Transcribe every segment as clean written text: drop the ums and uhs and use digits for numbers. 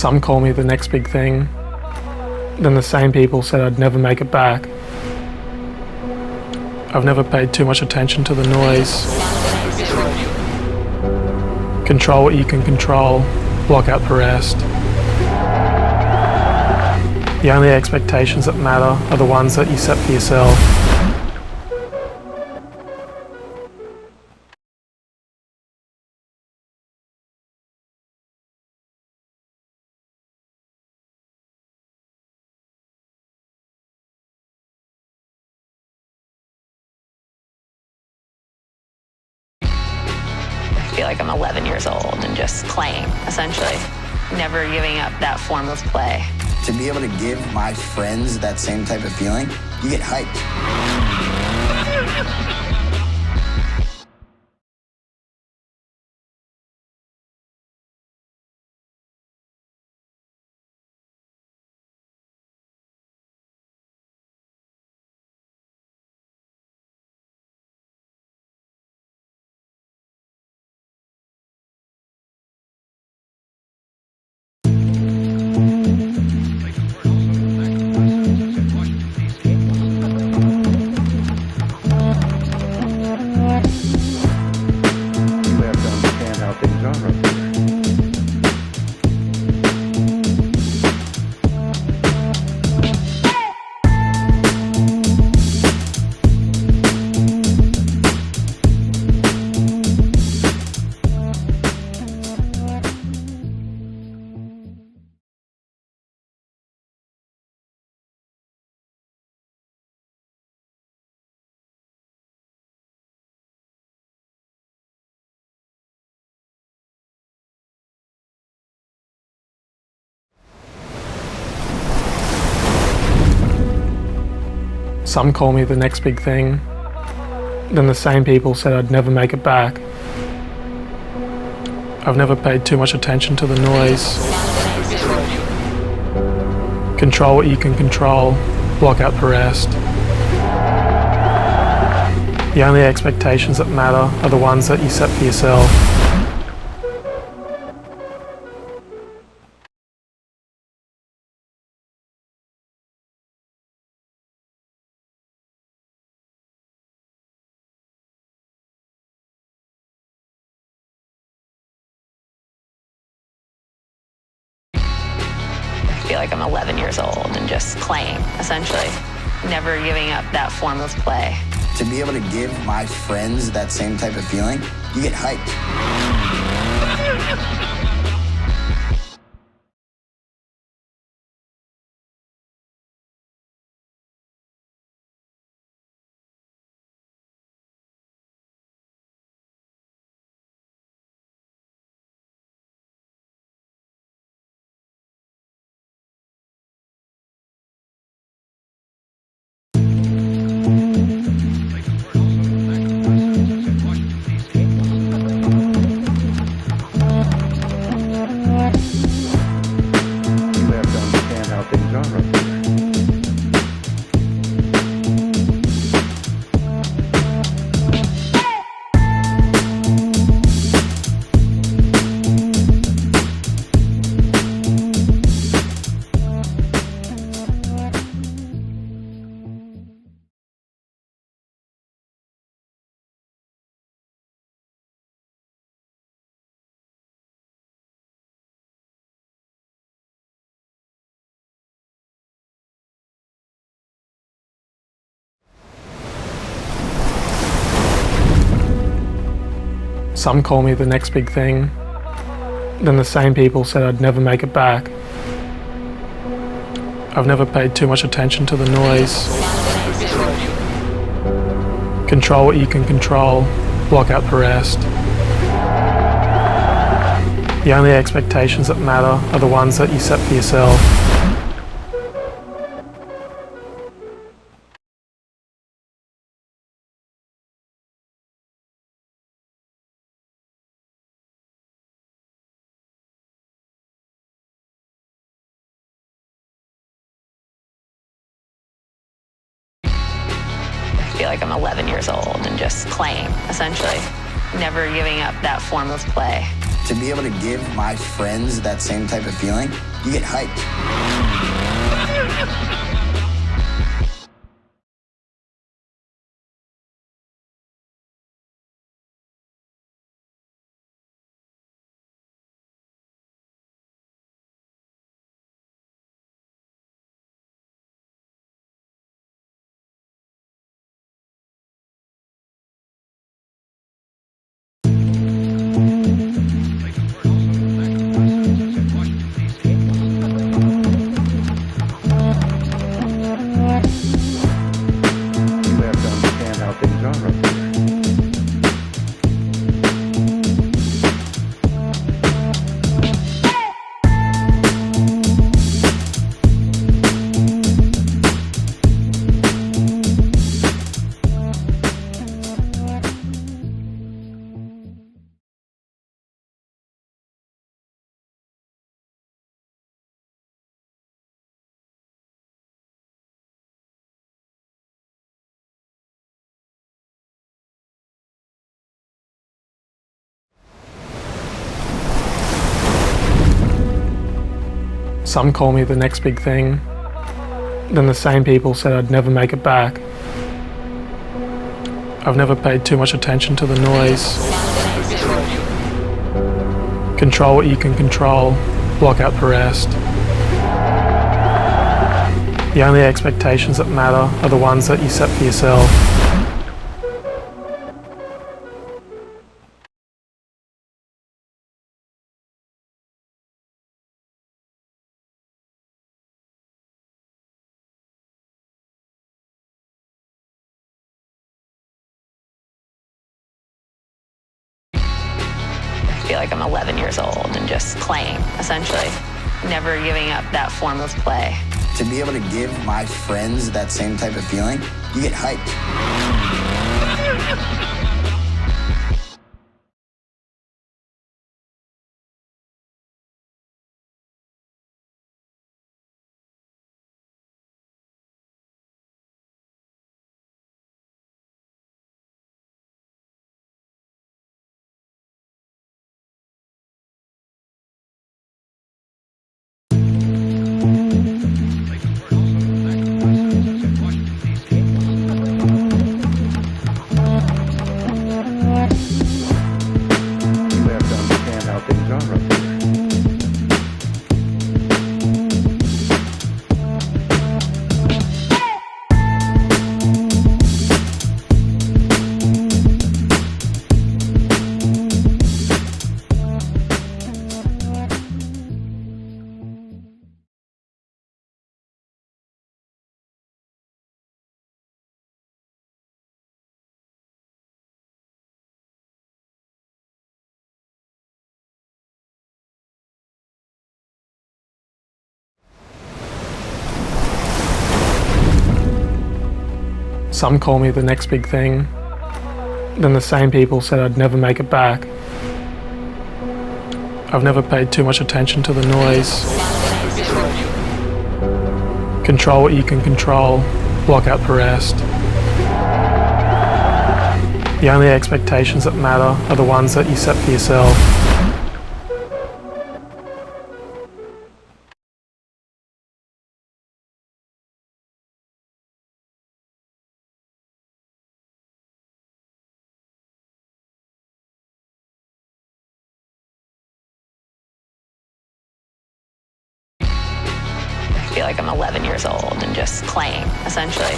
Some call me the next big thing. Then the same people said I'd never make it back. I've never paid too much attention to the noise. Control what you can control, block out the rest. The only expectations that matter are the ones that you set for yourself. I feel like I'm 11 years old and just playing, essentially. Never giving up that form of play. To be able to give my friends that same type of feeling, you get hyped. Some call me the next big thing. Then the same people said I'd never make it back. I've never paid too much attention to the noise. Control what you can control, block out the rest. The only expectations that matter are the ones that you set for yourself. I feel like I'm 11 years old and just playing, essentially. Never giving up that form of play. To be able to give my friends that same type of feeling, you get hyped. Some call me the next big thing. Then the same people said I'd never make it back. I've never paid too much attention to the noise. Control what you can control, block out the rest. The only expectations that matter are the ones that you set for yourself. I feel like I'm 11 years old and just playing, essentially. Never giving up that form of play. To be able to give my friends that same type of feeling, you get hyped. Some call me the next big thing. Then the same people said I'd never make it back. I've never paid too much attention to the noise. Control what you can control, block out the rest. The only expectations that matter are the ones that you set for yourself. I feel like I'm 11 years old and just playing, essentially. Never giving up that form of play. To be able to give my friends that same type of feeling, you get hyped. Some call me the next big thing. Then the same people said I'd never make it back. I've never paid too much attention to the noise. Control what you can control, block out the rest. The only expectations that matter are the ones that you set for yourself. I feel like I'm 11 years old and just playing, essentially.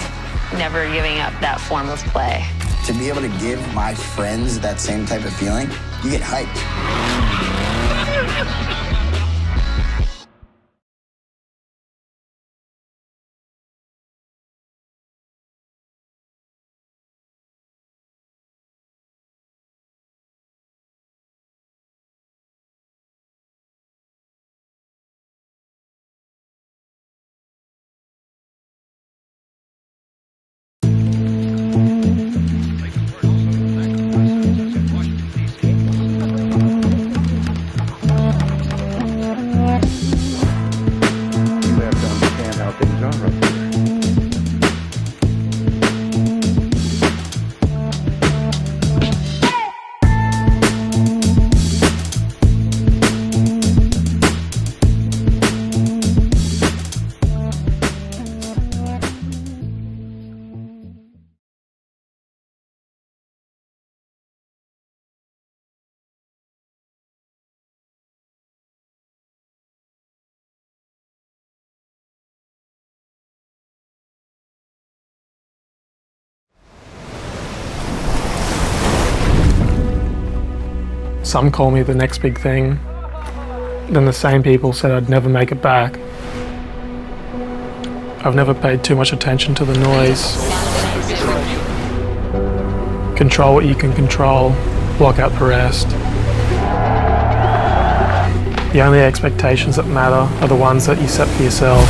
Never giving up that form of play. To be able to give my friends that same type of feeling, you get hyped. Some call me the next big thing. Then the same people said I'd never make it back. I've never paid too much attention to the noise. Control what you can control, block out the rest. The only expectations that matter are the ones that you set for yourself.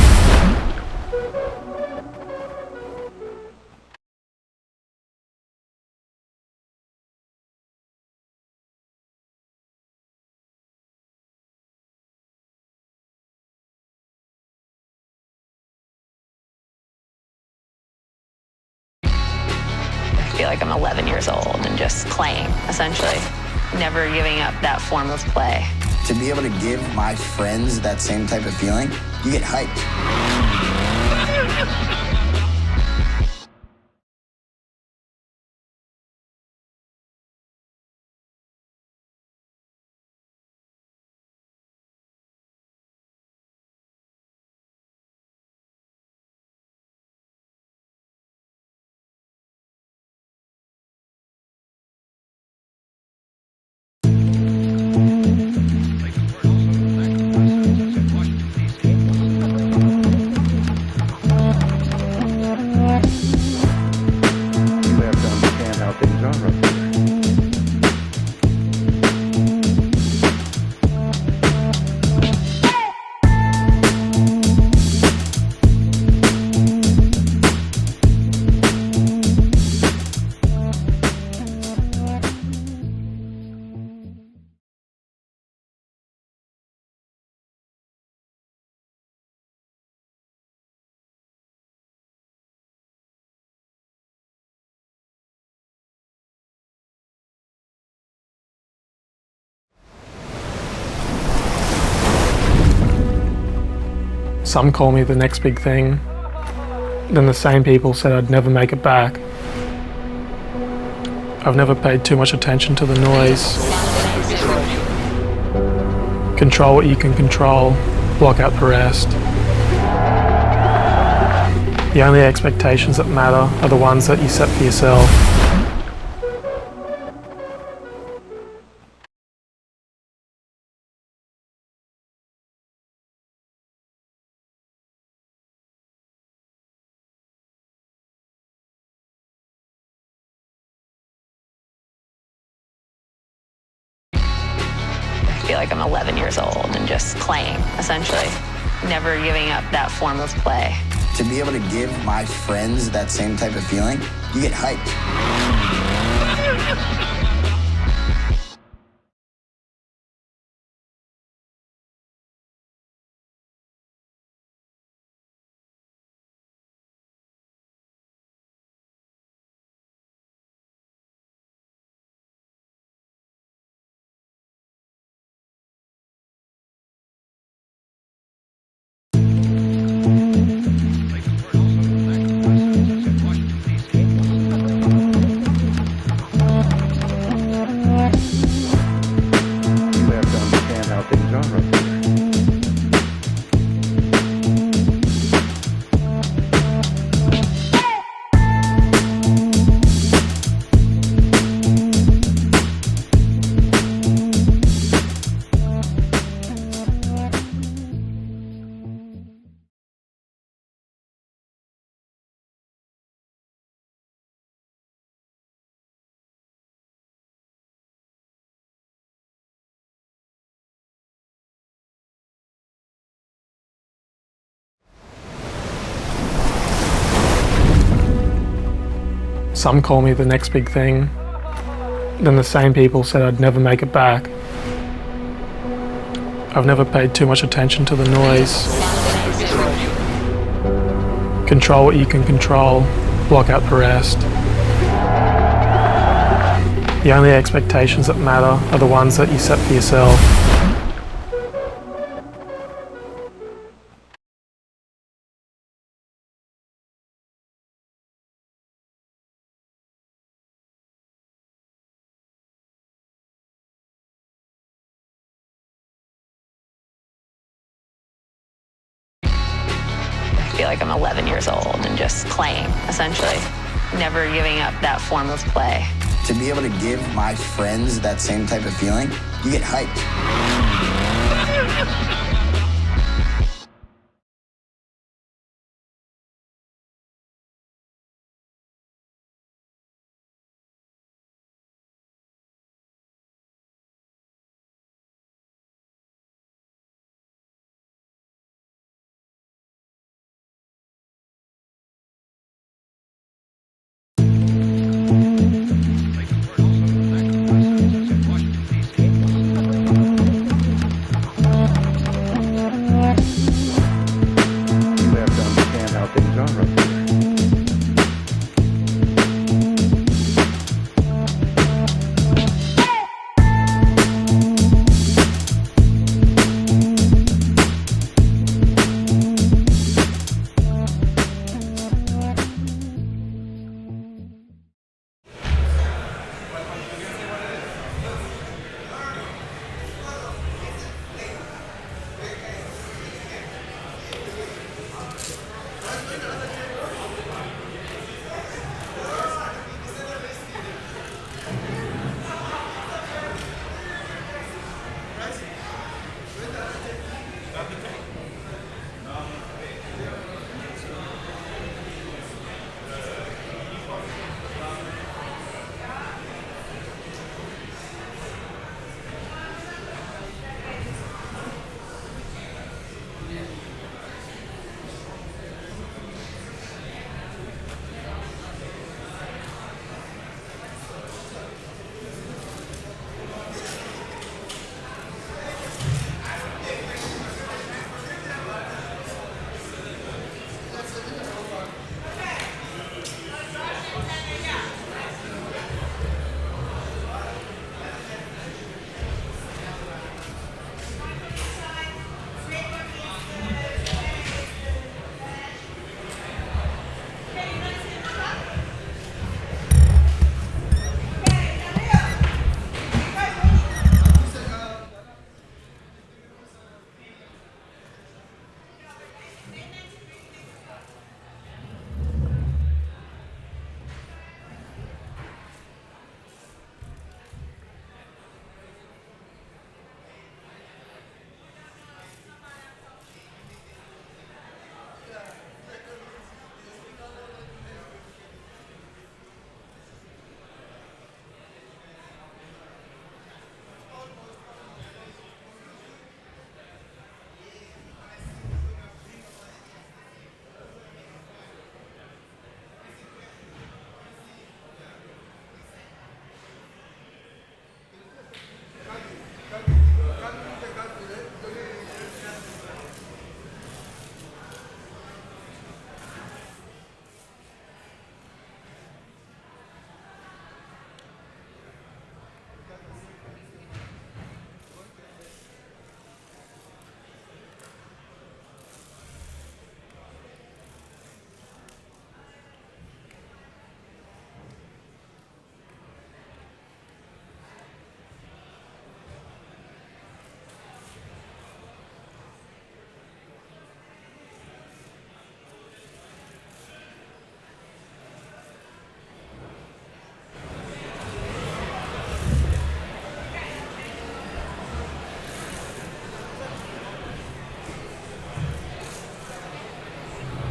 I feel like I'm 11 years old and just playing, essentially. Never giving up that form of play. To be able to give my friends that same type of feeling, you get hyped. Some call me the next big thing. Then the same people said I'd never make it back. I've never paid too much attention to the noise. Control what you can control, block out the rest. The only expectations that matter are the ones that you set for yourself. I feel like I'm 11 years old and just playing, essentially. Never giving up that form of play. To be able to give my friends that same type of feeling, you get hyped. Some call me the next big thing. Then the same people said I'd never make it back. I've never paid too much attention to the noise. Control what you can control, block out the rest. The only expectations that matter are the ones that you set for yourself. I feel like I'm 11 years old and just playing, essentially. Never giving up that form of play. To be able to give my friends that same type of feeling, you get hyped.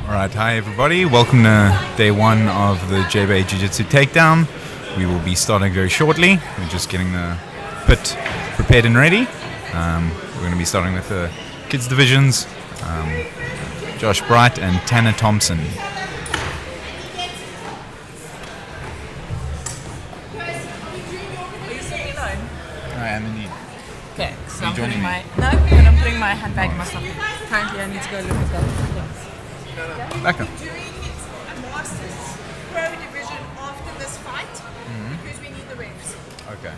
Alright, hi everybody, welcome to day one of the JBay Jiu Jitsu Takedown. We will be starting very shortly. We're just getting the pit prepared and ready. We're going to be starting with the kids divisions, Josh Bright and Tanner Thompson. I am indeed. Okay, so I'm joining putting me? I'm putting my handbag in my stuff. Currently, I need to go look at those. Lekker. Doing a Masters Pro Division after this fight because we need the refs. Okay.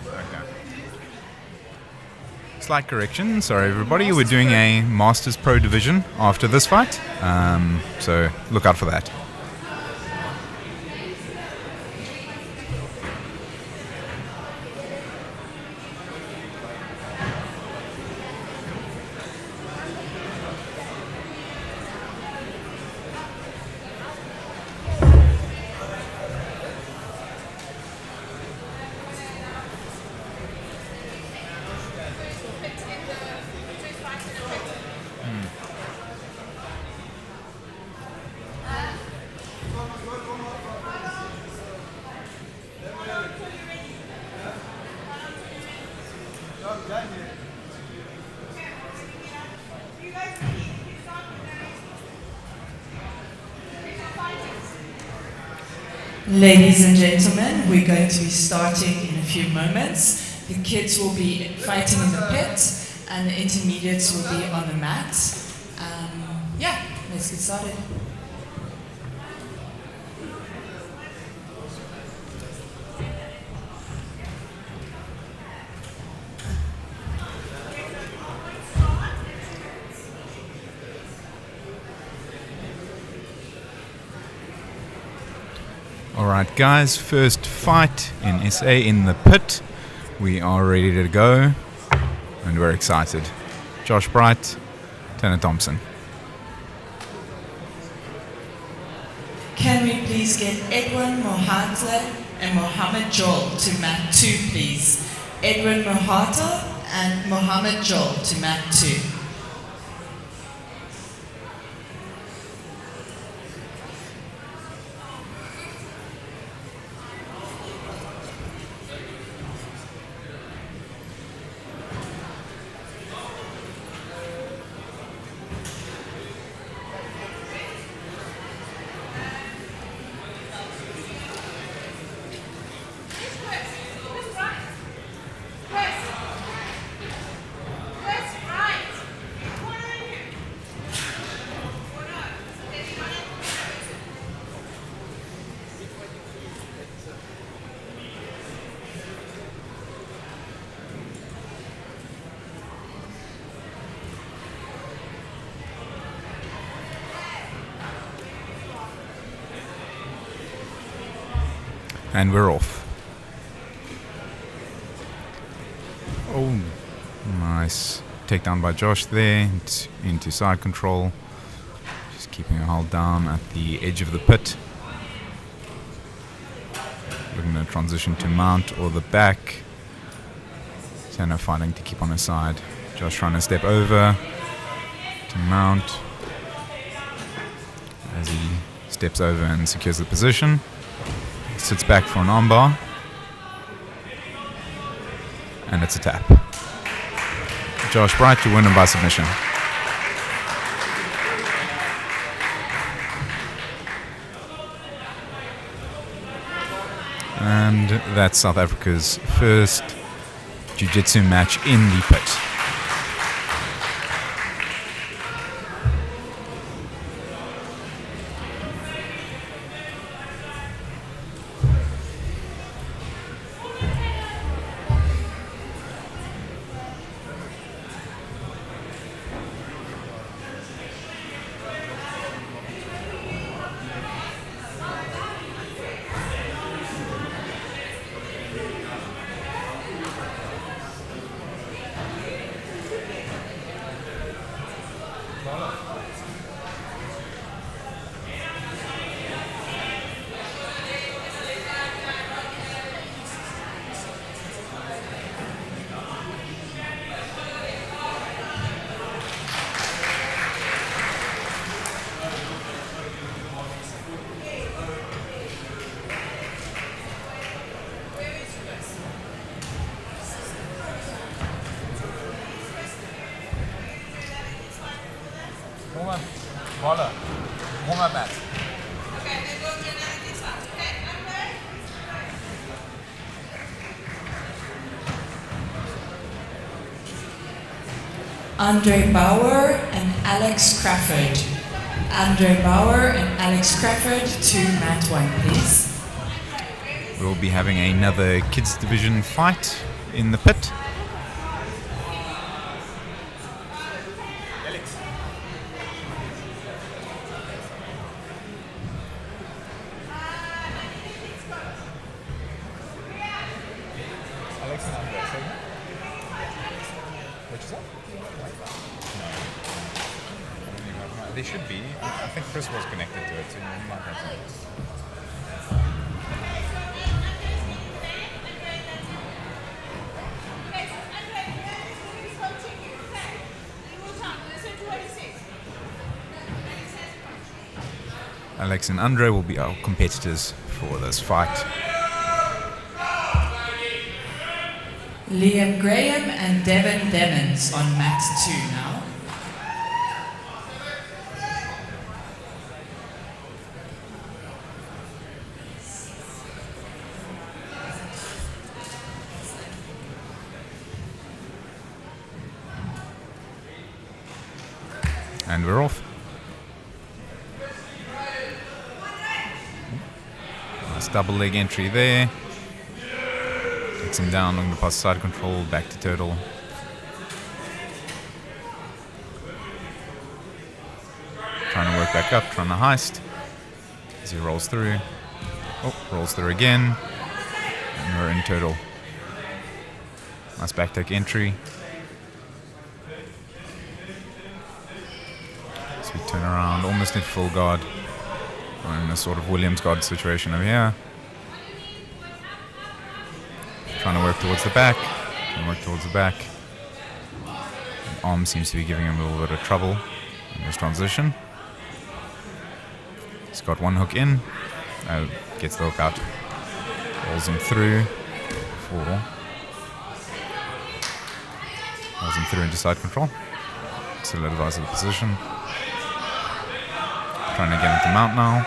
Slight correction, sorry everybody, we're doing a Masters Pro Division after this fight, so look out for that. Ladies and gentlemen, we're going to be starting in a few moments. The kids will be fighting in the pit and the intermediates will be on the mat. Yeah, let's get started. Alright guys, first fight in SA in the pit. We are ready to go and we're excited. Josh Bright, Tanner Thompson. Can we please get Edwin Mohata and Mohammed Joel to mat 2, please? Edwin Mohata and Mohammed Joel to mat 2. And we're off. Oh, nice takedown by Josh there into side control. Just keeping a hold down at the edge of the pit. Looking to transition to mount or the back. Tanner fighting to keep on his side. Josh trying to step over to mount as he steps over and secures the position. Sits back for an armbar, and it's a tap. Josh Bright, you win him by submission. And that's South Africa's first Jiu-Jitsu match in the pit. Warm up mat. Okay, then we'll do another this one. Okay, Andre Bauer and Alex Crawford. Andre Bauer and Alex Crawford to mat 1, please. We'll be having another kids division fight in the pit. They should be. I think Chris was connected to it, so you might have some. Alex and Andre will be our competitors for this fight. Liam Graham and Devin Demons on mat 2 now. And we're off. Nice double leg entry there. Takes him down, looking to pass side control, back to turtle. Trying to work back up, trying to heist. As he rolls through. Oh, rolls through again. And we're in turtle. Nice back take entry. So we turn around, almost in full guard. We're in a sort of Williams guard situation over here. Trying to work towards the back. Arm seems to be giving him a little bit of trouble in this transition. He's got one hook in. Gets the hook out. Rolls him through. 4. Rolls him through into side control. Solidifies the position. Trying to get him to mount now.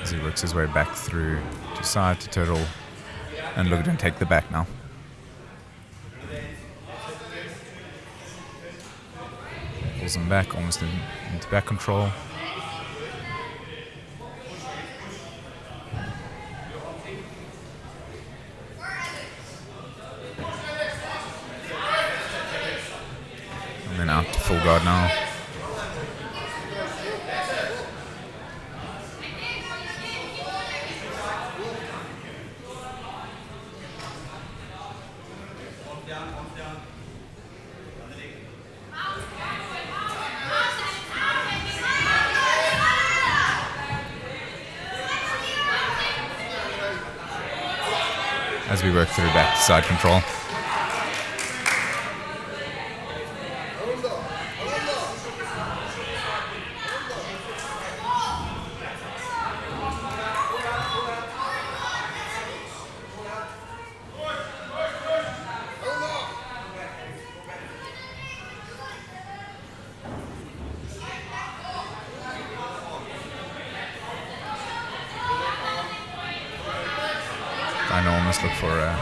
As he works his way back through to side to turtle. And look at him take the back now. Pulls him back, almost into back control. And then out to full guard now. As we work through back to side control. Trying to almost look for a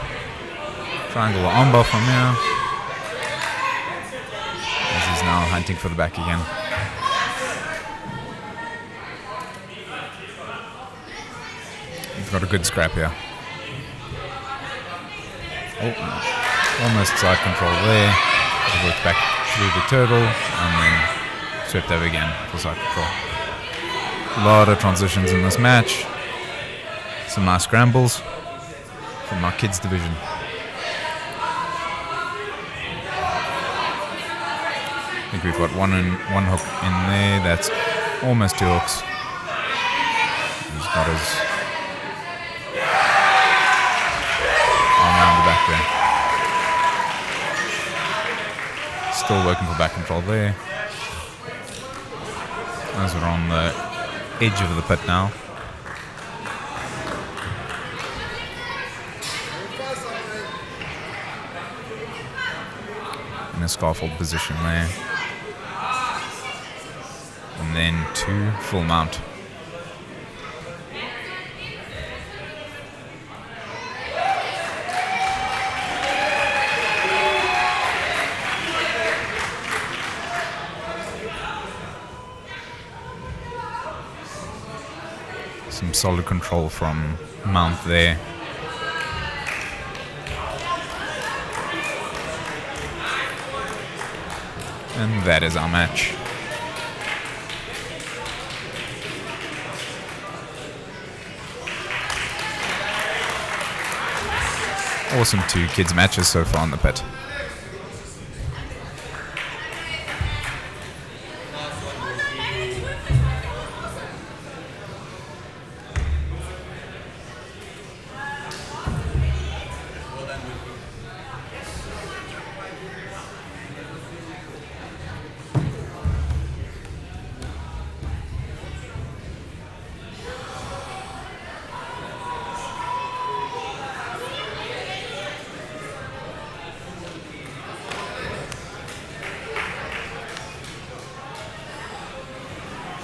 triangle or armbar from here. As he's now hunting for the back again. He's got a good scrap here. Oh, almost side control there. He worked back through the turtle and then swept over again for side control. A lot of transitions in this match. Some nice scrambles from our kids division. I think we've got one hook in there. That's almost 2 hooks. He's got his arm around the back there. Still working for back control there. As we're on the edge of the pit now. In a scaffold position there. And then 2 full mount. Some solid control from mount there. And that is our match. Awesome 2 kids matches so far in the pit.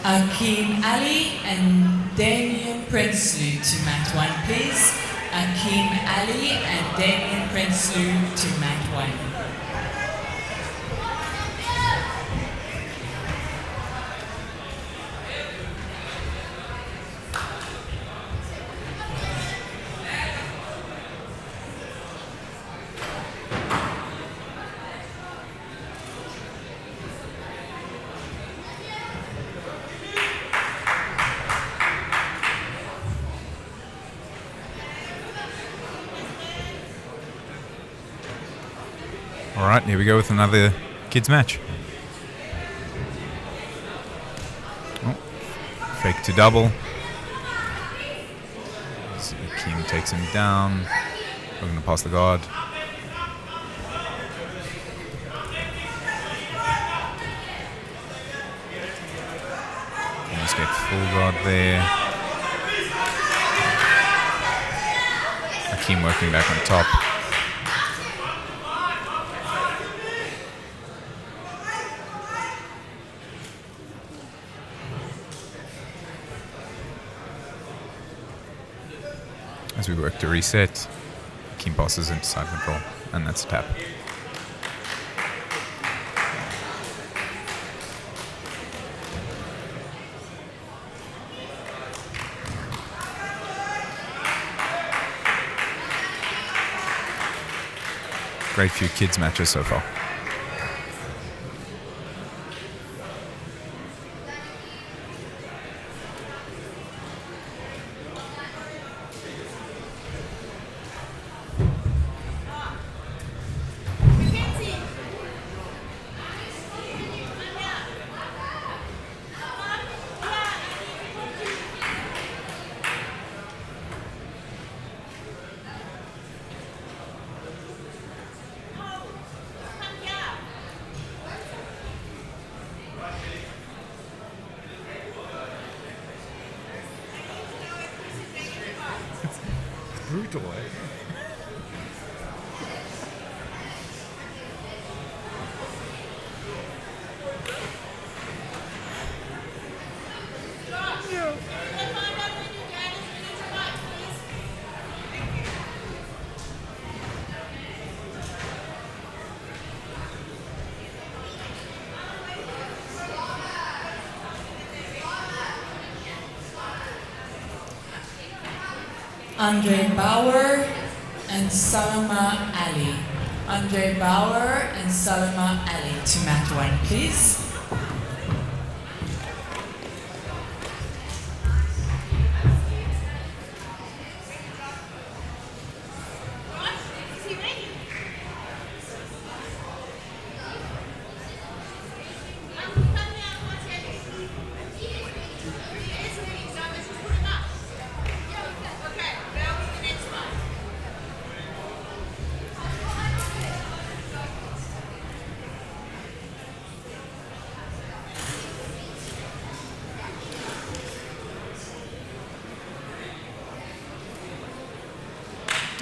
Akeem Ali and Damien Prinsloo to mat 1, please. Akeem Ali and Damien Prinsloo to mat 1. All right, here we go with another kids match. Oh, fake to double. So Akeem takes him down. We're going to pass the guard. Almost get full guard there. Akeem working back on top. As we work to reset, Akeem passes into side control, and that's a tap. Great few kids matches so far. Brutal, eh? Andre Bauer and Salama Ali. Andre Bauer and Salama Ali to mat 1, please.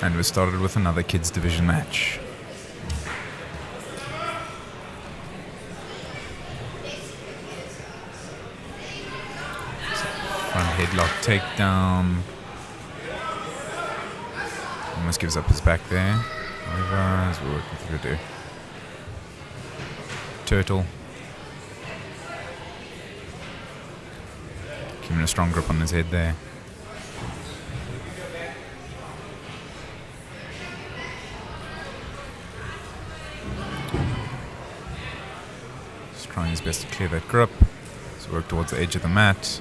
And we started with another kids division match. Front headlock takedown. Almost gives up his back there. However, as we're working through to do. Turtle. Keeping a strong grip on his head there. Trying his best to clear that grip. So work towards the edge of the mat.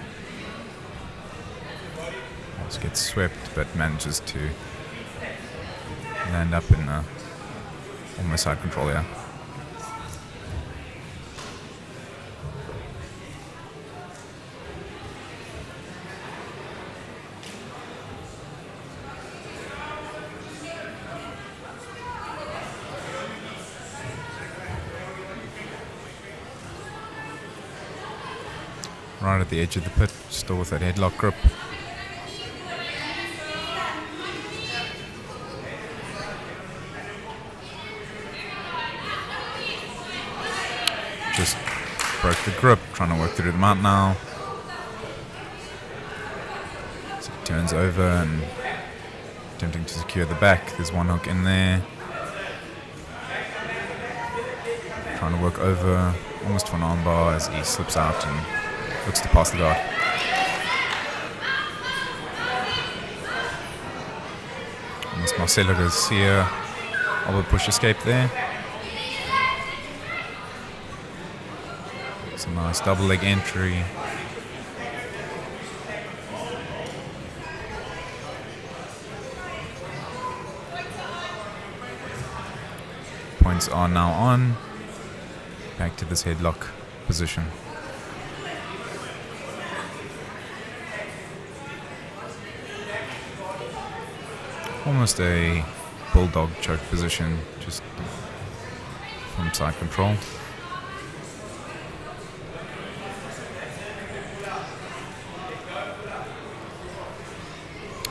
Also gets swept, but manages to land up in almost side control here. Right at the edge of the pit, still with that headlock grip. Just broke the grip, trying to work through the mat now. So turns over and attempting to secure the back. There's one hook in there. Trying to work over almost to an armbar as he slips out and looks to pass the guard. Almost Marcelo Garcia. Elbow push escape there. It's a nice double leg entry. Points are now on. Back to this headlock position. Almost a bulldog choke position, just from side control.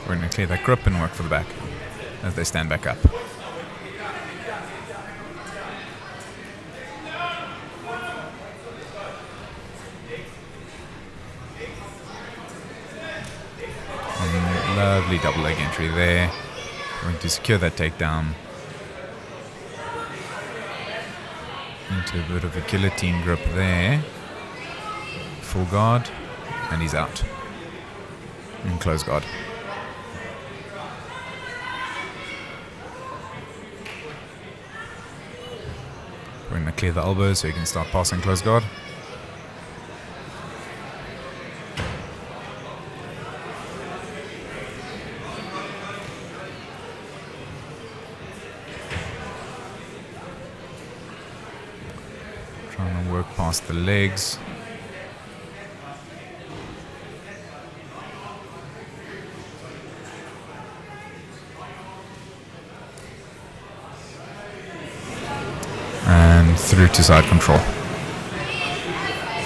We're going to clear that grip and work for the back as they stand back up. And lovely double leg entry there. Going to secure that takedown into a bit of a guillotine grip there. Full guard, and he's out. And close guard. We're going to clear the elbows so you can start passing close guard. Trying to work past the legs. And through to side control.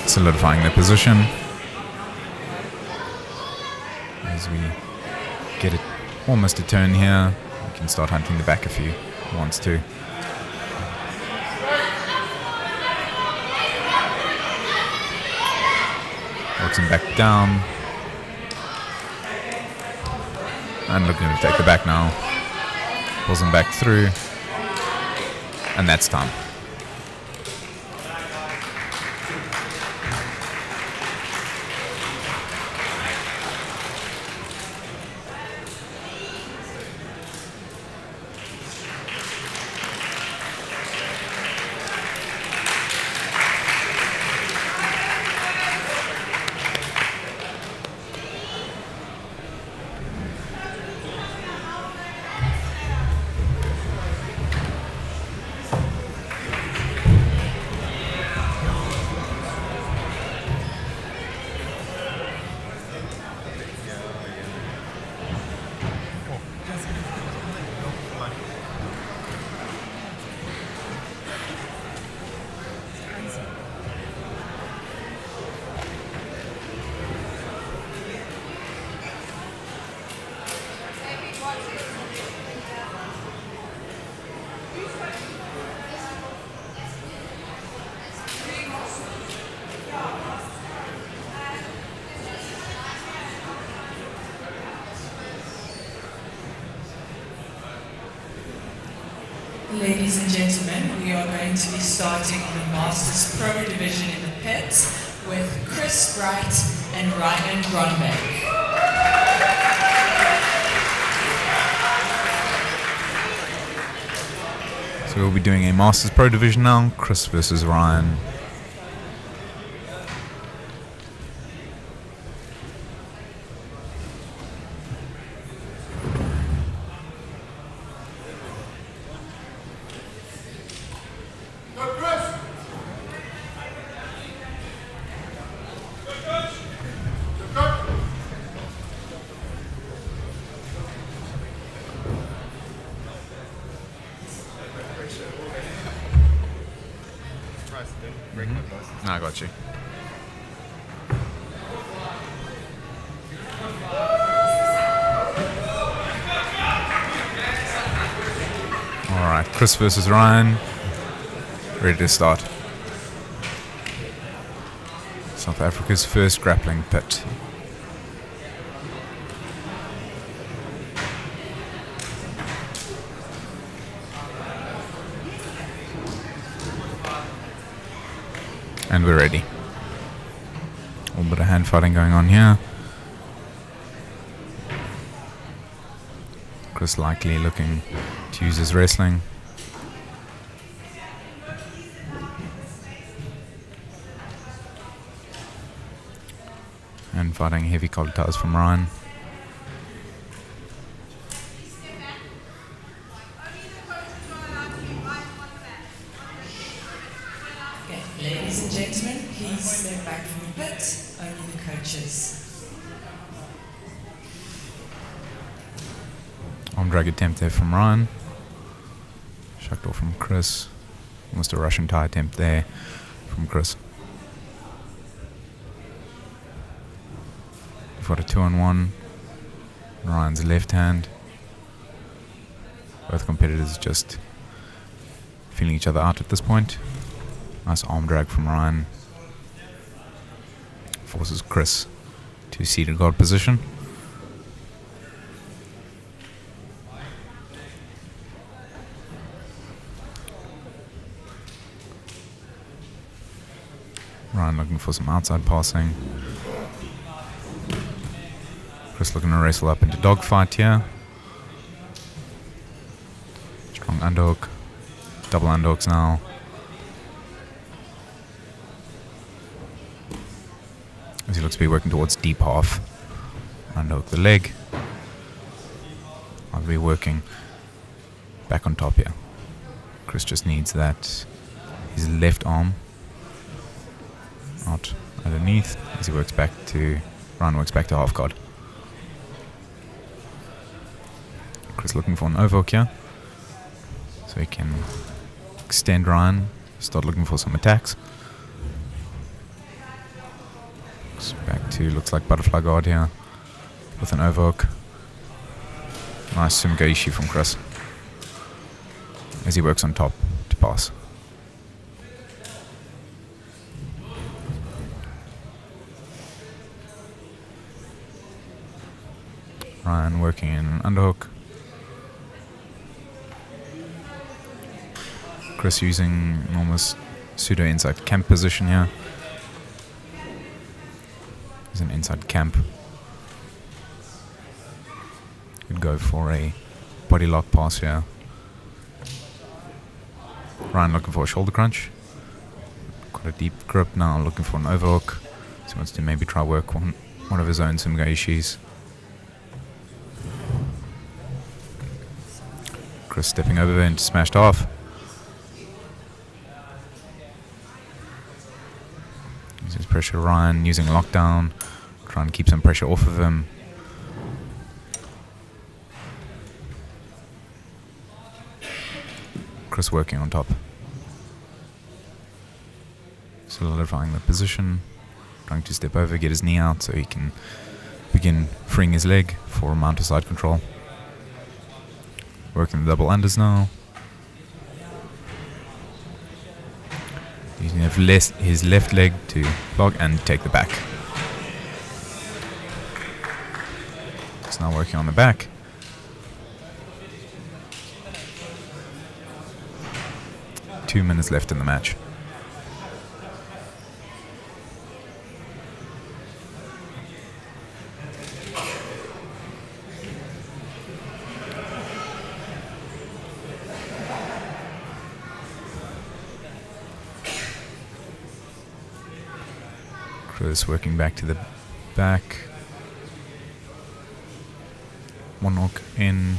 Solidifying their position. As we get it almost a turn here, we can start hunting the back if he wants to. Works him back down. And looking to take the back now. Pulls him back through. And that's time. Ladies and gentlemen, we are going to be starting the Masters Pro Division in the pit with Chris Bright and Ryan Gronbeck. So we'll be doing a Masters Pro Division now. Chris versus Ryan. No, I got you. Alright, Chris versus Ryan. Ready to start. South Africa's first grappling pit. And we're ready. A little bit of hand fighting going on here. Chris likely looking to use his wrestling. And fighting heavy collar ties from Ryan. Okay, ladies and gentlemen, please step back from the pit. Only the coaches. Arm drag attempt there from Ryan. Shucked off from Chris. Almost a Russian tie attempt there from Chris. We've got a 2-on-1. Ryan's left hand. Both competitors just feeling each other out at this point. Nice arm drag from Ryan. Forces Chris to seated guard position. Ryan looking for some outside passing. Chris looking to wrestle up into dogfight here. Strong underhook. Double underhooks now. As he looks to be working towards deep half. Underhook the leg. I'll be working back on top here. Chris just needs that. His left arm out underneath as he works back to. Ryan works back to half guard. Chris looking for an overhook here, so he can extend Ryan, start looking for some attacks. Back to, looks like butterfly guard here, with an overhook. Nice Sumigaishi from Chris, as he works on top to pass. Ryan working in an underhook. Chris using an almost pseudo inside camp position here. He's an inside camp. Could go for a body lock pass here. Ryan looking for a shoulder crunch. Quite a deep grip now, looking for an overhook. So he wants to maybe try work one of his own Sumigaishis. Chris stepping over there and smashed off. Uses pressure Ryan, using lockdown, trying to keep some pressure off of him. Chris working on top. Solidifying the position, trying to step over, get his knee out so he can begin freeing his leg for mount to side control. Working the double unders now. Using his left leg to block and take the back. It's now working on the back. Two minutes left in the match. Chris working back to the back. One knock in.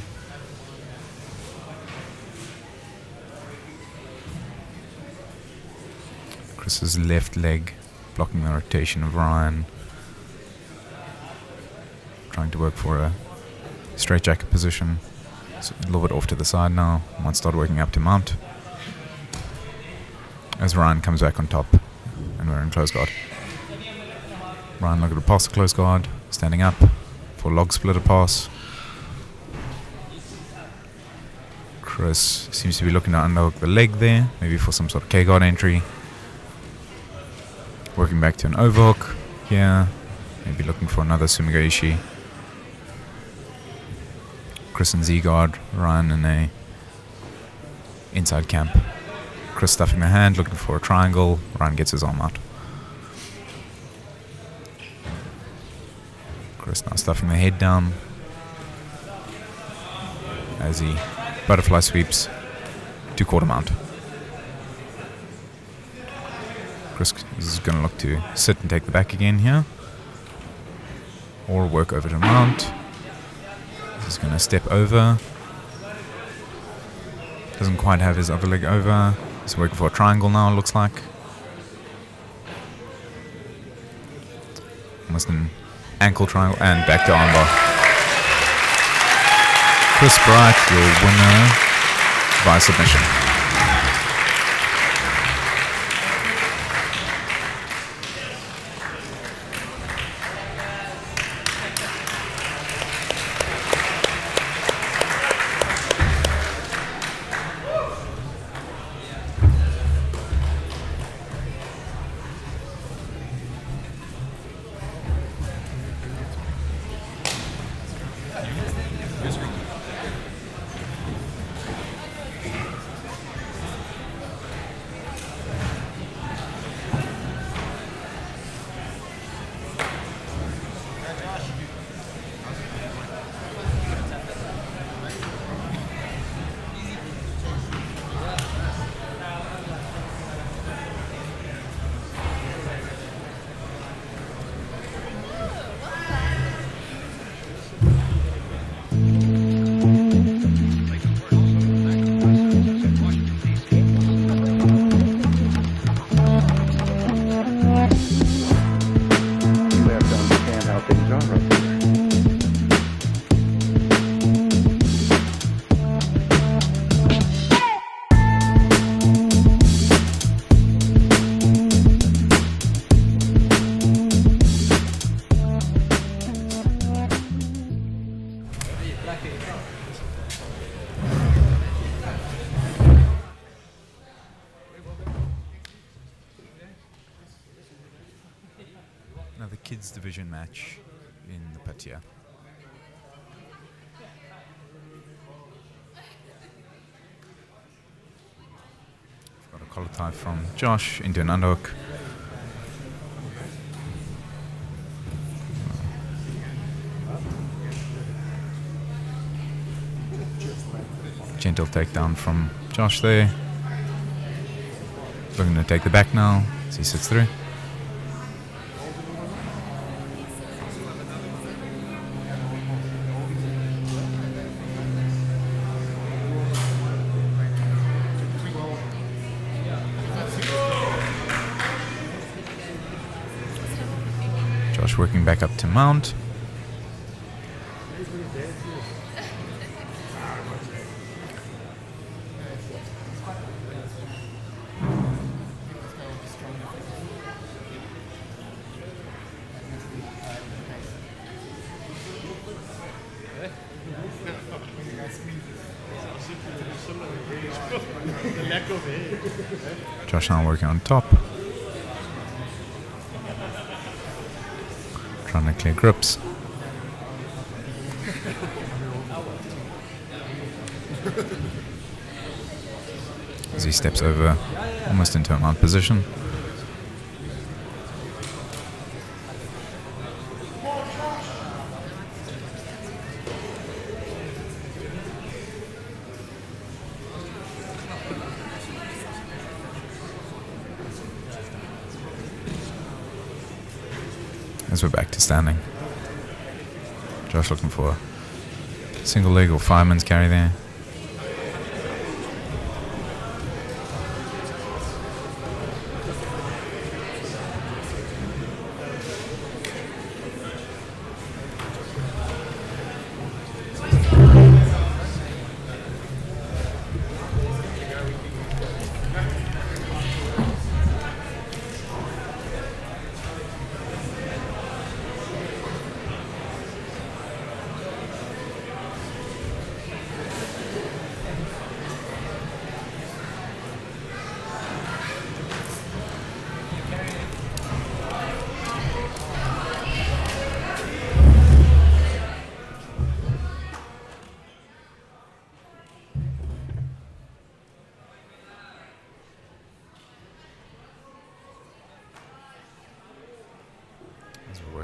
Chris's left leg blocking the rotation of Ryan. Trying to work for a straight jacket position. So a little bit off to the side now. Might start working up to mount. As Ryan comes back on top and we're in close guard. Ryan looking to pass the close guard, standing up for log splitter pass. Chris seems to be looking to underhook the leg there, maybe for some sort of K-guard entry. Working back to an overhook here, maybe looking for another Sumigaishi. Chris in Z-guard, Ryan in a inside camp. Chris stuffing the hand, looking for a triangle. Ryan gets his arm out. Chris now stuffing the head down as he butterfly sweeps to quarter mount. Chris is going to look to sit and take the back again here, or work over to mount. He's going to step over. Doesn't quite have his other leg over. He's working for a triangle now, it looks like. Almost an ankle triangle, and back to armbar. Chris Bright, your winner via submission. Another kids division match in the pit here. Got a collar tie from Josh into an underhook. Gentle takedown from Josh there. Looking to take the back now as he sits through. Josh working back up to mount. Josh now working on top. Trying to clear grips. As he steps over almost into a mount position. As we're back to standing. Josh looking for a single leg or fireman's carry there.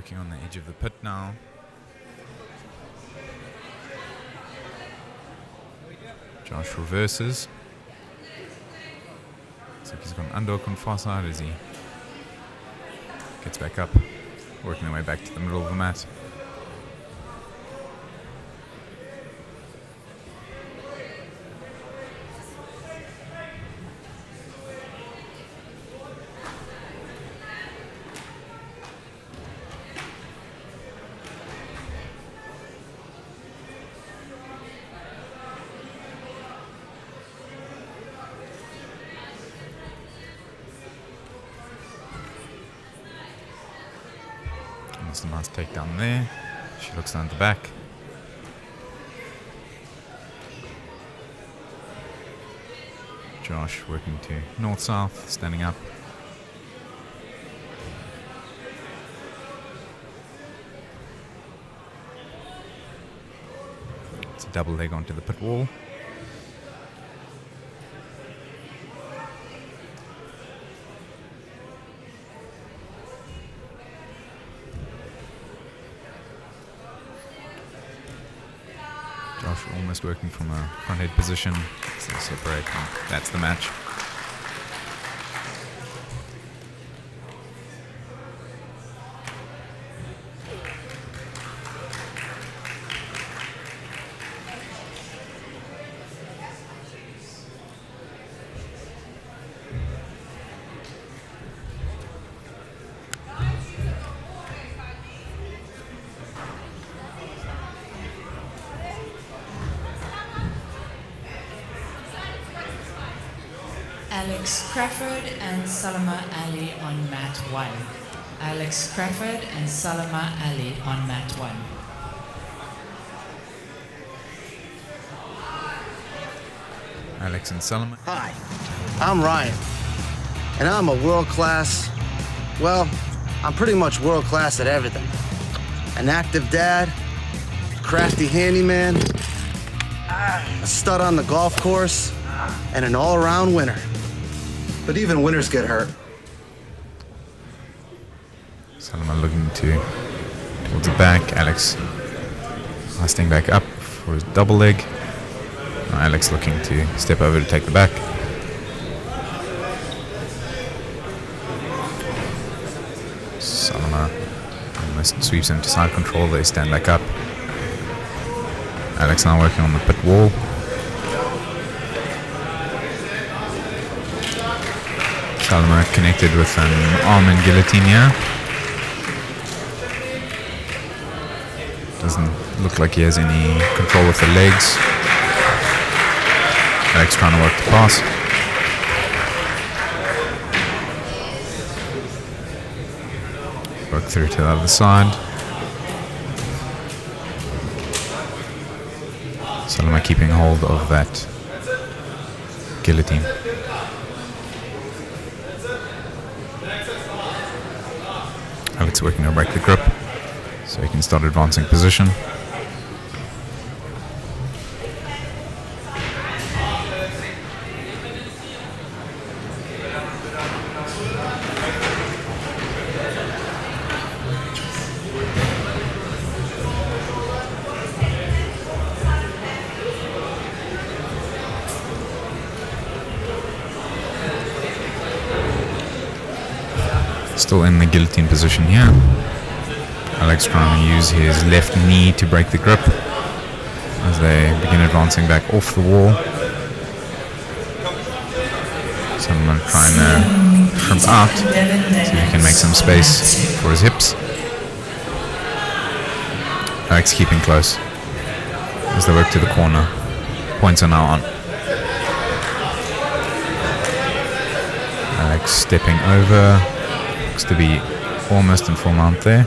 Working on the edge of the pit now. Josh reverses. Looks like he's got an underhook on far side as he gets back up, working their way back to the middle of the mat. That's a nice takedown there. She looks down at the back. Josh working to north-south, standing up. It's a double leg onto the pit wall. Josh almost working from a front head position. So they separate, and that's the match. Alex Crawford and Salama Ali on mat 1. Alex Crawford and Salama Ali on mat 1. Alex and Salama. Hi, I'm Ryan, and I'm a world-class, well, I'm pretty much world-class at everything. An active dad, crafty handyman, a stud on the golf course, and an all-around winner. But even winners get hurt. Salama looking towards the back. Alex lasting back up for his double leg. Now Alex looking to step over to take the back. Salama almost sweeps him to side control. They stand back up. Alex now working on the pit wall. Salama connected with an arm and guillotine here. Doesn't look like he has any control with the legs. Alex trying to work the pass. Work through to the other side. Salama keeping hold of that guillotine. Alex working to break the grip so he can start advancing position. Still in the guillotine position here. Alex trying to use his left knee to break the grip as they begin advancing back off the wall. Someone trying to shrimp out so he can make some space for his hips. Alex keeping close as they work to the corner. Points are now on. Alex stepping over. Looks to be almost in full mount there.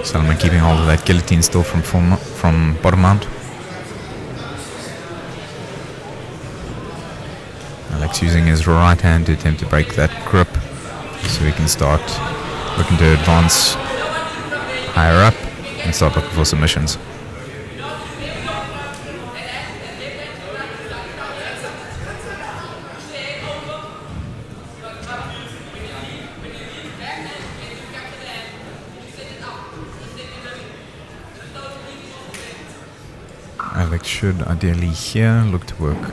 Salama keeping hold of that guillotine still from bottom mount. Alex using his right hand to attempt to break that grip so he can start looking to advance higher up and start looking for submissions. Alex should ideally here look to work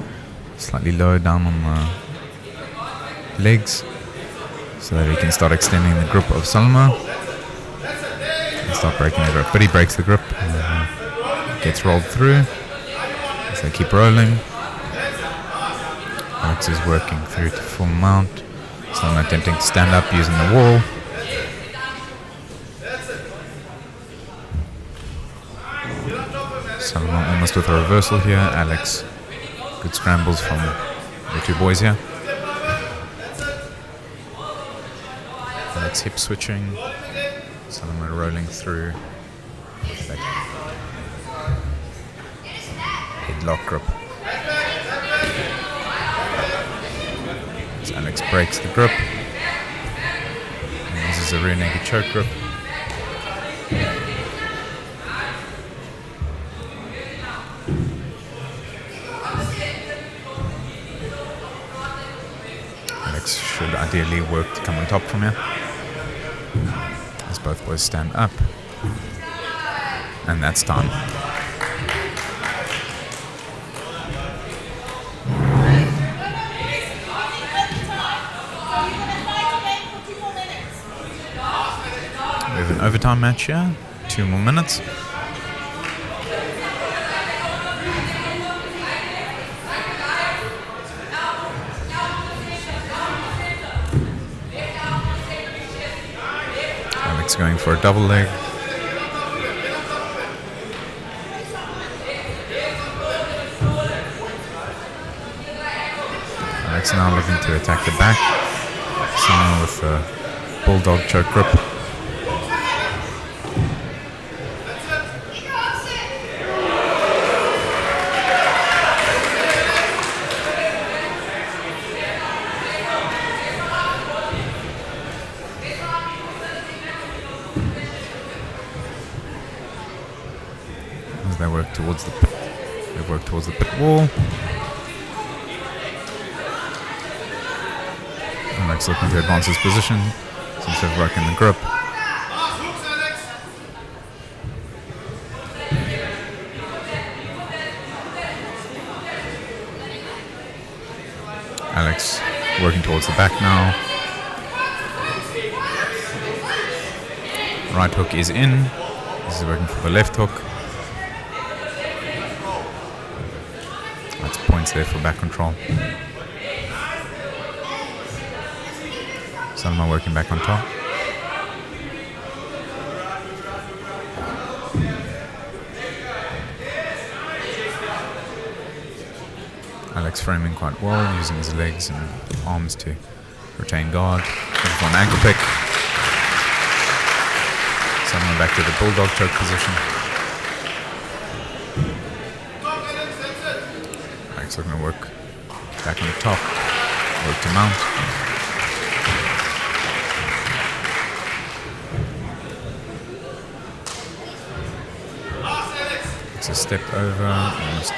slightly lower down on the legs so that he can start extending the grip of Salma and start breaking the grip. But he breaks the grip and gets rolled through as they keep rolling. Alex is working through to full mount. Salma attempting to stand up using the wall. Salma almost with a reversal here. Alex, good scrambles from the two boys here. Alex hip switching. Salma rolling through with that headlock grip. As Alex breaks the grip and uses a rear naked choke grip. Alex should ideally work to come on top from here as both boys stand up, and that's time. We have an overtime match here, 2 more minutes. Alex going for a double leg. Alex now looking to attack the back. Similar with the bulldog choke grip. They work towards the pit wall. Alex looking to advance his position. Seems to have broken the grip. Alex working towards the back now. Right hook is in. This is working for the left hook. That's points there for back control. Salma working back on top. Alex framing quite well, using his legs and arms to retain guard. Looking for an ankle pick. Salma back to the bulldog choke position. Alex looking to work back on the top. Work to mount. It's a step over, almost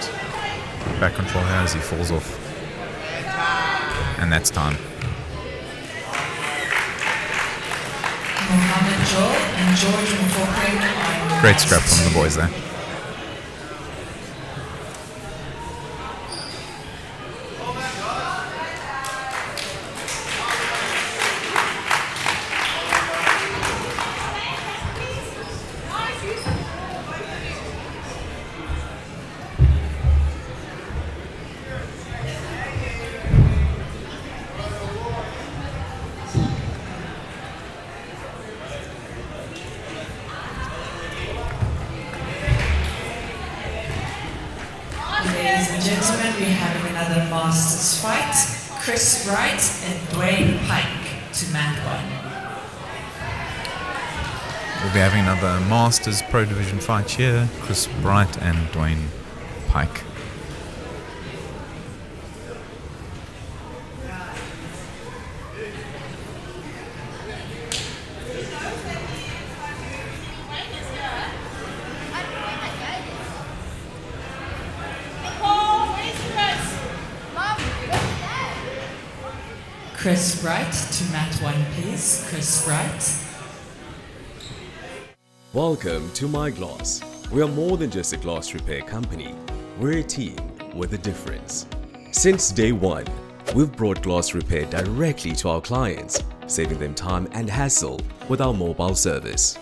back control here as he falls off. And that's time. Mohammed Joel and George Mfope. Great scrap from the boys there. Ladies and gentlemen, we're having another Masters fight. Chris Wright and Dwayne Pike to mat one. We'll be having another Masters Pro Division fight here. Chris Bright and Dwayne Pike. Chris Wright to mat one, please. Chris Wright. Welcome to My Glass. We are more than just a glass repair company. we're a team with a difference. Since day one, we've brought glass repair directly to our clients, saving them time and hassle with our mobile service.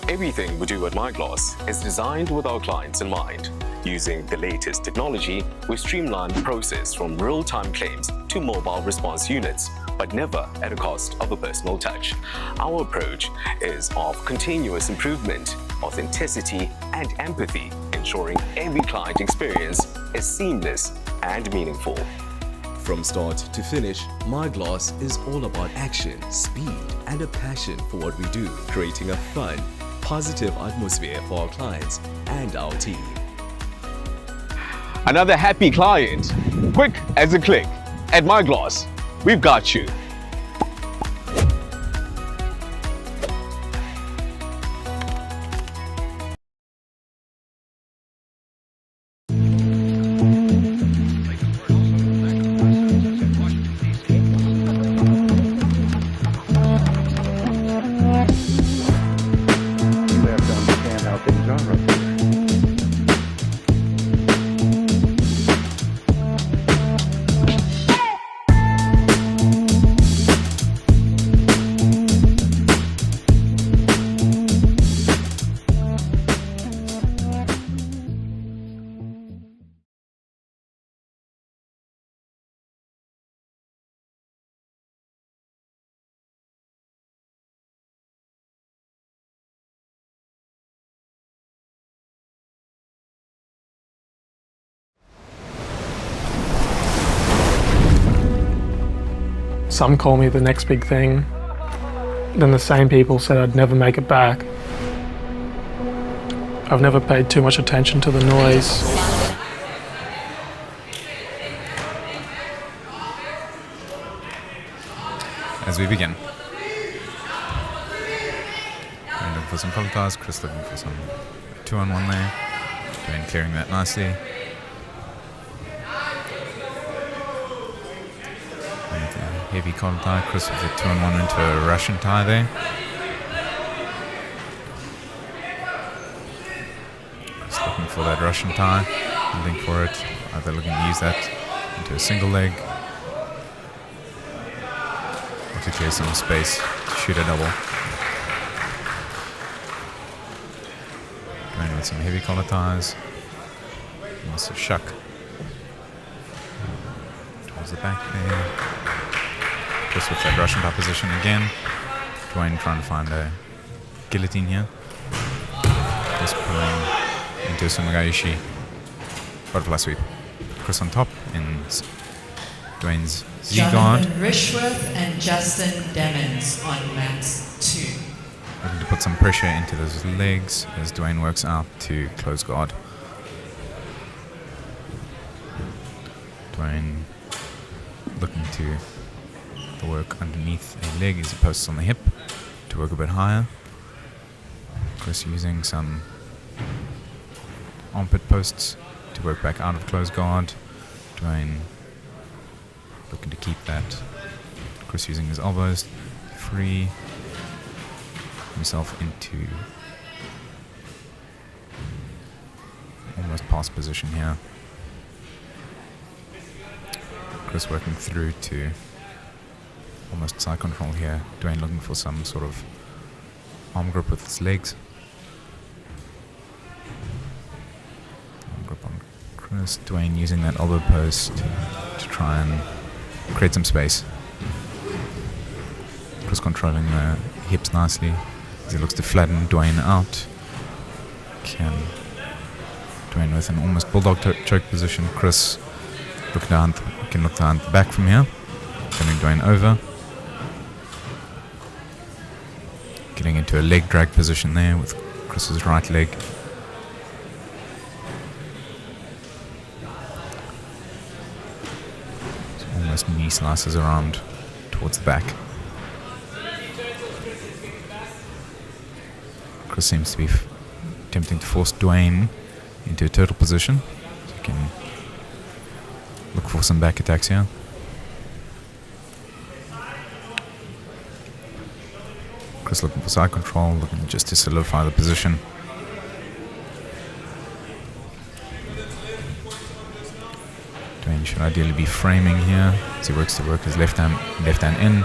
Everything we do at MyGlass is designed with our clients in mind. Using the latest technology, we streamline the process from real-time claims to mobile response units, but never at a cost of a personal touch. Our approach is of continuous improvement, authenticity, and empathy, ensuring every client experience is seamless and meaningful. From start to finish, MyGlass is all about action, speed, and a passion for what we do, creating a fun, positive atmosphere for our clients and our team. Another happy client, quick as a click. At MyGlass, we've got you. Some call me the next big thing. Then the same people said I'd never make it back. I've never paid too much attention to the noise. As we begin. We're looking for some collar ties, Chris looking for some 2-on-1 there. Dwayne clearing that nicely. With a heavy collar tie, Chris with a 2-on-1 into a Russian tie there. Chris looking for that Russian tie, holding for it. Either looking to use that into a single leg, to clear some space to shoot a double. Going with some heavy collar ties. And also shuck towards the back there. Just with that Russian tie position again. Dwayne trying to find a guillotine here. Just pulling into some Nagaishi. Butterfly sweep. Chris on top in Dwayne's Z-guard. Jonathan Rishworth and Justin Demmons on mat 2. Looking to put some pressure into those legs as Dwayne works out to close guard. Dwayne looking to work underneath a leg as opposed to on the hip to work a bit higher. Chris using some armpit posts to work back out of close guard. Dwayne looking to keep that. Chris using his elbows to free himself into almost pass position here. Chris working through to almost side control here. Dwayne looking for some sort of arm grip with his legs. Arm grip on Chris. Dwayne using that elbow post to try and create some space. Chris controlling the hips nicely as he looks to flatten Dwayne out. Dwayne with an almost bulldog choke position. Chris look down, can look down the back from here. Coming Dwayne over. Getting into a leg drag position there with Chris's right leg. Almost knee slices around towards the back. Chris seems to be attempting to force Dwayne into a turtle position, so you can look for some back attacks here. Chris looking for side control, looking just to solidify the position. Dwayne should ideally be framing here as he works to work his left hand in.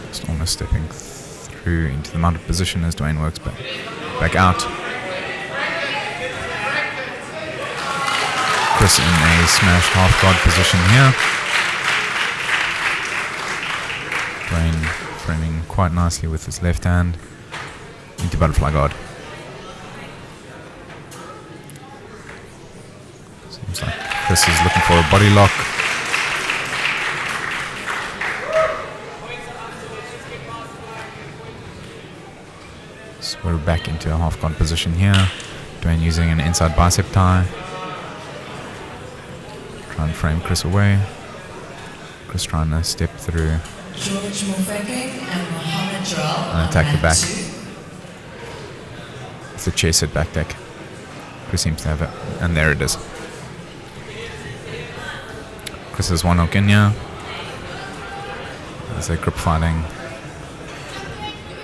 Just almost stepping through into the mounted position as Dwayne works back out. Chris in a smashed half guard position here. Dwayne framing quite nicely with his left hand into butterfly guard. Seems like Chris is looking for a body lock. So we're back into a half guard position here. Dwayne using an inside bicep tie. Try and frame Chris away. Chris trying to step through and attack the back with the chase at back deck. Chris seems to have it, and there it is. Chris has one hook in here as they're grip fighting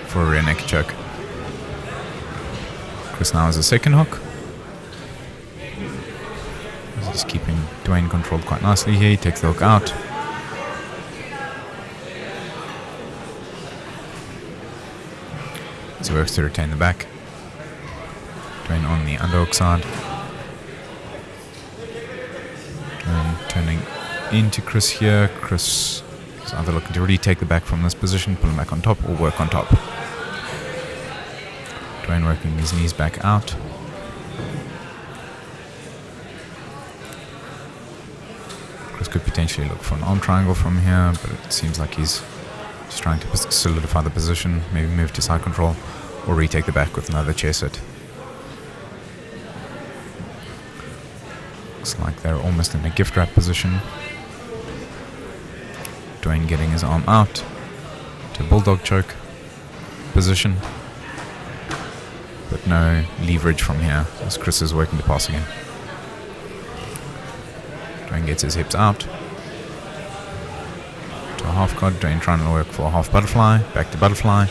for a rear naked choke. Chris now has a second hook. He's keeping Dwayne controlled quite nicely here. He takes the hook out. As he works to retain the back. Dwayne on the underhook side. And turning into Chris here. Chris is either looking to retake the back from this position, pull him back on top, or work on top. Dwayne working his knees back out. Chris could potentially look for an arm triangle from here, but it seems like he's just trying to solidify the position, maybe move to side control, or retake the back with another chair sit. Looks like they're almost in a gift wrap position. Dwayne getting his arm out to bulldog choke position, but no leverage from here as Chris is working to pass again. Dwayne gets his hips out to a half guard. Dwayne trying to work for a half butterfly, back to butterfly.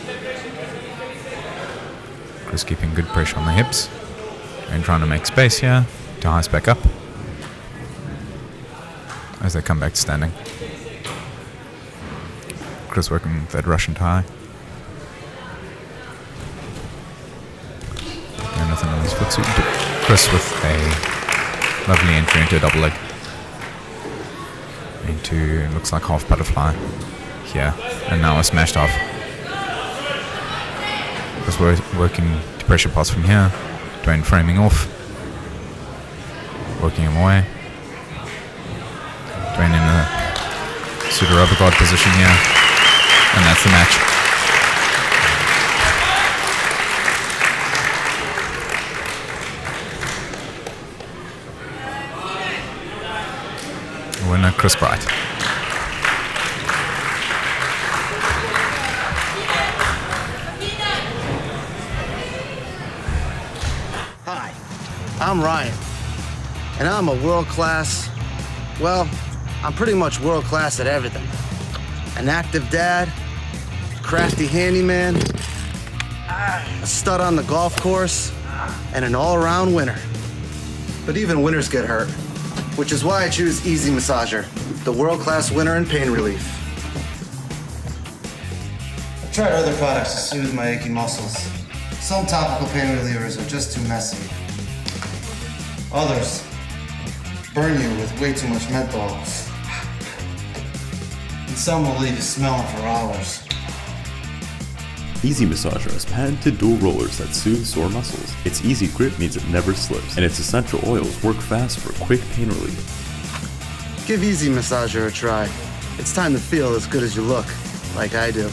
Chris keeping good pressure on the hips. Dwayne trying to make space here to ice back up as they come back to standing. Chris working that Russian tie. And nothing on his footsuit. Chris with a lovely entry into a double leg. Into, looks like half butterfly here, and now a smashed half. Chris working to pressure pass from here. Dwayne framing off, working him away. Dwayne in a pseudo rubber guard position here, and that's the match. Winner Chris Bright. Hi, I'm Ryan, and I'm a world-class, well, I'm pretty much world-class at everything. An active dad, crafty handyman, a stud on the golf course, and an all-around winner. But even winners get hurt, which is why I choose Easy Massager, the world-class winner in pain relief. I've tried other products to soothe my aching muscles. Some topical pain relievers are just too messy. Others burn you with way too much menthol. And some will leave you smelling for hours. Easy Massager has patented dual rollers that soothe sore muscles. Its easy grip means it never slips, and its essential oils work fast for quick pain relief. Give Easy Massager a try. It's time to feel as good as you look, like I do.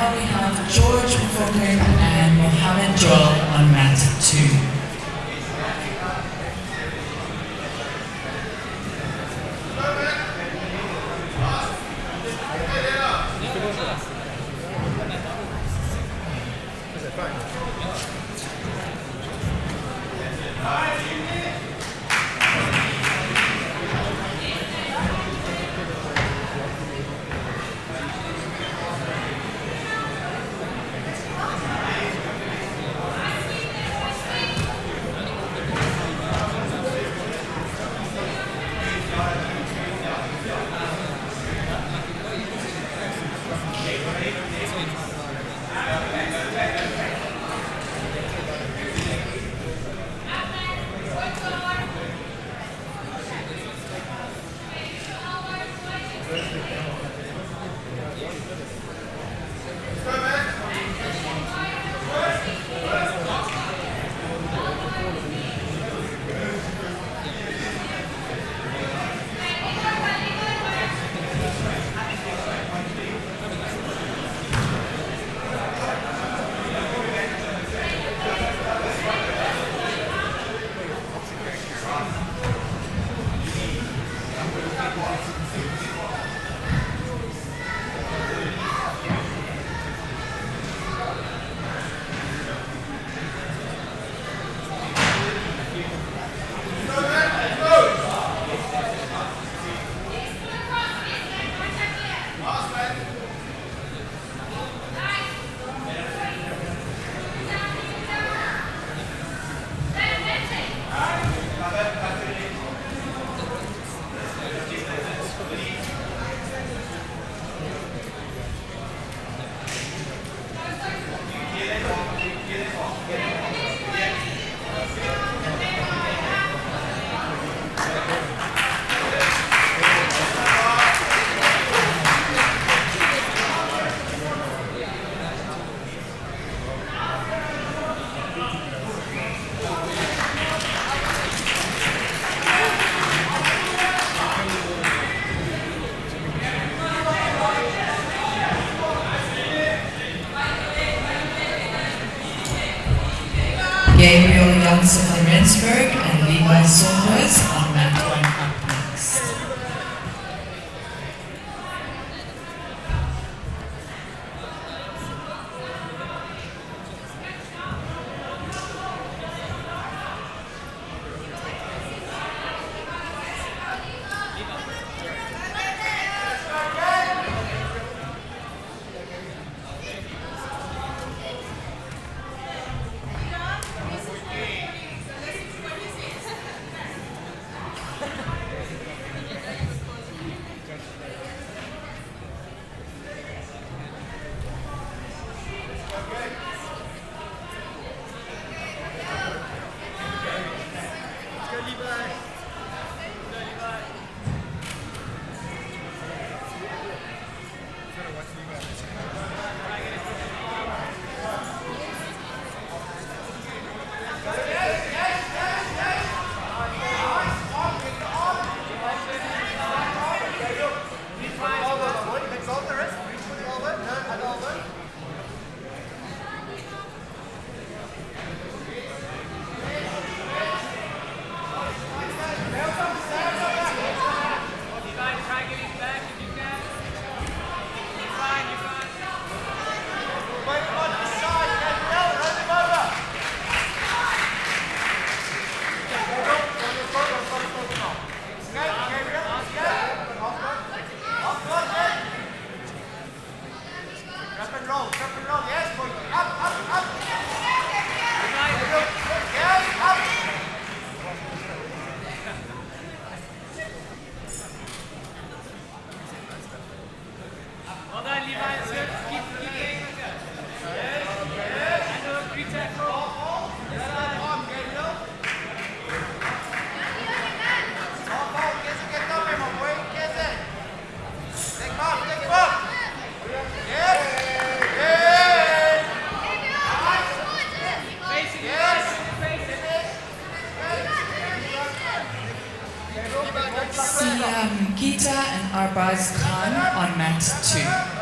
now we have George Mfoken and Mohammed Joel on mat 2. Gabriel Janssen from Rendsburg and Levi Saunders on mat 1 up next. Gita and Arbaz Khan on mat 2.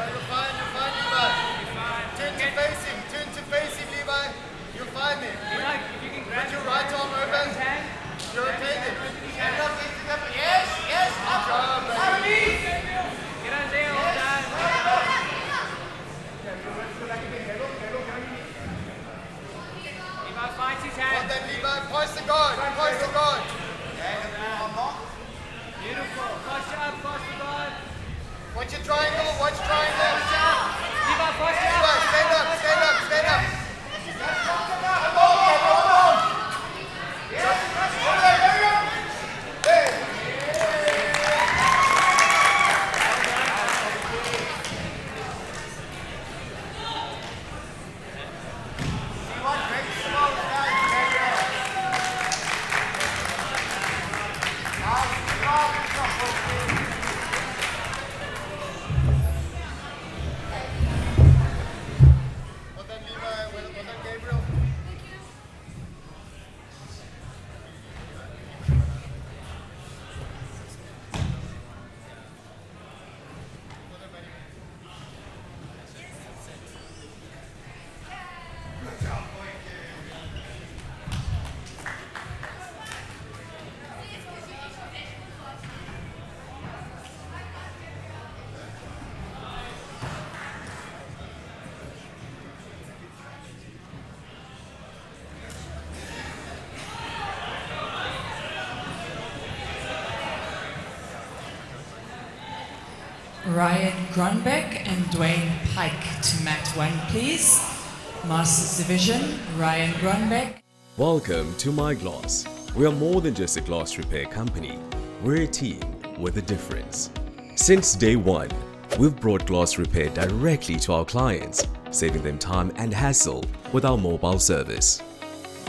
Watch your triangle, watch triangle. Stand up, stand up, stand up. Ryan Grunbeck and Dwayne Pike to mat 1, please. Masters Division, Ryan Grunbeck. Welcome to My Glass. We are more than just a glass repair company. We're a team with a difference. Since day one, we've brought glass repair directly to our clients, saving them time and hassle with our mobile service.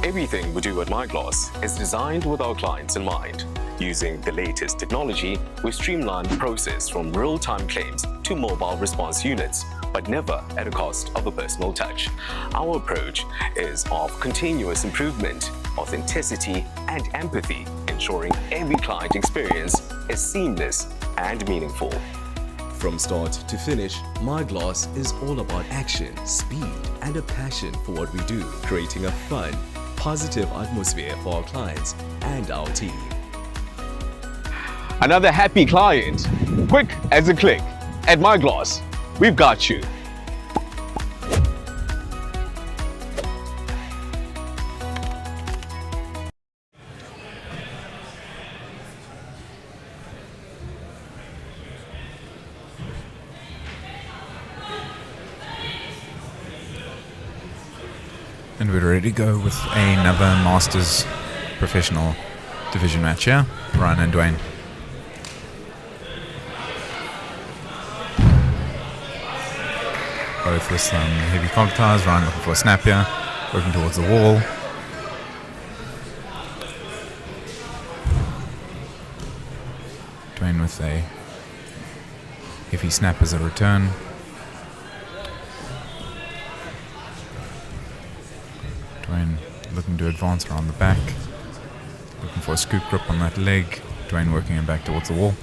Everything we do at MyGlass is designed with our clients in mind. Using the latest technology, we streamline the process from real-time claims to mobile response units, but never at a cost of a personal touch. Our approach is of continuous improvement, authenticity, and empathy, ensuring every client experience is seamless and meaningful. From start to finish, My Glass is all about action, speed, and a passion for what we do, creating a fun, positive atmosphere for our clients and our team. Another happy client, quick as a click. At MyGlass, we've got you. And we're ready to go with another Masters Professional Division match here. Ryan and Dwayne. Both with some heavy collar ties. Ryan looking for a snap here, working towards the wall. Dwayne with a heavy snap as a return. Dwayne looking to advance around the back, looking for a scoop grip on that leg. Dwayne working him back towards the wall.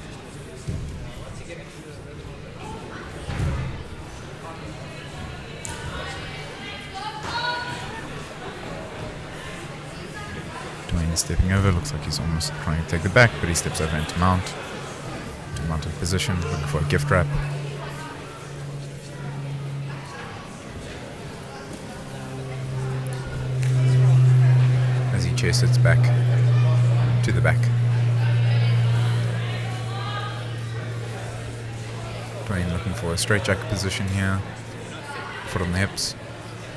Dwayne stepping over, looks like he's almost trying to take the back, but he steps over into mount. To mounted position, looking for a gift wrap. Chest sits back to the back. Dwayne looking for a straight jacket position here. Foot on the hips.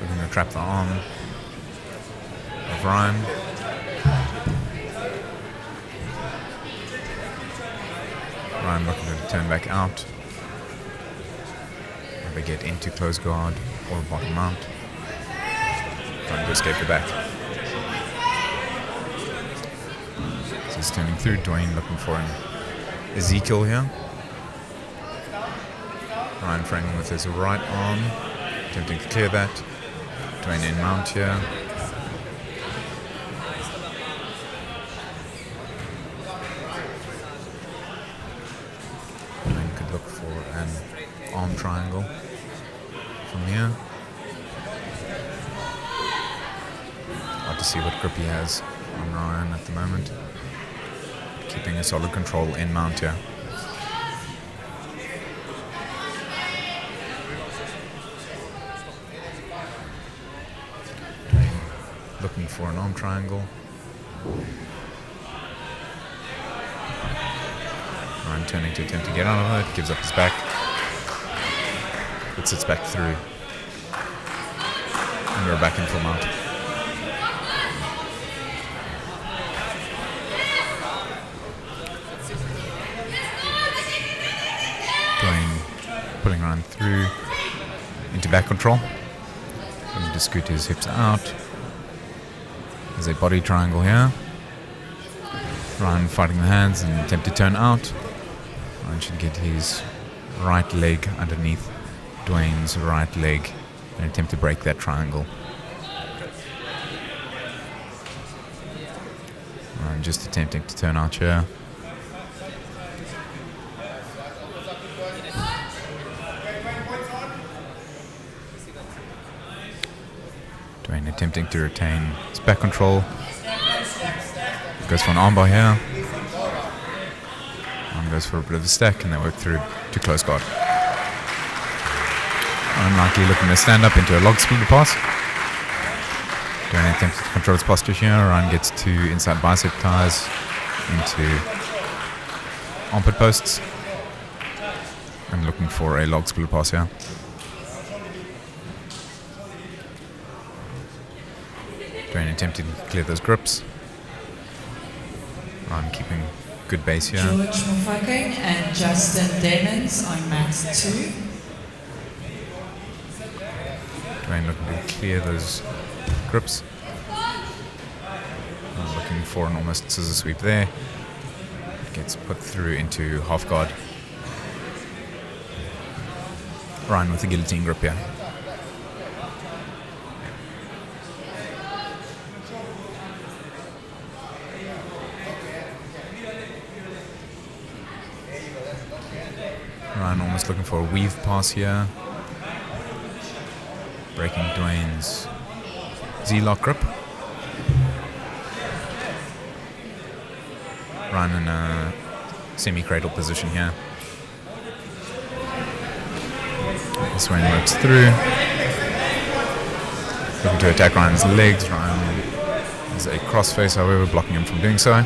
Looking to trap the arm of Ryan. Ryan looking to turn back out. Either get into close guard or bottom mount. Trying to escape the back. He's turning through. Dwayne looking for an Ezekiel here. Ryan framing with his right arm, attempting to clear that. Dwayne in mount here. Dwayne could look for an arm triangle from here. Hard to see what grip he has on Ryan at the moment. Keeping a solid control in mount here. Looking for an arm triangle. turning to attempt to get out of it, gives up his back, but sits back through. And we're back in full mount. Pulling Ryan through into back control. Looking to scoot his hips out. There's a body triangle here. Ryan fighting the hands and attempt to turn out. Ryan should get his right leg underneath Dwayne's right leg and attempt to break that triangle. Ryan just attempting to turn out here. Dwayne attempting to retain his back control. Goes for an armbar here. Ryan goes for a bit of a stack and they work through to close guard. Unlikely looking to stand up into a log splitter pass. Dwayne attempts to control his posture here. Ryan gets to inside bicep ties into armpit posts. And looking for a log splitter pass here. Dwayne attempting to clear those grips. Ryan keeping good base here. George Mufakeng and Justin Demons on mat 2. Dwayne looking to clear those grips. Looking for an almost scissor sweep there. Gets put through into half guard. Ryan with the guillotine grip here. Ryan almost looking for a weave pass here. Breaking Dwayne's Z-lock grip. Ryan in a semi-cradle position here. This one works through. Looking to attack Ryan's legs. Ryan is a crossface, however, blocking him from doing so.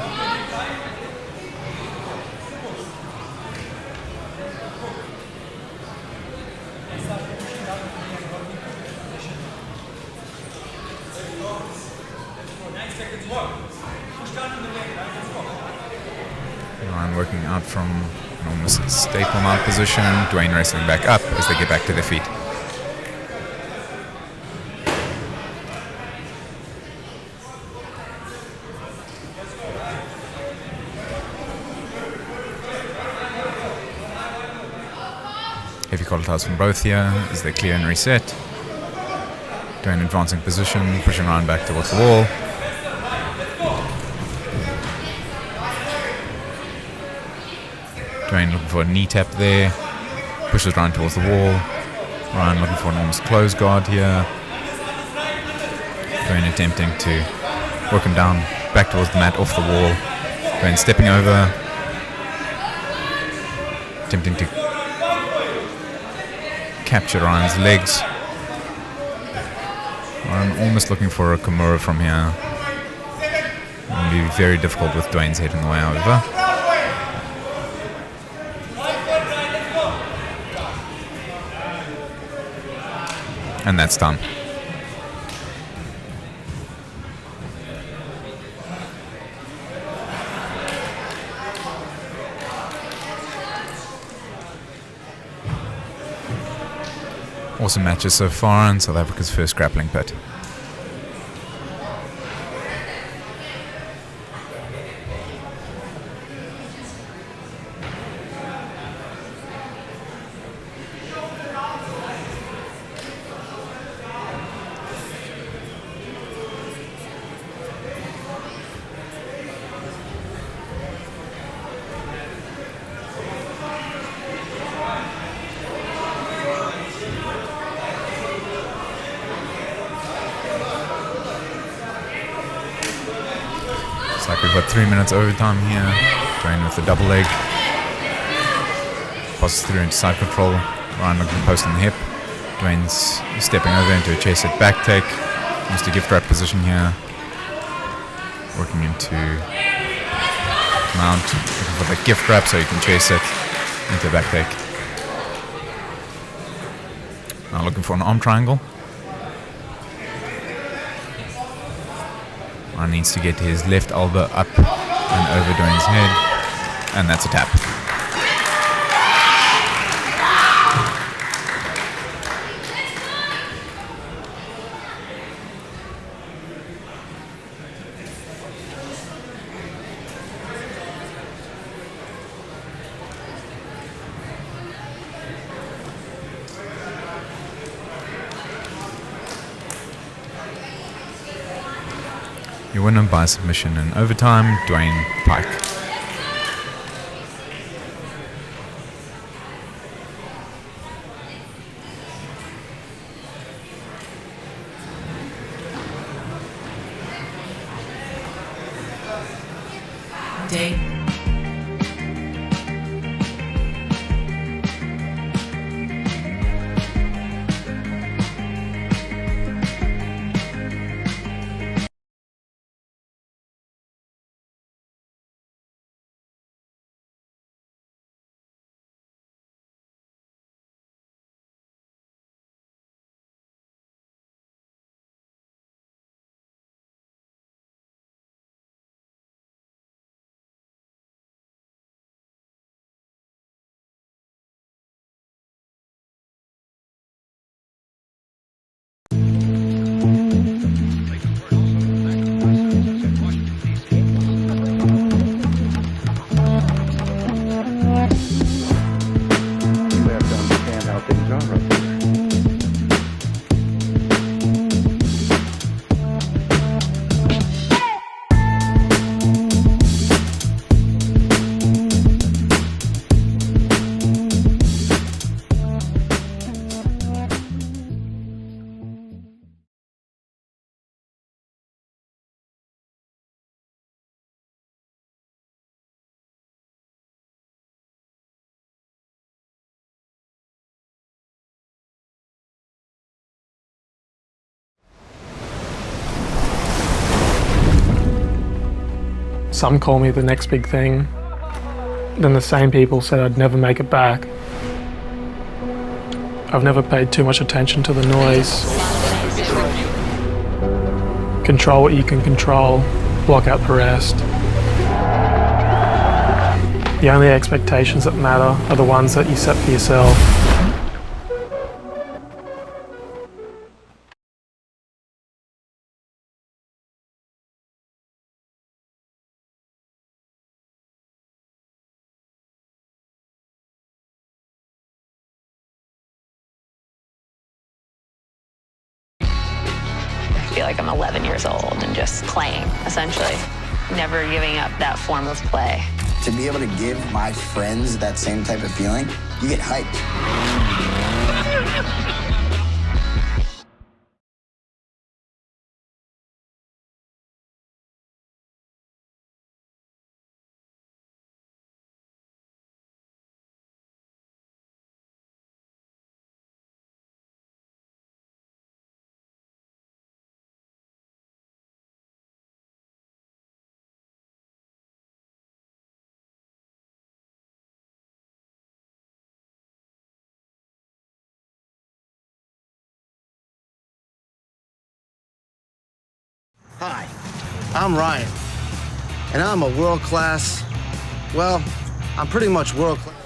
Ryan working out from an almost staple mount position. Dwayne wrestling back up as they get back to their feet. Heavy collar ties from both here as they clear and reset. Dwayne advancing position, pushing Ryan back towards the wall. Dwayne looking for a knee tap there. Pushes Ryan towards the wall. Ryan looking for an almost close guard here. Dwayne attempting to work him down back towards the mat off the wall. Dwayne stepping over. Attempting to capture Ryan's legs. Ryan almost looking for a Kimura from here. It'll be very difficult with Dwayne's head in the way, however. And that's done. Awesome matches so far in South Africa's first grappling pit. Like we've got 3 minutes overtime here. Dwayne with the double leg. Passes through into side control. Ryan looking to post on the hip. Dwayne's stepping over into a chase hit back take. Used to gift wrap position here. Working into mount, looking for that gift wrap so you can chase it into a back take. Now looking for an arm triangle. Ryan needs to get his left elbow up and over Dwayne's head, and that's a tap. You win by submission in overtime, Dwayne Pike. Day. Some call me the next big thing. Then the same people said I'd never make it back. I've never paid too much attention to the noise. Control what you can control, block out the rest. The only expectations that matter are the ones that you set for yourself. I feel like I'm 11 years old and just playing, essentially. Never giving up that form of play. To be able to give my friends that same type of feeling, you get hyped. Hi, I'm Ryan, and I'm a world-class, well, I'm pretty much world-class.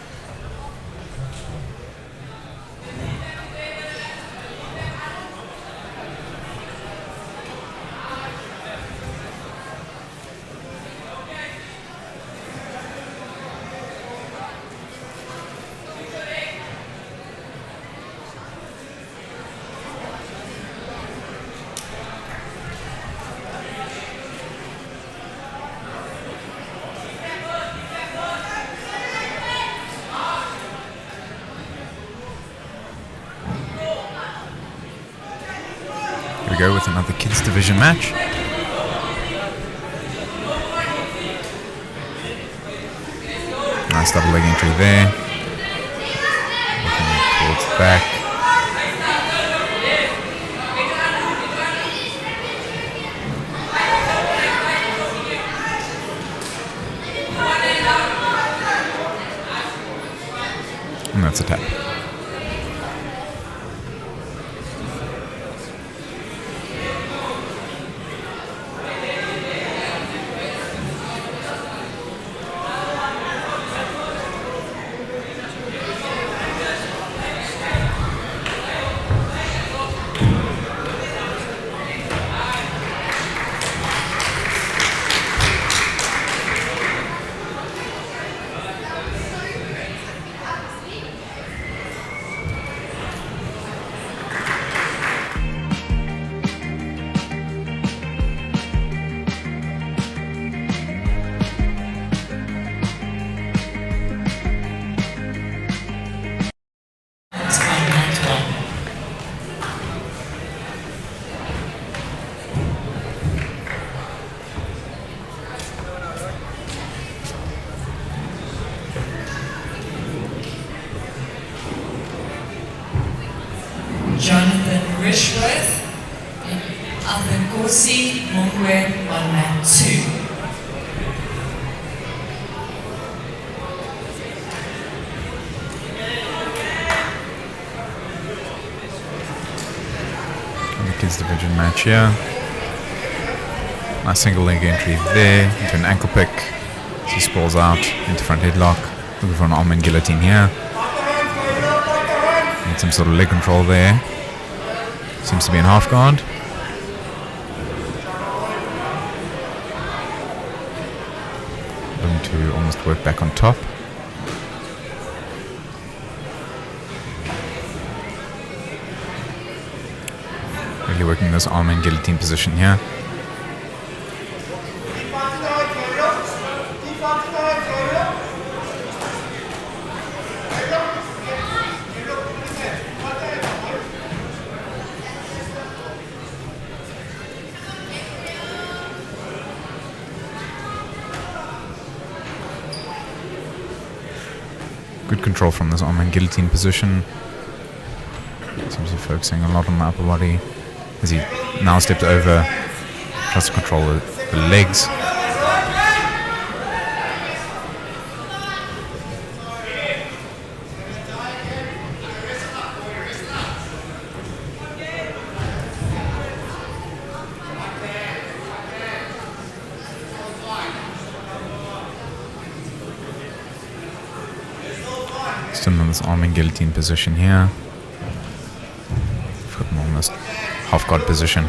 We go with another kids division match. Nice double leg entry there. Looking towards the back. That's a tap. Jonathan Rishworth and Athankosi Mungwe on mat 2. And the kids division match here. Nice single leg entry there into an ankle pick. As he sprawls out into front headlock. Looking for an arm and guillotine here. Need some sort of leg control there. Seems to be in half guard. Looking to almost work back on top. Really working this arm and guillotine position here. Good control from this arm and guillotine position. Seems to be focusing a lot on the upper body as he now steps over, tries to control the legs. Still in this arm and guillotine position here. Got an almost half guard position.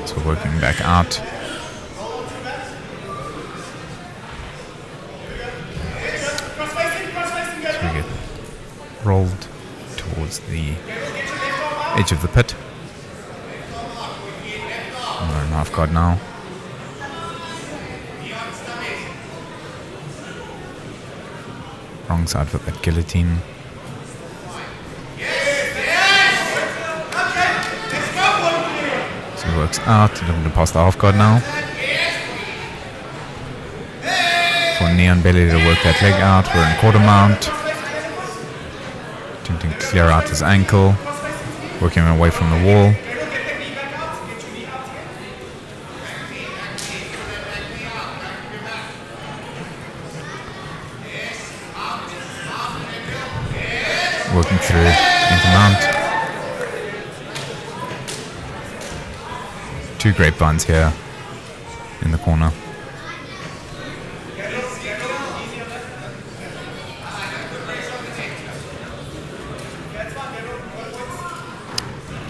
So working back out. So we get rolled towards the edge of the pit. And we're in half guard now. Wrong side for that guillotine. So he works out, looking to pass the half guard now. For knee and belly to work that leg out. We're in quarter mount. Attempting to clear out his ankle. Working away from the wall. Working through into mount. Two grapevines here in the corner.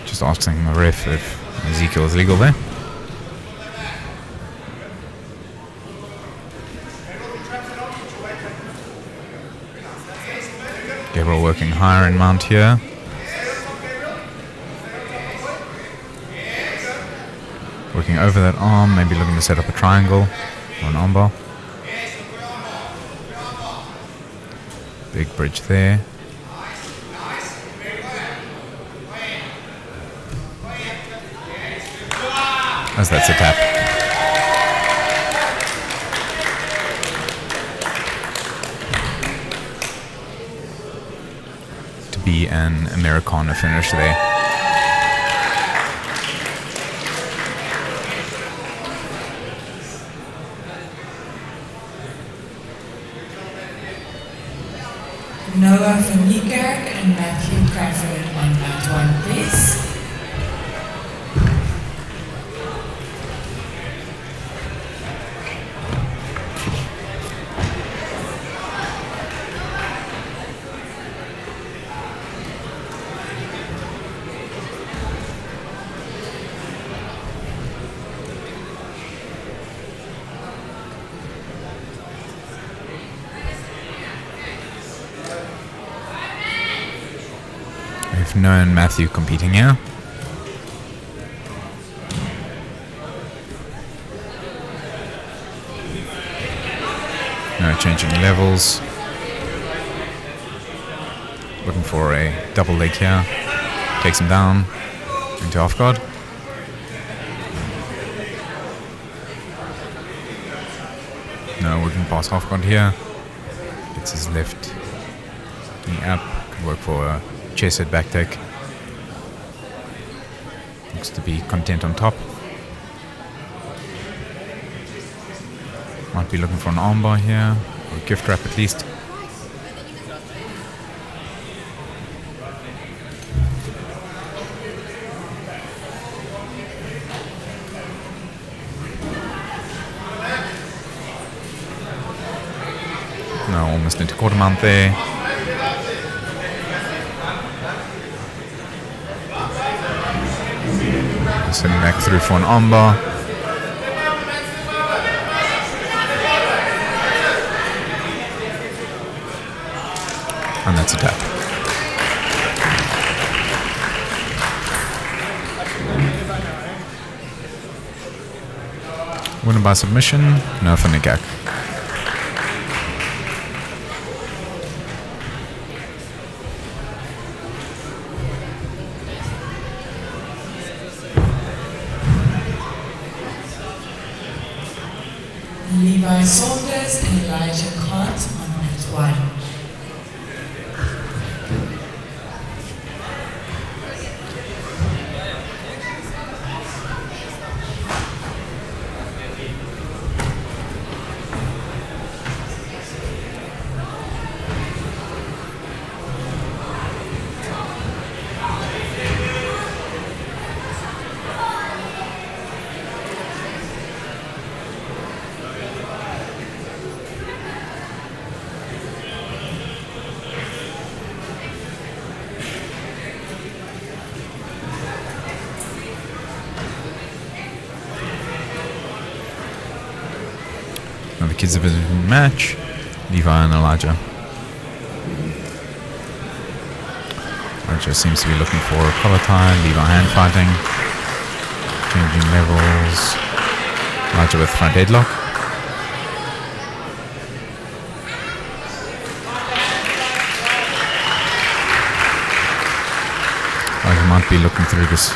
Just asking the ref if Ezekiel is legal there. Gabriel working higher in mount here. Working over that arm, maybe looking to set up a triangle or an armbar. Big bridge there. As that's a tap. To be an Americana finish there. Noah van Niekerk and Matthew Crawford on mat 1, please. We've known Matthew competing here. No changing levels. Looking for a double leg here. Takes him down into half guard. No, working past half guard here. Gets his left knee up. Could work for a chest head back take. Looks to be content on top. Might be looking for an armbar here, or a gift wrap at least. No, almost into quarter mount there. Sitting back through for an armbar. And that's a tap. Winner by submission, no for Nikak. Levi Saunders and Elijah Kant on mat 1. Now the kids have a match. Levi and Elijah. Elijah seems to be looking for a collar tie. Levi hand fighting. Changing levels. Elijah with front headlock. Elijah might be looking through this,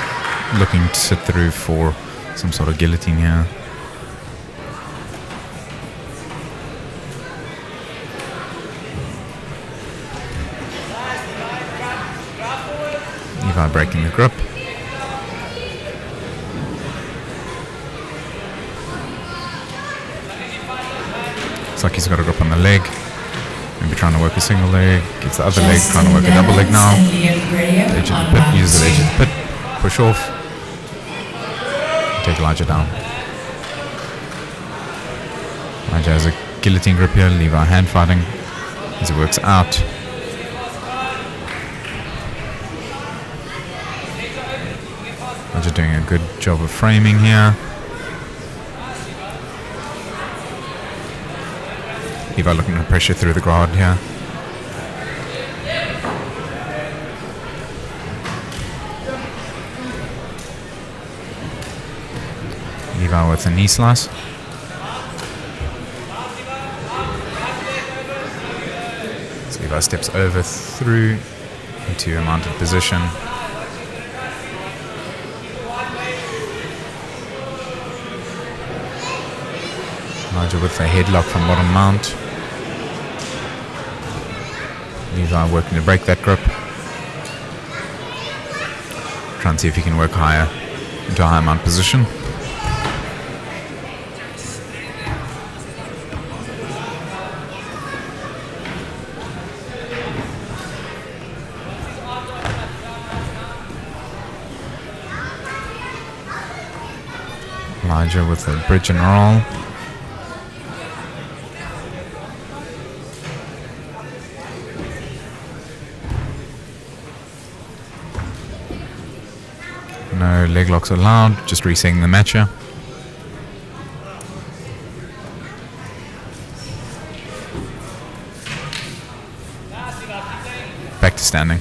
looking to sit through for some sort of guillotine here. Levi breaking the grip. Looks like he's got a grip on the leg. Maybe trying to work a single leg. Gets the other leg, trying to work a double leg now. Edge of the pit, uses the edge of the pit. Push off. Take Elijah down. Elijah has a guillotine grip here. Levi hand fighting as he works out. Elijah doing a good job of framing here. Levi looking to pressure through the guard here. Levi with a knee slice. So Levi steps over through into a mounted position. Elijah with a headlock from bottom mount. Levi working to break that grip. Try and see if he can work higher into a high mount position. Roger with the bridge and roll. No leg locks allowed, just resetting the matcher. Back to standing.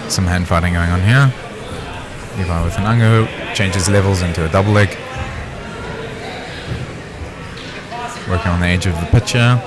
Some hand fighting going on here. Levi with an ango, changes levels into a double leg. Working on the edge of the pitcher.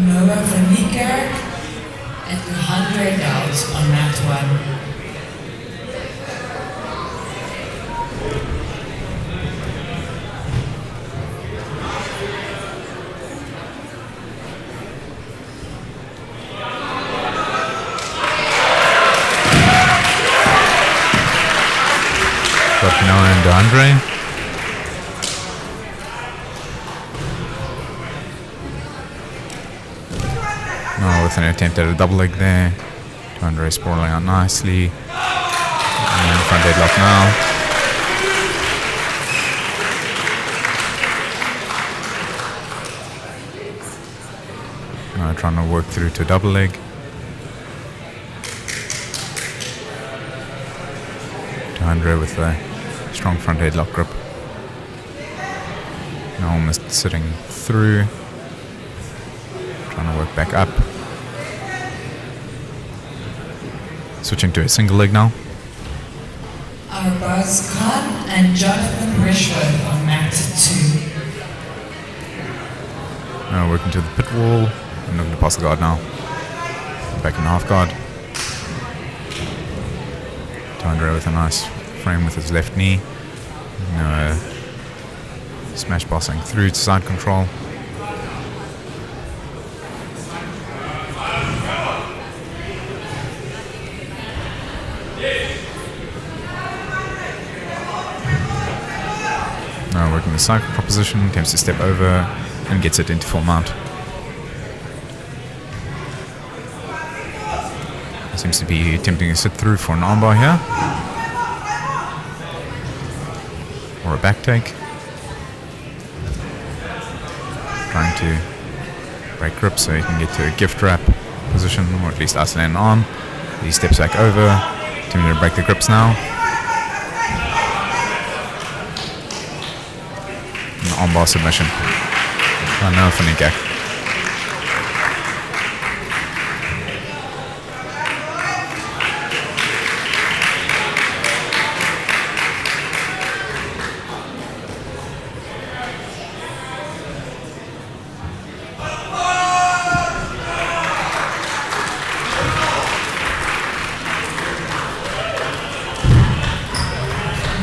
Noah van Niekerk at 100 out on mat 1. Got Noah and Andre. With an attempt at a double leg there. Andre sprawling out nicely. And front headlock now. Trying to work through to a double leg. To Andre with a strong front headlock grip. Now almost sitting through. Trying to work back up. Switching to a single leg now. Arbaz Khan and Jonathan Rishworth on mat 2. Now working to the pit wall and looking to pass the guard now. Back in half guard. To Andre with a nice frame with his left knee. Now smash passing through to side control. Now working the side proposition, attempts to step over and gets it into full mount. Seems to be attempting to sit through for an armbar here. Or a back take. Trying to break grip so he can get to a gift wrap position, or at least isolate an arm. He steps back over, attempting to break the grips now. Armbar submission. Noah van Niekerk.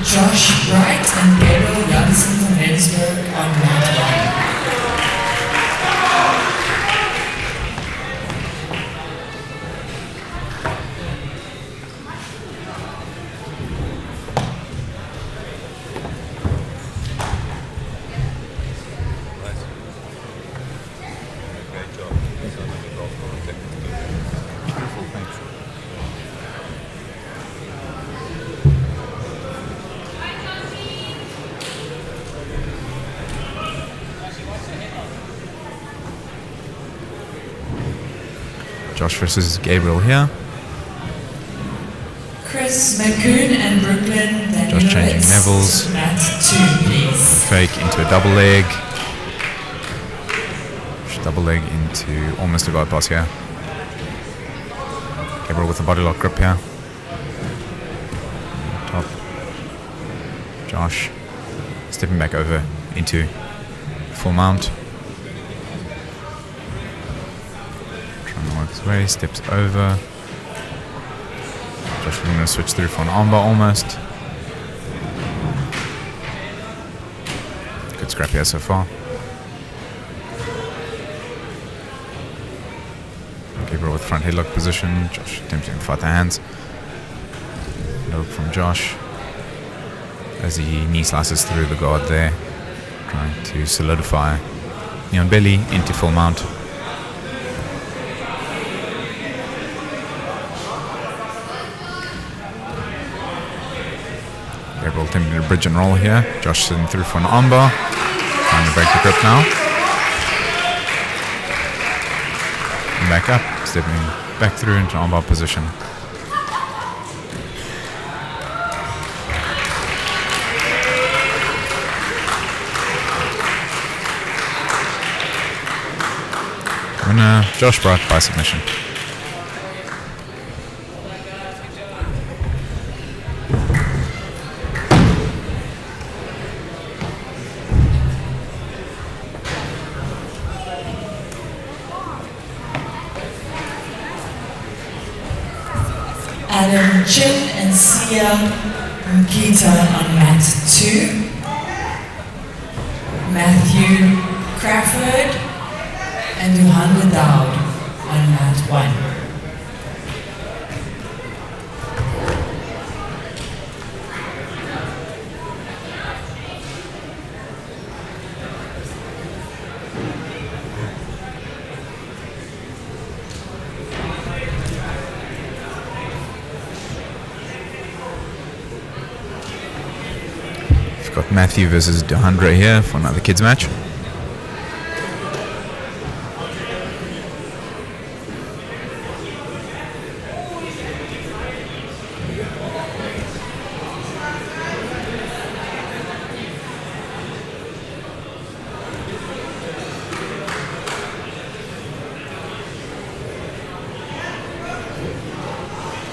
Josh Wright and Gabriel Janssen from Lensburg on mat 1. Josh versus Gabriel here. Chris McCoon and Brooklyn Danielowitz. Josh changing levels. Mat 2, please. Fake into a double leg. Double leg into almost a guard pass here. Gabriel with a body lock grip here. Top. Josh stepping back over into full mount. Trying to work his way, steps over. Josh going to switch through for an armbar almost. Good scrap here so far. Gabriel with front headlock position. Josh attempting to fight the hands. No look from Josh as he knee slices through the guard there, trying to solidify knee on belly into full mount. Gabriel attempting to bridge and roll here. Josh sitting through for an armbar. Trying to break the grip now. And back up, stepping back through into armbar position. Winner, Josh Bright by submission. Adam Chin and Sia Mkita on mat 2. Matthew Crawford and Johan Dowd on mat 1. Got Matthew versus DeAndre here for another kids match.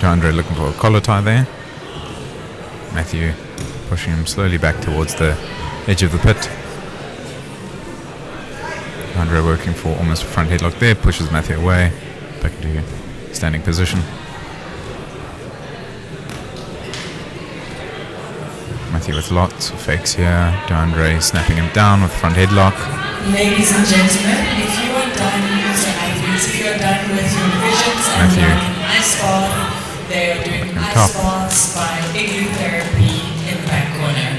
DeAndre looking for a collar tie there. Matthew pushing him slowly back towards the edge of the pit. Andre working for almost a front headlock there, pushes Matthew away, back into standing position. Matthew with lots of fakes here. DeAndre snapping him down with front headlock. Ladies and gentlemen, if you are done, so athletes, if you are done with your revisions and Matthew. you like an ice bath, they are doing ice baths by igloo therapy in the back corner.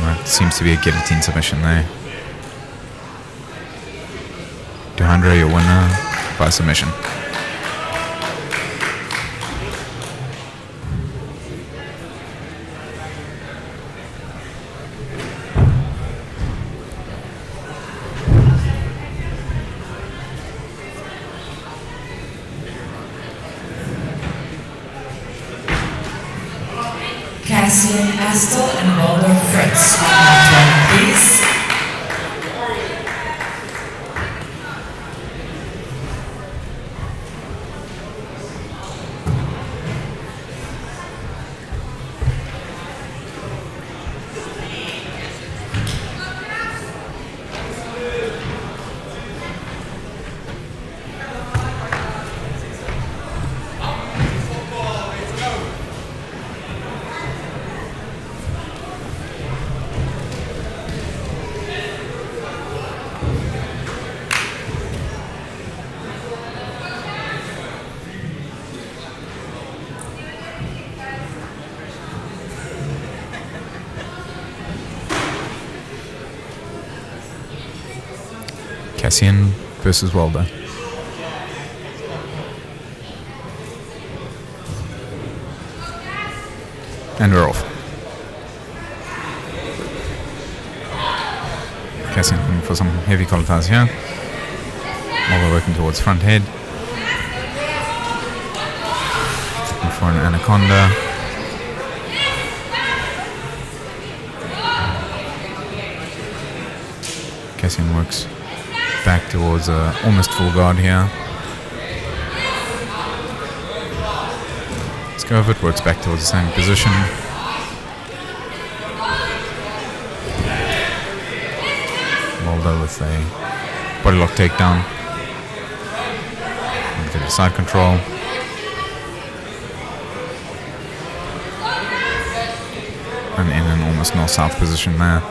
That seems to be a guillotine submission there. DeAndre, your winner by submission. Cassian Astle and Walter Fritz on mat 1, please. Cassian versus Waldo. And we're off. Cassian looking for some heavy collar ties here. Waldo working towards front head. Looking for an anaconda. Cassian works back towards almost full guard here. Let's go over it, works back towards the same position. Waldo with a body lock takedown. Get a side control. And in an almost north-south position there.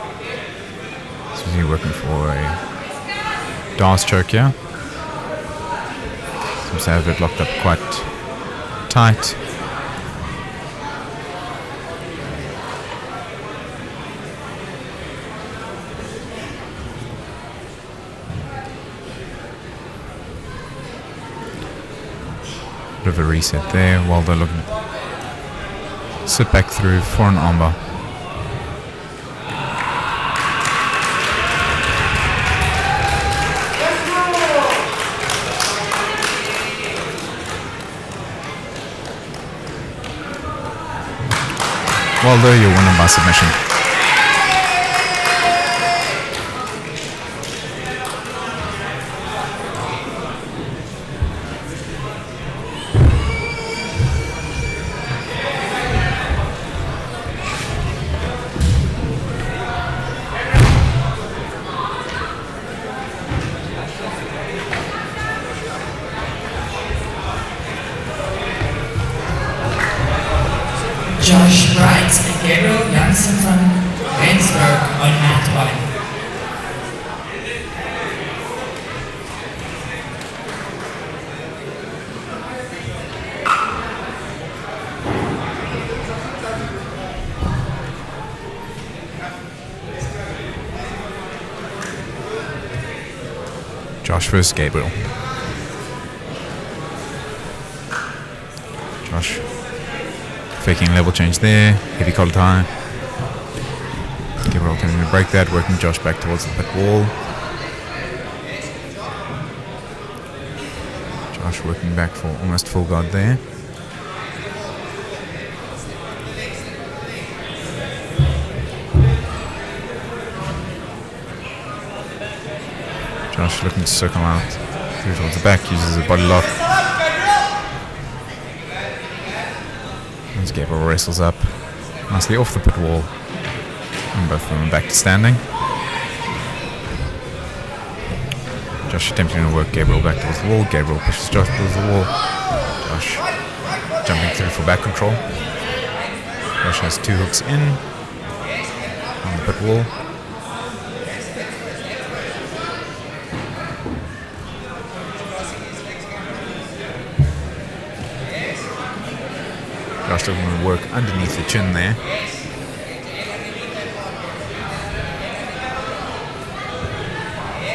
So he's working for a Dars choke here. Seems to have it locked up quite tight. Bit of a reset there while they're looking to sit back through for an armbar. Waldo, you're winning by submission. Josh Bright and Gabriel Janssen from Rensburg on mat 1. Josh versus Gabriel. Josh faking level change there, heavy collar tie. Gabriel attempting to break that, working Josh back towards the pit wall. Josh working back for almost full guard there. Josh looking to circle out through towards the back, uses a body lock. As Gabriel wrestles up nicely off the pit wall. And both of them back to standing. Josh attempting to work Gabriel back towards the wall. Gabriel pushes Josh towards the wall. Josh jumping through for back control. Josh has 2 hooks in on the pit wall. Josh looking to work underneath the chin there.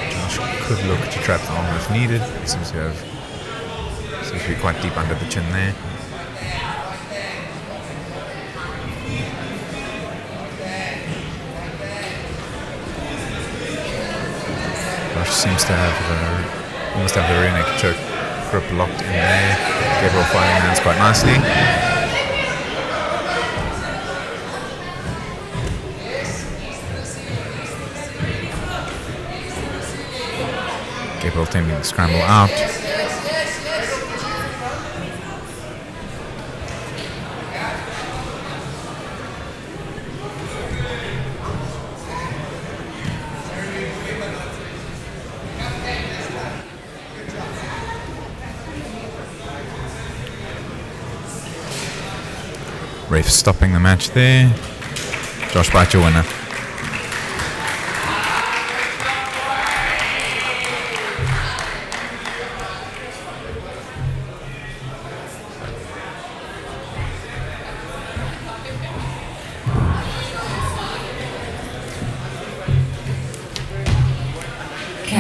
Josh could look to trap the arm if needed. Seems to be quite deep under the chin there. Josh seems to have almost have the rear naked choke grip locked in there. Gabriel firing hands quite nicely. Gabriel attempting to scramble out. Ref stopping the match there. Josh Bright, your winner.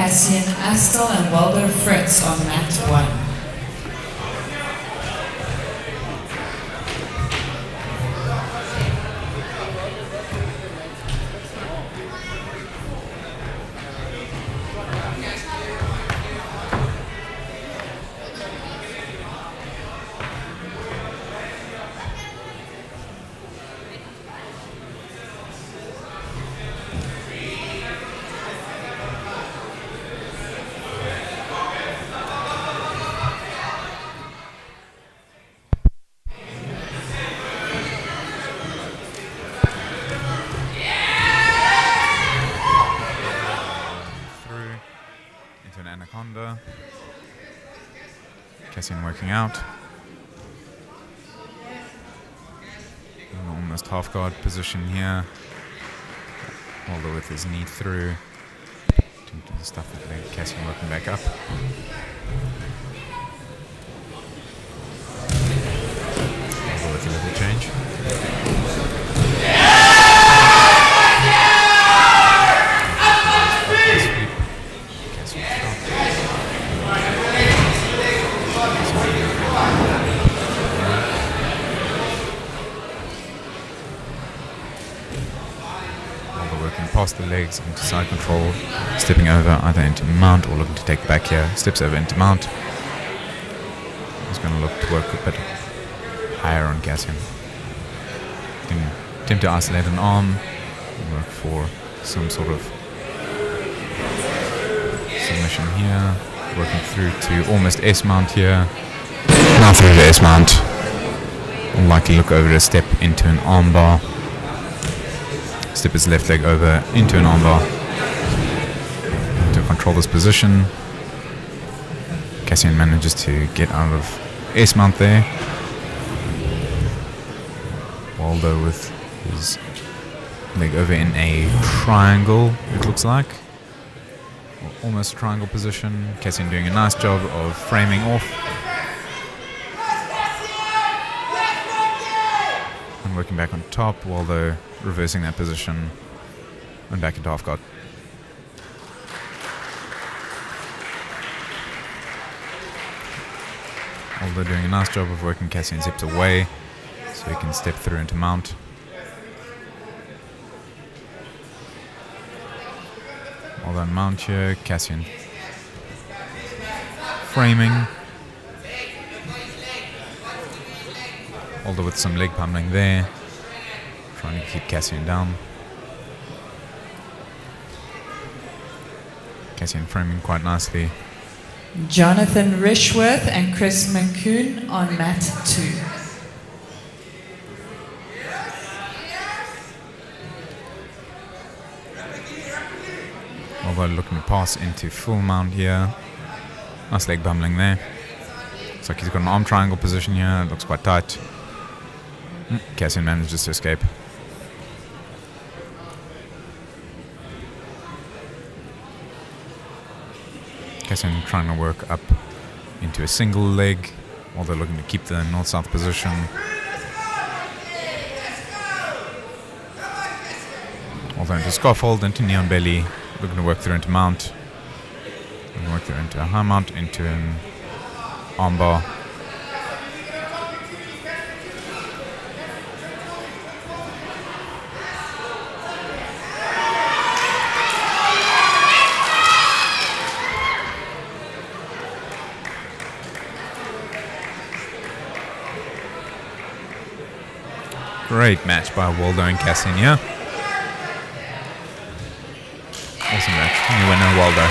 Cassian Astel and Waldo Fritz on mat 1. Anaconda. Cassian working out. In almost half guard position here. Waldo with his knee through. To the stuff that leg. Cassian working back up. Waldo with a little change. Past the legs into side control, stepping over either into mount or looking to take back here. Steps over into mount. He's going to look to work a bit higher on Cassian. Can attempt to isolate an arm, work for some sort of submission here. Working through to almost S mount here. Now through the S mount. Will likely look over a step into an arm bar. Step his left leg over into an armbar to control this position. Cassian manages to get out of S mount there. Waldo with his leg over in a triangle, it looks like. Or almost triangle position. Cassian doing a nice job of framing off. And working back on top, Waldo reversing that position and back into half guard. Waldo doing a nice job of working Cassian's hips away so he can step through into mount. Waldo on mount here, Cassian framing. Waldo with some leg pummeling there. Trying to keep Cassian down. Cassian framing quite nicely. Jonathan Rishworth and Chris McCoon on mat 2. Although looking to pass into full mount here. Nice leg bumbling there. Looks like he's got an arm triangle position here. It looks quite tight. Cassian manages to escape. Cassian trying to work up into a single leg, although looking to keep the north-south position. Although into scaffold, into knee on belly, looking to work through into mount. And work through into a high mount, into an armbar. Great match by Waldo and Cassian here. Awesome match. New winner, Waldo.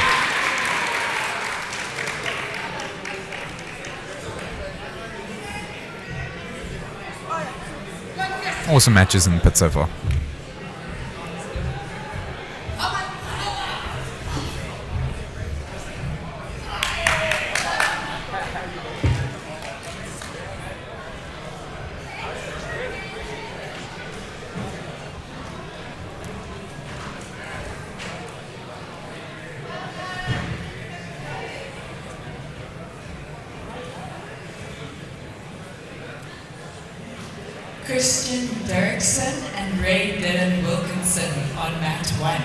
Awesome matches in the pit so far. Christian Dirksen and Ray Dylan Wilkinson on mat 1.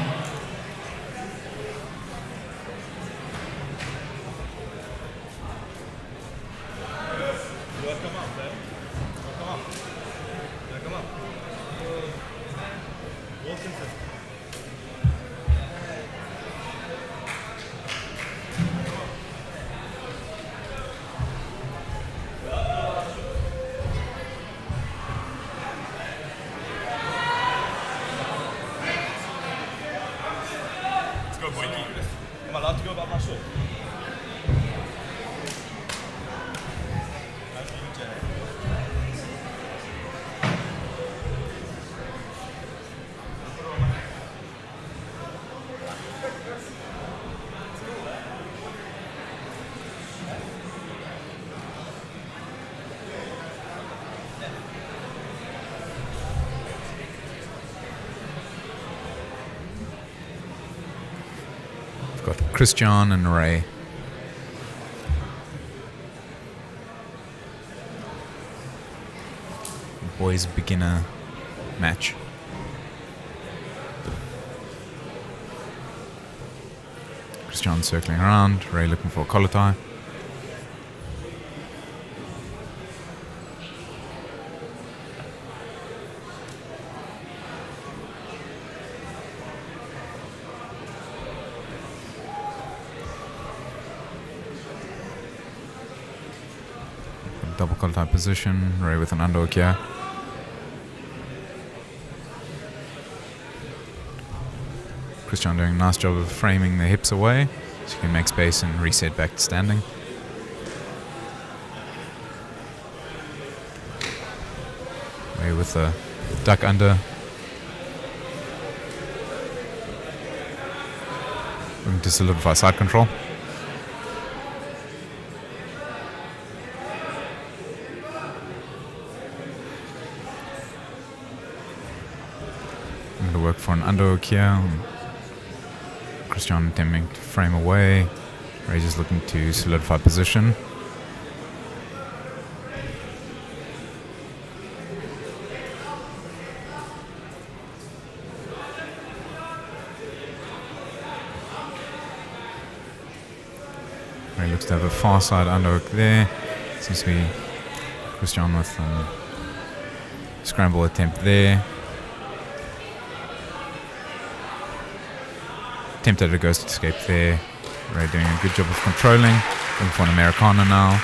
Am I allowed to go about my short? Got Christian and Ray. Boys beginner match. Christian circling around, Ray looking for a collar tie. Double collar tie position, Ray with an underhook here. Christian doing a nice job of framing the hips away so you can make space and reset back to standing. Ray with a duck under. Looking to solidify side control. I'm going to work for an underhook here. Christian attempting to frame away. Ray just looking to solidify position. Ray looks to have a far side underhook there. Seems to be Christian with scramble attempt there. Attempted a ghost escape there. Ray doing a good job of controlling. Looking for an Americana now.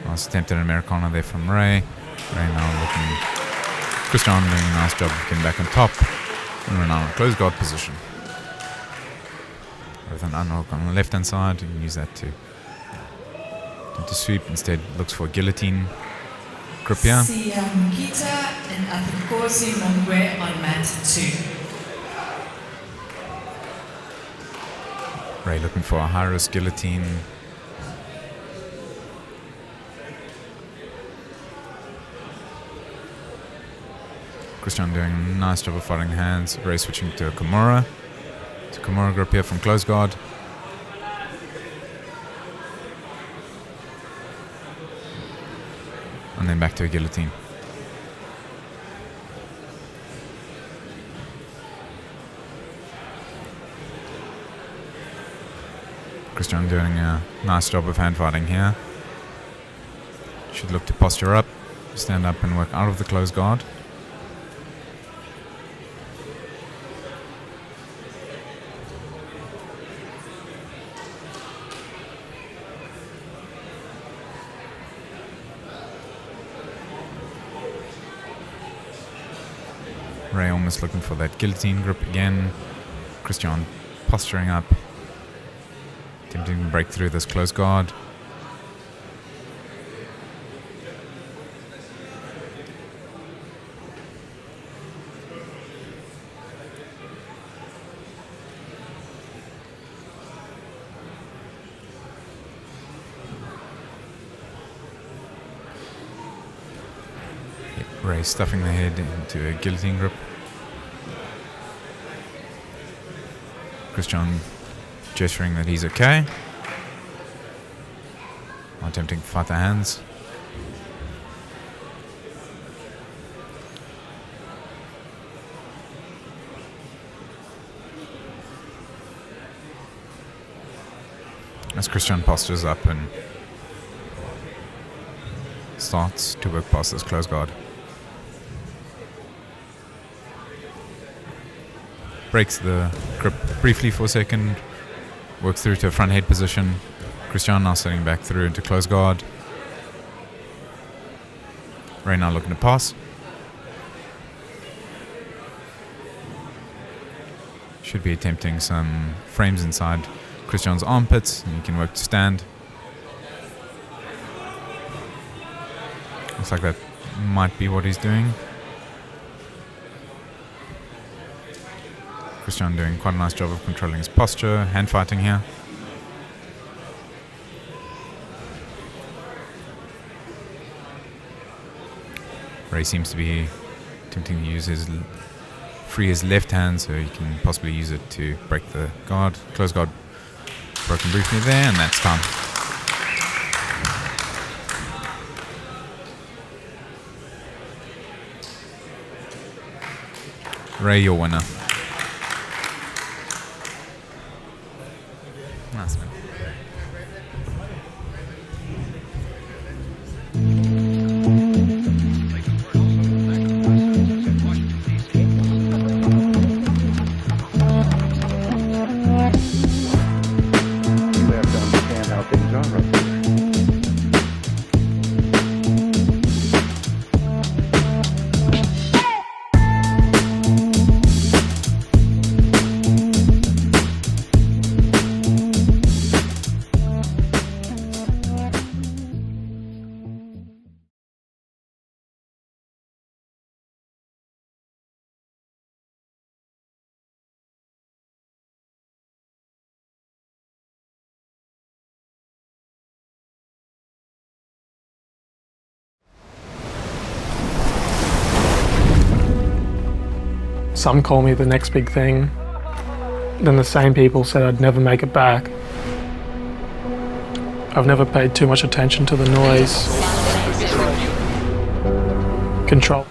Nice attempt at an Americana there from Ray. Ray now looking. Christian doing a nice job of getting back on top. And we're now in close guard position. With an unhook on the left hand side. You can use that to sweep. Instead looks for a guillotine. Grip here. Sia Mukita and Athikosi Mongwe on mat 2. Ray looking for a high-risk guillotine. Christian doing a nice job of fighting hands. Ray switching to a Kimura. To Kimura grip here from close guard. And then back to a guillotine. Christian doing a nice job of hand fighting here. Should look to posture up, stand up and work out of the close guard. Ray almost looking for that guillotine grip again. Christian posturing up. Attempting to break through this close guard. Ray stuffing the head into a guillotine grip. Christian gesturing that he's okay. Attempting to fight the hands. As Christian postures up and starts to work past this close guard. Breaks the grip briefly for a second, works through to a front head position. Christian now setting back through into close guard. Ray now looking to pass. Should be attempting some frames inside Christian's armpits, and he can work to stand. Looks like that might be what he's doing. Christian doing quite a nice job of controlling his posture, hand fighting here. Ray seems to be attempting to use free his left hand so he can possibly use it to break the guard. Close guard broken briefly there, and that's time. Ray, your winner. Nice man. Some call me the next big thing. Then the same people said I'd never make it back. I've never paid too much attention to the noise. Control.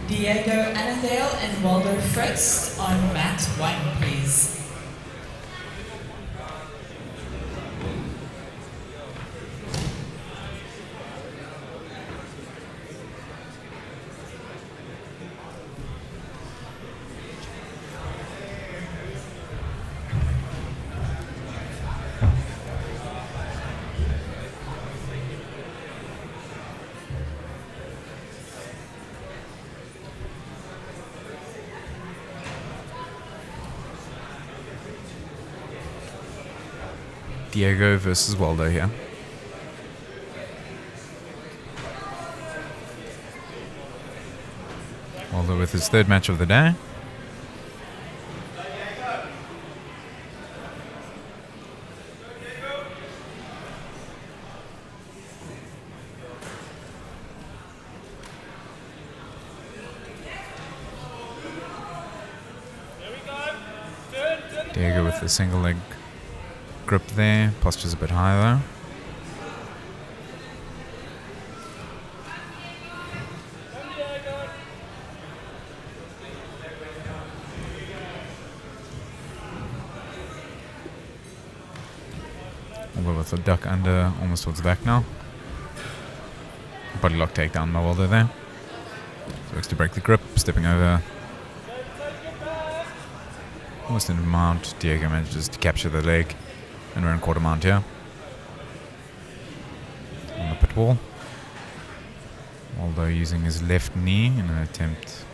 Diego Annandale and Waldo Fritz on mat 1, please. Diego versus Waldo here. Waldo with his third match of the day. Diego with the single leg grip there, posture's a bit higher though. Waldo with the duck under, almost towards the back now. Body lock takedown by Waldo there. So works to break the grip, stepping over. Almost in mount, Diego manages to capture the leg. And we're in quarter mount here. On the pit wall. although using his left knee in an attempt.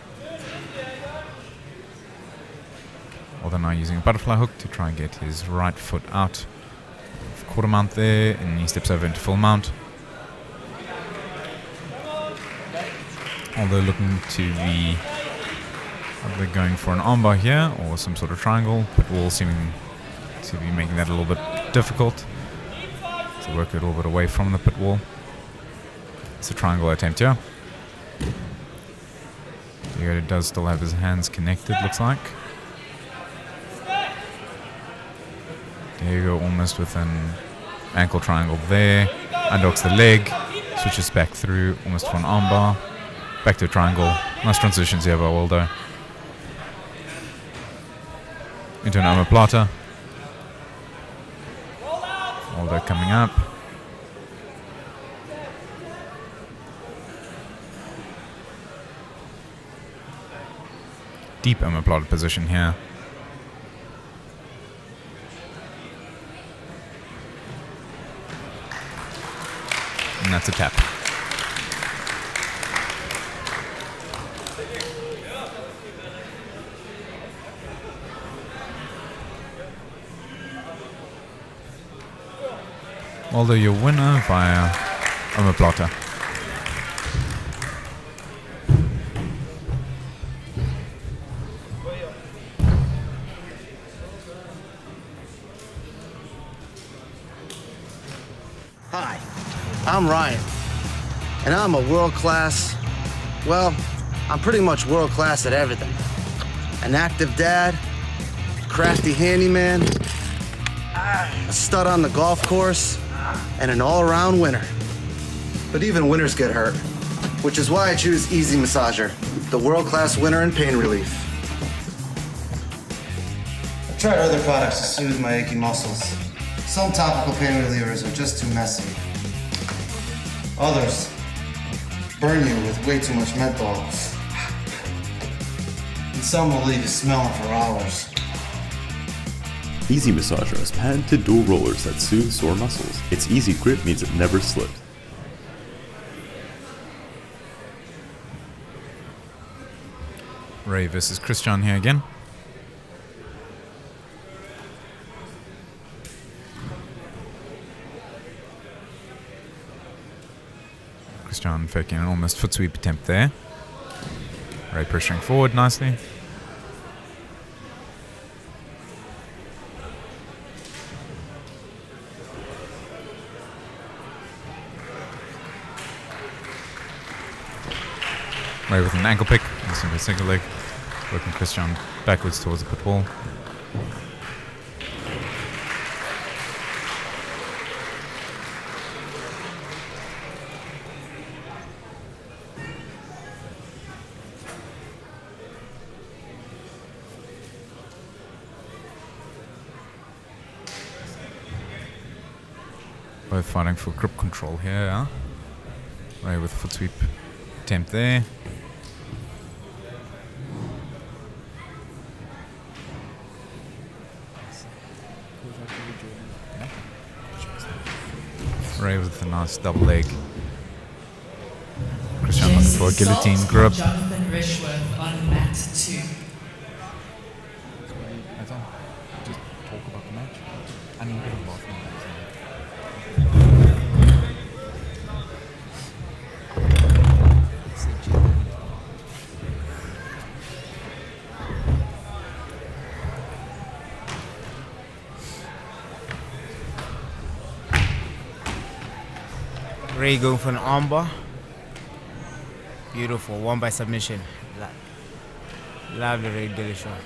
Although now using a butterfly hook to try and get his right foot out of quarter mount there, and he steps over into full mount. Although looking to be either going for an armbar here or some sort of triangle, but Wall seeming to be making that a little bit difficult. So work a little bit away from the pit wall. It's a triangle attempt here. Diego does still have his hands connected, looks like. Diego almost with an ankle triangle there. Underhooks the leg, switches back through almost for an armbar. Back to a triangle. Nice transitions here by Waldo. Into an omoplata. Waldo coming up. Deep omoplata position here. And that's a tap. Although your winner via omoplata. Hi, I'm Ryan, and I'm a world-class, well, I'm pretty much world-class at everything. An active dad, crafty handyman, a stud on the golf course, and an all-around winner. But even winners get hurt, which is why I choose Easy Massager, the world-class winner in pain relief. I've tried other products to soothe my achy muscles. Some topical pain relievers are just too messy. Others burn you with way too much menthol. And some will leave you smelling for hours. Easy Massager has patented dual rollers that soothe sore muscles. Its easy grip means it never slips. Ray versus Christian here again. Christian faking an almost foot sweep attempt there. Ray pressuring forward nicely. Ray with an ankle pick, and single leg, working Christian backwards towards the pit wall. Both fighting for grip control here, huh? Ray with a foot sweep attempt there. Ray with a nice double leg. Christian looking for a guillotine grip. Jonathan Rishworth on mat 2. Just talk about the match. I need to talk about the match. Ray going for an armbar. Beautiful, one by submission. Lovely Ray Dillashaw.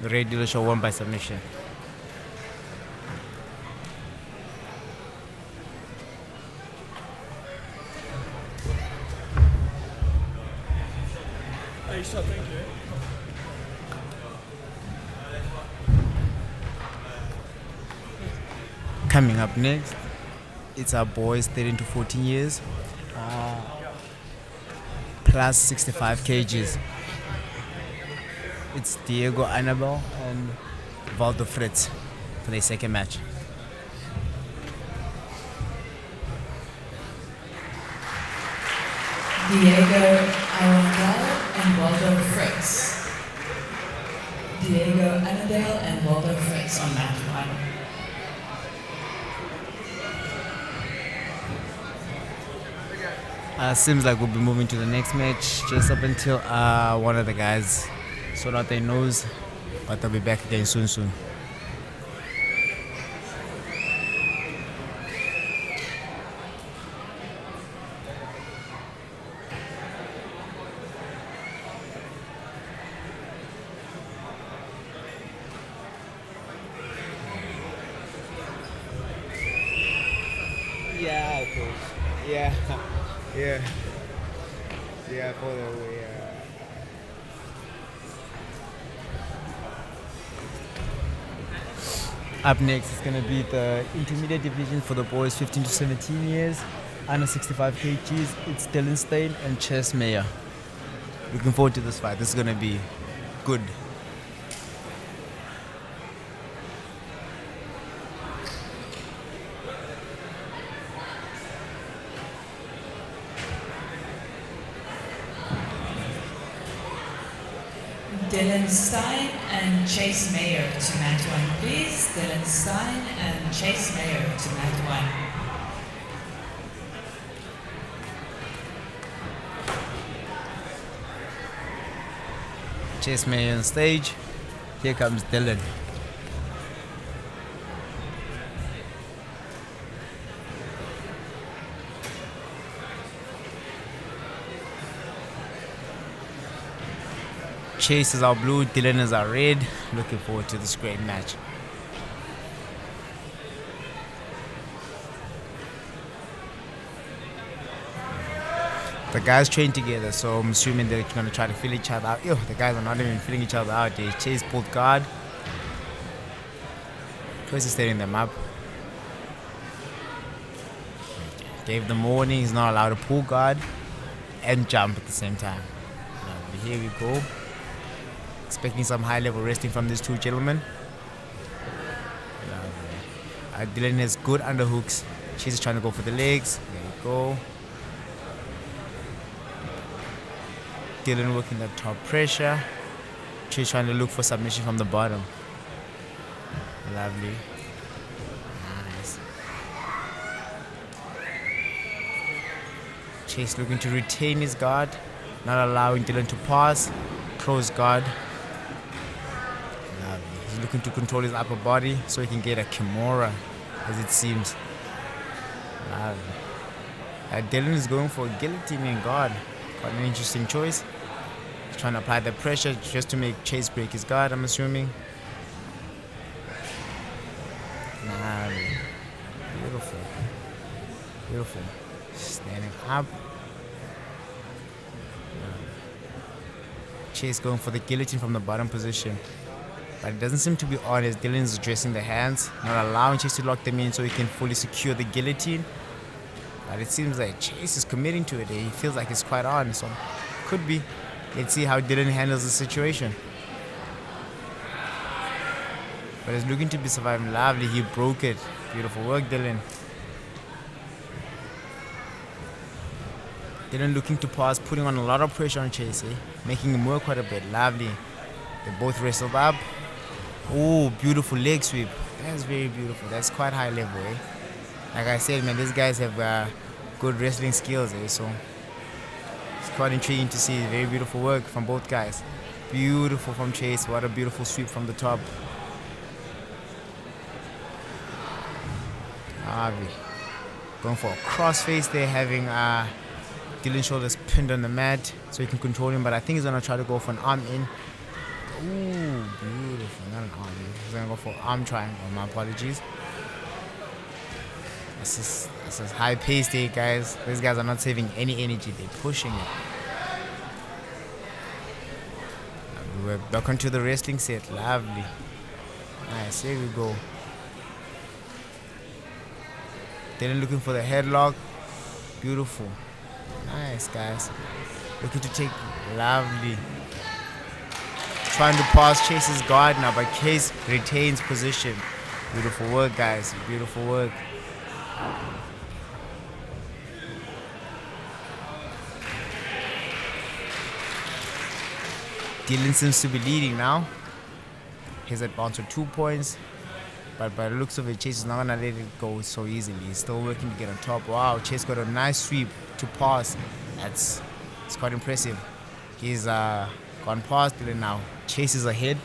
Ray Dillashaw won by submission. Hey, stop, thank you. Coming up next, it's our boys 13 to 14 years, plus 65 kgs. It's Diego Anabel and Valdo Fritz for their second match. Diego Arundel and Waldo Fritz. Diego Arundel and Waldo Fritz on mat 1. Seems like we'll be moving to the next match just up until one of the guys sort out their nose, but they'll be back again soon. Yeah, coach. Yeah. Yeah. Yeah, for the way. Up next is going to be the intermediate division for the boys 15 to 17 years, under 65 kgs. It's Dylan Stein and Chess Mayer. Looking forward to this fight. This is going to be good. Dylan Stein and Chase Mayer to mat 1, please. Dylan Stein and Chase Mayer to mat 1. Chase Mayer on stage. Here comes Dylan. Chase is our blue, Dylan is our red. Looking forward to this great match. The guys train together, so I'm assuming they're going to try to fill each other out. Yo, the guys are not even filling each other out. They Chase pulled guard. Chase is setting them up. Gave them warning, he's not allowed to pull guard and jump at the same time. Here we go. Expecting some high-level wrestling from these two gentlemen. Dylan has good underhooks. Chase is trying to go for the legs. There you go. Dylan working that top pressure. Chase trying to look for submission from the bottom. Lovely. Nice. Chase looking to retain his guard, not allowing Dylan to pass. Close guard. Lovely. He's looking to control his upper body so he can get a Kimura, as it seems. Lovely. Dylan is going for a guillotine in guard. Quite an interesting choice. He's trying to apply the pressure just to make Chase break his guard, I'm assuming. Lovely. Beautiful. Beautiful. Standing up. Chase going for the guillotine from the bottom position. But it doesn't seem to be on as Dylan is addressing the hands, not allowing Chase to lock them in so he can fully secure the guillotine. But it seems like Chase is committing to it. He feels like it's quite on, so could be. Let's see how Dylan handles the situation. But it's looking to be surviving. Lovely, he broke it. Beautiful work, Dylan. Dylan looking to pass, putting on a lot of pressure on Chase, making him work quite a bit. Lovely. They both wrestled up. Oh, beautiful leg sweep. That's very beautiful. That's quite high level, Like I said, man, these guys have good wrestling skills, so it's quite intriguing to see. Very beautiful work from both guys. Beautiful from Chase. What a beautiful sweep from the top. Avi going for a crossface there, having Dylan's shoulders pinned on the mat so he can control him, but I think he's going to try to go for an arm in. Ooh, beautiful. Not an arm in. He's going to go for arm triangle. My apologies. This is high pace there, guys. These guys are not saving any energy. They're pushing it. We're back onto the wrestling set. Lovely. Nice. Here we go. Dylan looking for the headlock. Beautiful. Nice, guys. Looking to take. Lovely. Trying to pass Chase's guard now, but Chase retains position. Beautiful work, guys. Beautiful work. Dylan seems to be leading now. His advance with 2 points. But by the looks of it, Chase is not going to let it go so easily. He's still working to get on top. Wow, Chase got a nice sweep to pass. It's quite impressive. He's gone past Dylan now. Chase is ahead.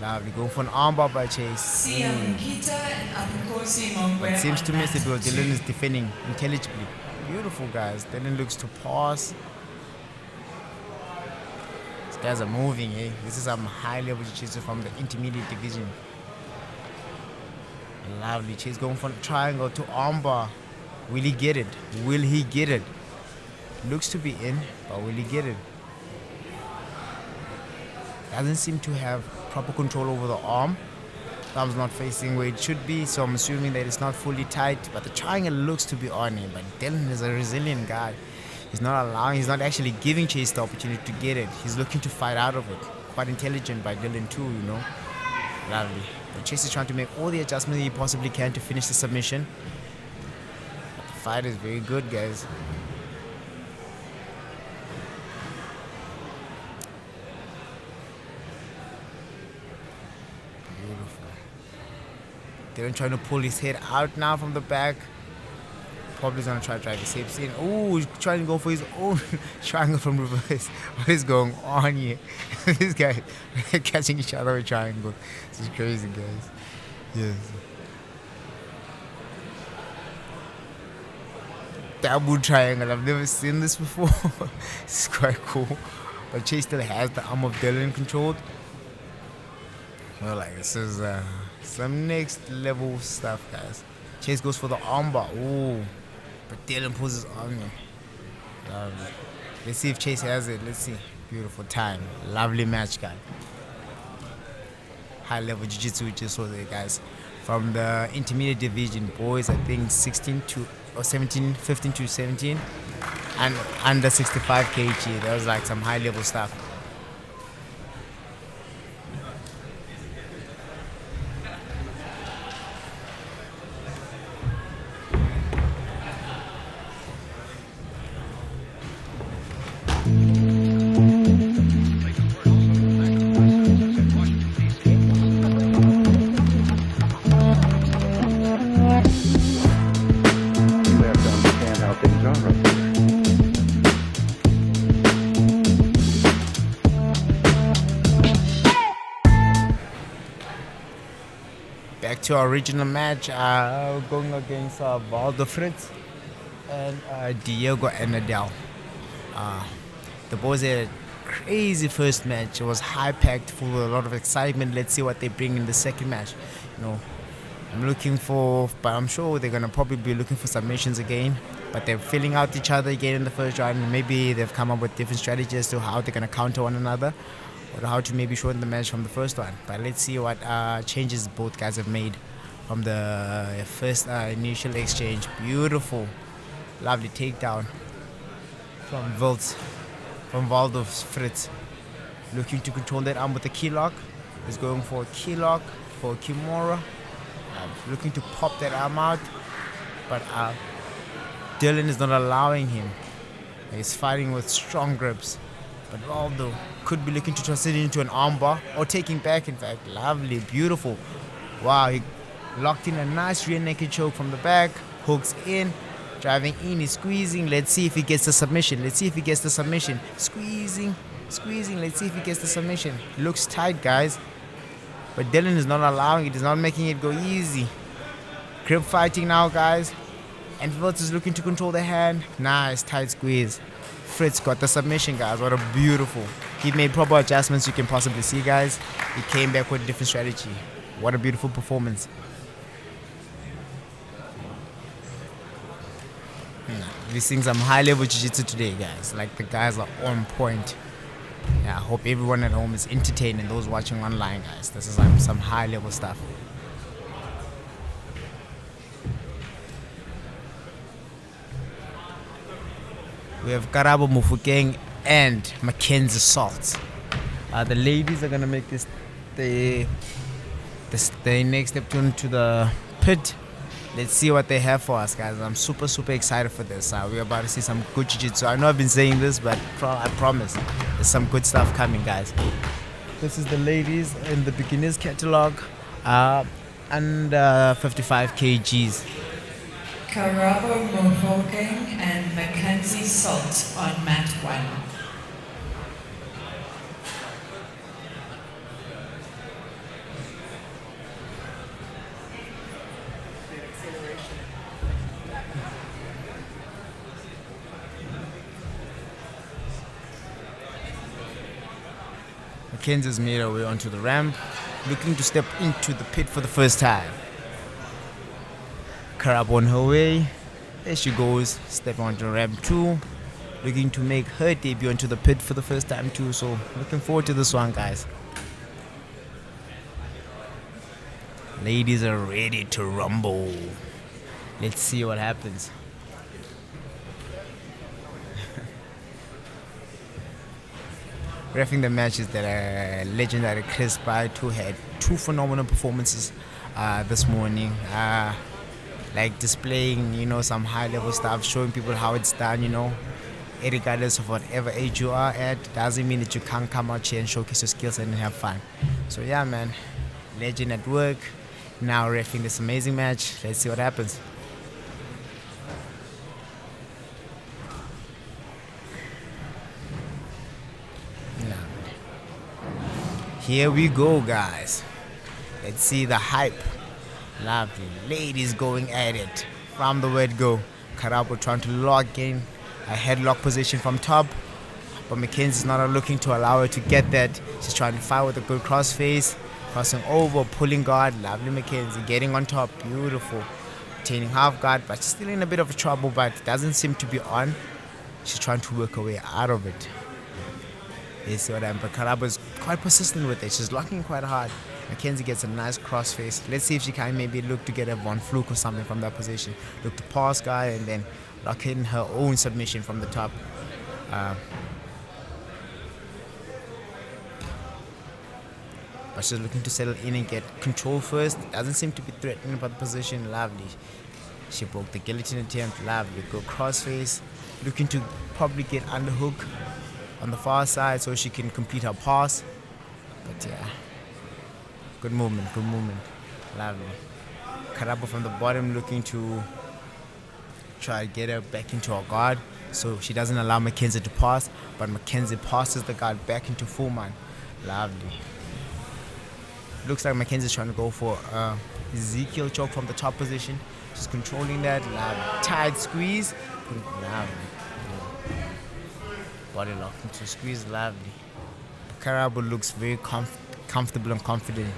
Lovely, going for an armbar by Chase. But seems to miss it because Dylan is defending intelligibly. Beautiful, guys. Dylan looks to pass. These guys are moving, eh? This is some high-level jiu-jitsu from the intermediate division. Lovely. Chase going for a triangle to armbar. Will he get it? Will he get it? Looks to be in, but will he get it? Doesn't seem to have proper control over the arm. Thumb's not facing where it should be, so I'm assuming that it's not fully tight, but the triangle looks to be on him. But Dylan is a resilient guy. He's not actually giving Chase the opportunity to get it. He's looking to fight out of it. Quite intelligent by Dylan too, you know. Lovely. But Chase is trying to make all the adjustments he possibly can to finish the submission. But the fight is very good, guys. Dylan trying to pull his head out now from the back. Probably gonna try to drive his hips in. Ooh, he's trying to go for his own triangle from reverse. What is going on here? This guy catching each other with triangles. This is crazy, guys. Yes. Double triangle. I've never seen this before. This is quite cool. But Chase still has the arm of Dylan controlled. Well, like this is some next level stuff, guys. Chase goes for the armbar. Ooh, but Dylan pulls his arm in. Lovely. Let's see if Chase has it. Let's see. Beautiful time. Lovely match, guys. High level jiu-jitsu we just saw there, guys. From the intermediate division, boys, I think 15 to 17, and under 65 kg. That was like some high level stuff. Back to our original match, going against Valdo Fritz and Diego and Adele. The boys had a crazy first match. It was high-packed, full of a lot of excitement. Let's see what they bring in the second match. You know, I'm looking for, but I'm sure they're gonna probably be looking for submissions again. But they're filling out each other again in the first round. Maybe they've come up with different strategies to how they're gonna counter one another, or how to maybe shorten the match from the first one. But let's see what changes both guys have made from the first initial exchange. Beautiful, lovely takedown from Valdo Fritz. Looking to control that arm with a key lock. He's going for a key lock, for a Kimura. Looking to pop that arm out, but Dylan is not allowing him. He's fighting with strong grips. But Valdo could be looking to transition into an armbar or taking back, in fact. Lovely, beautiful. Wow, he locked in a nice rear naked choke from the back. Hooks in, driving in, he's squeezing. Let's see if he gets the submission. Squeezing. Let's see if he gets the submission. Looks tight, guys. But Dylan is not allowing it. He's not making it go easy. Grip fighting now, guys. And Fritz is looking to control the hand. Nice, tight squeeze. Fritz got the submission, guys. What a beautiful. He made proper adjustments you can possibly see, guys. He came back with a different strategy. What a beautiful performance. We're seeing some high-level jiu-jitsu today, guys. Like, the guys are on point. Yeah, I hope everyone at home is entertained and those watching online, guys. This is like some high-level stuff. We have Karabo Mufukeng and Mackenzie Salt. The ladies are gonna make this the next step to the pit. Let's see what they have for us, guys. I'm super excited for this. We're about to see some good jiu-jitsu. I know I've been saying this, but I promise there's some good stuff coming, guys. This is the ladies in the beginners catalog, under 55 kgs. Karabo Mohawking and Mackenzie Salt on mat 1. Mackenzie's made her way onto the ramp, looking to step into the pit for the first time. Karab on her way. There she goes, stepping onto ramp 2, looking to make her debut into the pit for the first time too. So looking forward to this one, guys. Ladies are ready to rumble. Let's see what happens. Reffing the matches that are legendary Chris Bite, who had 2 phenomenal performances this morning. Like displaying, some high-level stuff, showing people how it's done, regardless of whatever age you are at, doesn't mean that you can't come out here and showcase your skills and have fun. So yeah, man, legend at work. Now reffing this amazing match. Let's see what happens. Here we go, guys. Let's see the hype. Lovely. Ladies going at it from the word go. Karabo trying to lock in a headlock position from top, but Mackenzie's not looking to allow her to get that. She's trying to fight with a good crossface, crossing over, pulling guard. Lovely Mackenzie getting on top. Beautiful. Obtaining half guard, but she's still in a bit of trouble, but doesn't seem to be on. She's trying to work her way out of it. You see what I mean? But Karaba's quite persistent with it. She's locking quite hard. Mackenzie gets a nice crossface. Let's see if she can maybe look to get a Von Fluke or something from that position. Look to pass guy and then lock in her own submission from the top. But she's looking to settle in and get control first. Doesn't seem to be threatened by the position. Lovely. She broke the guillotine attempt. Lovely. Good crossface. Looking to probably get underhook on the far side so she can complete her pass. But yeah, good movement, good movement. Lovely. Karabo from the bottom looking to try to get her back into her guard so she doesn't allow Mackenzie to pass, but Mackenzie passes the guard back into full man. Lovely. Looks like Mackenzie's trying to go for Ezekiel choke from the top position. She's controlling that. Lovely. Tight squeeze. Lovely. Body lock into squeeze. Lovely. Karabo looks very comfortable and confident.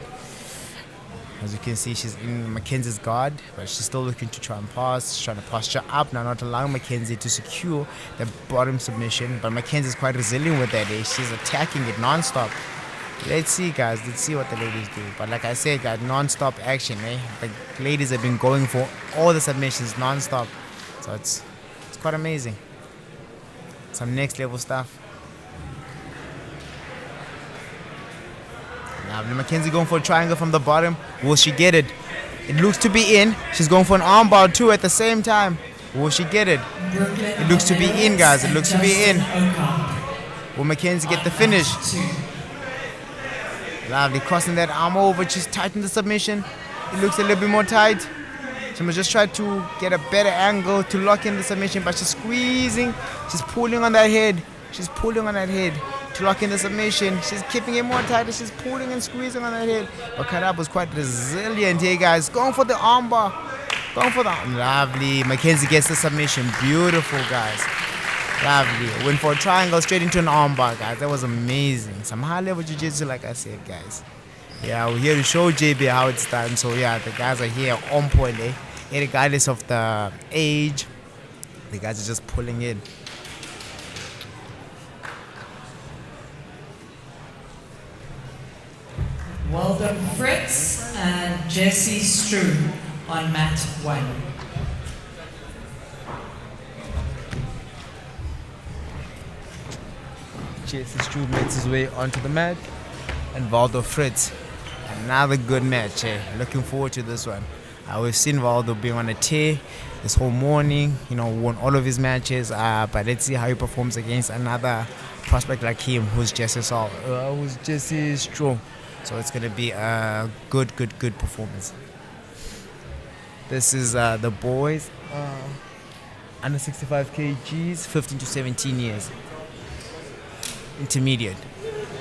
As you can see, she's in Mackenzie's guard, but she's still looking to try and pass. She's trying to posture up now, not allowing Mackenzie to secure the bottom submission. But Mackenzie's quite resilient with that. She's attacking it non-stop. Let's see, guys. Let's see what the ladies do. But like I said, guys, non-stop action. The ladies have been going for all the submissions non-stop. So it's quite amazing. Some next level stuff. Now Mackenzie going for a triangle from the bottom. Will she get it? It looks to be in. She's going for an armbar too at the same time. Will she get it? It looks to be in, guys. It looks to be in. Will Mackenzie get the finish? Lovely. Crossing that arm over. She's tightened the submission. It looks a little bit more tight. She must just try to get a better angle to lock in the submission, but she's squeezing. She's pulling on that head. She's pulling on that head to lock in the submission. She's keeping it more tighter. She's pulling and squeezing on that head. But Karabo's quite resilient here, guys. Going for the armbar. Going for the... Lovely. Mackenzie gets the submission. Beautiful, guys. Lovely. Went for a triangle straight into an armbar, guys. That was amazing. Some high-level jiu-jitsu, like I said, guys. Yeah, we're here to show JBay how it's done. So yeah, the guys are here on point, regardless of the age. The guys are just pulling in. Well done, Fritz and Jesse Strew on mat 1. Jesse Strew makes his way onto the mat. And Waldo Fritz. Another good match. Looking forward to this one. We've seen Valdo being on a tear this whole morning, won all of his matches, but let's see how he performs against another prospect like him who's just as strong. So it's going to be a good performance. This is the boys, under 65 kgs, 15 to 17 years. Intermediate.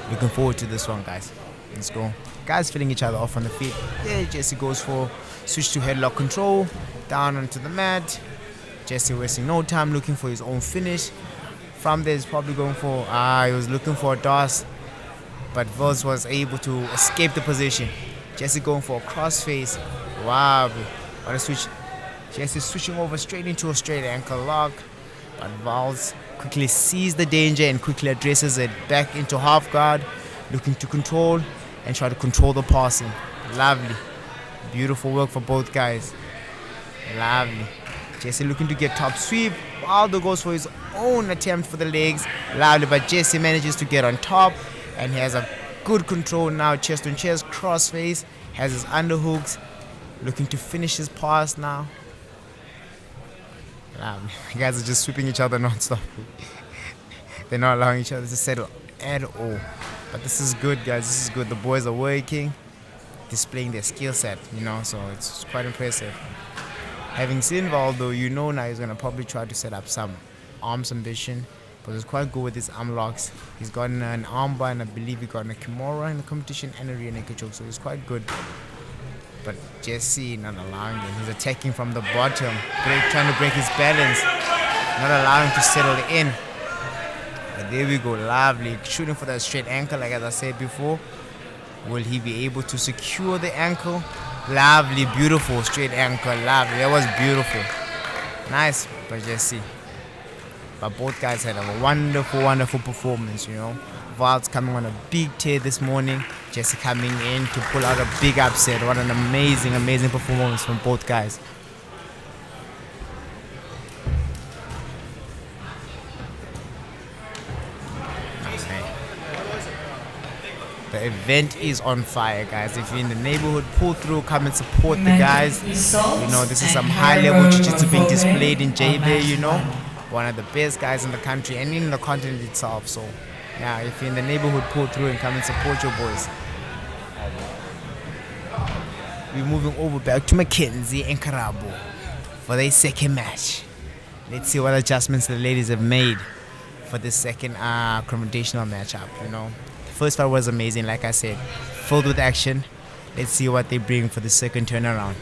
Looking forward to this one, guys. Let's go. Guys filling each other off on the feet. Yeah, Jesse goes for switch to headlock control, down onto the mat. Jesse wasting no time looking for his own finish. From there, he's probably going for, he was looking for a DOS, but Vos was able to escape the position. Jesse going for a crossface. Wow, what a switch. Jesse switching over straight into a straight ankle lock, but Vals quickly sees the danger and quickly addresses it back into half guard, looking to control and try to control the passing. Lovely. Beautiful work for both guys. Lovely. Jesse looking to get top sweep. Aldo goes for his own attempt for the legs. Lovely, but Jesse manages to get on top and he has a good control now. Chest on chest, crossface, has his underhooks. Looking to finish his pass now. You guys are just sweeping each other non-stop. They're not allowing each other to settle at all. But this is good, guys. This is good. The boys are working, displaying their skill set, so it's quite impressive. Having seen Valdo, now he's going to probably try to set up some arm submission, but he's quite good with his arm locks. He's gotten an armbar, and I believe he got a Kimura in the competition and a rear naked choke, so he's quite good. But Jesse not allowing him. He's attacking from the bottom, trying to break his balance, not allowing him to settle in. But there we go, lovely. Shooting for that straight ankle, like as I said before. Will he be able to secure the ankle? Lovely, beautiful straight ankle, lovely. That was beautiful. Nice by Jesse. But both guys had a wonderful performance, Val's coming on a big tear this morning. Jesse coming in to pull out a big upset. What an amazing performance from both guys. The event is on fire, guys. If you're in the neighborhood, pull through, come and support the guys. This is some high-level jiu-jitsu being displayed in JBay, One of the best guys in the country and in the continent itself. So, yeah, if you're in the neighborhood, pull through and come and support your boys. We're moving over back to Mackenzie and Karabo for their second match. Let's see what adjustments the ladies have made for this second confrontational matchup, The first fight was amazing, like I said, filled with action. Let's see what they bring for the second turnaround.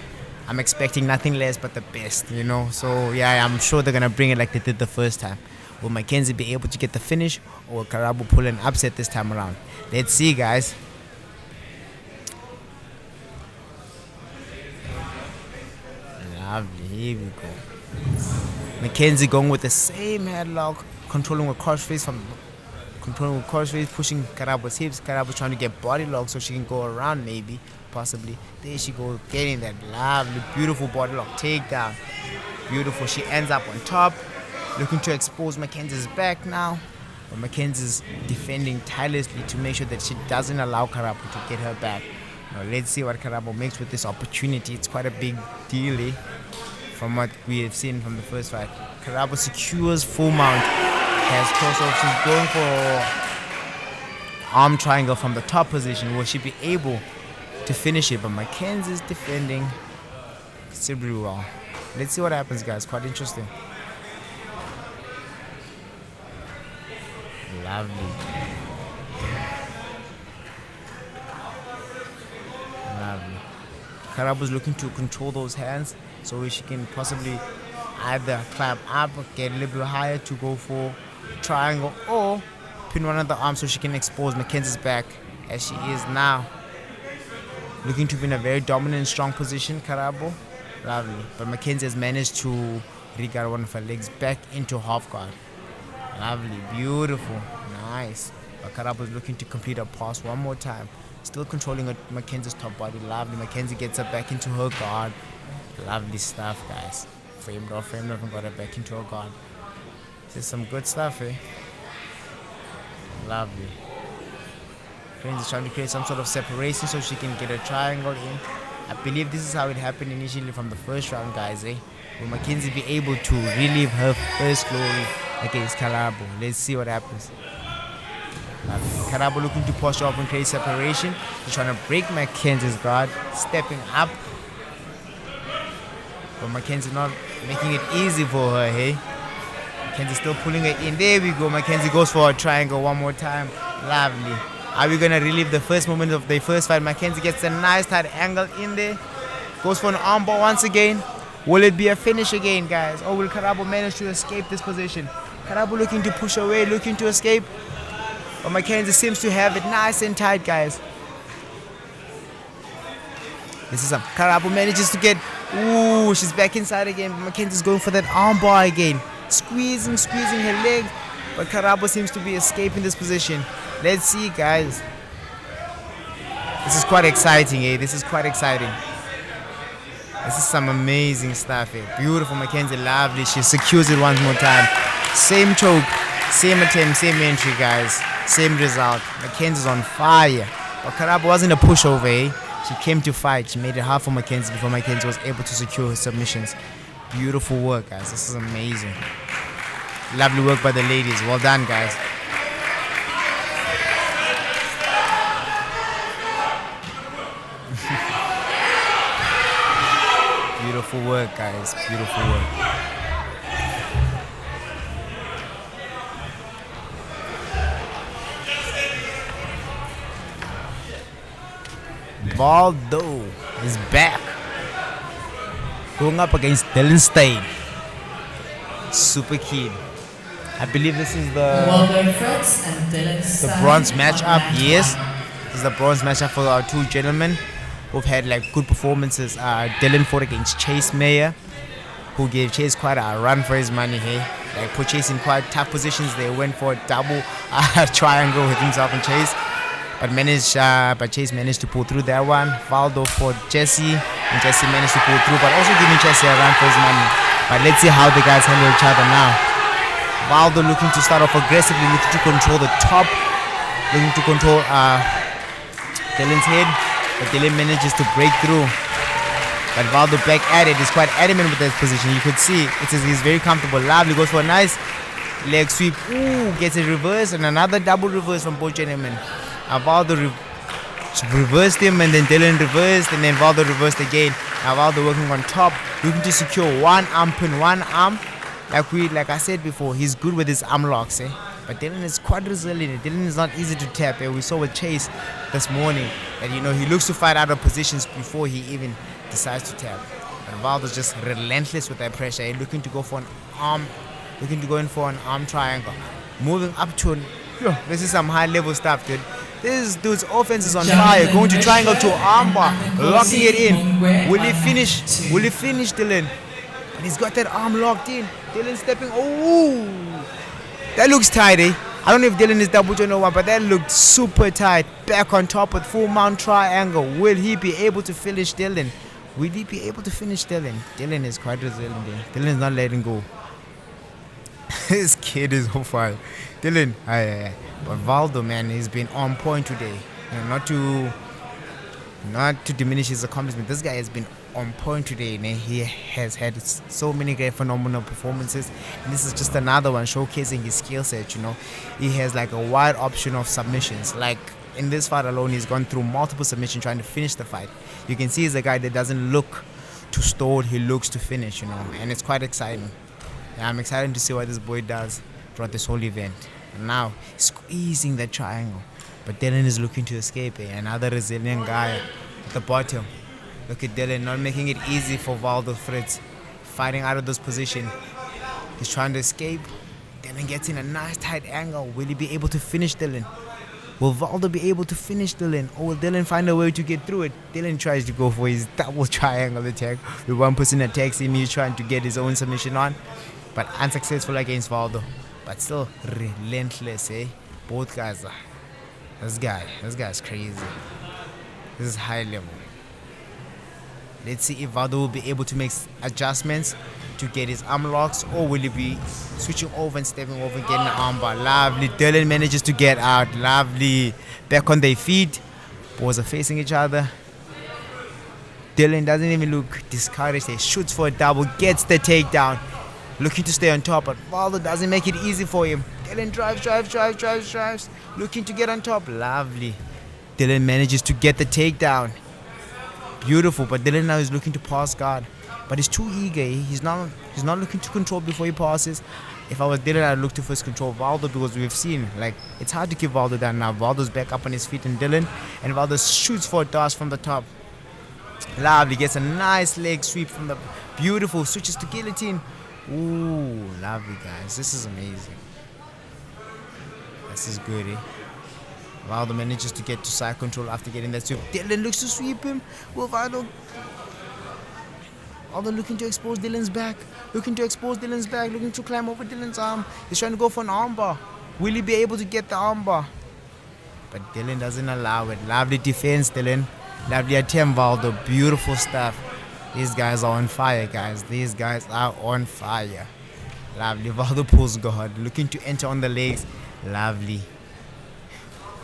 I'm expecting nothing less but the best, So, yeah, I'm sure they're going to bring it like they did the first time. Will Mackenzie be able to get the finish, or will Karabo pull an upset this time around? Let's see, guys. Lovely, here we go. Mackenzie going with the same headlock, controlling with crossface, pushing Karabo's hips. Karabo trying to get body lock so she can go around, maybe, possibly. There she goes, getting that lovely, beautiful body lock takedown. Beautiful. She ends up on top, looking to expose Mackenzie's back now. But Mackenzie's defending tirelessly to make sure that she doesn't allow Karabo to get her back. Now let's see what Karabo makes with this opportunity. It's quite a big deal, from what we have seen from the first fight. Karabo secures full mount, has crossover. She's going for arm triangle from the top position. Will she be able to finish it? But Mackenzie's defending considerably well. Let's see what happens, guys. Quite interesting. Lovely. Karabo's looking to control those hands so she can possibly either climb up or get a little bit higher to go for triangle, or pin one of the arms so she can expose Mackenzie's back as she is now. Looking to be in a very dominant, strong position, Karabo. Lovely. But Mackenzie has managed to regard one of her legs back into half guard. Lovely. Beautiful. Nice. But Karabo is looking to complete her pass one more time. Still controlling Mackenzie's top body. Lovely. Mackenzie gets her back into her guard. Lovely stuff, guys. Framed off, and got her back into her guard. This is some good stuff, Lovely. Mackenzie is trying to create some sort of separation so she can get a triangle in. I believe this is how it happened initially from the first round, guys, eh? Will Mackenzie be able to relive her first glory against Karabo? Let's see what happens. Karabo looking to posture up and create separation. He's trying to break Mackenzie's guard, stepping up. But Mackenzie not making it easy for her, hey? Mackenzie still pulling her in. There we go. Mackenzie goes for a triangle one more time. Lovely. Are we going to relive the first moment of the first fight? Mackenzie gets a nice tight angle in there. Goes for an armbar once again. Will it be a finish again, guys? Or will Karabo manage to escape this position? Karabo looking to push away, looking to escape. But Mackenzie seems to have it nice and tight, guys. This is Karabo manages to get... Ooh, she's back inside again. Mackenzie's going for that armbar again. Squeezing her leg. But Karabo seems to be escaping this position. Let's see, guys. This is quite exciting, eh? This is quite exciting. This is some amazing stuff, eh? Beautiful Mackenzie, lovely. She secures it once more time. Same choke, same attempt, same entry, guys. Same result. Mackenzie's on fire. But Karabo wasn't a pushover, eh? She came to fight. She made it hard for Mackenzie before Mackenzie was able to secure her submissions. Beautiful work, guys. This is amazing. Lovely work by the ladies. Well done, guys. Beautiful work, guys. Beautiful work. Valdo is back. Going up against Dylan Stein. Super Kid. I believe this is the bronze matchup. Yes, this is the bronze matchup for our two gentlemen who've had like good performances. Dylan fought against Chase Mayer, who gave Chase quite a run for his money here. Like put Chase in quite tough positions. They went for a double triangle with himself and Chase. But Chase managed to pull through that one. Valdo fought Jesse, and Jesse managed to pull through, but also giving Jesse a run for his money. But let's see how the guys handle each other now. Valdo looking to start off aggressively, looking to control the top, looking to control Dylan's head, but Dylan manages to break through. But Valdo back at it is quite adamant with that position. You could see he's very comfortable. Lovely, goes for a nice leg sweep. Ooh, gets a reverse and another double reverse from both gentlemen. Valdo reversed him, and then Dylan reversed, and then Valdo reversed again. Now Valdo working on top, looking to secure one arm pin, one arm. Like I said before, he's good with his arm locks, eh? But Dylan is quite resilient. Dylan is not easy to tap. We saw with Chase this morning that he looks to fight out of positions before he even decides to tap. But Valdo's just relentless with that pressure, looking to go for an arm, looking to go in for an arm triangle, moving up to an. This is some high level stuff, dude. This dude's offense is on fire. Going to triangle to armbar, locking it in. Will he finish? Will he finish, Dylan? And he's got that arm locked in. Dylan stepping. Oh, that looks tight, eh? I don't know if Dylan is double joint or what, but that looked super tight. Back on top with full mount triangle. Will he be able to finish Dylan? Will he be able to finish Dylan? Dylan is quite resilient. Dylan is not letting go. This kid is on fire. Dylan, but Valdo, man, he's been on point today. Not to diminish his accomplishment. This guy has been on point today. Man. He has had so many great, phenomenal performances, and this is just another one showcasing his skill set. He has like a wide option of submissions. Like in this fight alone, he's gone through multiple submissions trying to finish the fight. You can see he's a guy that doesn't look to stall; he looks to finish. And it's quite exciting. I'm excited to see what this boy does throughout this whole event. And now, squeezing the triangle. But Dylan is looking to escape. Another resilient guy at the bottom. Look at Dylan not making it easy for Valdo Fritz. Fighting out of this position. He's trying to escape. Dylan gets in a nice tight angle. Will he be able to finish Dylan? Will Valdo be able to finish Dylan? Or will Dylan find a way to get through it? Dylan tries to go for his double triangle attack. With one person attacks him, he's trying to get his own submission on. But unsuccessful against Valdo. But still relentless, eh? Both guys are. This guy's crazy. This is high level. Let's see if Valdo will be able to make adjustments to get his arm locks, or will he be switching over and stepping over and getting an armbar. Lovely. Dylan manages to get out. Lovely. Back on their feet. Boys are facing each other. Dylan doesn't even look discouraged. He shoots for a double, gets the takedown, looking to stay on top, but Valdo doesn't make it easy for him. Dylan drives, looking to get on top. Lovely. Dylan manages to get the takedown. Beautiful, but Dylan now is looking to pass guard. But he's too eager. He's not looking to control before he passes. If I was Dylan, I'd look to first control Valdo, because we've seen, like, it's hard to keep Valdo down now. Valdo's back up on his feet, and Valdo shoots for a dash from the top. Lovely, gets a nice leg sweep from the beautiful, switches to guillotine. Ooh, lovely, guys. This is amazing. This is good, eh? Valdo manages to get to side control after getting that sweep. Dylan looks to sweep him. Will Valdo looking to expose Dylan's back. Looking to climb over Dylan's arm. He's trying to go for an armbar. Will he be able to get the armbar? But Dylan doesn't allow it. Lovely defense, Dylan. Lovely attempt, Valdo. Beautiful stuff. These guys are on fire, guys. These guys are on fire. Lovely. Valdo pulls guard. Looking to enter on the legs. Lovely.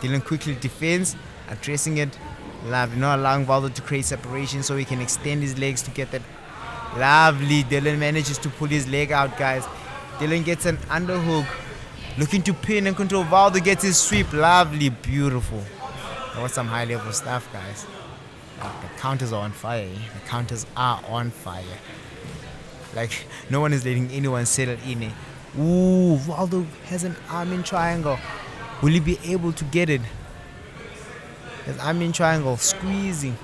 Dylan quickly defends, addressing it. Lovely. Not allowing Valdo to create separation so he can extend his legs to get that. Lovely. Dylan manages to pull his leg out, guys. Dylan gets an underhook. Looking to pin and control. Valdo gets his sweep. Lovely. Beautiful. That was some high level stuff, guys. The counters are on fire. The counters are on fire. Like, no one is letting anyone settle in. Ooh, Valdo has an arm in triangle. Will he be able to get it? His arm in triangle, squeezing.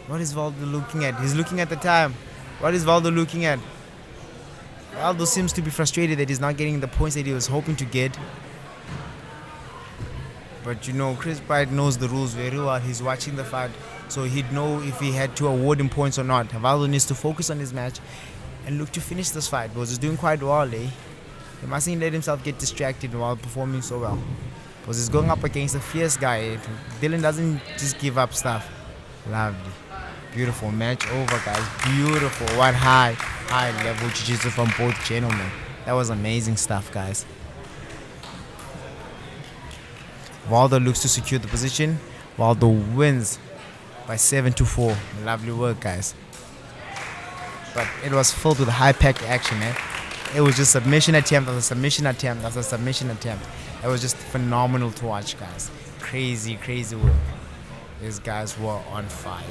What is Valdo looking at? He's looking at the time. What is Valdo looking at? Valdo seems to be frustrated that he's not getting the points that he was hoping to get. But you know, Chris Pride knows the rules very well. He's watching the fight, so he'd know if he had to award him points or not. Valdo needs to focus on his match and look to finish this fight, because he's doing quite well, eh? He mustn't let himself get distracted while performing so well, because he's going up against a fierce guy. Dylan doesn't just give up stuff. Lovely. Beautiful. Match over, guys. Beautiful. What high level jiu-jitsu from both gentlemen. That was amazing stuff, guys. Valdo looks to secure the position. Valdo wins by 7-4. Lovely work, guys. But it was filled with high-packed action, eh? It was just submission attempt after submission attempt after submission attempt. It was just phenomenal to watch, guys. Crazy work. These guys were on fire.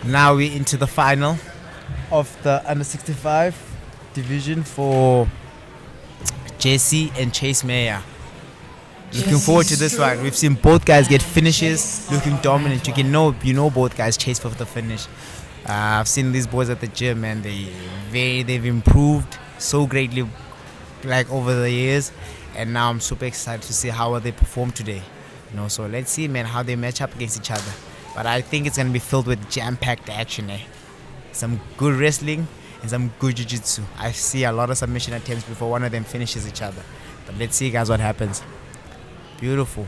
Now we're into the final of the under 65 division for Jesse and Chase Mayer. Looking forward to this one. We've seen both guys get finishes, looking dominant. You know both guys chase for the finish. I've seen these boys at the gym, and they've improved so greatly, like, over the years. And now I'm super excited to see how they perform today. So let's see, man, how they match up against each other. But I think it's going to be filled with jam-packed action, eh? Some good wrestling and some good jiu-jitsu. I see a lot of submission attempts before one of them finishes each other. But let's see, guys, what happens. Beautiful.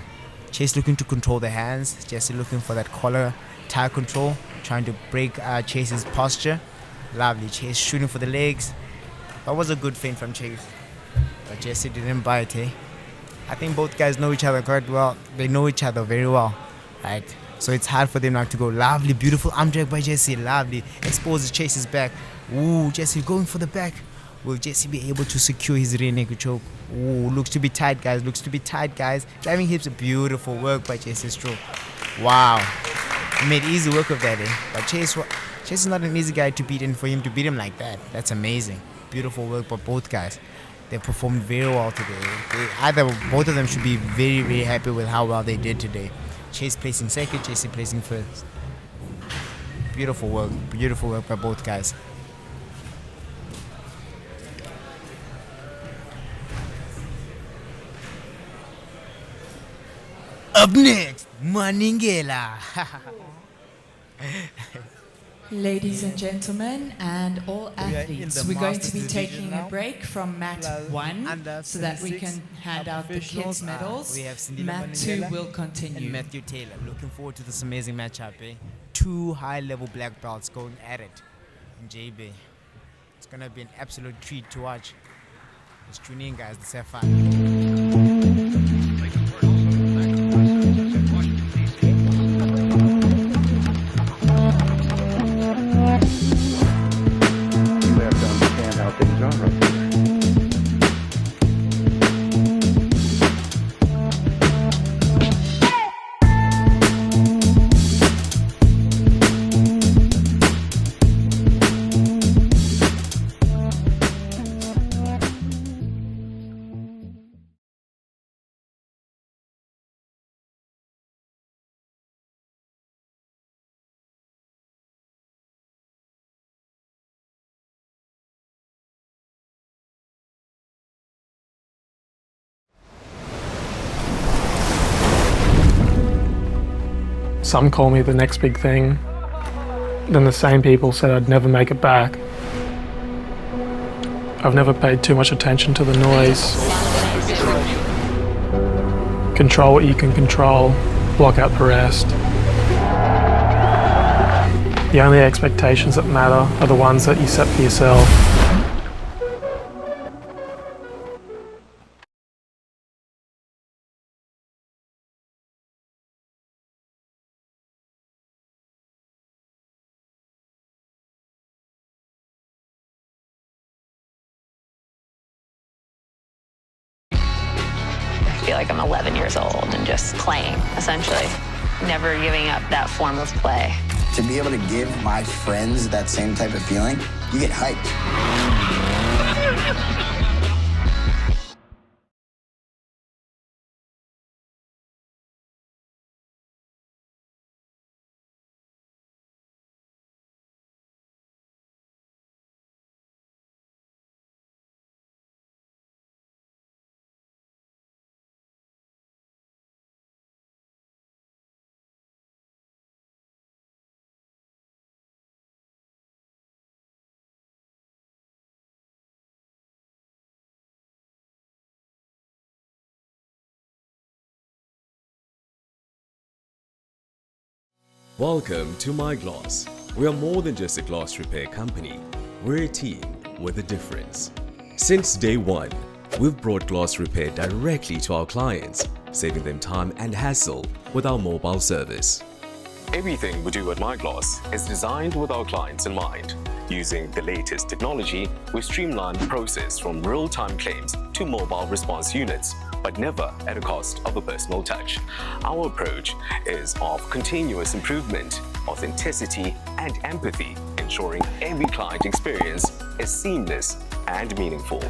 Chase looking to control the hands. Jesse looking for that collar tie control, trying to break Chase's posture. Lovely. Chase shooting for the legs. That was a good feint from Chase. But Jesse didn't bite, eh? I think both guys know each other quite well. They know each other very well, right? So it's hard for them now to go. Lovely, beautiful arm drag by Jesse. Lovely. Exposes Chase's back. Ooh, Jesse going for the back. Will Jesse be able to secure his rear naked choke? Ooh, looks to be tight, guys. Looks to be tight, guys. Driving hips, beautiful work by Jesse Stroke. Wow. He made easy work of that, eh? But Chase is not an easy guy to beat, and for him to beat him like that, that's amazing. Beautiful work by both guys. They performed very well today. Both of them should be very, very happy with how well they did today. Chase placing second, Jesse placing first. Beautiful work by both guys. Up next, Maningela. Ladies and gentlemen, and all are in athletes, the we're going to Masters be division taking now. a break from mat Plus 1 under so that we 76, can hand our out the kids' professionals, medals. we have Cindy Mat 2 will and continue. Matthew Taylor. Looking forward to this amazing matchup, eh? Two high-level black belts going at it in JBay. It's gonna be an absolute treat to watch. Just tune in, guys. Let's have fun. You have to understand how things are up here. Some call me the next big thing. Then the same people said I'd never make it back. I've never paid too much attention to the noise. Control what you can control, block out the rest. The only expectations that matter are the ones that you set for yourself. I feel like I'm 11 years old and just playing, essentially. Never giving up that form of play. To be able to give my friends that same type of feeling, you get hyped. Welcome to My Glass. We are more than just a glass repair company. We're a team with a difference. Since day one, we've brought glass repair directly to our clients, saving them time and hassle with our mobile service. Everything we do at My Glass is designed with our clients in mind. Using the latest technology, we streamline the process from real-time claims to mobile response units, but never at a cost of a personal touch. Our approach is of continuous improvement, authenticity, and empathy, ensuring every client experience is seamless and meaningful.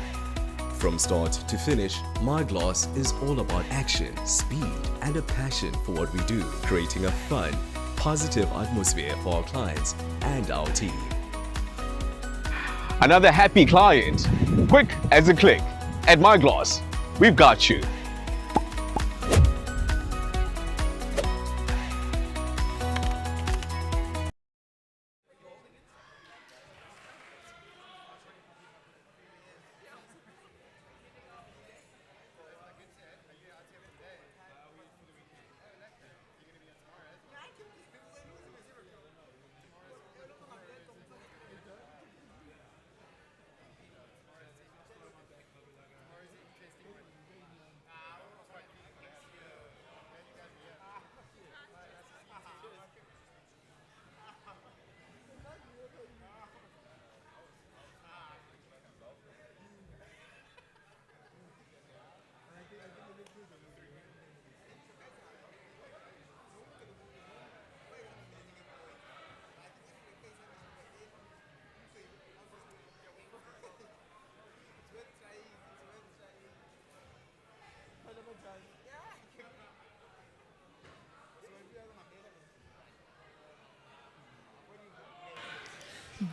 From start to finish, My Glass is all about action, speed, and a passion for what we do, creating a fun, positive atmosphere for our clients and our team. Another happy client, quick as a click. At My Glass, we've got you.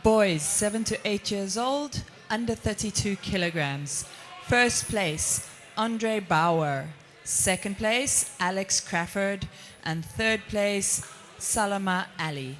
Boys 7 to 8 years old, under 32 kilograms. First place, Andre Bauer. Second place, Alex Crawford. And third place, Salama Ali.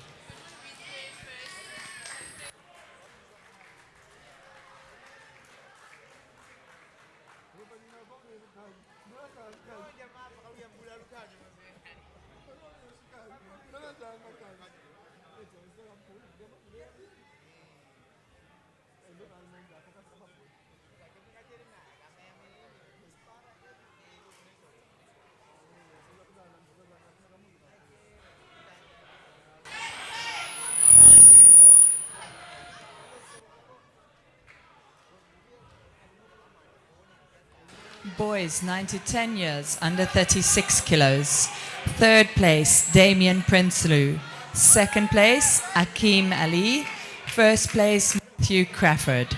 Boys 9 to 10 years, under 36 kilos. Third place, Damien Prinsloo. Second place, Akeem Ali. First place, Matthew Crawford.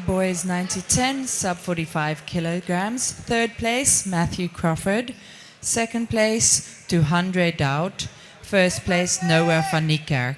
Boys 9 to 10, sub 45 kilograms. Third place, Matthew Crawford. Second place, 200 Doud. First place, Noah van Niekerk.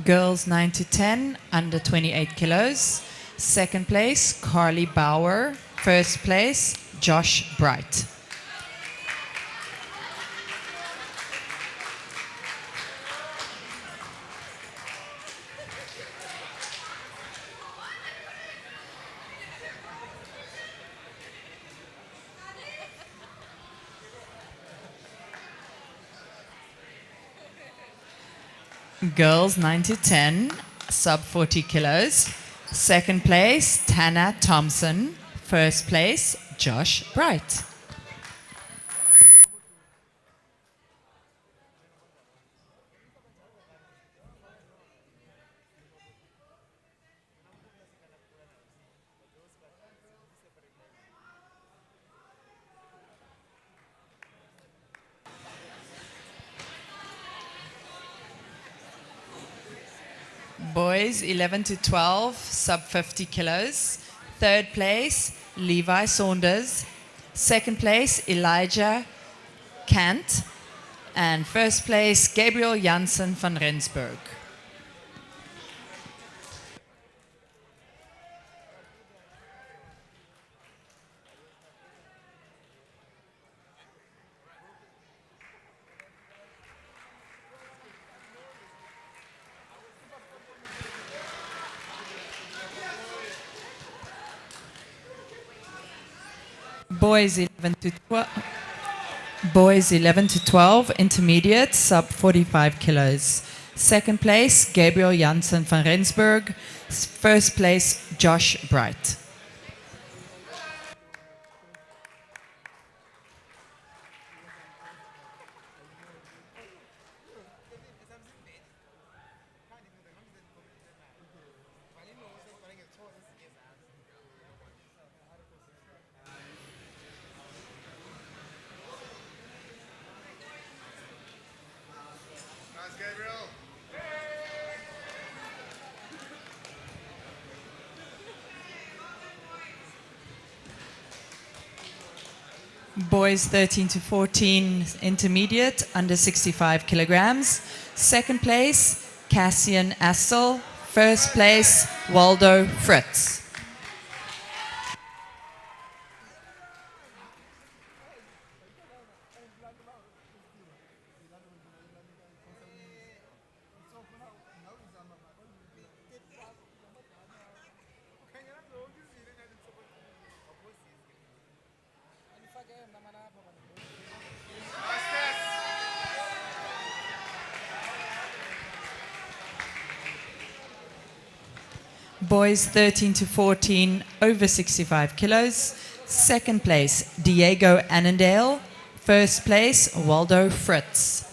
Girls 9 to 10, under 28 kilos. Second place, Carly Bauer. First place, Josh Bright. Girls 9 to 10, sub 40 kilos. Second place, Tana Thompson. First place, Josh Bright. Boys 11 to 12, sub 50 kilos. Third place, Levi Saunders. Second place, Elijah Kant. And first place, Gabriel Janssen van Rensburg. Boys 11 to 12, intermediate, sub 45 kilos. Second place, Gabriel Janssen van Rensburg. First place, Josh Bright. Boys 13 to 14, intermediate, under 65 kilograms. Second place, Cassian Assel. First place, Waldo Fritz. Boys 13 to 14, over 65 kilos. Second place, Diego Annandale. First place, Waldo Fritz.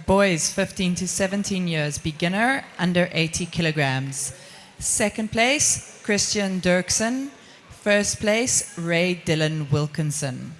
Boys 15 to 17 years, beginner, under 80 kilograms. Second place, Christian Dirksen. First place, Ray Dylan Wilkinson.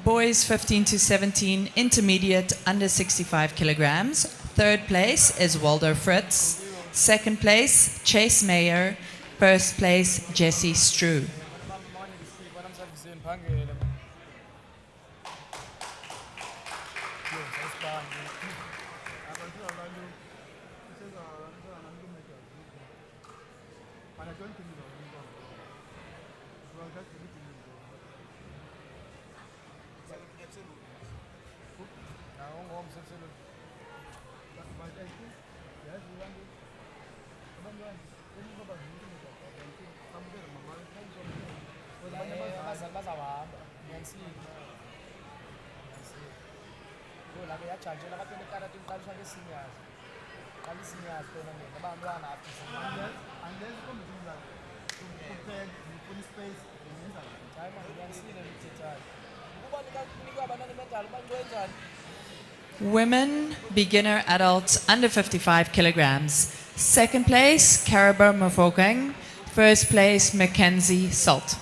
Boys 15 to 17, intermediate, under 65 kilograms. Third place is Waldo Fritz. Second place, Chase Mayer. First place, Jesse Strew. Women, beginner adults, under 55 kilograms. Second place, Carabo Mafokeng. First place, Mackenzie Salt.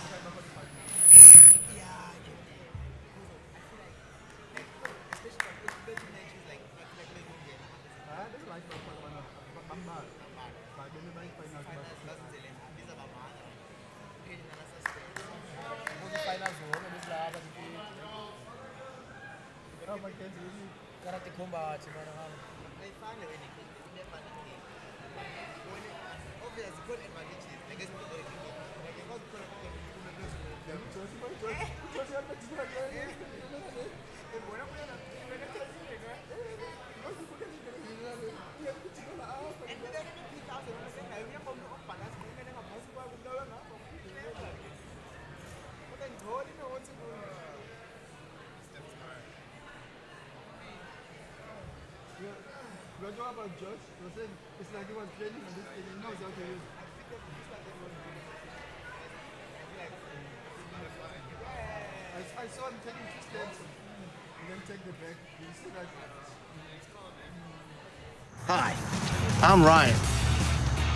It's like he was training on this thing, he knows how to use it. I saw him taking 2 steps and then take the back. Did you see that? Hi, I'm Ryan,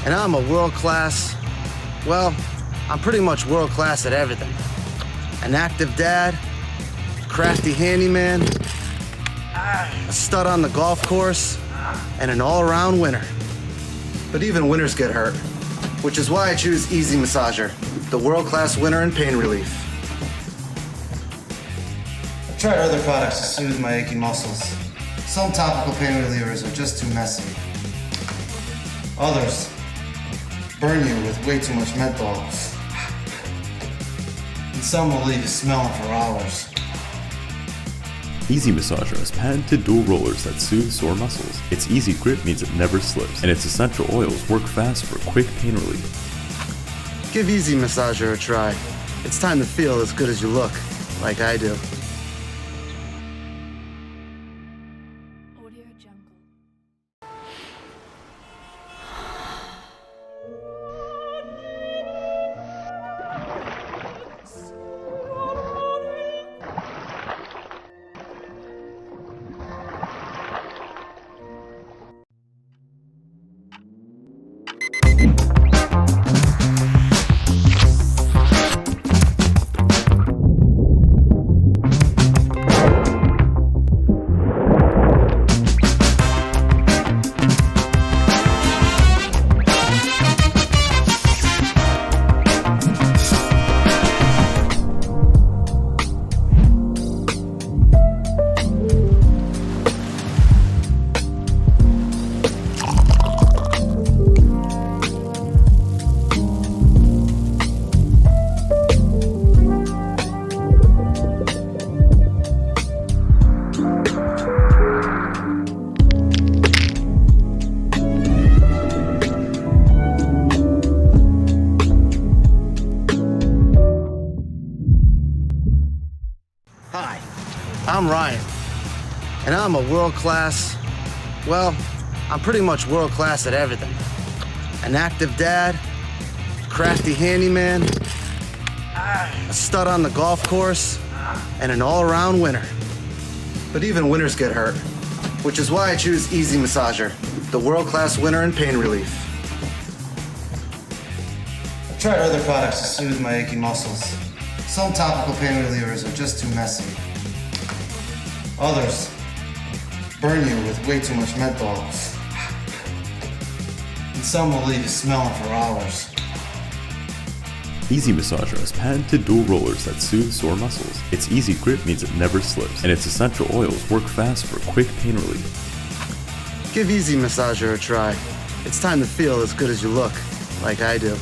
and I'm a world-class, well, I'm pretty much world-class at everything. An active dad, crafty handyman, a stud on the golf course, and an all-around winner. But even winners get hurt, which is why I choose Easy Massager, the world-class winner in pain relief. I've tried other products to soothe my aching muscles. Some topical pain relievers are just too messy. Others burn you with way too much menthol. And some will leave you smelling for hours. Easy Massager has patented dual rollers that soothe sore muscles. Its easy grip means it never slips, and its essential oils work fast for quick pain relief. Give Easy Massager a try. It's time to feel as good as you look, like I do. Hi, I'm Ryan, and I'm a world-class, well, I'm pretty much world-class at everything. An active dad, crafty handyman, a stud on the golf course, and an all-around winner. But even winners get hurt, which is why I choose Easy Massager, the world-class winner in pain relief. I've tried other products to soothe my aching muscles. Some topical pain relievers are just too messy. Others burn you with way too much menthol. And some will leave you smelling for hours. Easy Massager has patented dual rollers that soothe sore muscles. Its easy grip means it never slips, and its essential oils work fast for quick pain relief. Give Easy Massager a try. It's time to feel as good as you look, like I do.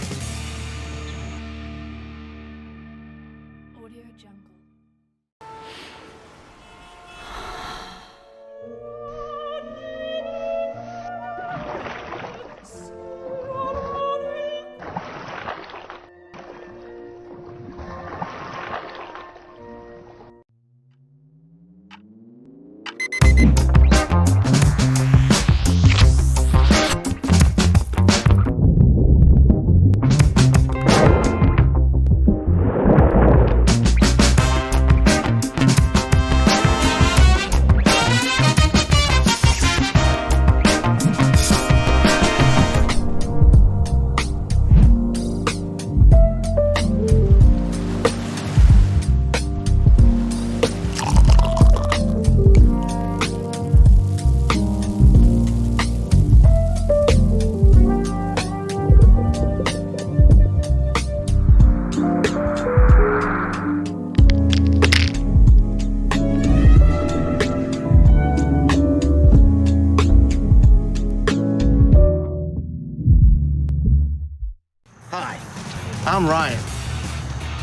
I'm Ryan,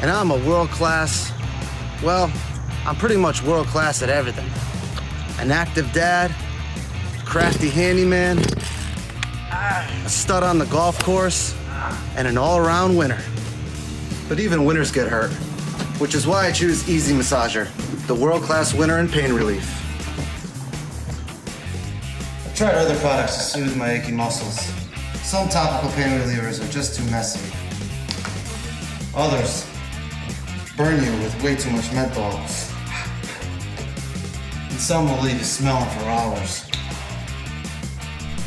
and I'm a world-class, well, I'm pretty much world-class at everything. An active dad, crafty handyman, a stud on the golf course, and an all-around winner. But even winners get hurt, which is why I choose Easy Massager, the world-class winner in pain relief. I've tried other products to soothe my aching muscles. Some topical pain relievers are just too messy. Others burn you with way too much menthol. And some will leave you smelling for hours.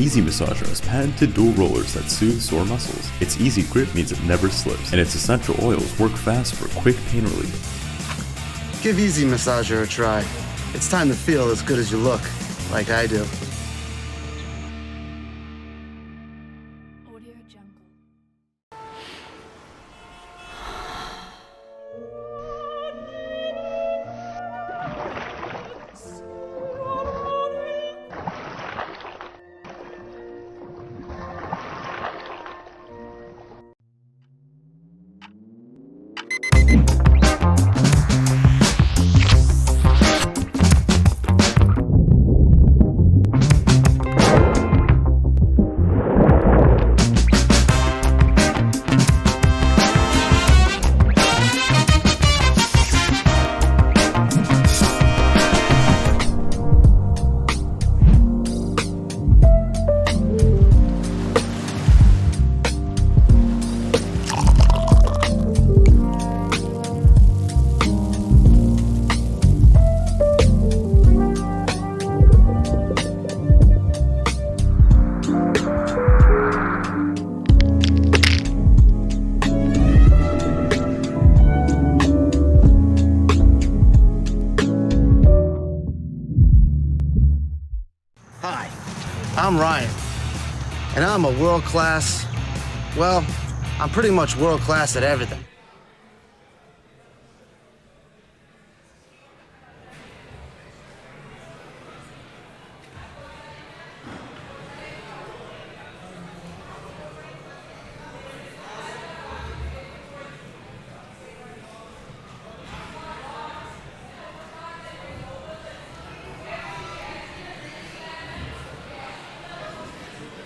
Easy Massager has patented dual rollers that soothe sore muscles. Its easy grip means it never slips, and its essential oils work fast for quick pain relief. Give Easy Massager a try. It's time to feel as good as you look, like I do. I'm Ryan, and I'm a world-class, well, I'm pretty much world-class at everything.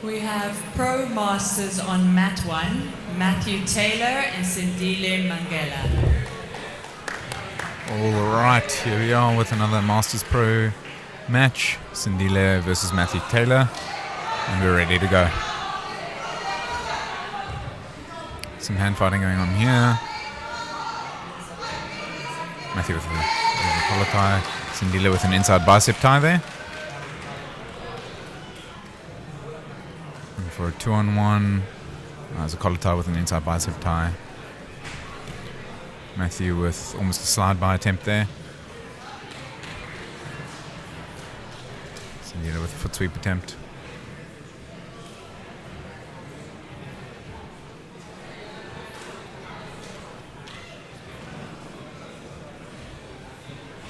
We have Pro Masters on mat 1, Matthew Taylor and Sindile Mangela. All right, here we are with another Masters Pro match. Sindile versus Matthew Taylor. And we're ready to go. Some hand fighting going on here. Matthew with a collar tie. Sindile with an inside bicep tie there. For a 2-on-1, there's a collar tie with an inside bicep tie. Matthew with almost a slide by attempt there. Sindile with a foot sweep attempt.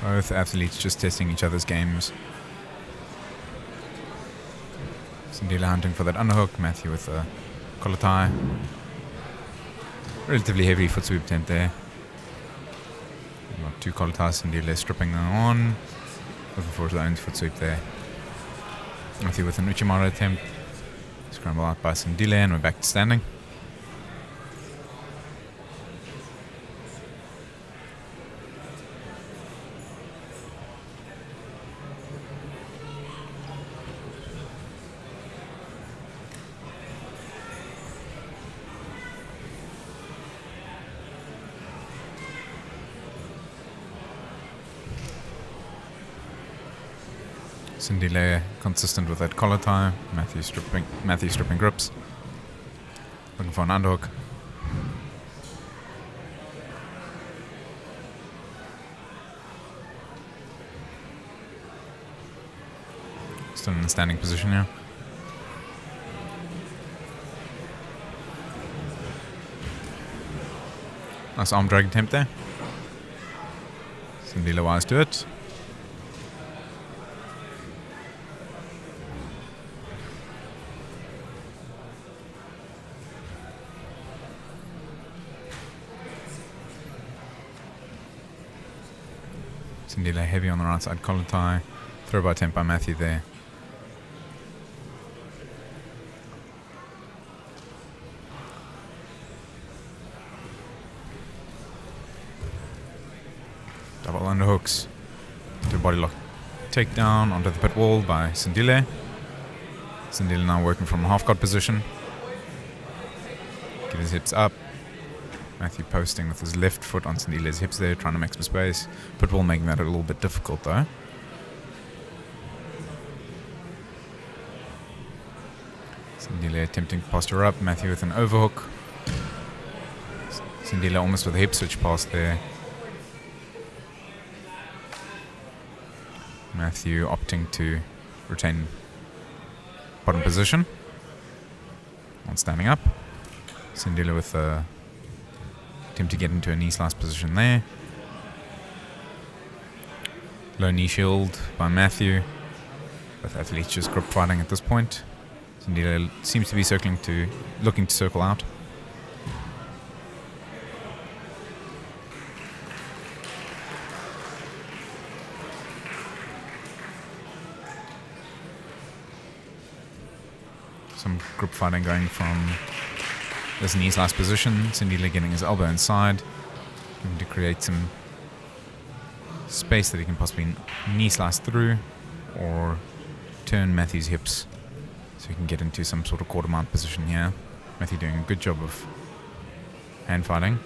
Both athletes just testing each other's games. Sindile hunting for that underhook. Matthew with a collar tie. Relatively heavy foot sweep attempt there. Got two collar ties. Sindile stripping them on. Looking for his own foot sweep there. Matthew with an Uchimata attempt. Scramble out by Sindile, and we're back to standing. Sindile consistent with that collar tie. Matthew stripping grips. Looking for an underhook. Still in the standing position here. Nice arm drag attempt there. Sindile wise to it. Sindile heavy on the right side collar tie. Throw by attempt by Matthew there. Double underhooks. To body lock takedown onto the pit wall by Sindile. Sindile now working from a half guard position. Get his hips up. Matthew posting with his left foot on Sindile's hips there, trying to make some space. Pit wall making that a little bit difficult though. Sindile attempting to posture up. Matthew with an overhook. Sindile almost with a hip switch pass there. Matthew opting to retain bottom position on standing up. Sindile with a attempt to get into a knee slice position there. Low knee shield by Matthew. Both athletes just grip fighting at this point. Sindile seems to be looking to circle out. Some grip fighting going from this knee slice position. Sindile getting his elbow inside, looking to create some space that he can possibly knee slice through or turn Matthew's hips so he can get into some sort of quarter mount position here. Matthew doing a good job of hand fighting.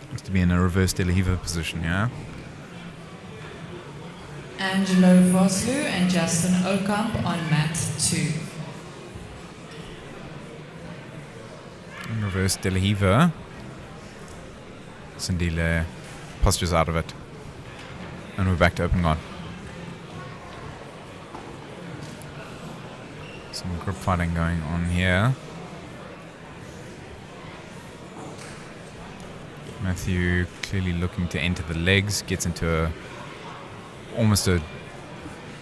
Looks to be in a reverse De La Riva position here. Angelo Vosloo and Justin Okamp on mat 2. In reverse De La Riva. Sindile postures out of it. And we're back to open guard. Some grip fighting going on here. Matthew clearly looking to enter the legs, gets into almost a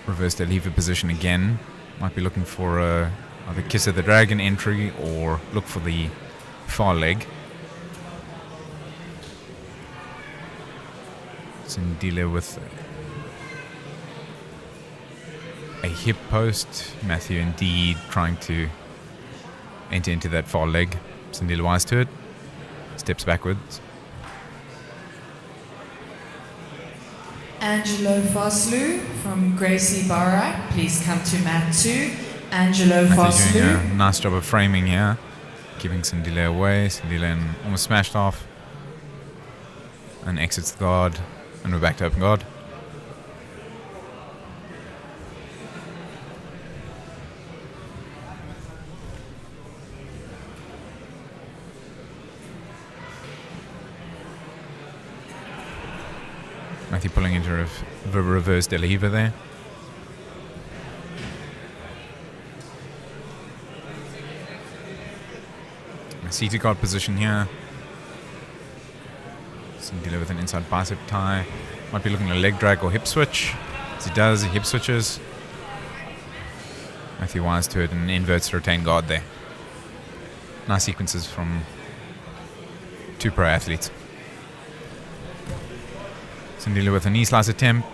reverse del lever position again. Might be looking for either Kiss of the Dragon entry or look for the far leg. Sindile with a hip post. Matthew indeed trying to enter into that far leg. Sindile wise to it. Steps backwards. Angelo Foslu from Gracie Barra, please come to mat 2. Angelo Matthew doing Foslu. a nice job of framing here. Keeping Sindile away. Sindile almost smashed off. And exits the guard. And we're back to open guard. Matthew pulling into a reverse del lever there. A seated guard position here. Sindile with an inside bicep tie. Might be looking at a leg drag or hip switch. As he does, he hip switches. Matthew wise to it and inverts to retain guard there. Nice sequences from two pro athletes. Sindile with a knee slice attempt.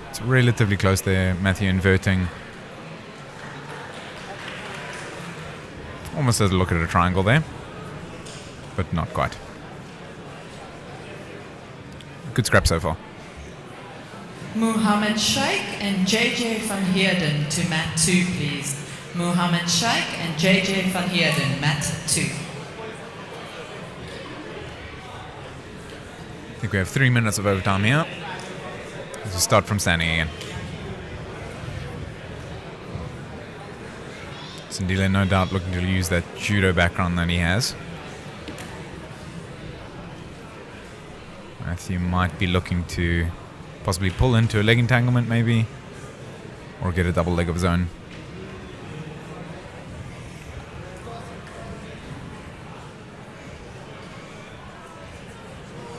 It's relatively close there. Matthew inverting. Almost does look at a triangle there, but not quite. Good scrap so far. Muhammad Sheikh and JJ van Heerden to mat 2, please. Muhammad Sheikh and JJ van Heerden, mat 2. I think we have 3 minutes of overtime here. Let's just start from standing again. Sindile no doubt looking to use that judo background that he has. Matthew might be looking to possibly pull into a leg entanglement maybe, or get a double leg of his own.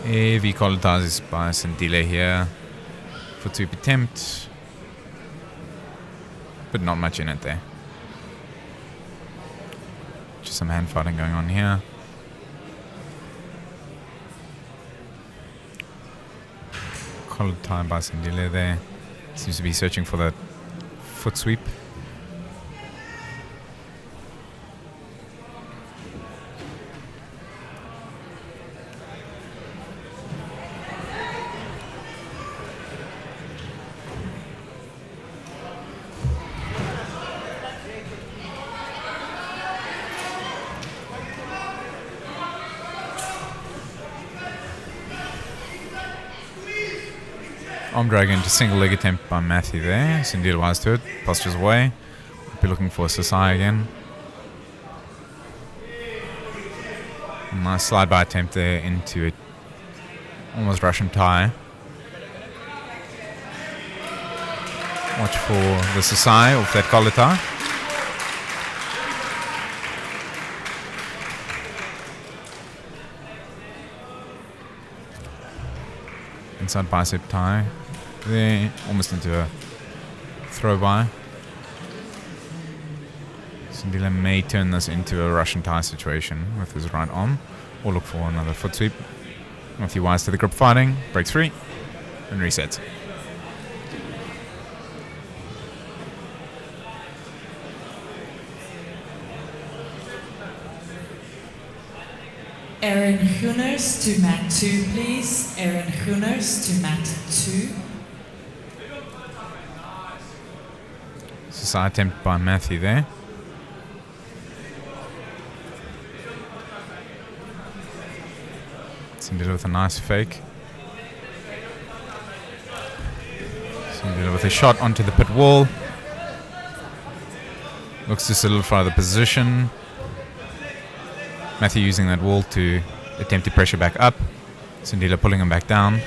Heavy collatizes by Sindile here. Foot sweep attempt, but not much in it there. Just some hand fighting going on here. Collar tie by Sindile there. Seems to be searching for that foot sweep. Arm drag into single leg attempt by Matthew there. Sindile wise to it. Postures away. Be looking for Sasai again. Nice slide by attempt there into it. Almost Russian tie. Watch for the Sasai off that collar tie. Inside bicep tie there, almost into a throw by. Sindile may turn this into a Russian tie situation with his right arm, or look for another foot sweep. Matthew wise to the grip fighting, breaks free, and resets. Aaron Gunners to mat 2, please. Aaron Gunners to mat 2. Side attempt by Matthew there. Sindile with a nice fake. Sindile with a shot onto the pit wall. Looks to solidify the position. Matthew using that wall to attempt to pressure back up. Sindile pulling him back down.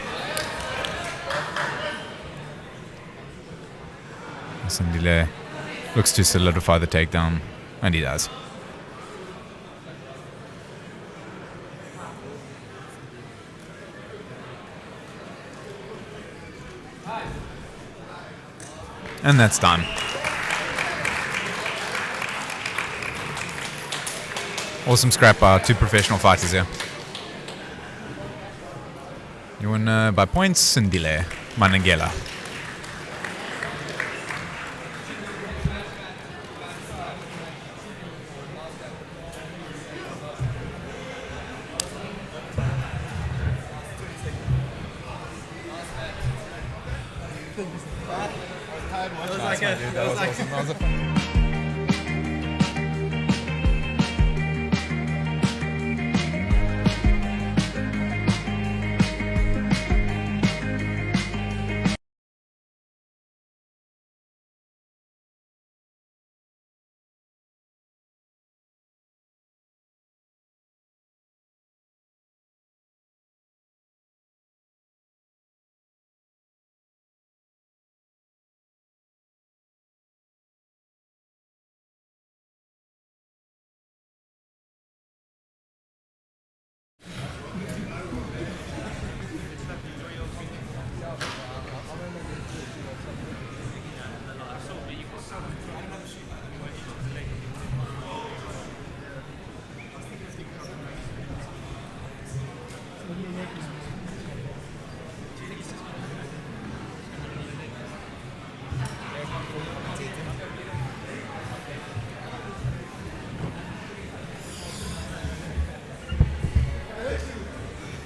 Sindile looks to solidify the takedown, and he does. And that's done. Awesome scrap by 2 professional fighters here. You win by points, Sindile Manangela.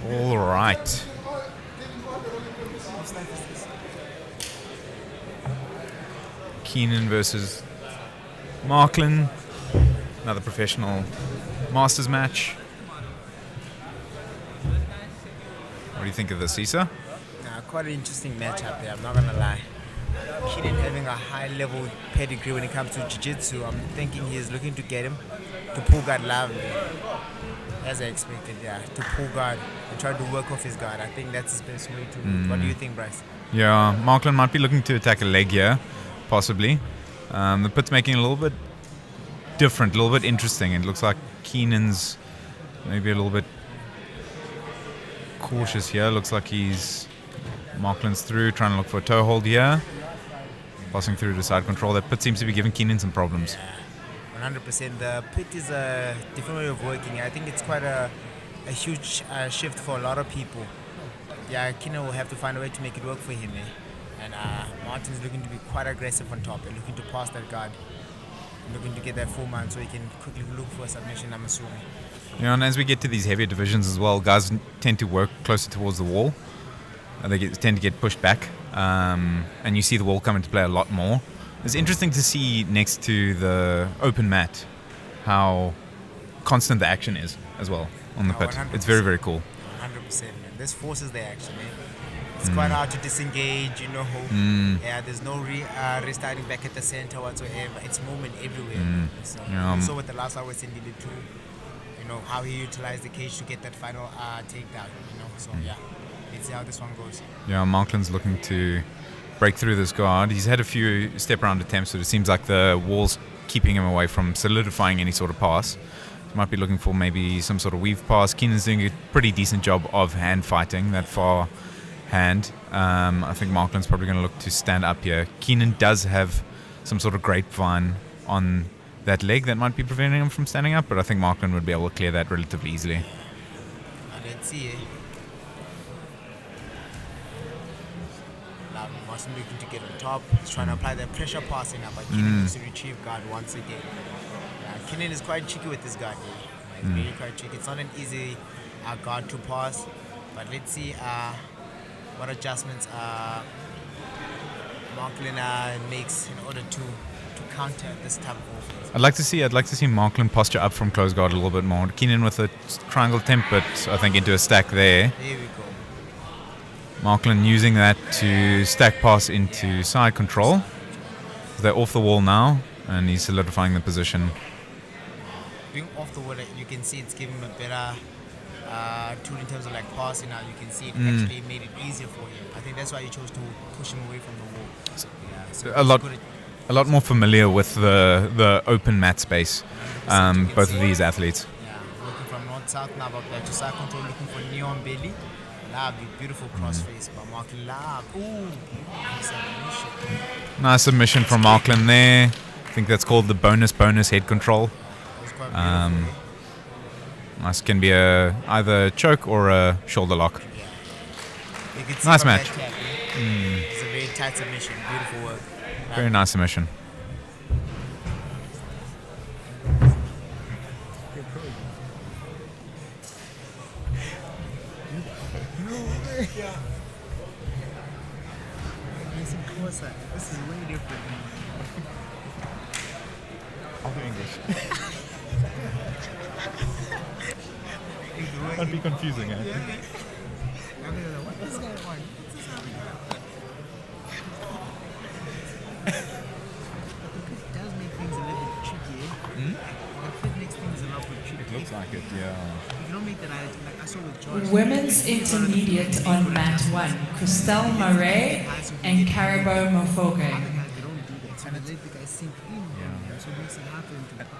All right. Keenan versus Marklin. Another professional masters match. What do you think of this, Issa? Quite an interesting matchup there, I'm not gonna lie. Keenan having a high level pedigree when it comes to jiu-jitsu. I'm thinking he's looking to get him to pull guard loudly, as I expected, yeah, to pull guard and try to work off his guard. I think that's his best way to do it. What do you think, Bryce? Yeah, Marklin might be looking to attack a leg here, possibly. The pit's making it a little bit different, a little bit interesting. It looks like Keenan's maybe a little bit cautious here. Looks like Marklin's through, trying to look for a toe hold here. Passing through to side control. That pit seems to be giving Keenan some problems. 100%. The pit is a different way of working. I think it's quite a huge shift for a lot of people. Yeah, Keenan will have to find a way to make it work for him. And Martin's looking to be quite aggressive on top. They're looking to pass that guard. Looking to get that full mount so he can quickly look for a submission, I'm assuming. Yeah, and as we get to these heavier divisions as well, guys tend to work closer towards the wall. They tend to get pushed back. And you see the wall come into play a lot more. It's interesting to see next to the open mat how constant the action is as well on the pit. 100%. It's very, very cool. 100%. This forces the action. It's quite hard to disengage, Yeah, there's no restarting back at the center whatsoever. It's movement everywhere. So, also with the last hour with Cindy too, how he utilized the cage to get that final takedown, So yeah, let's see how this one goes. Yeah, Marklin's looking to break through this guard. He's had a few step around attempts, but it seems like the wall's keeping him away from solidifying any sort of pass. He might be looking for maybe some sort of weave pass. Keenan's doing a pretty decent job of hand fighting, that far hand. I think Marklin's probably going to look to stand up here. Keenan does have some sort of grapevine on that leg that might be preventing him from standing up, but I think Marklin would be able to clear that relatively easily. Let's see. Now Martin looking to get on top. He's trying to apply that pressure passing now, but Keenan needs to retrieve guard once again. Keenan is quite tricky with this guard here. It's really quite tricky. It's not an easy guard to pass, but let's see what adjustments Marklin makes in order to counter this type of offense. I'd like to see Marklin posture up from close guard a little bit more. Keenan with a triangle attempt, but I think into a stack there. There we go. Marklin using that to stack pass into side control. They're off the wall now, and he's solidifying the position. Being off the wall, you can see it's giving him a better tool in terms of like passing. Now you can see it actually made it easier for him. I think that's why he chose to push him away from the wall. So so a lot. a lot more familiar with the open mat space, both of these athletes. Yeah, looking from north-south now, back to side control, looking for neon belly. Lovely, beautiful crossface by Mark Lab. Ooh, submission. Nice submission from Markland there. I think that's called the bonus head control. Nice, can be either a choke or a shoulder lock. Nice match. It's a very tight submission, beautiful work. Very nice submission. This is way different. I'll do English. That'd be confusing, eh? What is going on? It does make things a little bit tricky. It makes things a lot bit tricky. It looks like it, yeah. If you don't make that, like I saw with George. Women's intermediate on mat 1, Christelle Murray and Carabo Mofoge.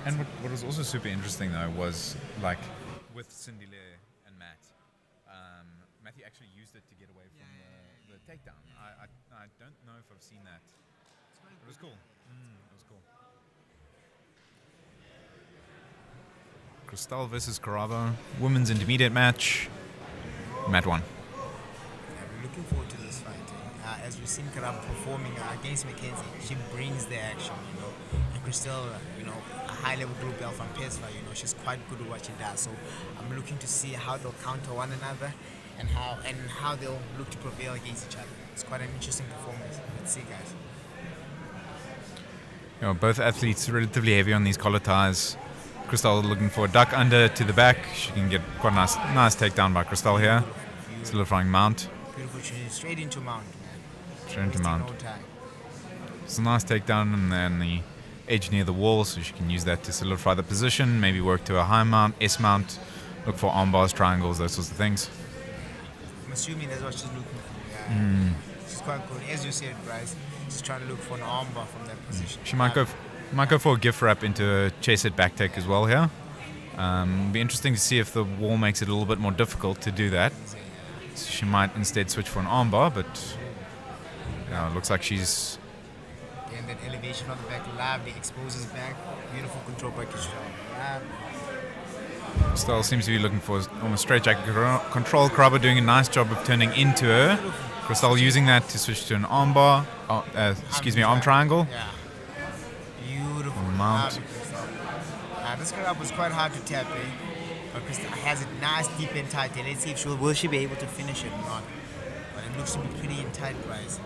And what was also super interesting though was like with Cindy Lear and Matt, Matthew actually used it to get away from the takedown. I don't know if I've seen that. It was cool. It was cool. Christelle versus Carabo, women's intermediate match, mat 1. I'm looking forward to this fight. As we've seen Carabo performing against Mackenzie, she brings the action, you know. And Christelle, you know, a high-level group belt from PSFA, you know, she's quite good at what she does. So I'm looking to see how they'll counter one another and how they'll look to prevail against each other. It's quite an interesting performance. Let's see, guys. You know, both athletes relatively heavy on these collar ties. Christelle looking for a duck under to the back. She can get quite a nice takedown by Christelle here. Solidifying mount. Beautiful, straight into mount. Straight into mount. It's a nice takedown and then the edge near the wall, so she can use that to solidify the position, maybe work to a high mount, S mount, look for arm bars, triangles, those sorts of things. I'm assuming that's what she's looking for. She's quite good. As you said, Bryce, she's trying to look for an arm bar from that position. She might go for a gift wrap into a chase it back take as well here. Be interesting to see if the wall makes it a little bit more difficult to do that. So she might instead switch for an arm bar, but it looks like she's... And that elevation on the back, lovely, exposes back, beautiful control by Christelle. Still seems to be looking for almost straight jacket control. Carabo doing a nice job of turning into her. Christelle using that to switch to an arm bar, arm triangle. Yeah. Beautiful. Mount. This Carabo was quite hard to tap, but Christelle has it nice, deep and tight. Let's see if will she be able to finish it or not. But it looks to be pretty in tight, guys.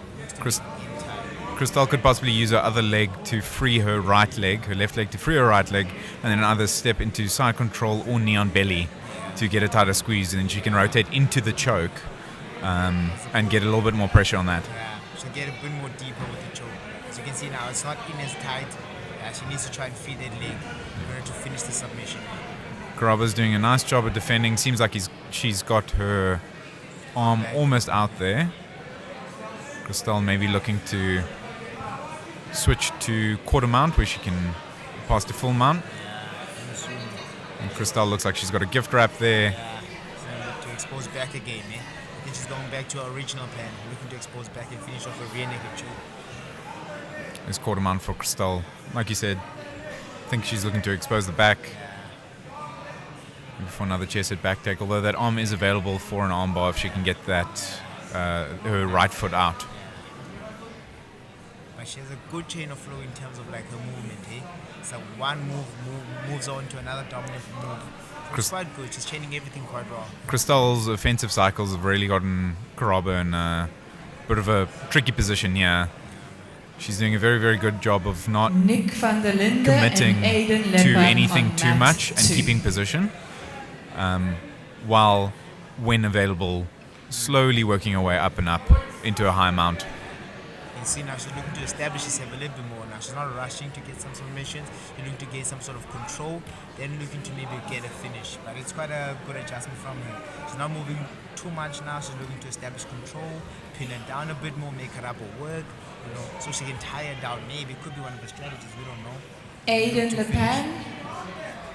Christelle could possibly use her other leg to free her right leg, her left leg to free her right leg, and then either step into side control or knee on belly to get a tighter squeeze, and then she can rotate into the choke and get a little bit more pressure on that. Yeah, she'll get a bit more deeper with the choke. As you can see now, it's not in as tight. She needs to try and free that leg in order to finish the submission. Carabo's doing a nice job of defending. Seems like she's got her arm almost out there. Christelle maybe looking to switch to quarter mount where she can pass to full mount. And Christelle looks like she's got a gift wrap there. To expose back again, I think she's going back to her original plan, looking to expose back and finish off a rear naked choke. There's quarter mount for Christelle. Like you said, I think she's looking to expose the back. Maybe for another chest hit back take, although that arm is available for an arm bar if she can get that her right foot out. But she has a good chain of flow in terms of like her movement. So one move moves on to another dominant move. It's quite good. She's chaining everything quite well. Christelle's offensive cycles have really gotten Carabo in a bit of a tricky position here. She's doing a very, very good job of not committing to anything too much and keeping position, while, when available, slowly working her way up and up into a high mount. You can see now she's looking to establish herself a little bit more now. She's not rushing to get some submissions. She's looking to get some sort of control, then looking to maybe get a finish. But it's quite a good adjustment from her. She's not moving too much now. She's looking to establish control, pin her down a bit more, make her up work. you know, so she can tie her down. Maybe it could be one of the strategies. We don't know. Aiden Le Pen.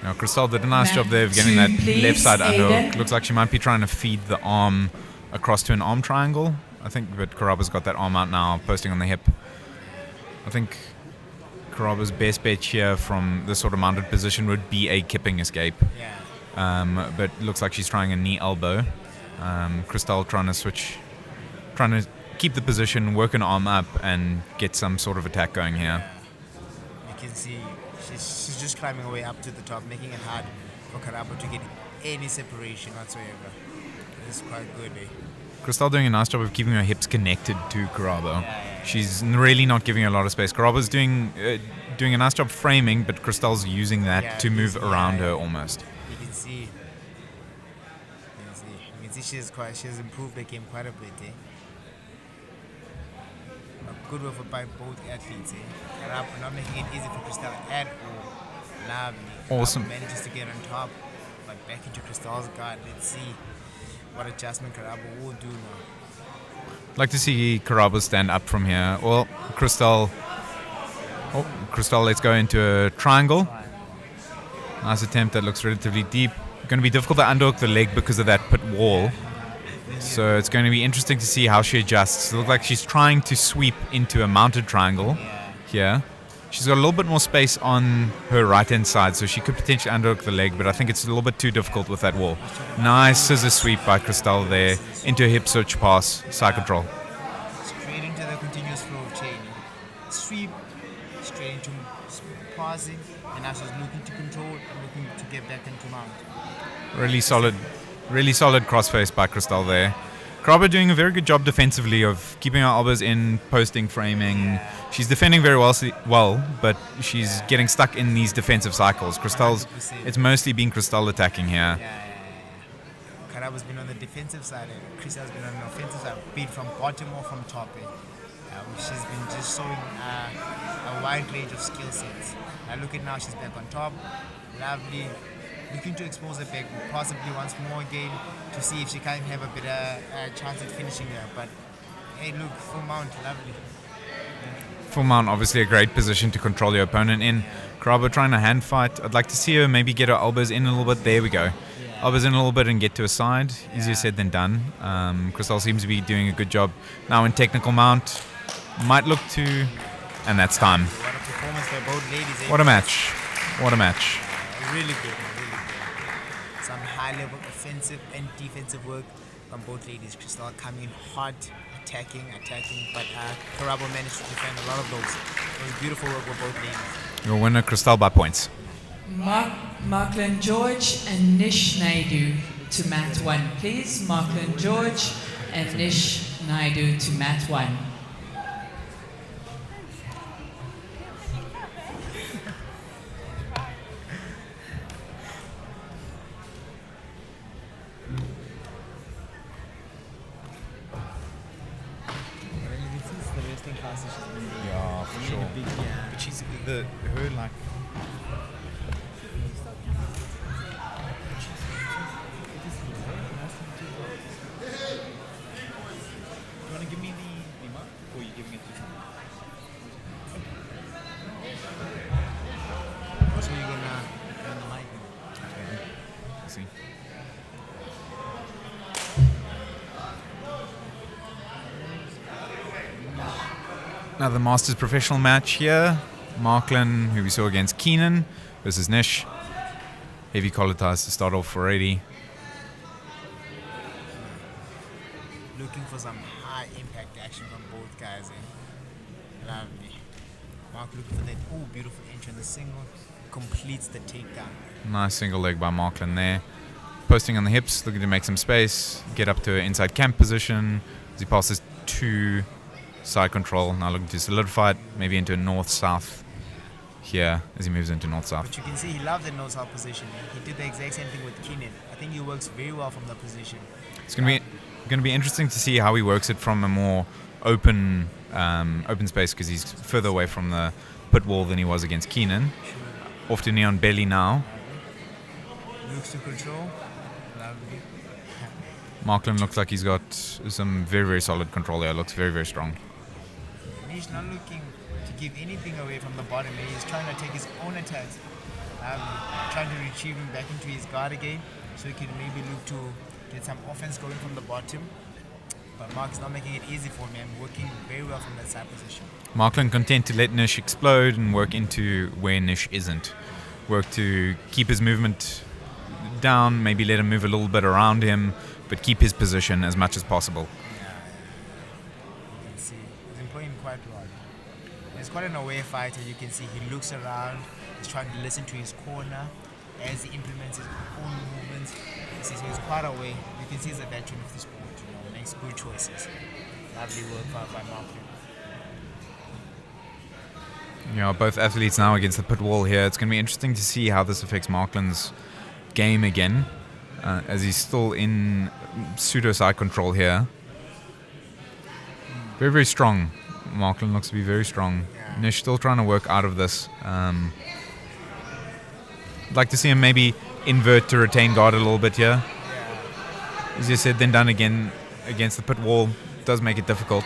Now, Cristal did a nice Mat job there of getting two, that please, left side underhook. Aiden. Looks like she might be trying to feed the arm across to an arm triangle. I think, but Karaba's got that arm out now, posting on the hip. I think Karaba's best bet here from this sort of mounted position would be a kipping escape. Yeah. But looks like she's trying a knee elbow. Cristal trying to keep the position, work an arm up, and get some sort of attack going here. You can see she's just climbing her way up to the top, making it hard for Karaba to get any separation whatsoever. It's quite good, eh? Cristal doing a nice job of keeping her hips connected to Karaba. She's really not giving her a lot of space. Karaba's doing a nice job framing, but Cristal's using that to move around her almost. You can see she has improved the game quite a bit, eh? A good work by both athletes, eh? Karaba not making it easy for Cristal at all. Lovely. Awesome. Karaba manages to get on top, but back into Cristal's guard. Let's see what adjustment Karaba will do now. I'd like to see Karaba stand up from here. Well, Cristal let's go into a triangle. Nice attempt, that looks relatively deep. Going to be difficult to underhook the leg because of that pit wall. So it's going to be interesting to see how she adjusts. It looks like she's trying to sweep into a mounted triangle here. She's got a little bit more space on her right-hand side, so she could potentially underhook the leg, but I think it's a little bit too difficult with that wall. Nice scissor sweep by Cristal there into a hip switch pass, side control. Straight into the continuous flow of chaining. Sweep, straight into pausing, and now she's looking to control and looking to get back into mount. Really solid crossface by Cristal there. Karaba doing a very good job defensively of keeping her elbows in, posting, framing. She's defending very well, but she's getting stuck in these defensive cycles. It's mostly been Cristal attacking here. Karaba's been on the defensive side, and Cristal's been on the offensive side, be it from bottom or from top. She's been just showing a wide range of skill sets. Now look at now, she's back on top. Lovely. Looking to expose her back possibly once more again to see if she can have a better chance at finishing her. But hey, look, full mount, lovely. Full mount, obviously a great position to control your opponent in. Karaba trying to hand fight. I'd like to see her maybe get her elbows in a little bit. There we go. Elbows in a little bit and get to a side. Easier said than done. Cristal seems to be doing a good job now in technical mount. Might look to, and that's time. What a performance by both ladies. What a match. What a match. Really good. Some high-level offensive and defensive work from both ladies. Cristal coming in hot, attacking, but Karaba managed to defend a lot of those. It was beautiful work with both ladies. Your winner, Cristal, by points. Marklin George and Nish Naidu to mat 1, please. Marklin George and Nish Naidu to mat 1. Yeah, for sure. But she's her like. You want to give me the mark, or are you giving it to someone? So you're gonna run the mic. Okay. Let's see. Now the Masters professional match here. Marklin, who we saw against Keenan, versus Nish. Heavy collar ties to start off already. Looking for some high impact action from both guys. Lovely. Mark looking for that beautiful entry on the single. Completes the takedown. Nice single leg by Marklin there. Posting on the hips, looking to make some space. Get up to an inside camp position. As he passes to side control, now looking to solidify it, maybe into a north-south here as he moves into north-south. But you can see he loves the north-south position. He did the exact same thing with Keenan. I think he works very well from that position. It's going to be interesting to see how he works it from a more open space, because he's further away from the pit wall than he was against Keenan. Off to knee on belly now. Looks to control. Lovely. Marklin looks like he's got some very, very solid control there. Looks very, very strong. Nish not looking to give anything away from the bottom. He's trying to take his own attacks, trying to retrieve him back into his guard again, so he can maybe look to get some offense going from the bottom. But Mark's not making it easy for him, working very well from that side position. Markland content to let Nish explode and work into where Nish isn't. Work to keep his movement down, maybe let him move a little bit around him, but keep his position as much as possible. You can see he's employing him quite well. He's quite an aware fighter. You can see he looks around, he's trying to listen to his corner as he implements his own movements. You see, so he's quite aware. You can see he's a veteran of the sport, makes good choices. Lovely work by Markland. Both athletes now against the pit wall here. It's going to be interesting to see how this affects Markland's game again, as he's still in pseudo side control here. Very, very strong. Markland looks to be very strong. Yeah. Nish still trying to work out of this. I'd like to see him maybe invert to retain guard a little bit here. Yeah. Easier said than done again against the pit wall. Does make it difficult.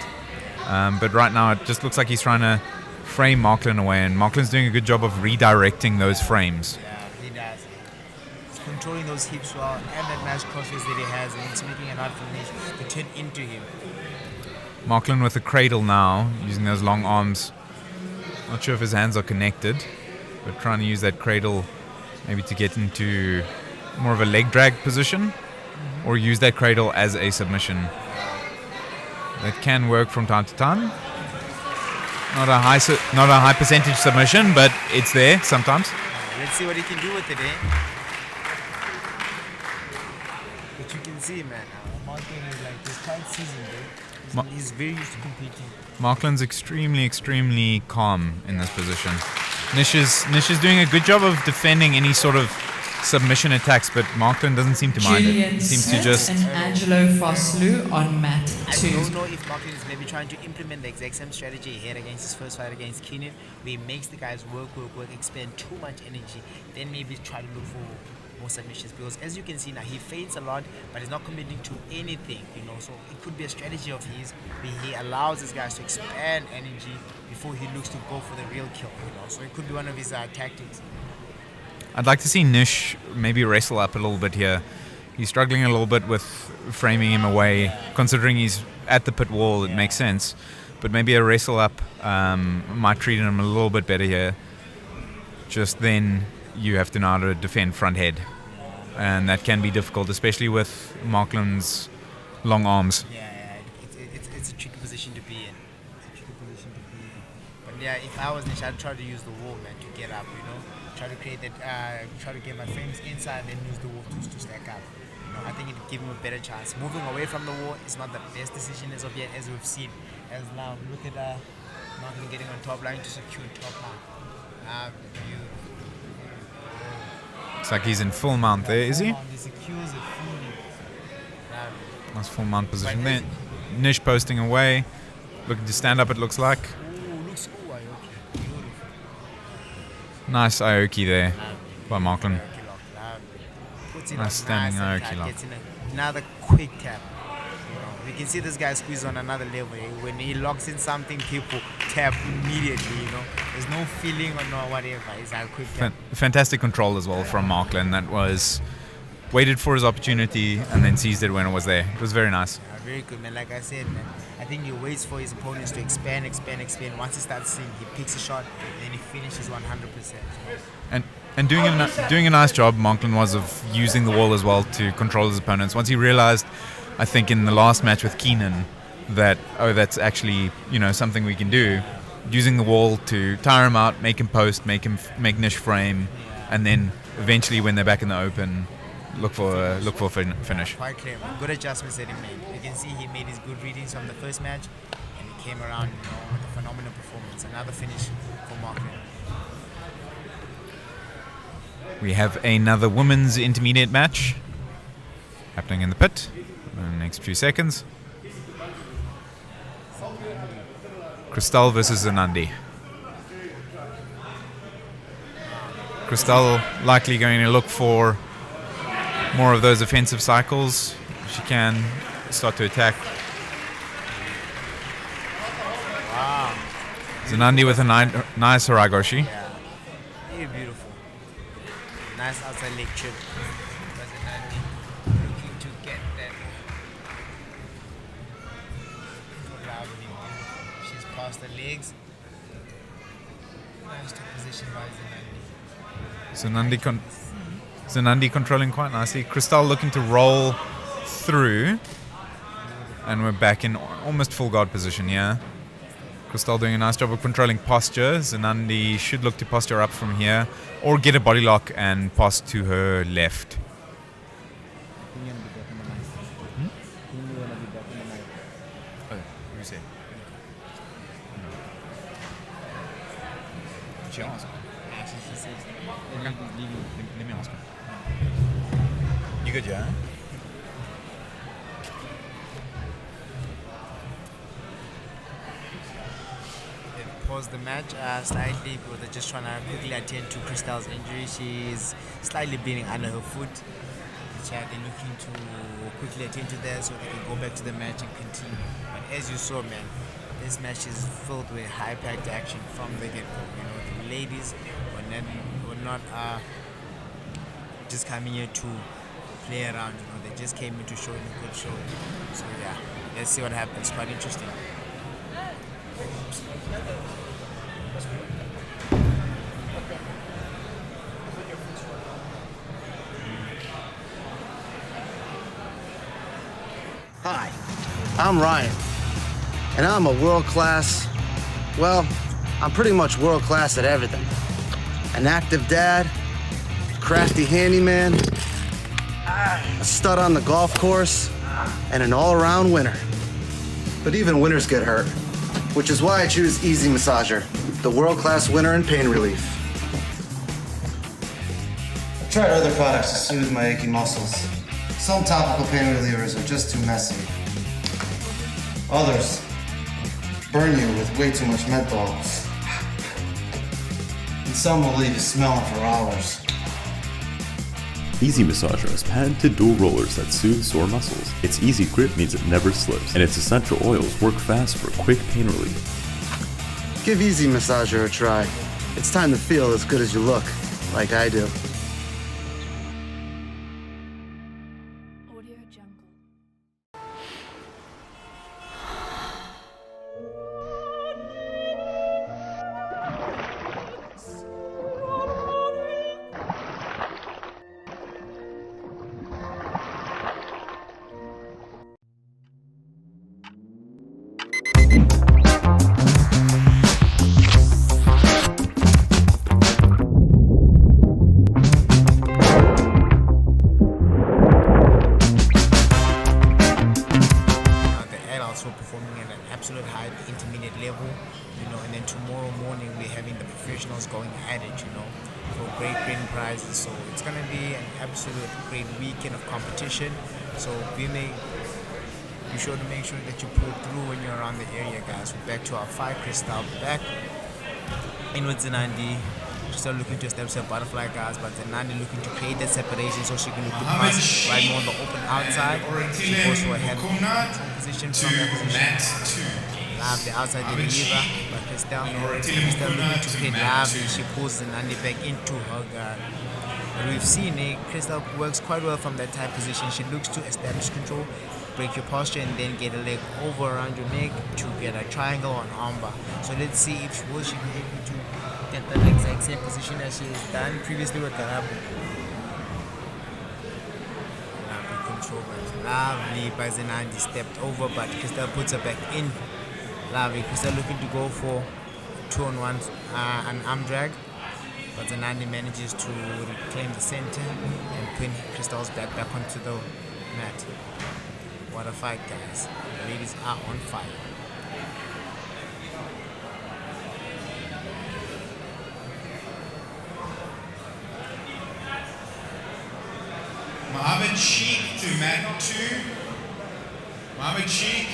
But right now it just looks like he's trying to frame Markland away, and Markland's doing a good job of redirecting those frames. Yeah, he does. He's controlling those hips well, and that nice crossface that he has, and it's making it hard for Nish to turn into him. Markland with the cradle now, using those long arms. Not sure if his hands are connected, but trying to use that cradle maybe to get into more of a leg drag position, or use that cradle as a submission. That can work from time to time. Not a high percentage submission, but it's there sometimes. Let's see what he can do with it, eh? But you can see, man, Markland is like this quite seasoned, eh? He's very used to competing. Markland's extremely, extremely calm in this position. Nish is doing a good job of defending any sort of submission attacks, but Markland doesn't seem to mind it. He seems to just... and Angelo Foslu on mat 2. I don't know if Markland is maybe trying to implement the exact same strategy he had against his first fight against Keenan, where he makes the guys work, expend too much energy, then maybe try to look for more submissions. Because as you can see now, he feints a lot, but he's not committing to anything, so it could be a strategy of his where he allows his guys to expand energy before he looks to go for the real kill, so it could be one of his tactics. I'd like to see Nish maybe wrestle up a little bit here. He's struggling a little bit with framing him away. Considering he's at the pit wall, it makes sense. But maybe a wrestle up might treat him a little bit better here. Just then, you have to know how to defend front head. And that can be difficult, especially with Markland's long arms. Yeah, it's a tricky position to be in. But yeah, if I was Nish, I'd try to use the wall, man, to get up, Try to create that, try to get my frames inside, then use the wall to stack up. I think it would give him a better chance. Moving away from the wall is not the best decision as of yet, as we've seen. As now, look at Markland getting on top line to secure top line. It's like he's in full mount there, is he? He secures it fully. Nice full mount position there. Nish posting away, looking to stand up, it looks like. Nice Aoki there by Markland. Nice standing Aoki lock. Another quick tap. We can see this guy squeeze on another level. When he locks in something, people tap immediately. There's no feeling or no whatever. It's a quick tap. Fantastic control as well from Markland. That was waited for his opportunity and then seized it when it was there. It was very nice. Yeah, very good, man. Like I said, man, I think he waits for his opponents to expand. Once he starts seeing, he picks a shot and then he finishes 100%. And doing a nice job, Markland was, of using the wall as well to control his opponents. Once he realized, I think in the last match with Keenan, that that's actually something we can do. Using the wall to tire him out, make him post, make Nish frame, and then eventually when they're back in the open, look for a finish. Quite clear, man. Good adjustments that he made. You can see he made his good readings from the first match, and he came around with a phenomenal performance. Another finish for Markland. We have another women's intermediate match happening in the pit in the next few seconds. Cristal versus Anandi. Cristal likely going to look for more of those offensive cycles. She can start to attack. Wow. Zanandi with a nice Haragoshi. Yeah, very beautiful. Nice outside leg chip. But Zanandi looking to get that. Lovely one. She's past the legs. Nice to position by Zanandi. Zanandi controlling quite nicely. Cristal looking to roll through. And we're back in almost full guard position here. Cristal doing a nice job of controlling posture. Zanandi should look to posture up from here. Or get a body lock and pass to her left. Oh, you say? She asked. Okay. Let me ask her. You good, yeah? Paused the match slightly because they're just trying to quickly attend to Cristal's injury. She's slightly bleeding under her foot. They're looking to quickly attend to that so they can go back to the match and continue. But as you saw, man, this match is filled with high-packed action from the get-go. You know, the ladies were not just coming here to play around. You know, they just came in to show a good show. So yeah, let's see what happens. Quite interesting. Hi, I'm Ryan, and I'm a world-class, well, I'm pretty much world-class at everything. An active dad, crafty handyman, a stud on the golf course, and an all-around winner. But even winners get hurt, which is why I choose Easy Massager, the world-class winner in pain relief. I've tried other products to soothe my achy muscles. Some topical pain relievers are just too messy. Others burn you with way too much menthol. And some will leave you smelling for hours. Easy Massager has patented dual rollers that soothe sore muscles. Its easy grip means it never slips, and its essential oils work fast for quick pain relief. Give Easy Massager a try. It's time to feel as good as you look, like I do. So be sure to make sure that you pull through when you're around the area, guys. We're back to our fight. Cristal back in with Zanandi. Cristal looking to establish a butterfly, guys, but Zanandi looking to create that separation so she can look to pass right more on the open outside. She goes for a hand position from that position. Love the outside the lever, but Cristal looking to create love, and she pulls Zanandi back into her guard. We've seen Cristal works quite well from that type position. She looks to establish control, break your posture, and then get a leg over around your neck to get a triangle or an armbar. So let's see if she will be able to get that exact same position as she has done previously with Karabu. Lovely control, lovely by Zanandi, stepped over, but Cristal puts her back in. Lovely, Cristal looking to go for 2-on-1, an arm drag. But Zanandi manages to reclaim the center and pin Cristal's back onto the mat. What a fight, guys. The ladies are on fire. Mohammed Sheikh to mat 2. Mohammed Sheikh.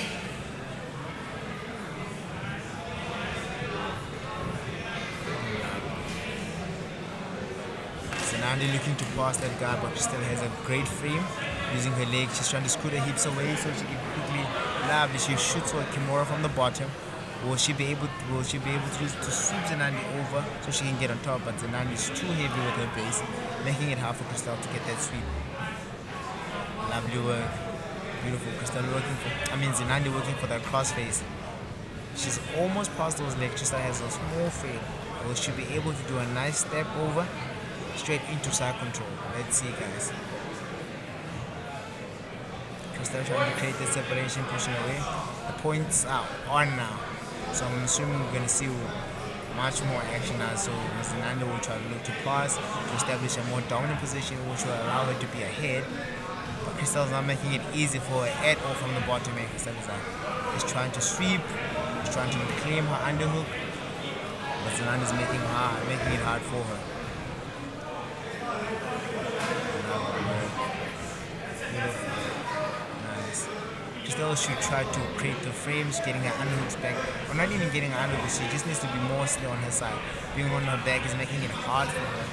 Zanandi looking to pass that guard, but she still has a great frame. Using her legs, she's trying to scoot her hips away so she can quickly, lovely. She shoots for a Kimura from the bottom. Will she be able to sweep Zenandi over so she can get on top? But Zenandi is too heavy with her base, making it hard for Crystal to get that sweep. Lovely work. Beautiful. Crystal Zenandi working for that cross face. She's almost past those legs. Crystal has a small fade. Will she be able to do a nice step over straight into side control? Let's see, guys. Crystal trying to create the separation, pushing away. The points are on now. So I'm assuming we're going to see much more action now. So Zenandi will try to look to pass to establish a more dominant position, which will allow her to be ahead. But Crystal's not making it easy for her at all from the bottom. Crystal is trying to sweep, is trying to claim her underhook, but Zenandi is making it hard for her. Beautiful. Nice. Crystal should try to create the frames, getting her underhooks back, or not even getting her underhooks. She just needs to be more still on her side. Being on her back is making it hard for her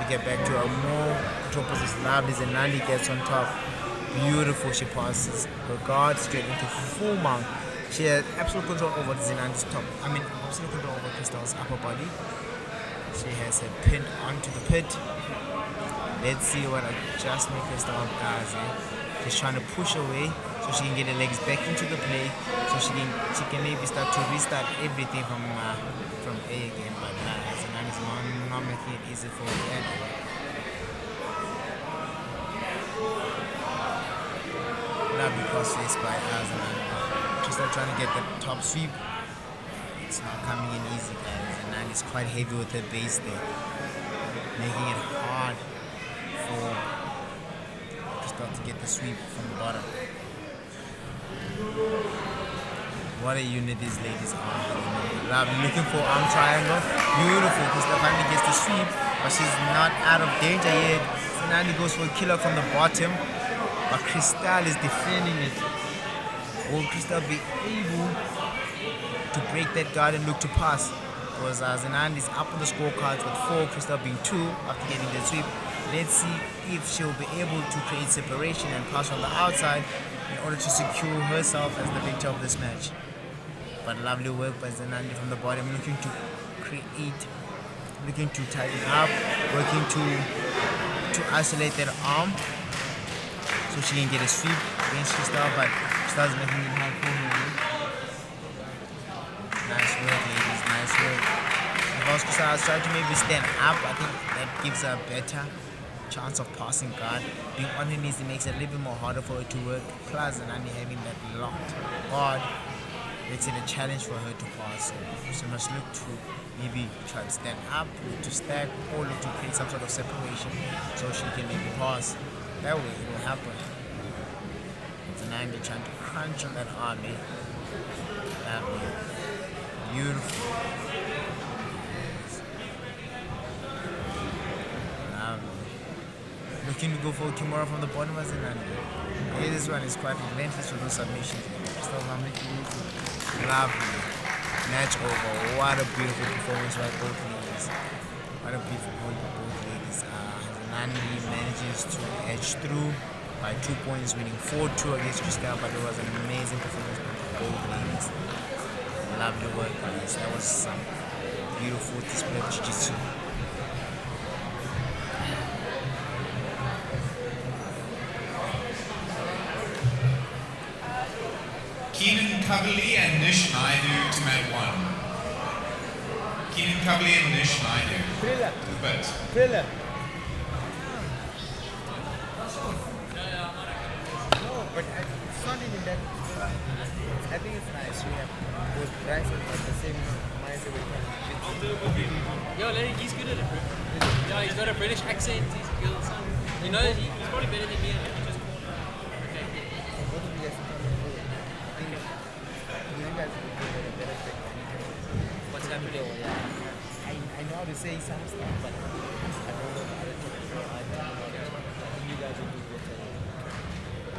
to get back to a more control position. Lovely. Zenandi gets on top. Beautiful. She passes her guard straight into full mount. She has absolute control over Zenandi's top. Absolute control over Crystal's upper body. She has her pinned onto the pit. Let's see what adjustment Crystal does. She's trying to push away so she can get her legs back into the play, so she can maybe start to restart everything from A again. But Zenandi's not making it easy for her. Lovely cross face by Zenandi. Crystal trying to get the top sweep. It's not coming in easy, guys. Zenandi is quite heavy with her base there, making it hard for Crystal to get the sweep from the bottom. What a unit these ladies are. Lovely. Looking for arm triangle. Beautiful. Crystal finally gets the sweep, but she's not out of danger yet. Zenandi goes for a killer from the bottom, but Crystal is defending it. Will Crystal be able to break that guard and look to pass? Because Zenandi is up on the scorecards with 4, Crystal being 2 after getting the sweep. Let's see if she'll be able to create separation and pass on the outside in order to secure herself as the victor of this match. But lovely work by Zenandi from the bottom, looking to tighten up, working to isolate that arm so she can get a sweep against Crystal, but Crystal's making it hard for her. Nice work, ladies, nice work. Because Crystal is trying to maybe stand up, I think that gives her a better chance of passing guard. Being on her knees, it makes it a little bit more harder for her to work. Plus, Zenandi having that locked guard makes it a challenge for her to pass. So she must look to maybe try to stand up, look to stack, or look to create some sort of separation so she can maybe pass. That way it will happen. Zenandi trying to crunch on that arm. Beautiful. Looking to go for Kimura from the bottom of Zenandi. Okay, this one is quite relentless with those submissions. Still not making it easy. Lovely. Match over. What a beautiful performance by both ladies. What a beautiful point by both ladies. Zenandi manages to edge through by 2 points, winning 4-2 against Crystal, but it was an amazing performance by both ladies. Lovely work, guys. That was some beautiful display of Jiu Jitsu. Keenan Covely and Nish Naidu to mat 1. Keenan Covely and Nish Naidu. Thriller. To the pit. Thriller. No, but it's not even that. I think it's nice. We have both guys at the same mindset with him. Yo, Larry, he's good at it, bro. Yeah, he's got a British accent. He's good. You know, he's probably better than me. Just okay. Both of you guys come and do it. I think you guys would be a better pick. What's happening? I know how to say some stuff, but I don't know how to talk. I don't know. I think you guys will do better.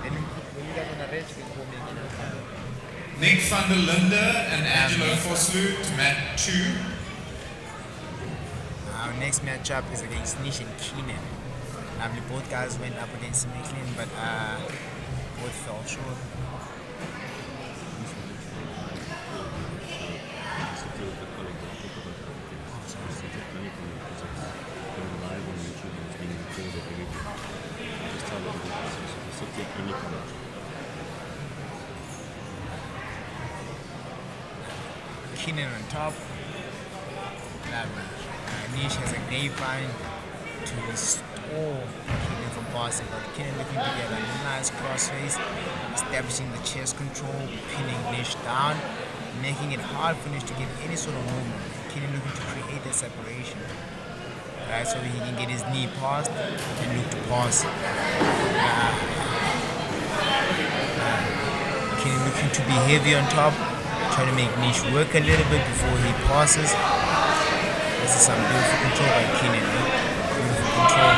And when you guys on a range, you can go make it. Nick van der Linde and Angelo Foslu to mat 2. Our next matchup is against Nish and Keenan. Lovely, both guys went up against Macklin, but both fell short. Keenan on top. Nish has a grapevine to restore Keenan from passing, but Keenan looking to get a nice crossface, establishing the chest control, pinning Nish down, making it hard for Nish to get any sort of movement. Keenan looking to create a separation, right, so he can get his knee passed and look to pass. Keenan looking to be heavy on top, trying to make Nish work a little bit before he passes. This is some beautiful control by Keenan. Beautiful control.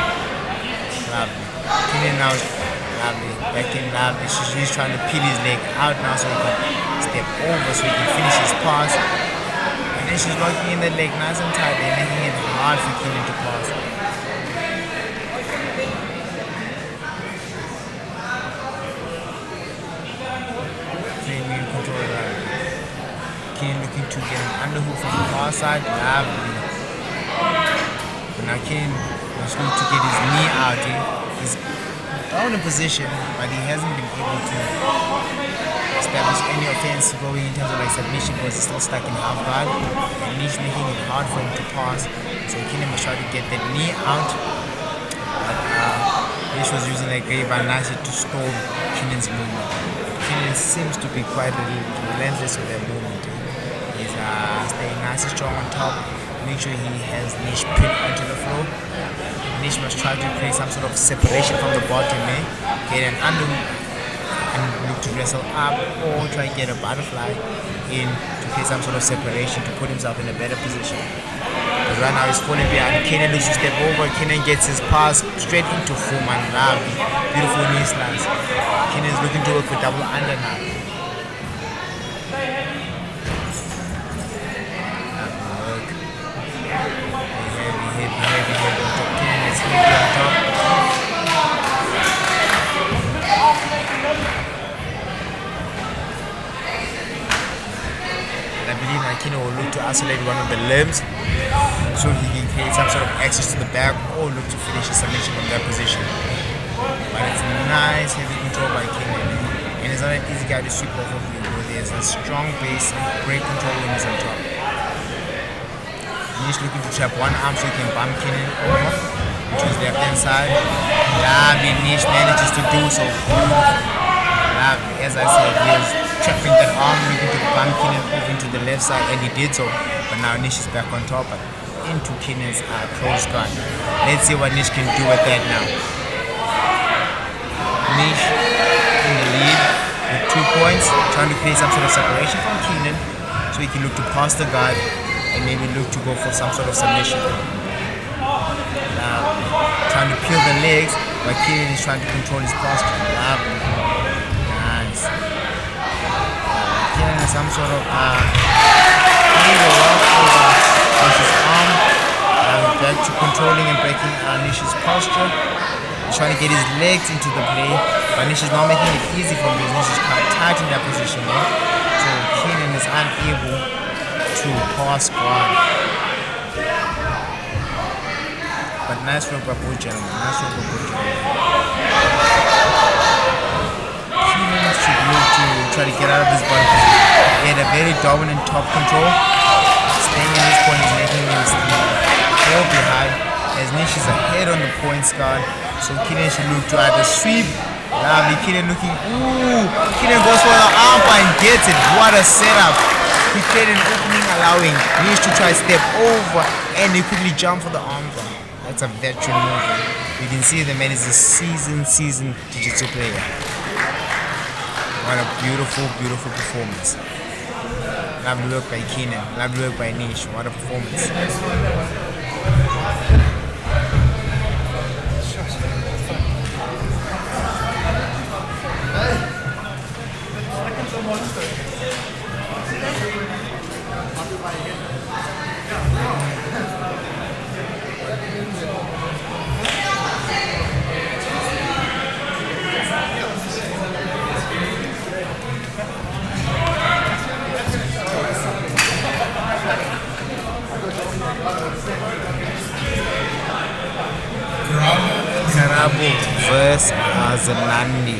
Lovely. Keenan now is lovely. Back in lovely. He's trying to peel his leg out now so he can step over so he can finish his pass. And then she's locking in the leg nice and tight and making it hard for Keenan to pass. Flaming control. Keenan looking to get an underhook from the far side. Lovely. But now Keenan was going to get his knee out. He's down in position, but he hasn't been able to establish any offense going in terms of like submission because he's still stuck in half guard. And Nish making it hard for him to pass. So Keenan was trying to get that knee out. But Nish was using that grapevine nicely to stall Keenan's movement. Keenan seems to be quite relentless with that movement. He's staying nice and strong on top. Make sure he has Nish pinned onto the floor. Nish must try to create some sort of separation from the bottom, get an underhook and look to wrestle up or try to get a butterfly in to create some sort of separation to put himself in a better position. Because right now he's falling behind. Keenan looks to step over. Keenan gets his pass straight into Fuman. Lovely. Beautiful knee slice. Keenan is looking to work for double under now. I believe Keenan will look to isolate one of the limbs so he can create some sort of access to the back or look to finish his submission from that position. But it's nice heavy control by Keenan, and it's not an easy guy to sweep off of you. There's a strong base and great control when he's on top. He's looking to trap one arm so he can bump Keenan over to his left hand side. Lovely. Nish manages to do so. Lovely. As I said, he was trapping that arm, looking to bump Keenan over into the left side, and he did so. But now Nish is back on top, but into Keenan's close guard. Let's see what Nish can do with that now. Nish in the lead with 2 points, trying to create some sort of separation from Keenan so he can look to pass the guard and maybe look to go for some sort of submission. Now, trying to peel the legs, but Keenan is trying to control his posture. Lovely. Nice. Keenan has some sort of Nish's arm. Back to controlling and breaking Nish's posture. He's trying to get his legs into the play, but Nish is not making it easy for him because Nish is quite tight in that position there. So Keenan is unable to pass guard. But nice work by both gentlemen. Nice work by both gentlemen. Keenan should look to try to get out of this body position. He had a very dominant top control. Staying in this point is making him fall behind as Nish is ahead on the points guard. So Keenan should look to either sweep. Lovely. Keenan looking. Ooh. Keenan goes for the armbar and gets it. What a setup. He created an opening allowing Nish to try step over and he quickly jump for the armbar. That's a veteran move. You can see the man is a seasoned Jiu-Jitsu player. What a beautiful performance. Lovely work by Keenan. Lovely work by Nish. What a performance. Versus Azanandi.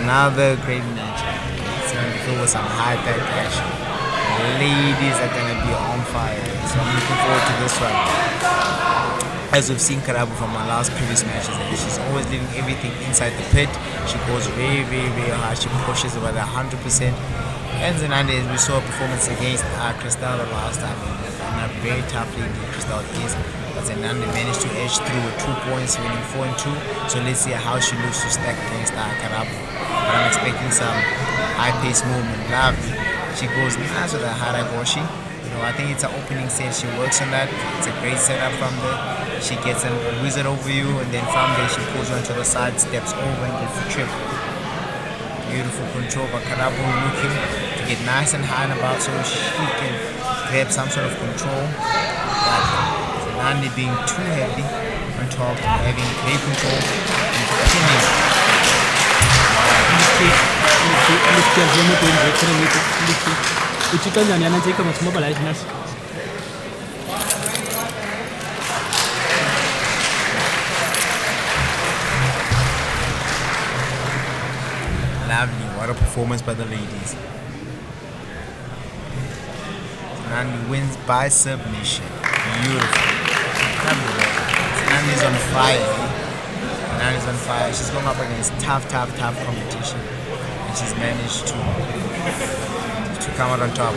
Another great match. It's going to be filled with some high-tech action. ladies are gonna be on fire. So I'm looking forward to this one. As we've seen Karabu from our last previous matches, she's always leaving everything inside the pit. She goes very, very, very hard. She pushes about 100%. And Zenande, we saw a performance against Cristal the last time. And a very tough lady Cristal is. But Zenande managed to edge through with 2 points, winning 4-2. So let's see how she looks to stack against Karabu. But I'm expecting some high-paced movement. Lovely. She goes nice with a Haragoshi. You know, I think it's an opening set. She works on that. It's a great setup from there. She gets a wizard over you, and then from there she pulls you onto the side, steps over, and gets the trip. Beautiful control, but Karabu looking to get nice and high and above so she can grab some sort of control. But Zenande being too heavy on top, having great control, and pinning. Lovely, what a performance by the ladies. Zenande wins by submission. Beautiful. Zenande is on fire. Zenande is on fire. She's going up against tough competition. And she's managed to come out on top.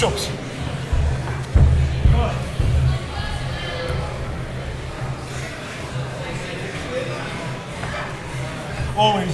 chops. Always.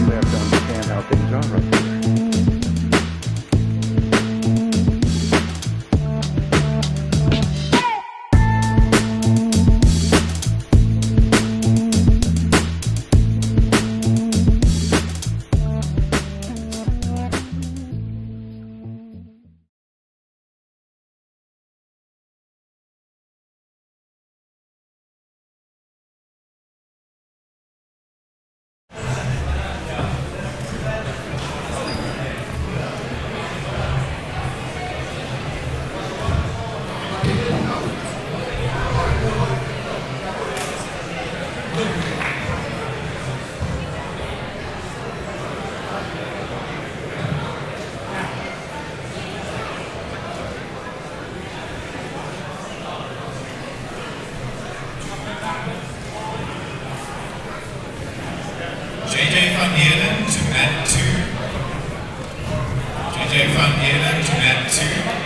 You have to understand how things are right there. JJ van Heerden to mat 2. JJ van Heerden to mat 2.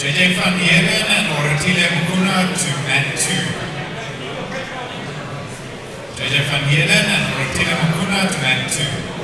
JJ van Heerden and Oratile Mukuna to mat 2. JJ van Heerden and Oratile Mukuna to mat 2.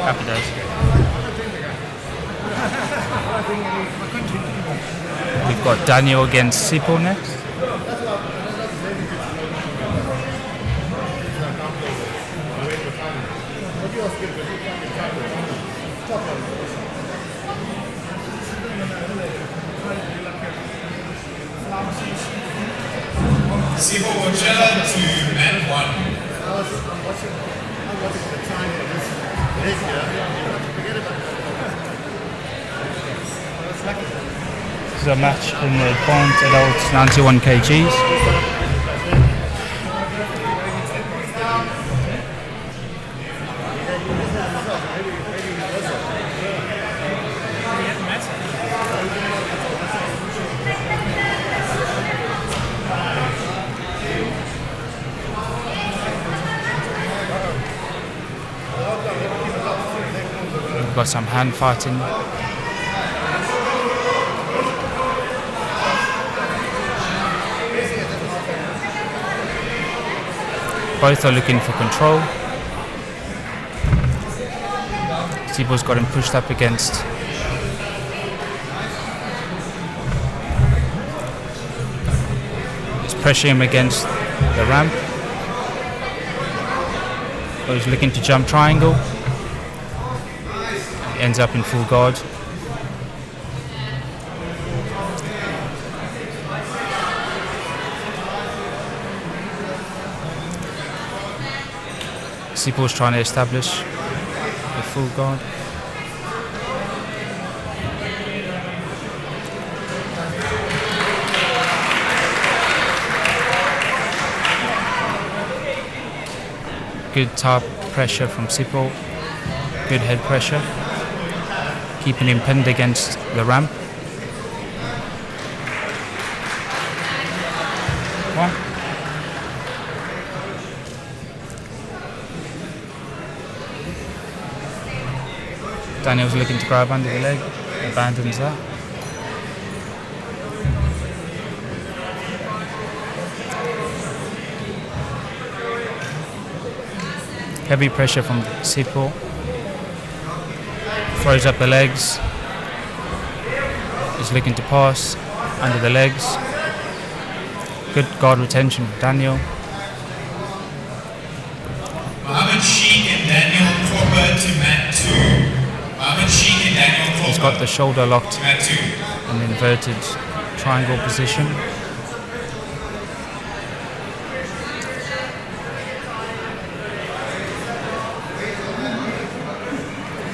Happy days. We've got Daniel against Sipo next. Sipo Bochella to mat 1. This is a match in the advanced adults 91 kgs. We've got some hand fighting. Both are looking for control. Sipo's got him pushed up against. He's pressuring him against the ramp. So he's looking to jump triangle. ends up in full guard. Sipal's trying to establish the full guard. Good top pressure from Sipal. Good head pressure. Keeping him pinned against the ramp. One. Daniel's looking to grab under the leg. Abandons that. Heavy pressure from Sipal. Throws up the legs. He's looking to pass under the legs. Good guard retention from Daniel. Mohammed Sheikh and Daniel Cropper to mat 2. Mohammed Sheikh and Daniel Cropper. He's got the shoulder locked mat 2. in the inverted triangle position.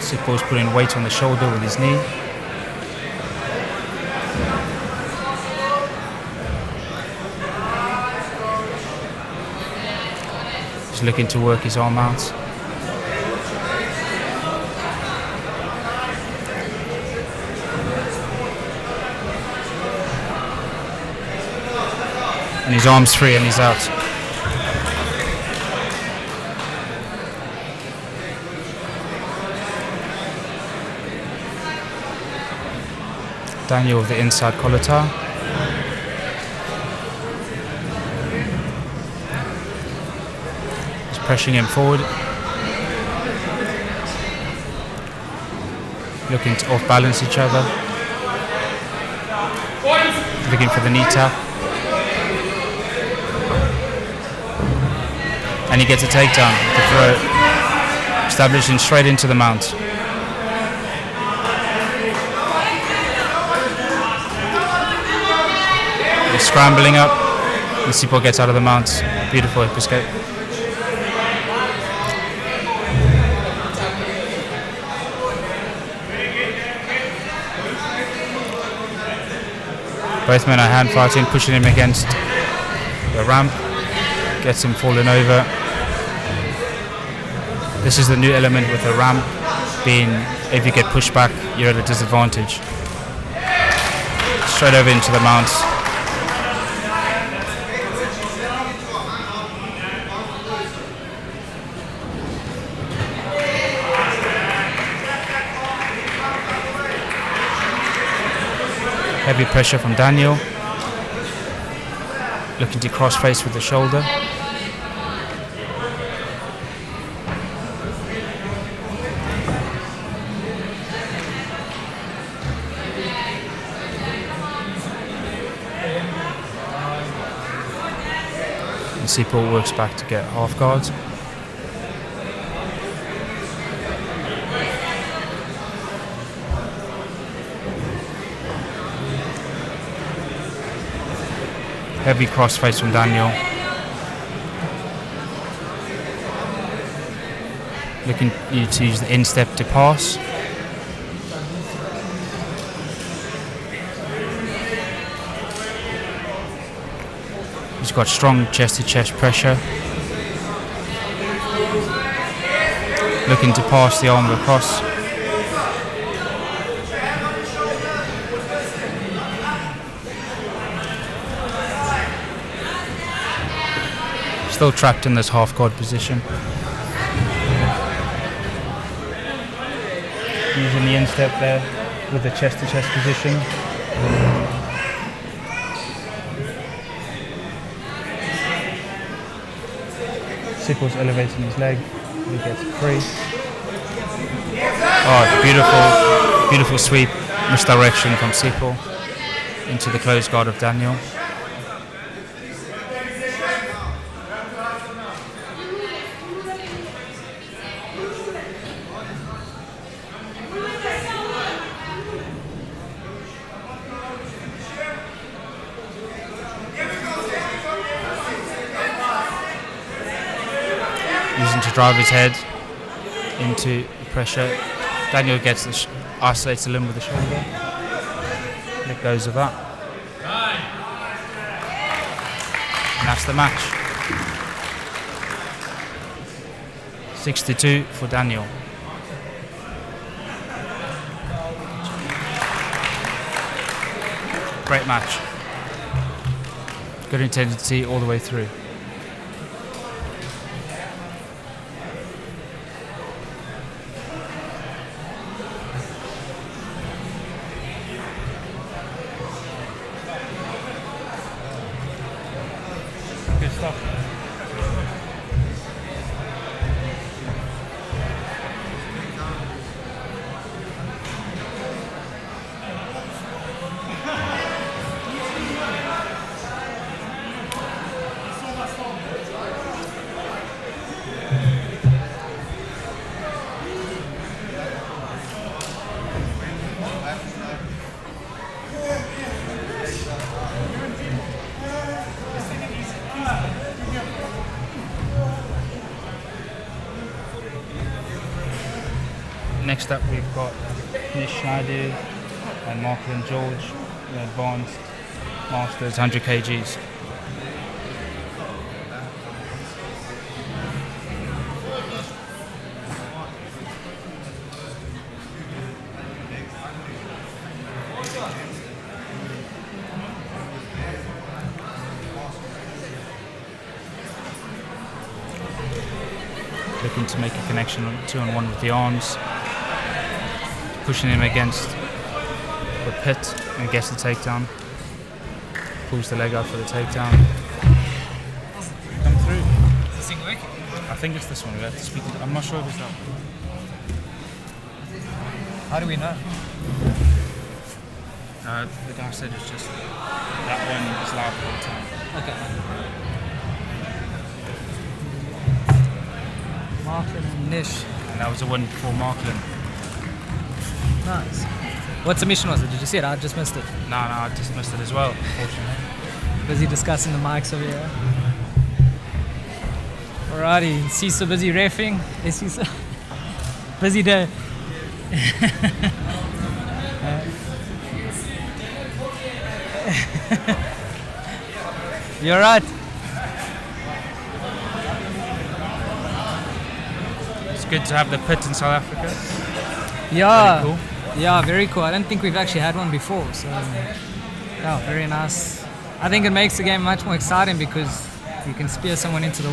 Sipal's putting weight on the shoulder with his knee. He's looking to work his arm out. And his arm's free and he's out. Daniel with the inside collar tie. He's pressuring him forward. Looking to off-balance each other. Looking for the knee tap. And he gets a takedown with the throw. Establishing straight into the mount. Scrambling up, and Sipal gets out of the mount. Beautiful hip escape. Both men are hand fighting, pushing him against the ramp, gets him falling over. This is the new element with the ramp, being if you get pushed back, you're at a disadvantage. Straight over into the mount. Heavy pressure from Daniel. Looking to cross face with the shoulder. And Sipal works back to get half guards. Heavy crossface from Daniel. Looking to use the instep to pass. He's got strong chest-to-chest pressure. Looking to pass the arm across. Still trapped in this half guard position. Using the instep there with the chest to chest position. Sipal's elevating his leg. He gets free. Oh, beautiful sweep. Misdirection from Sipal into the closed guard of Daniel. using to drive his head into pressure. Daniel gets isolates the limb with the shoulder. Let goes of that. And that's the match. 6-2 for Daniel. Great match. Good intensity all the way through. Good stuff. Next up we've got Nish Schneider and Marklin George, the advanced masters 100 kgs. Looking to make a connection 2-on-1 with the arms. Pushing him against the pit and gets the takedown. Pulls the leg out for the takedown. Come through. Is this thing working? I think it's this one. We have to speak. I'm not sure if it's that one. How do we know? The guy said it's just that one is loud all the time. Okay. Marklin and Nish. And that was the one before Marklin. Nice. What submission was it? Did you see it? I just missed it. No, I just missed it as well, unfortunately. Busy discussing the mics over here. Alrighty, Cisa busy reffing. Hey Cisa. Busy day. You alright? It's good to have the pit in South Africa. Yeah. Very cool. Yeah, very cool. I don't think we've actually had one before, so yeah, very nice. I think it makes the game much more exciting because you can spear someone into the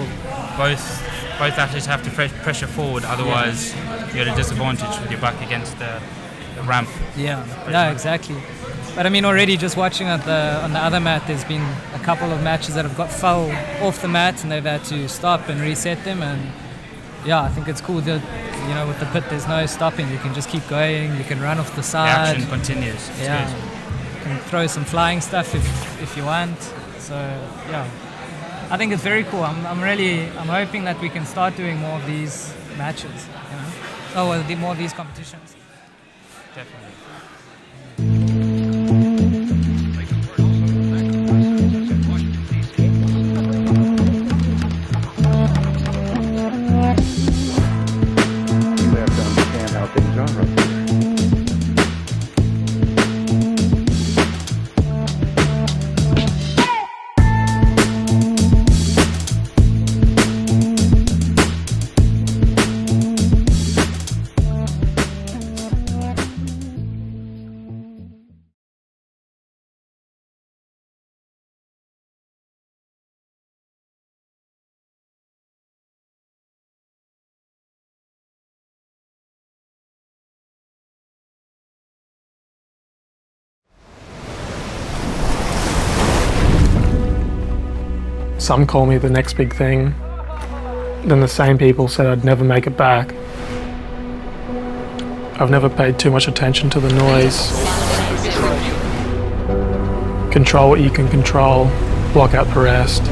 Both athletes have to pressure forward, otherwise you're at a disadvantage with your back against the ramp. Yeah, exactly. But I mean, already just watching on the other mat, there's been a couple of matches that have got foul off the mat and they've had to stop and reset them. And yeah, I think it's cool that, you know, with the pit, there's no stopping. You can just keep going. You can run off the side. The action continues. It's yeah, good. you can throw some flying stuff if you want. So yeah, I think it's very cool. I'm hoping that we can start doing more of these matches. You know, more of these competitions. Definitely. You have to understand how things are up here. Some call me the next big thing. Then the same people said I'd never make it back. I've never paid too much attention to the noise. Control what you can control, block out the rest.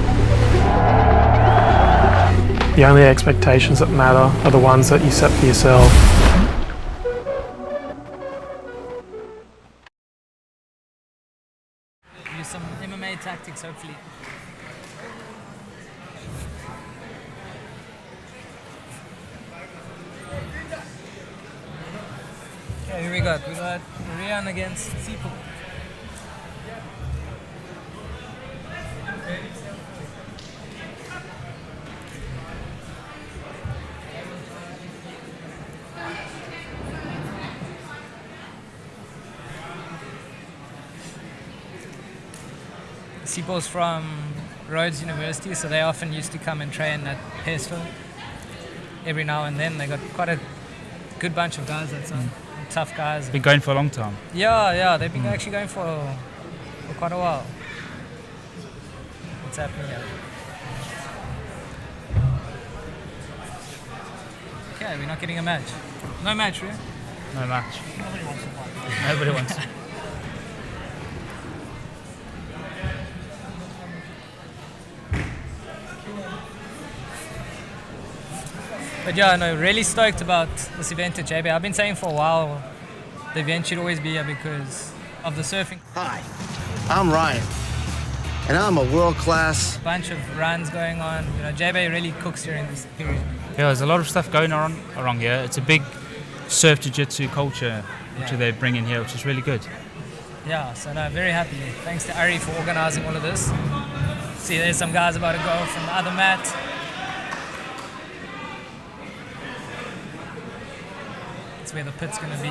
The only expectations that matter are the ones that you set for yourself. Use some MMA tactics, hopefully. we got? We got Rian against Sipo. Sipo's from Rhodes University, so they often used to come and train at Pearsville every now and then. They got quite a good bunch of guys, that's tough guys. Been going for a long time. Yeah, they've been actually going for quite a while. What's happening here? Okay, we're not getting a match. No match, really? No match. Nobody wants to fight. Nobody wants. But yeah, no, really stoked about this event at JBay. I've been saying for a while the event should always be here because of the surfing. Hi, I'm Ryan, and I'm a world-class... Bunch of runs going on. You know, JBay really cooks during this period. Yeah, there's a lot of stuff going on around here. It's a big surf jiu-jitsu culture which they bring in here, which is really good. Yeah, so no, very happy. Thanks to Ari for organizing all of this. See, there's some guys about to go from the other mat. That's where the pit's going to be.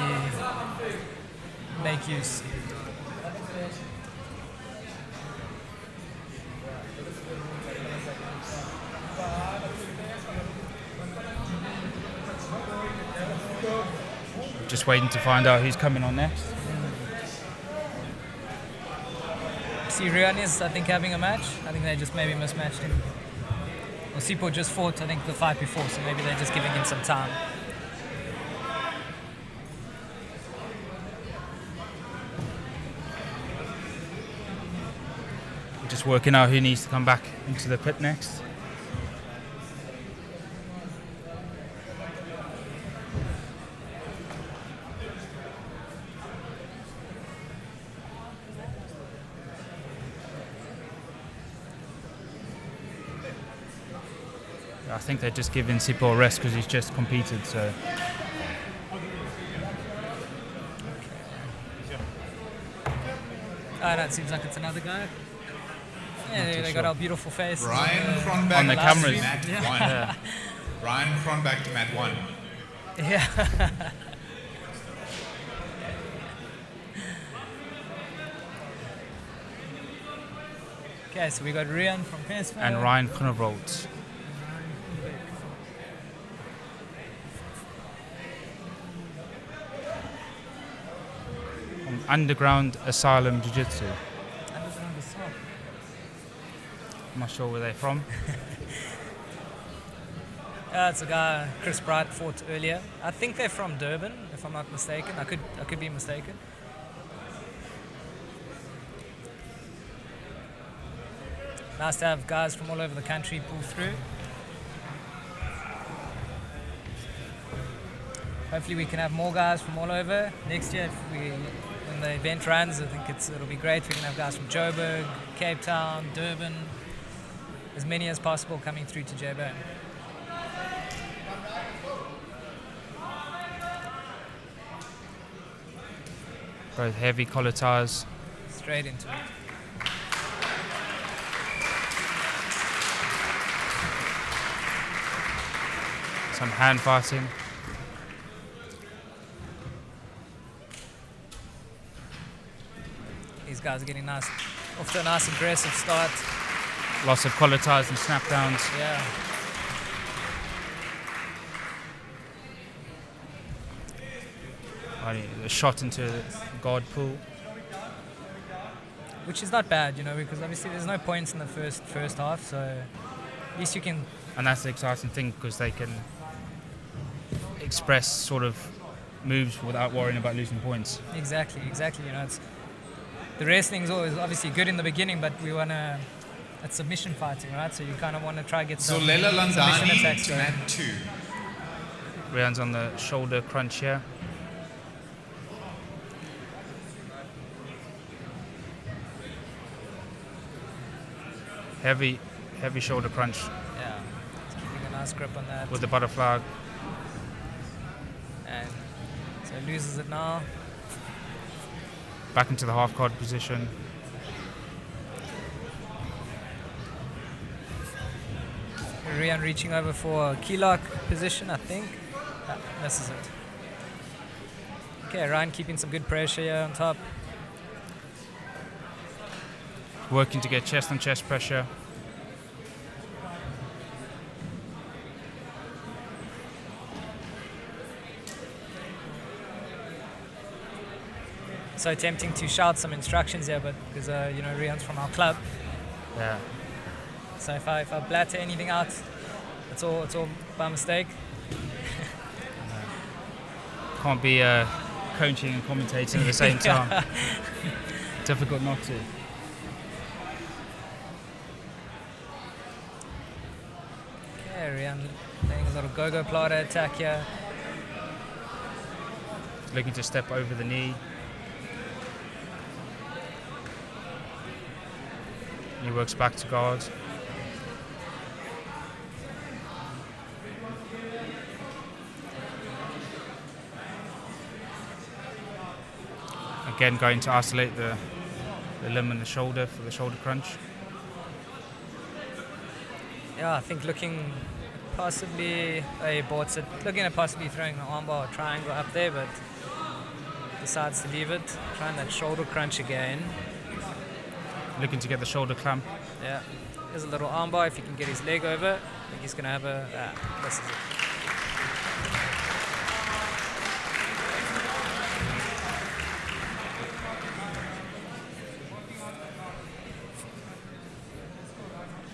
Make use. Just waiting to find out who's coming on next. See, Rian is, I think, having a match. I think they just maybe mismatched him. Well, Sipo just fought, I think, the fight before, so maybe they're just giving him some time. Just working out who needs to come back into the pit next. I think they're just giving Sipo a rest because he's just competed, so. Oh, no, it seems like it's another guy. Yeah, they got our beautiful face. Ryan Cronbach on the cameras. to mat Yeah. 1. Yeah. Ryan Cronbach to mat 1. Yeah. Okay, so we got Rian from Pearsville. And Ryan Cronenrold. From Underground Asylum Jiu Jitsu. Underground Asylum. I'm not sure where they're from. Yeah, it's a guy Chris Bright fought earlier. I think they're from Durban, if I'm not mistaken. I could be mistaken. Nice to have guys from all over the country pull through. Hopefully we can have more guys from all over. Next year, when the event runs, I think it'll be great. We can have guys from Joburg, Cape Town, Durban, as many as possible coming through to JBay. Both heavy collar ties. Straight into it. Some hand fighting. These guys are getting nice, off to a nice aggressive start. Lots of collar ties and snap downs. Yeah. A shot into the guard pool. Which is not bad, you know, because obviously there's no points in the first half, so at least you can. And that's the exciting thing because they can express sort of moves without worrying about losing points. Exactly. You know, the wrestling's always obviously good in the beginning, but we want to. It's submission fighting, right? So you kind of want to try to get some Zolela submission Landani attacks to going. mat 2. Rian's on the shoulder crunch here. Heavy shoulder crunch. Yeah, it's keeping a nice grip on that. With the butterfly. And So loses it now. Back into the half guard position. Rian reaching over for a key lock position, I think. Misses it. Okay, Ryan keeping some good pressure here on top. Working to get chest on chest pressure. So tempting to shout some instructions here, but because Rian's from our club. Yeah. So if I blatter anything out, it's all by mistake. Can't be coaching and commentating at the same time. Difficult not to. Okay, Rian playing a little go-go plata attack here. Looking to step over the knee. He works back to guard. Again, going to isolate the limb and the shoulder for the shoulder crunch. Yeah, I think looking possibly looking at possibly throwing an armbar or triangle up there, but decides to leave it. Trying that shoulder crunch again. Looking to get the shoulder clamp. Yeah, there's a little armbar if he can get his leg over. I think he's going to have this is it.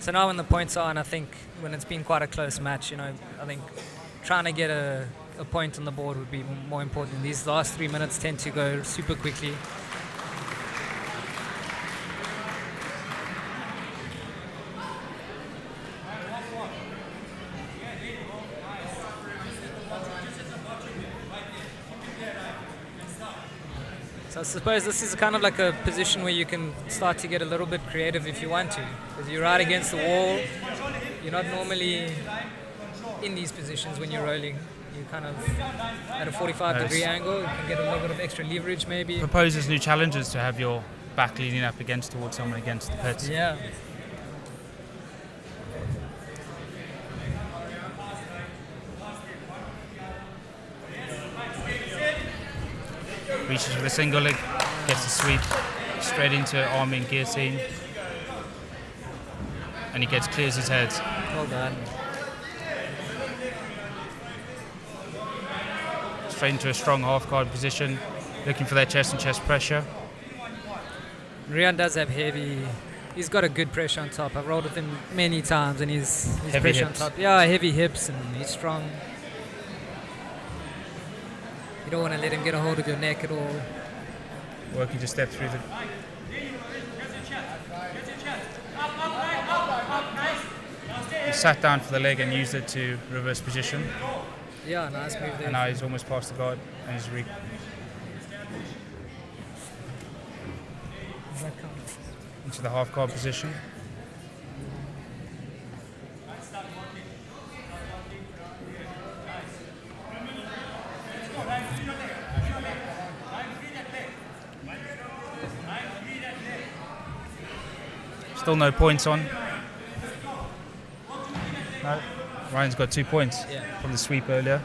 So now when the points are on, I think when it's been quite a close match, I think trying to get a point on the board would be more important. These last 3 minutes tend to go super quickly. So I suppose this is kind of like a position where you can start to get a little bit creative if you want to, because you're right against the wall. You're not normally in these positions when you're rolling. You're kind of at a 45-degree angle. You can get a little bit of extra leverage maybe. Proposes new challenges to have your back leaning up towards someone against the pit. Yeah. Reaches with a single leg, gets a sweep straight into arm in guillotine, and he clears his head. Well done. Straight into a strong half guard position, looking for that chest and chest pressure. Rian does have he's got a good pressure on top. I've rolled with him many times and his pressure hips. on top. Yeah, heavy hips and he's strong. You don't want to let him get a hold of your neck at all. Working to step through the... He sat down for the leg and used it to reverse position. Yeah, nice move there. And now he's almost past the guard and he's into the half guard position. Still no points on. No. Ryan's got 2 points from the sweep earlier.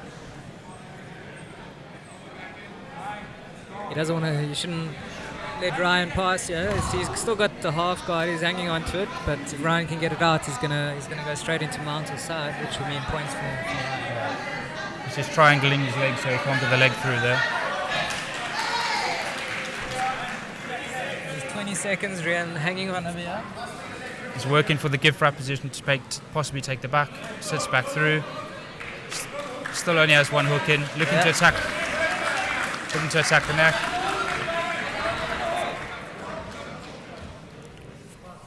He doesn't want to. You shouldn't let Ryan pass. Yeah, he's still got the half guard. He's hanging on to it, but if Ryan can get it out, he's gonna go straight into mount or side, which will mean points for Ryan. He's just triangling his leg so he can't get the leg through there. There's 20 seconds. Ryan hanging on over here. He's working for the give wrap position to possibly take the back. Sits back through. Still only has one hook in. Looking to attack the neck.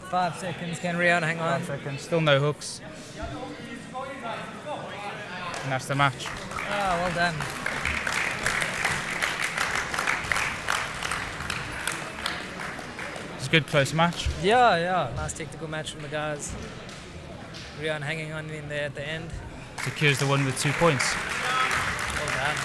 5 seconds. Can Rian hang on? 5 seconds. Still no hooks. And that's the match. Ah, well done. It's a good close match. Yeah. Nice technical match from the guys. Rian hanging on in there at the end. Secures the win with 2 points. Well done.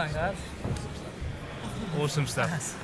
done, guys. Awesome stuff. Nice.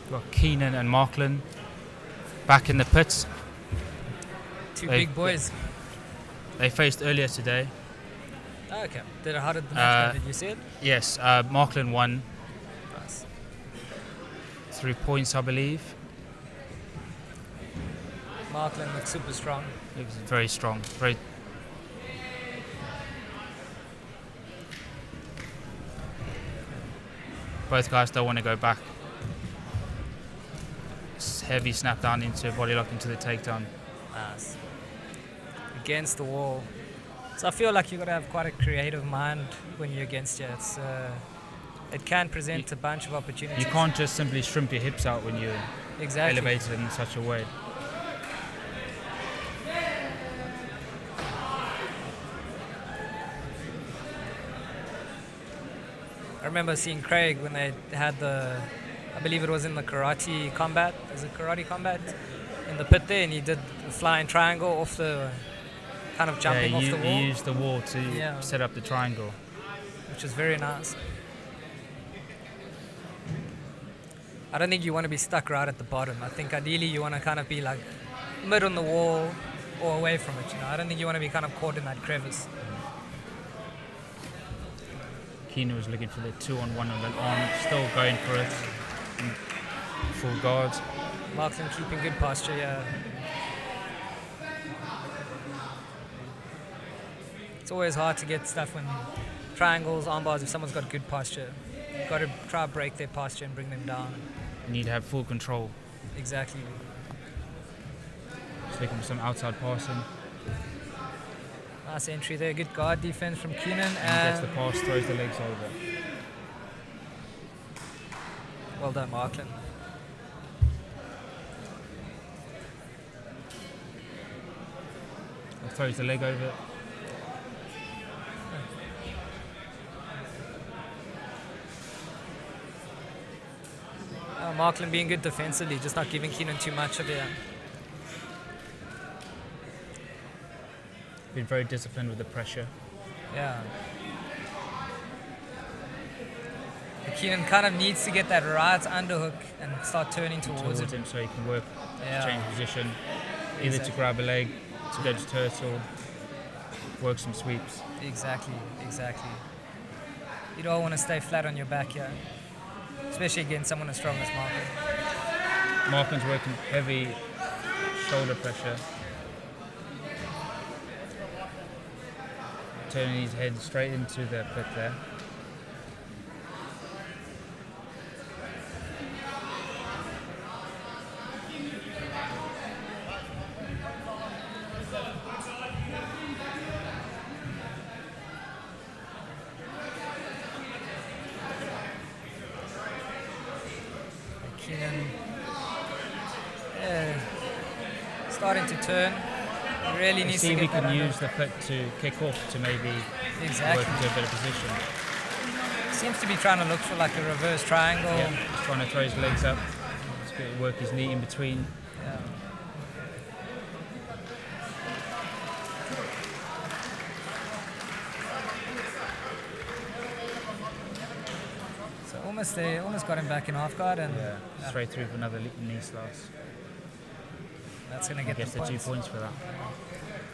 Got Keenan and Markland back in the pits. Two big boys. They faced earlier today. Oh, okay. How did the match go? Did you see it? Yes, Markland won. Nice. 3 points, I believe. Markland looks super strong. It was very strong. Very. Both guys don't want to go back. Heavy snap down into body lock into the takedown. Nice. Against the wall. So I feel like you've got to have quite a creative mind when you're against you. It can present a bunch of opportunities. You can't just simply shrimp your hips out when you're elevated in such a way. I remember seeing Craig when they had I believe it was in the karate combat. Is it karate combat? In the pit there, and he did a flying triangle off the, kind of jumping off the wall. He used the wall to set up the triangle. Which is very nice. I don't think you want to be stuck right at the bottom. I think ideally you want to kind of be like mid on the wall or away from it. I don't think you want to be kind of caught in that crevice. Keenan was looking for the 2-on-1 on the arm, still going for it. Full guard. Markland keeping good posture, yeah. It's always hard to get stuff when triangles, arm bars, if someone's got good posture. You've got to try to break their posture and bring them down. You need to have full control. Exactly. Just looking for some outside passing. Nice entry there, good guard defense from Keenan. And gets the pass, throws the legs over. Well done, Markland. Throws the leg over. Markland being good defensively, just not giving Keenan too much of it. Been very disciplined with the pressure. Yeah. Keenan kind of needs to get that right underhook and start turning towards him so he can work, change position, either Exactly. to grab a leg, to go to turtle, work some sweeps. Exactly. You don't want to stay flat on your back here, especially against someone as strong as Markland. Markland's working heavy shoulder pressure. Turning his head straight into the pit there. Keenan starting to turn. He really needs see to if he get that can under. use the pit to kick off to maybe work into a better position. Seems to be trying to look for like a reverse triangle. Yeah, he's trying to throw his legs up, work his knee in between. Yeah. So almost got him back in half guard and Straight through for another knee slice. That's going to get gets the the 2 points for that.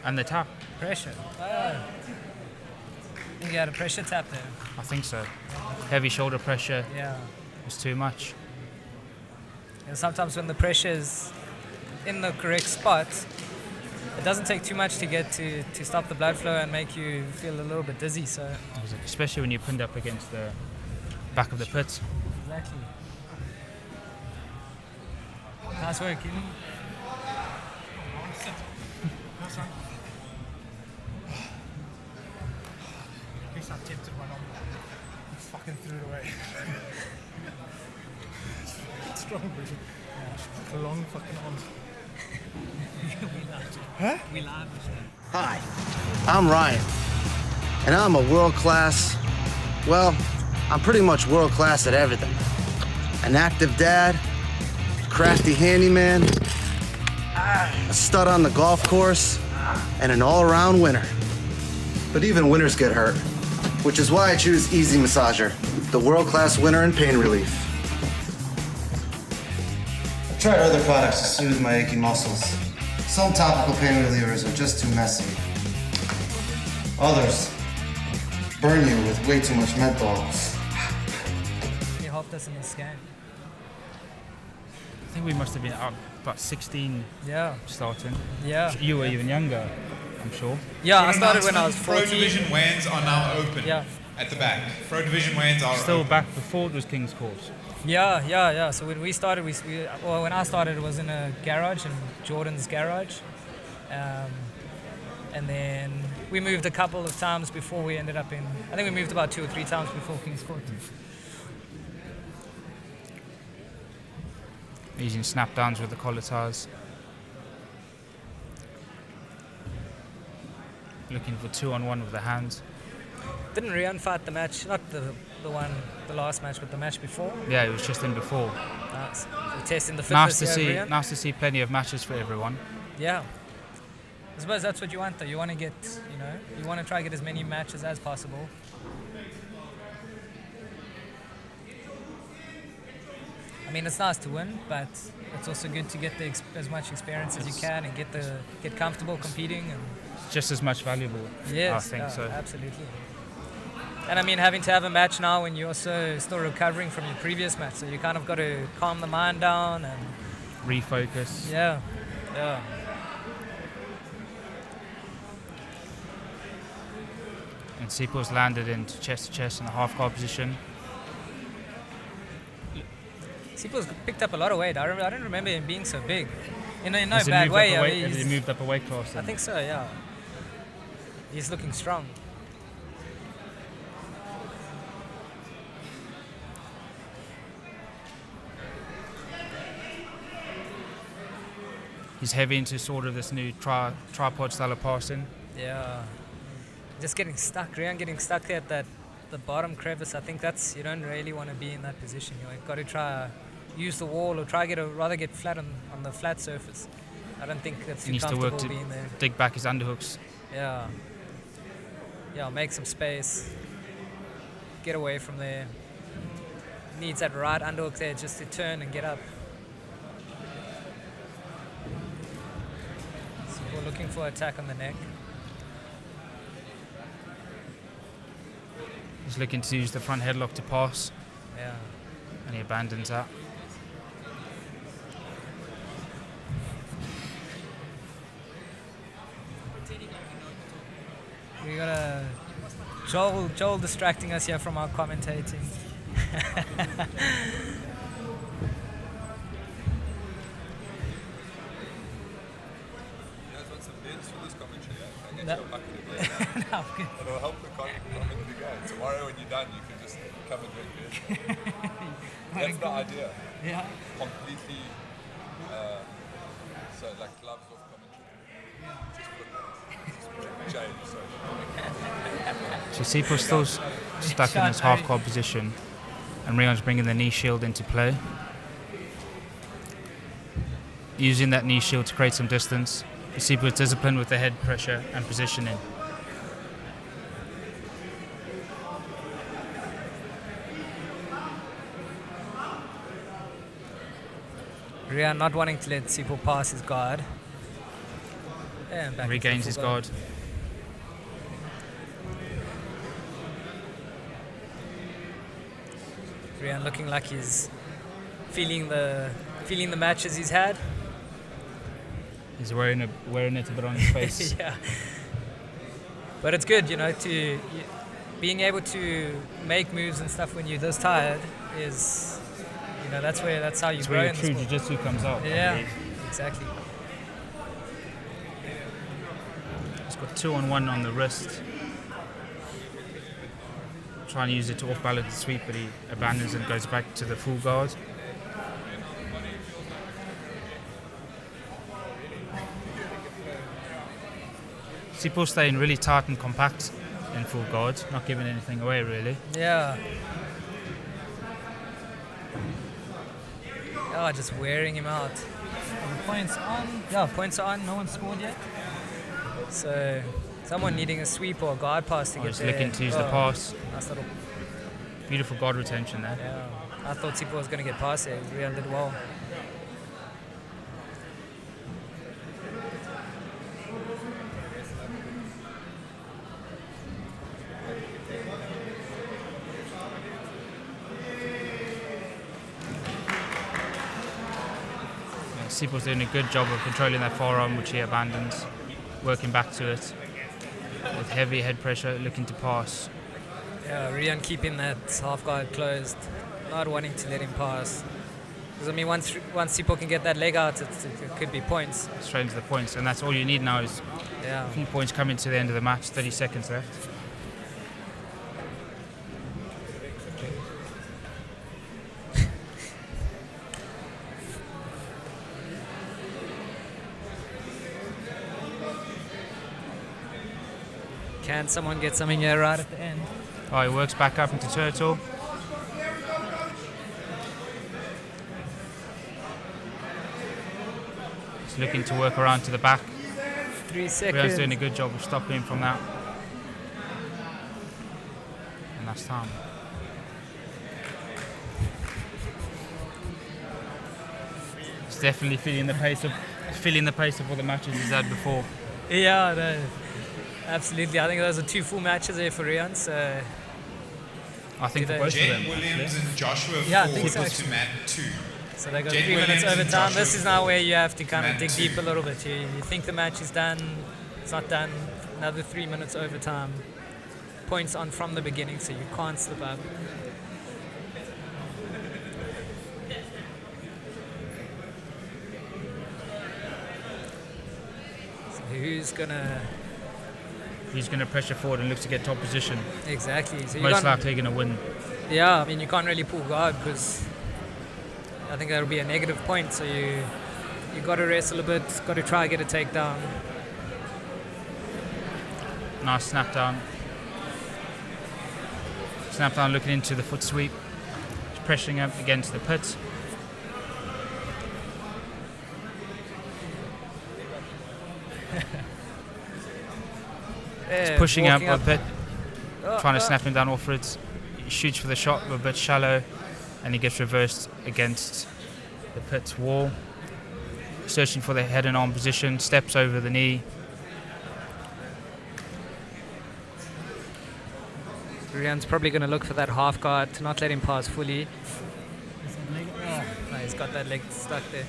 And the tap. Pressure. I think you had a pressure tap there. I think so. Heavy shoulder pressure. Yeah. Was too much. And sometimes when the pressure is in the correct spot, it doesn't take too much to get to stop the blood flow and make you feel a little bit dizzy. So especially when you're pinned up against the back of the pit. Exactly. Nice work, Keenan. fucking threw it away. Strong, bro. Like a long fucking arm. Huh? We live. Hi, I'm Ryan, and I'm a world-class, well, I'm pretty much world-class at everything. An active dad, crafty handyman, a stud on the golf course, and an all-around winner. But even winners get hurt, which is why I choose Easy Massager, the world-class winner in pain relief. I've tried other products to soothe my achy muscles. Some topical pain relievers are just too messy. Others burn you with way too much menthol. He helped us in this game. I think we must have been about 16 starting. Yeah. You were even younger, I'm sure. Yeah, I started when I was Pro 14. Division weigh-ins are now open. Yeah. At the back. Pro Division weigh-ins are Still open. back before it was King's Court. Yeah. So when we started, when I started, it was in a garage, in Jordan's garage. And then we moved a couple of times before we ended up in, I think we moved about 2 or 3 times before King's Court. Using snap downs with the collar ties. Looking for 2-on-1 with the hands. Didn't Rian fight the match, not the last match, but the match before? Yeah, it was just in before. Nice. So testing the fitness here, Rian. Nice to see plenty of matches for everyone. Yeah. I suppose that's what you want though. You want to get, you want to try to get as many matches as possible. I mean, it's nice to win, but it's also good to get as much experience as you can and get comfortable competing. And Just as much valuable, yes, I think so. Absolutely. And I mean, having to have a match now when you're also still recovering from your previous match, so you kind of got to calm the mind down and refocus. Yeah. And Sipo's landed into chest to chest in the half guard position. Sipo's picked up a lot of weight. I don't remember him being so big. In no Has he bad moved way. up a I weight- mean, has he he's- moved up a weight class I then? think so, yeah. He's looking strong. He's heavy into sort of this new tripod style of passing. Yeah. Just getting stuck. Rian getting stuck there at the bottom crevice. I think that's, you don't really want to be in that position. You've got to try use the wall or rather get flat on the flat surface. I don't think that's He too needs to comfortable work to being there. dig back his underhooks. Yeah. Yeah, make some space. Get away from there. Needs that right underhook there just to turn and get up. So we're looking for attack on the neck. He's looking to use the front headlock to pass. Yeah. And he abandons that. We got a Joel distracting us here from our commentating. No. No, good. It'll help the commentary go. Tomorrow when you're done, you can just come and drink beer. That's the idea. Yeah. Completely, so like gloves off commentary. Just put James, So Sipo's still stuck in this half guard position, and Rian's bringing the knee shield into play. Using that knee shield to create some distance. Sipo is disciplined with the head pressure and positioning. Rian not wanting to let Sipo pass his guard. And back Regains his guard. Rian looking like he's feeling the matches he's had. He's wearing it a bit on his face. Yeah. But it's good, being able to make moves and stuff when you're this tired is, that's how you It's grow where in your the true sport. jiu-jitsu comes out. I Yeah, believe. exactly. He's got 2-on-1 on the wrist. try and use it to off-balance the sweep, but he abandons and goes back to the full guard. Sipo staying really tight and compact in full guard, not giving anything away really. Yeah. Oh, just wearing him out. The points on. Yeah, points are on. No one scored yet. So, someone needing a sweep or a guard pass to get Just there. looking to use the pass. Nice little. Beautiful guard retention there. Yeah. I thought Sipo was going to get past there. He really did well. Sipo's doing a good job of controlling that forearm, which he abandons, working back to it with heavy head pressure, looking to pass. Yeah, Rian keeping that half guard closed, not wanting to let him pass. Because I mean, once Sipo can get that leg out, it could be points. Straight into the points, and that's all you need now is a few points coming to the end of the match. 30 seconds left. Can someone get something here right at the end? Oh, he works back up into turtle. He's looking to work around to the back. 3 seconds. Rian's doing a good job of stopping him from that. And that's time. He's definitely feeling the pace of all the matches he's had before. Yeah, no, absolutely. I think those are 2 full matches there for Rian. So I think for both of them. Jet Williams and Joshua Yeah, I think so, to Matt 2. So they got Jet 3 minutes Williams and overtime. Joshua This is now where you have to kind of Matt dig 2. deep a little bit. You think the match is done, it's not done. Another 3 minutes overtime. Points on from the beginning, so you can't slip up. So who's gonna pressure forward and look to get top position. Exactly. So you Most can't- likely going to win. Yeah, I mean, you can't really pull guard because I think that'll be a negative point. So you got to wrestle a bit, got to try and get a takedown. Nice snap down. Snap down looking into the foot sweep. Just pressuring up against the pit. He's pushing up a bit, trying to snap him down offwards. He shoots for the shot, but a bit shallow, and he gets reversed against the pit wall. Searching for the head and arm position, steps over the knee. Rian's probably going to look for that half guard to not let him pass fully. No, he's got that leg stuck there.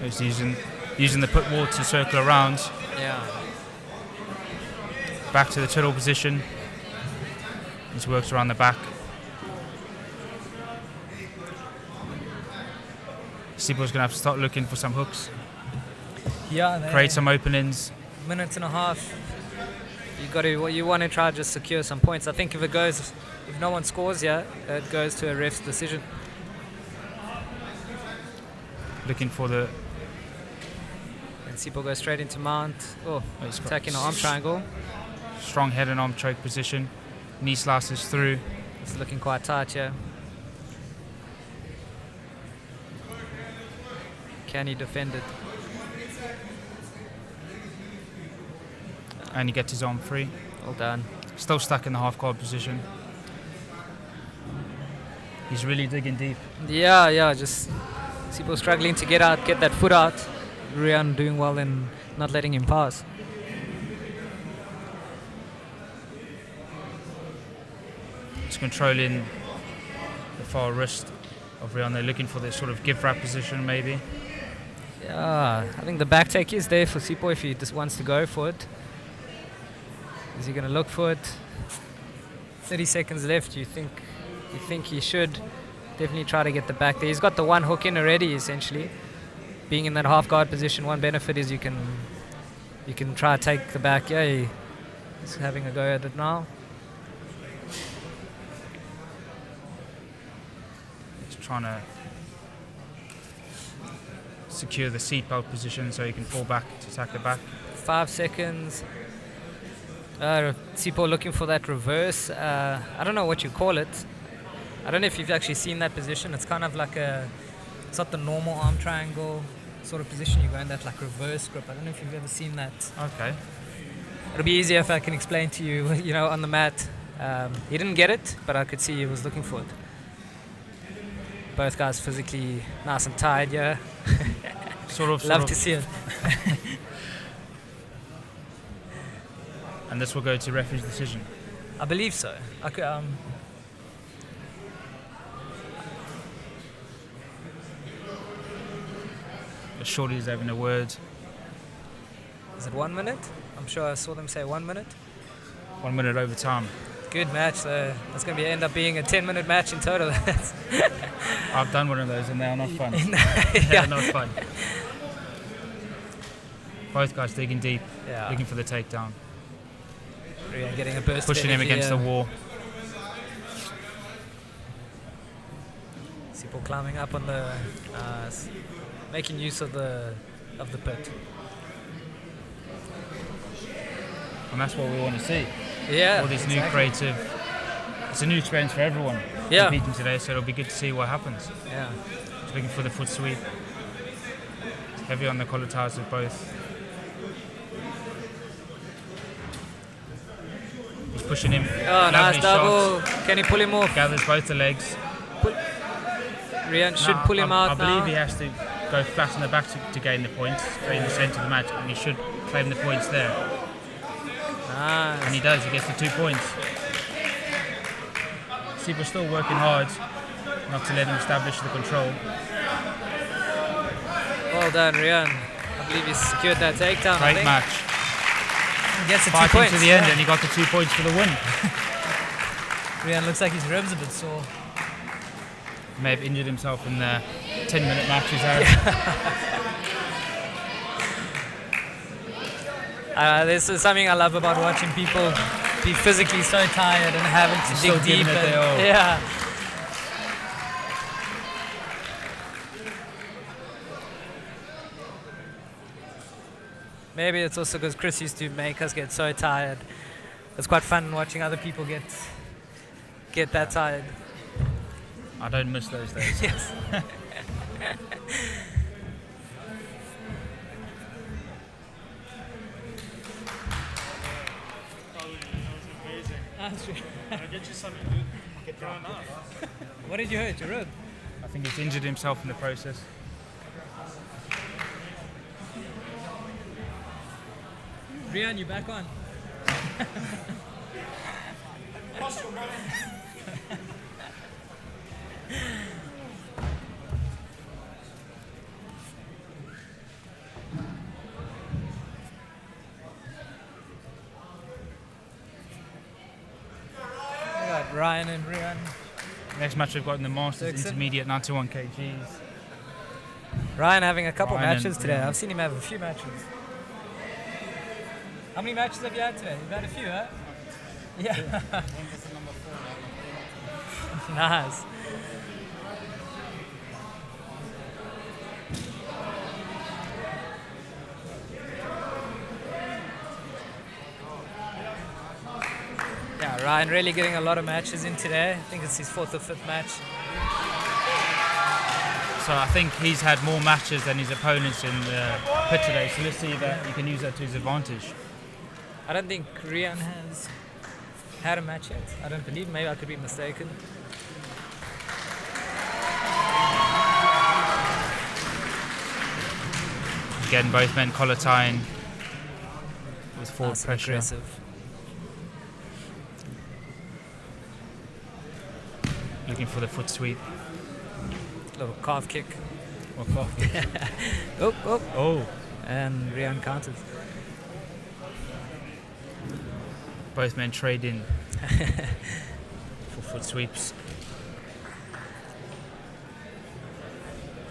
He's using the put wall to circle around. Yeah. Back to the turtle position. He works around the back. Sipo's going to have to start looking for some hooks. Yeah. Create some openings. Minute and a half. You want to try to just secure some points. I think if no one scores here, it goes to a ref's decision. Looking for the. And Sipo goes straight into mount. Oh, he's attacking the arm triangle. Strong head and arm choke position. Knee slices through. It's looking quite tight here. Can he defend it? And he gets his arm free. Well done. Still stuck in the half guard position. He's really digging deep. Yeah, just Sipo struggling to get that foot out. Rian doing well in not letting him pass. Just controlling the far wrist of Rian. They're looking for this sort of give wrap position maybe. Yeah, I think the back take is there for Sipo if he just wants to go for it. Is he going to look for it? 30 seconds left. You think he should definitely try to get the back there. He's got the one hook in already, essentially. Being in that half guard position, one benefit is you can try to take the back. Yeah, Just having a go at it now. Just trying to secure the seatbelt position so you can fall back to attack the back. 5 seconds. Sipo looking for that reverse. I don't know what you call it. I don't know if you've actually seen that position. It's kind of like it's not the normal arm triangle sort of position. You go in that like reverse grip. I don't know if you've ever seen that. Okay. It'll be easier if I can explain to you, on the mat. He didn't get it, but I could see he was looking for it. Both guys physically nice and tired, yeah. Love to see it. And this will go to referee's decision. I believe so. The shorty is having a word. Is it 1 minute? I'm sure I saw them say 1 minute. 1 minute overtime. Good match. That's going to end up being a 10-minute match in total. I've done one of those and they are not fun. Yeah. They are not fun. Both guys digging deep, looking for the takedown. Yeah, getting a burst. Pushing him against the wall. People climbing up on the, making use of the pit. And that's what we want to see. Yeah. All these new creative. It's a new experience for everyone. Yeah. Competing today, so it'll be good to see what happens. Yeah. Just looking for the foot sweep. It's heavy on the collar ties with both. He's pushing him. Oh, nice double. Shot. Can he pull him off? Gathers both the legs. Rian should pull him out now. I believe he has to go flat on the back to gain the points, in the centre of the match, and he should claim the points there. Nice. And he does, he gets the 2 points. Sipo's still working hard not to let him establish the control. Well done, Rian. I believe he secured that takedown. Great match. He gets the 2 Fighting points. to the end, and he got the 2 points for the win. Rian looks like his ribs a bit sore. May have injured himself in the 10-minute matches. This is something I love about watching people be physically so tired and having to dig deep. Yeah. Maybe it's also because Chris used to make us get so tired. It's quite fun watching other people get that tired. I don't miss those days. Yes. That's true. I'll get you something good. Get down now. What did you hurt? Your rib? I think he's injured himself in the process. Rian, you back on? Ryan and Rian. Next match we've got in the Masters Dixon. Intermediate 91 kgs. Ryan having a couple Ryan matches and today. Rian. I've seen him have a few matches. How many matches have you had today? You've had a few, huh? Yeah. Nice. Yeah, Ryan really getting a lot of matches in today. I think it's his 4th or 5th match. So I think he's had more matches than his opponents in the pit today. So let's see that he can use that to his advantage. I don't think Rian has had a match yet. I don't believe. Maybe I could be mistaken. Again, both men collar tying with forward Nice and pressure. aggressive. Looking for the foot sweep. Little calf kick. Or calf kick. Oh, oh. Oh. And Rian counters. Both men trade in for foot sweeps.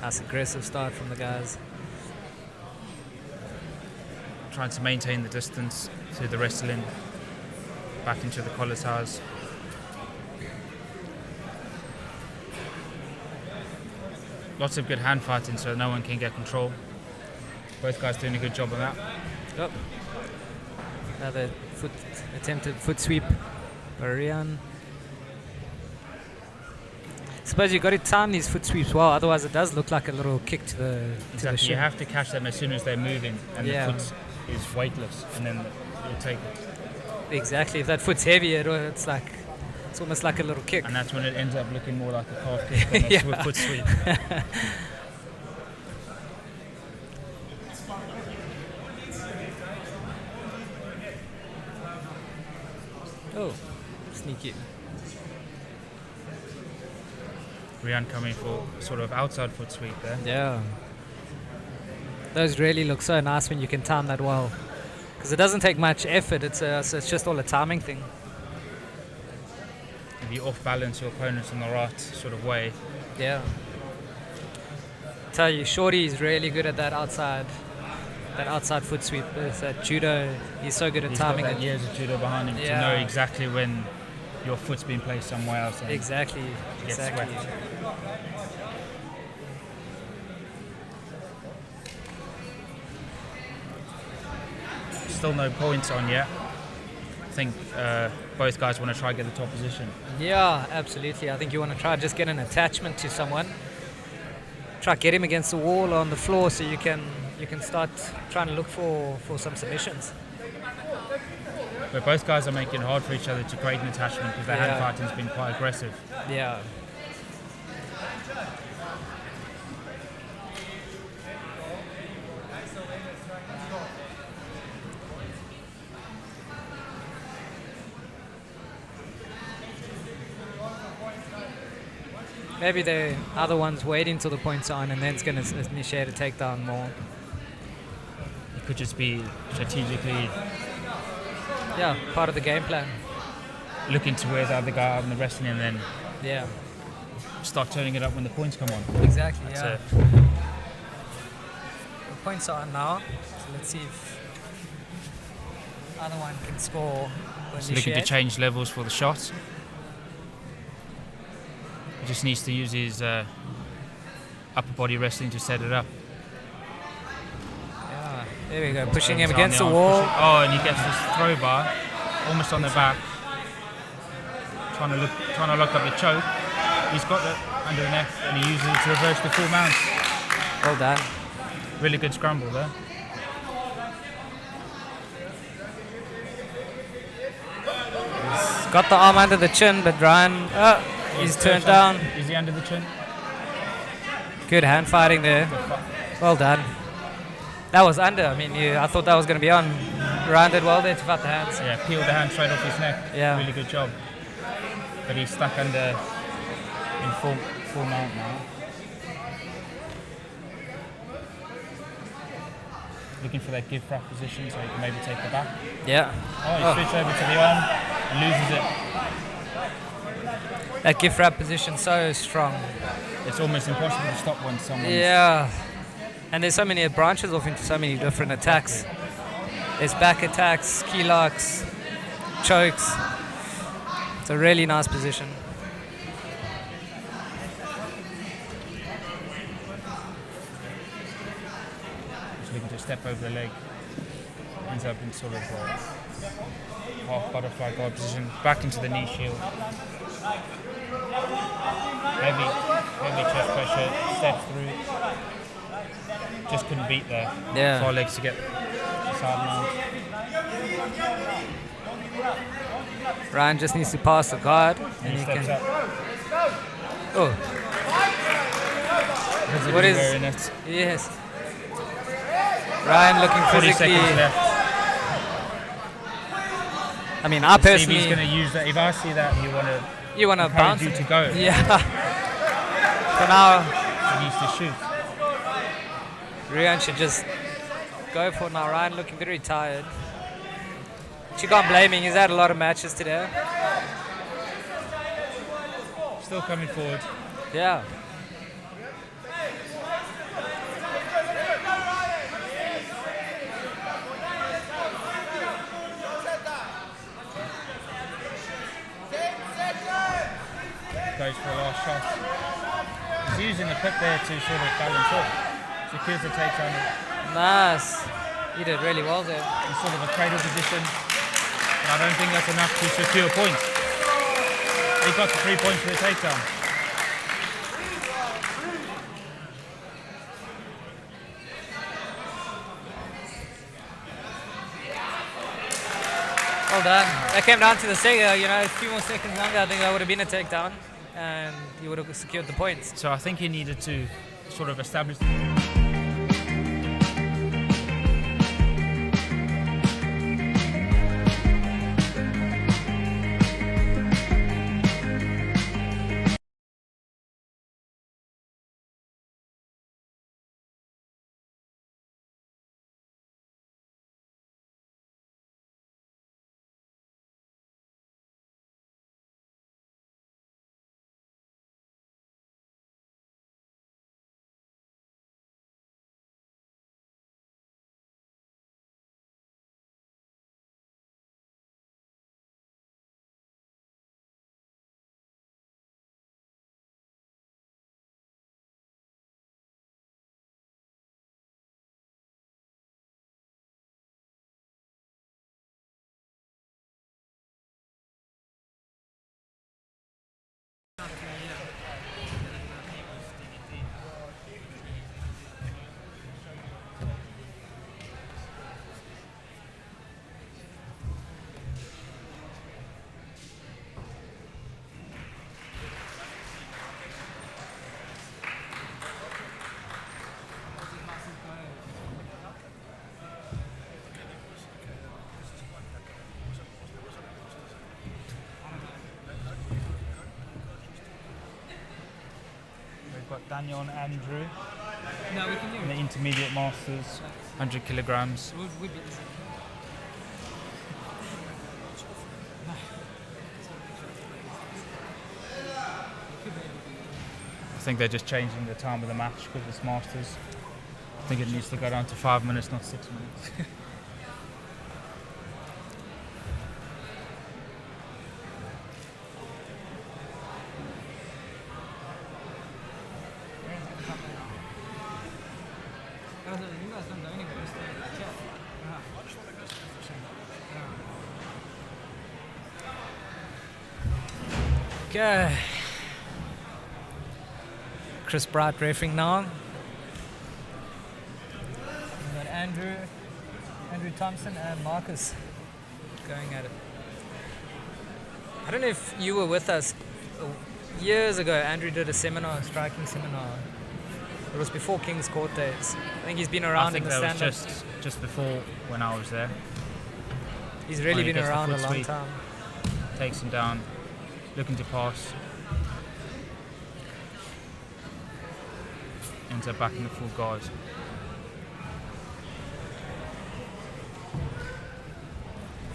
Nice aggressive start from the guys. Trying to maintain the distance through the wrestling. back into the collar towers. Lots of good hand fighting, so no one can get control. Both guys doing a good job on that. Yep. Another attempted foot sweep by Rian. Suppose you've got to time these foot sweeps well, otherwise it does look like a little kick to the Exactly. shin. You have to catch them as soon as they're moving, and Yeah. the foot is weightless, and then you'll take it. Exactly. If that foot's heavy, it's almost like a little kick. And that's when it ends up looking more like a calf kick than a Yeah. foot sweep. Oh, sneaky. Rian coming for sort of outside foot sweep there. Yeah. Those really look so nice when you can time that well. Because it doesn't take much effort, so it's just all a timing thing. If you off balance your opponents in the right sort of way. Yeah. Tell you, Shorty is really good at that outside foot sweep. It's that judo, he's so good at He's timing got that it. years of judo behind him to know exactly when your foot's been placed somewhere else. And Exactly. get Exactly. swept. Still no points on yet. I think both guys want to try to get the top position. Yeah, absolutely. I think you want to try just get an attachment to someone. Try get him against the wall or on the floor so you can start trying to look for some submissions. But both guys are making it hard for each other to create an attachment because their hand fighting has been quite aggressive. Yeah. Maybe the other one's waiting till the point's on and then it's going to initiate a takedown more. It could just be strategically part of the game plan. looking to wear the other guy out in the wrestling and then start turning it up when the points come on. Exactly, That's yeah. it. The points are on now, so let's see if other one can score. Just looking to change levels for the shot. He just needs to use his upper body wrestling to set it up. Yeah, there we go, pushing him Down against the arm, wall. Oh, and he gets this throw bar, almost on the back. Trying to lock up the choke. He's got it under the neck and he uses it to reverse the full mount. Well done. Really good scramble there. He's got the arm under the chin, but Ryan, he's turned down. Is he under the chin? Good hand fighting there. Well done. That was under. I mean, I thought that was going to be on. Ryan did well there to fight the hands. Yeah, peeled the hand straight off his neck. Yeah. Really good job. But he's stuck under in full mount now. Looking for that give wrap position so he can maybe take the back. Yeah. Oh, he switched over to the arm and loses it. That gift wrap position so strong. It's almost impossible to stop when someone's... Yeah. And there's so many branches off into so many different attacks. There's back attacks, key locks, chokes. It's a really nice position. Just looking to step over the leg. Ends up in sort of half butterfly guard position. Back into the knee shield. Heavy chest pressure. Steps through. Just couldn't beat there. Yeah. Far legs to get the side mount. Ryan just needs to pass the guard and he steps can. up. Oh. What is? Wearing it. Yes. Ryan looking 40 physically. seconds left. I mean, I personally. He's going to use that. If I see that, you want to bounce you to go. Yeah. For now, he needs to shoot. Ryan should just go for it now. Ryan looking very tired. She can't blame him. He's had a lot of matches today. Still coming forward. Yeah. goes for the last shot. He's using the pit there to sort of balance off. Secures the takedown. Nice. He did really well there. In sort of a cradle position. But I don't think that's enough to secure points. He got the 3 points for the takedown. Well done. That came down to the second, a few more seconds longer. I think that would have been a takedown, and he would have secured the points. So I think he needed to sort of establish. Got Daniel and Andrew in the intermediate masters, 100 kilograms. I think they're just changing the time of the match because it's masters. I think it needs to go down to 5 minutes, not 6 minutes. Okay. Chris Bright refereeing now. We've got Andrew Thompson and Marcus going at it. I don't know if you were with us years ago. Andrew did a striking seminar. It was before King's Court days. I think he's been around in the stand-up. I think that was just before when I was there. He's really been around a long sweep, time. Takes him down, looking to pass. Ends up back in the full guard.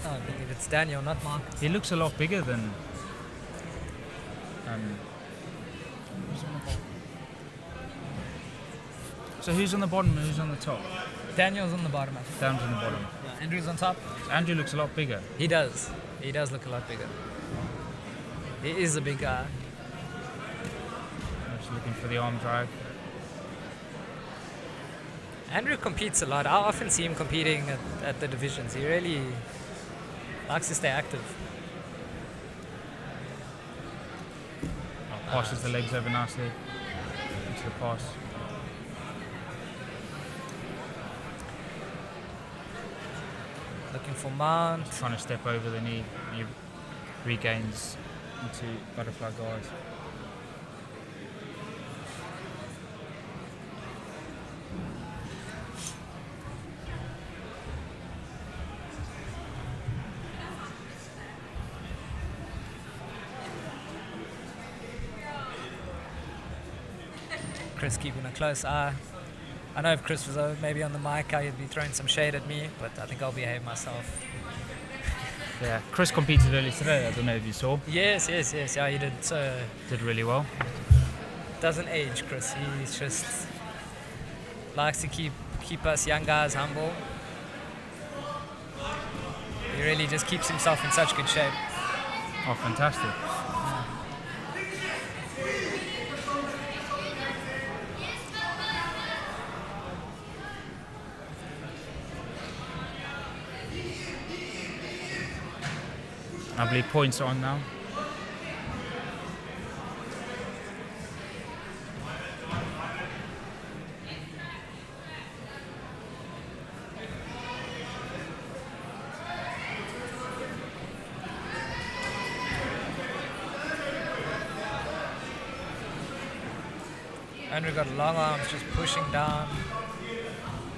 Oh, I believe it's Daniel, not Mark. He looks a lot bigger than. So who's on the bottom and who's on the top? Daniel's on the bottom, I think. Daniel's on the bottom. Yeah, Andrew's on top. Andrew looks a lot bigger. He does. He does look a lot bigger. He is a big guy. Just looking for the arm drag. Andrew competes a lot. I often see him competing at the divisions. He really likes to stay active. Passes the legs over nicely into the pass. Looking for mount. Trying to step over the knee. He regains into butterfly guard. Chris keeping a close eye. I know if Chris was maybe on the mic, he'd be throwing some shade at me, but I think I'll behave myself. Yeah, Chris competed earlier today. I don't know if you saw. Yes. Yeah, he did. Did really well. Doesn't age, Chris. He's just likes to keep us young guys humble. He really just keeps himself in such good shape. Oh, fantastic. I believe points are on now. Andrew got long arms, just pushing down.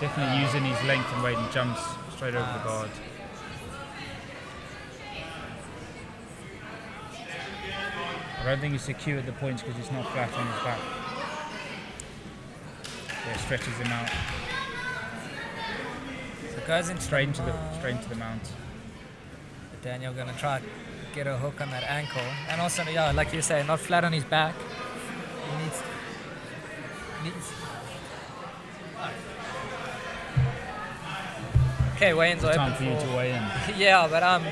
Definitely using his length and weight and jumps straight over the guard. I don't think he's secure at the points because he's not flat on his back. Yeah, stretches him out. So goes into straight into the mount. Daniel gonna try to get a hook on that ankle, and also, yeah, like you say, not flat on his back. He needs. Okay, weigh-ins are Time open for you to weigh in. Yeah, but I'm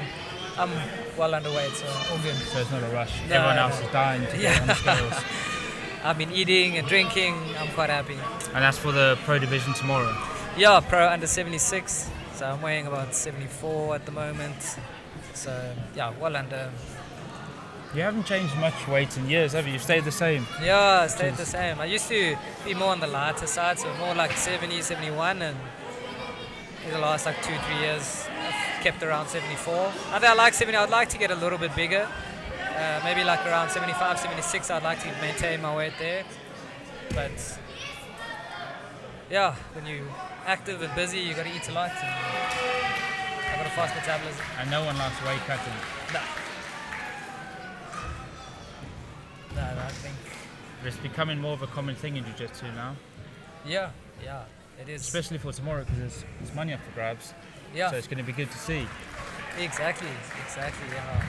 well underweight, so all good. So it's not a rush. No, Everyone else is dying to get on the scales. I've been eating and drinking. I'm quite happy. And that's for the pro division tomorrow. Yeah, pro under 76. So I'm weighing about 74 at the moment. So yeah, well under. You haven't changed much weight in years, have you? You've stayed the same. Yeah, I stayed the same. I used to be more on the lighter side, so more like 70, 71, and in the last like 2-3 years, I've kept around 74. I think I like 70. I'd like to get a little bit bigger. Maybe like around 75, 76. I'd like to maintain my weight there. But yeah, when you're active and busy, you got to eat a lot. And I've got a fast metabolism. And no one likes weight cutting. No. No, I think it's becoming more of a common thing in Jiu-Jitsu now. Yeah, it is. Especially for tomorrow because there's money up for grabs. Yeah. So it's going to be good to see. Exactly, yeah.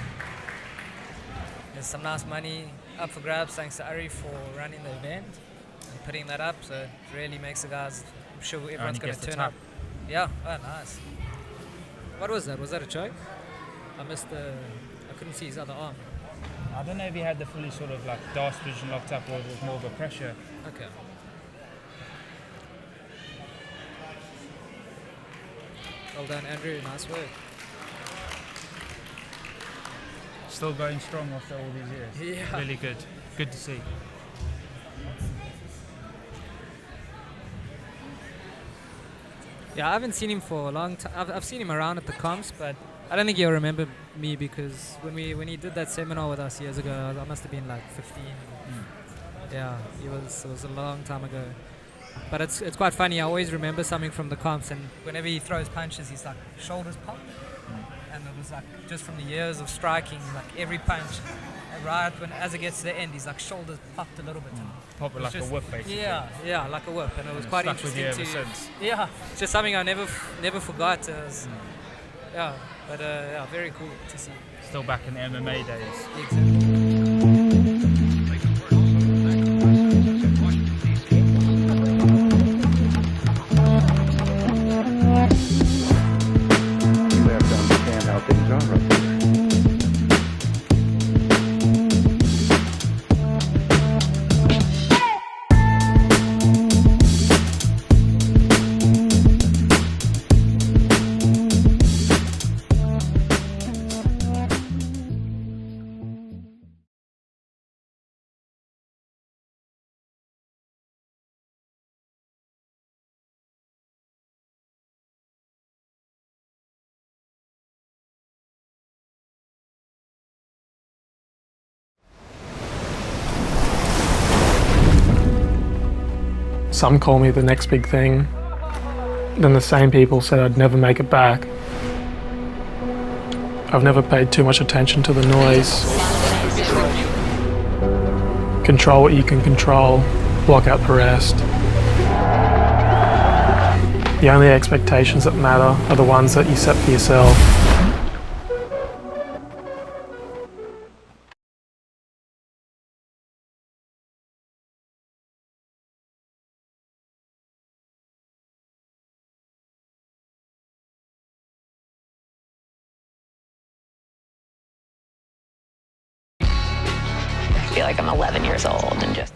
There's some nice money up for grabs thanks to Ari for running the event and putting that up. So it really makes the guys, I'm sure everyone's going to turn up. Yeah, oh nice. What was that? Was that a choke? I couldn't see his other arm. I don't know if he had the fully sort of like DAS vision locked up or it was more of a pressure. Okay. Well done, Andrew. Nice work. Still going strong after all these years. Yeah. Really good. Good to see. Yeah, I haven't seen him for a long time. I've seen him around at the comps, but I don't think he'll remember me because when he did that seminar with us years ago, I must have been like 15. Yeah, it was a long time ago. But it's quite funny. I always remember something from the comps, and whenever he throws punches, he's like shoulders pop, and it was like just from the years of striking, like every punch, and right as it gets to the end, he's like shoulders popped a little bit. Pop it like a whip, basically. Yeah, like a whip, and it was quite interesting with you ever since. Yeah, it's just something I never forgot. Yeah, but yeah, very cool to see. Still back in the MMA days. Exactly. You have to understand how things are up here. Some call me the next big thing. Then the same people said I'd never make it back. I've never paid too much attention to the noise. Control what you can control, block out the rest. The only expectations that matter are the ones that you set for yourself. I feel like I'm 11 years old and just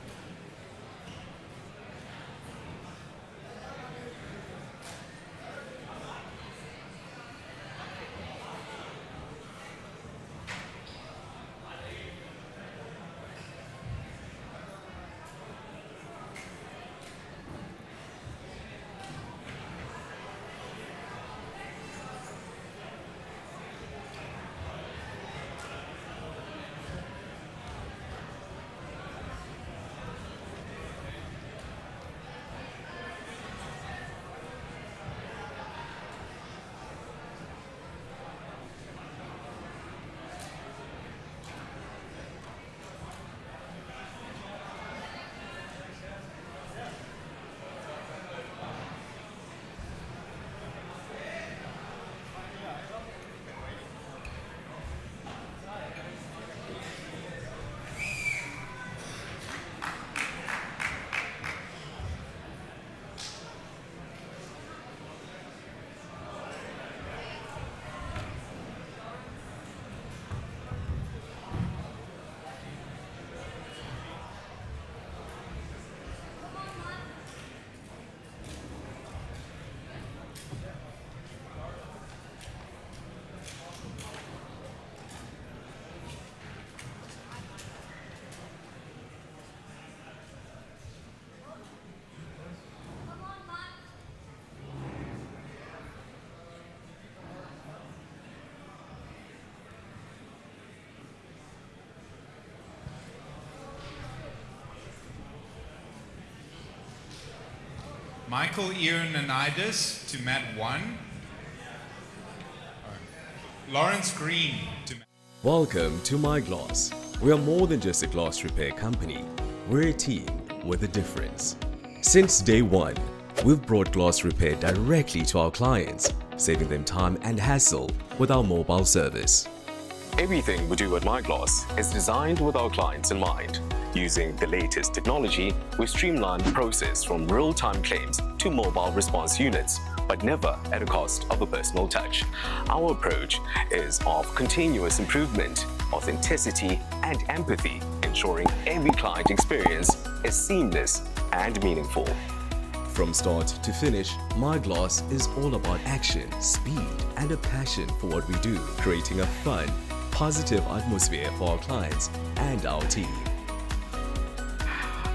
Michael Ioannidis to mat 1. Lawrence Green to mat. Welcome to My Glass. We are more than just a glass repair company. We're a team with a difference. Since day one, we've brought glass repair directly to our clients, saving them time and hassle with our mobile service. Everything we do at My Glass is designed with our clients in mind. Using the latest technology, we streamline the process from real-time claims to mobile response units, but never at a cost of a personal touch. Our approach is of continuous improvement, authenticity, and empathy, ensuring every client experience is seamless and meaningful. From start to finish, My Glass is all about action, speed, and a passion for what we do, creating a fun, positive atmosphere for our clients and our team.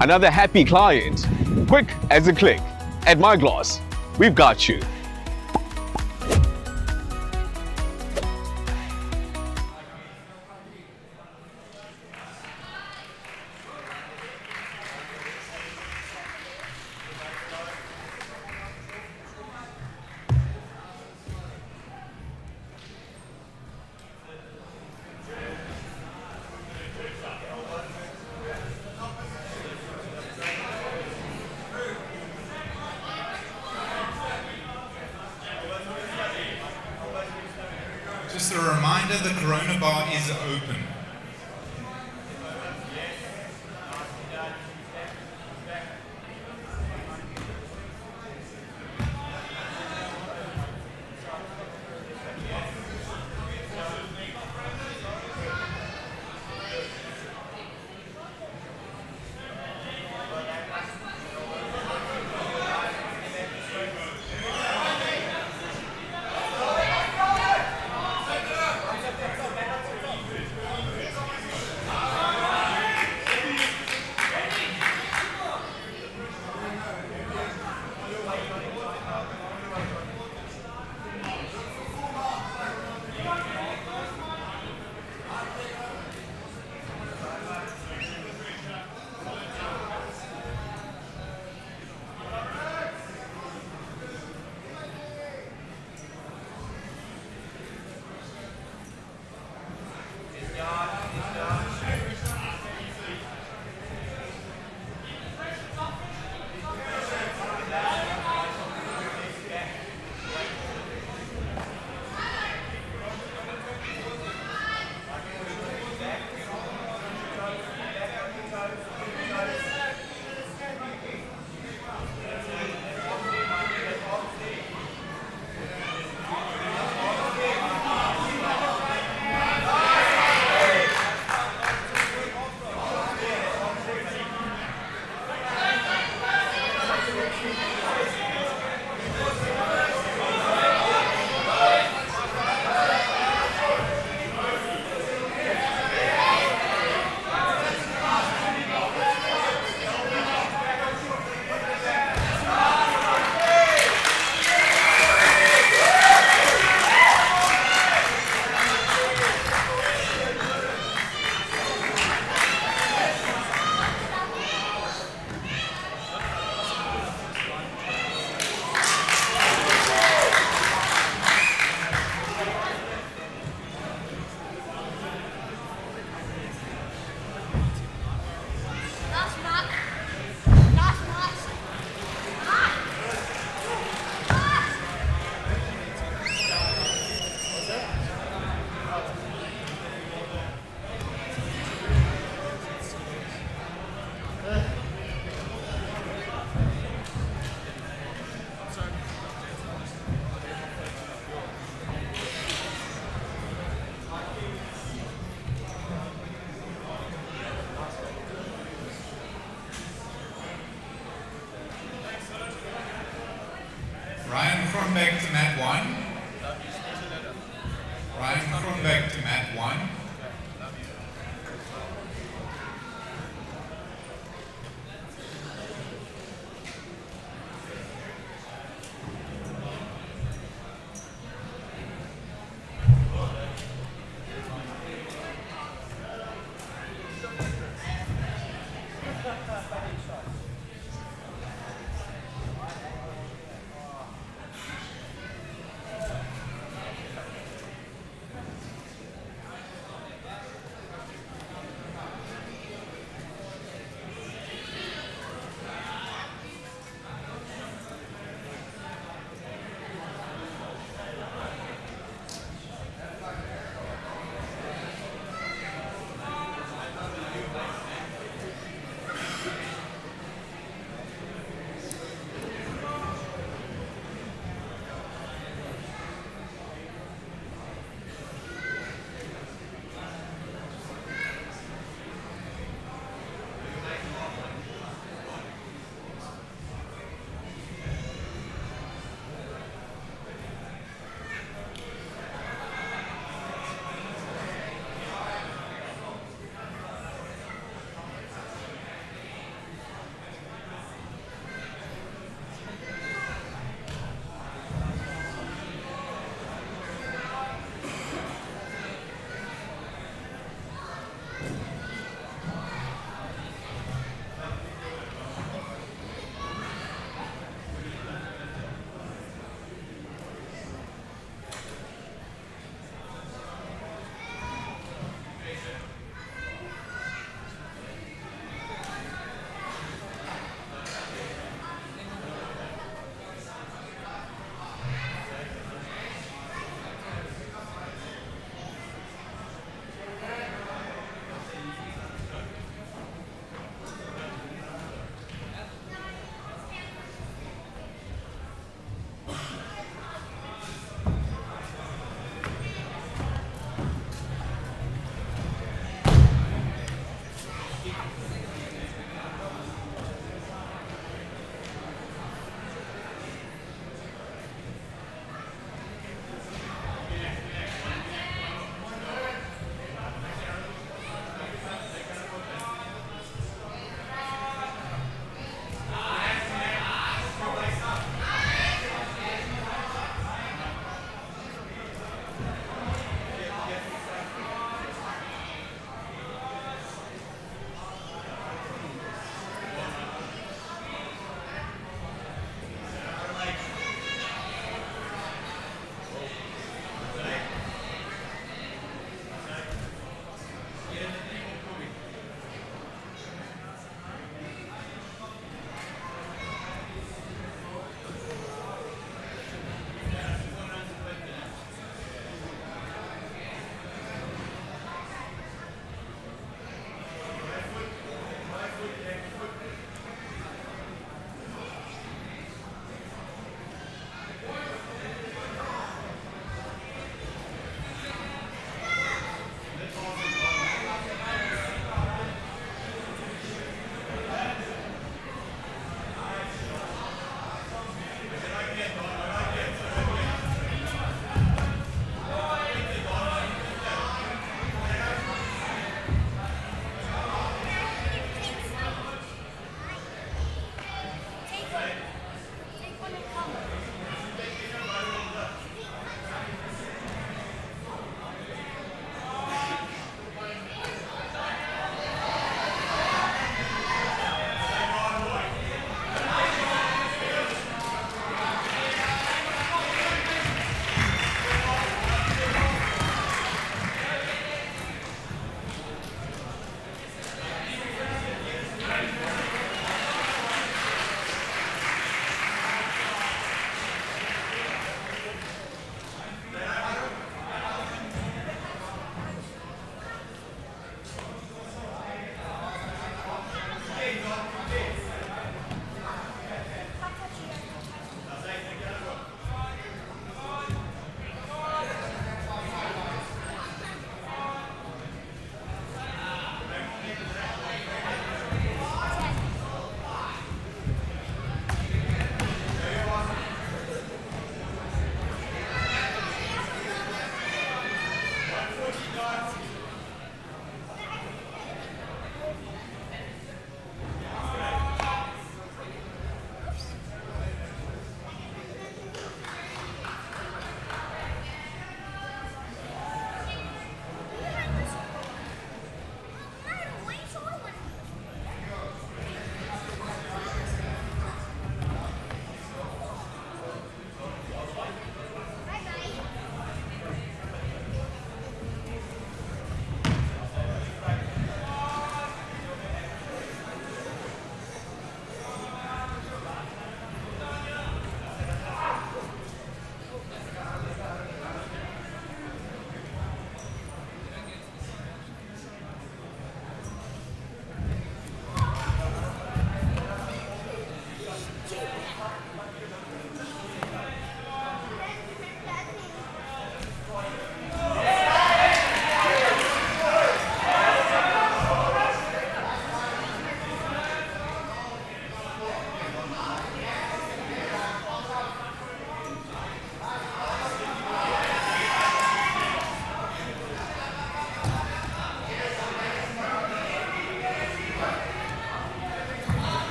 Another happy client, quick as a click. At My Glass, we've got you. Just a reminder, the Corona bar is open. Ryan Kronbeck to mat 1. Ryan Kronbeck to mat 1.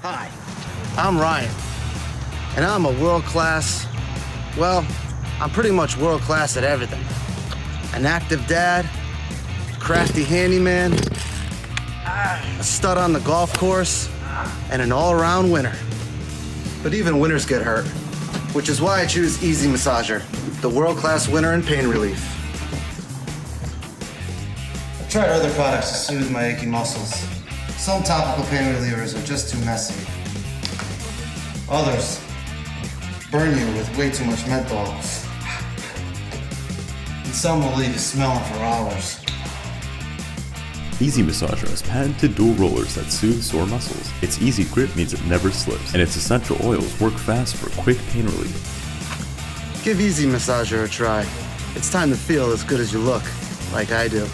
Hi, I'm Ryan, and I'm a world-class, well, I'm pretty much world-class at everything. An active dad, crafty handyman, a stud on the golf course, and an all-around winner. But even winners get hurt, which is why I choose Easy Massager, the world-class winner in pain relief. I've tried other products to soothe my achy muscles. Some topical pain relievers are just too messy. Others burn you with way too much menthol. And some will leave you smelling for hours. Easy Massager has patented dual rollers that soothe sore muscles. Its easy grip means it never slips, and its essential oils work fast for quick pain relief. Give Easy Massager a try. It's time to feel as good as you look, like I do.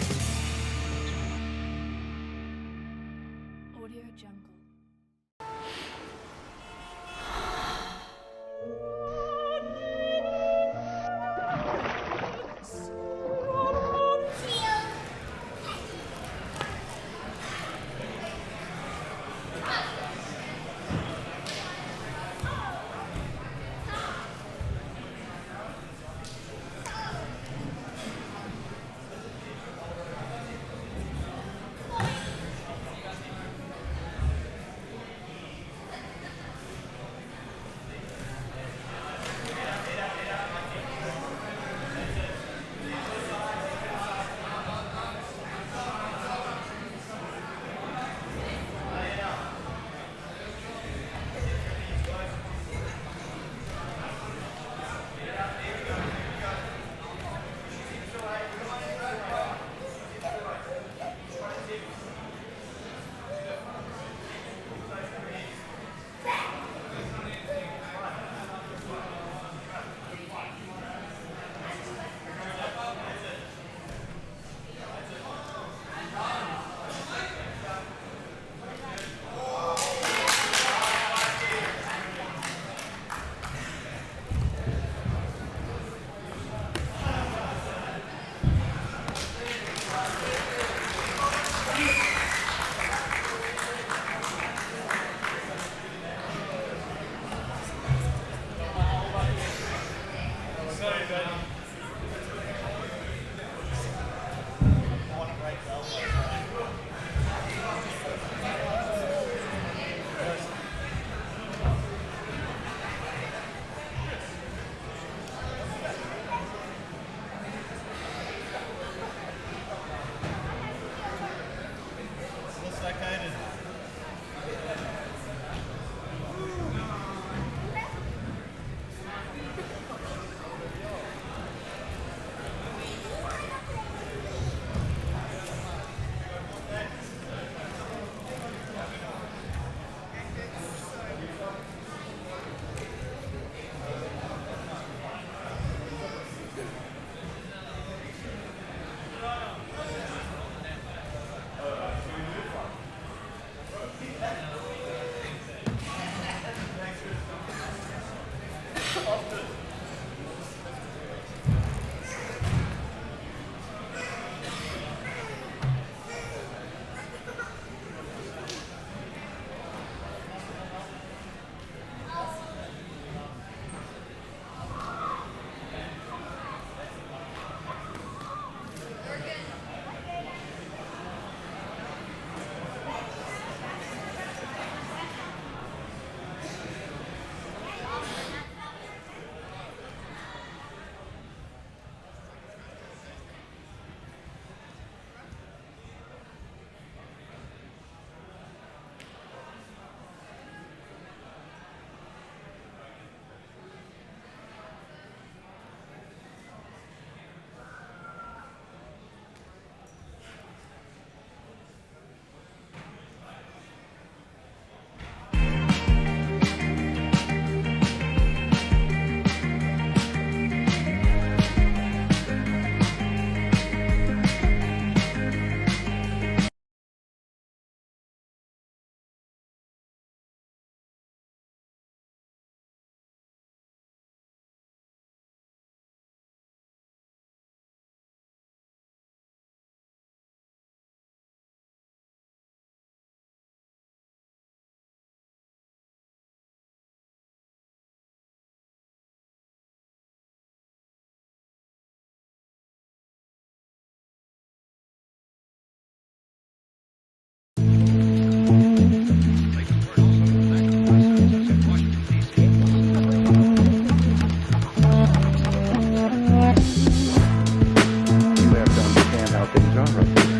things are up here.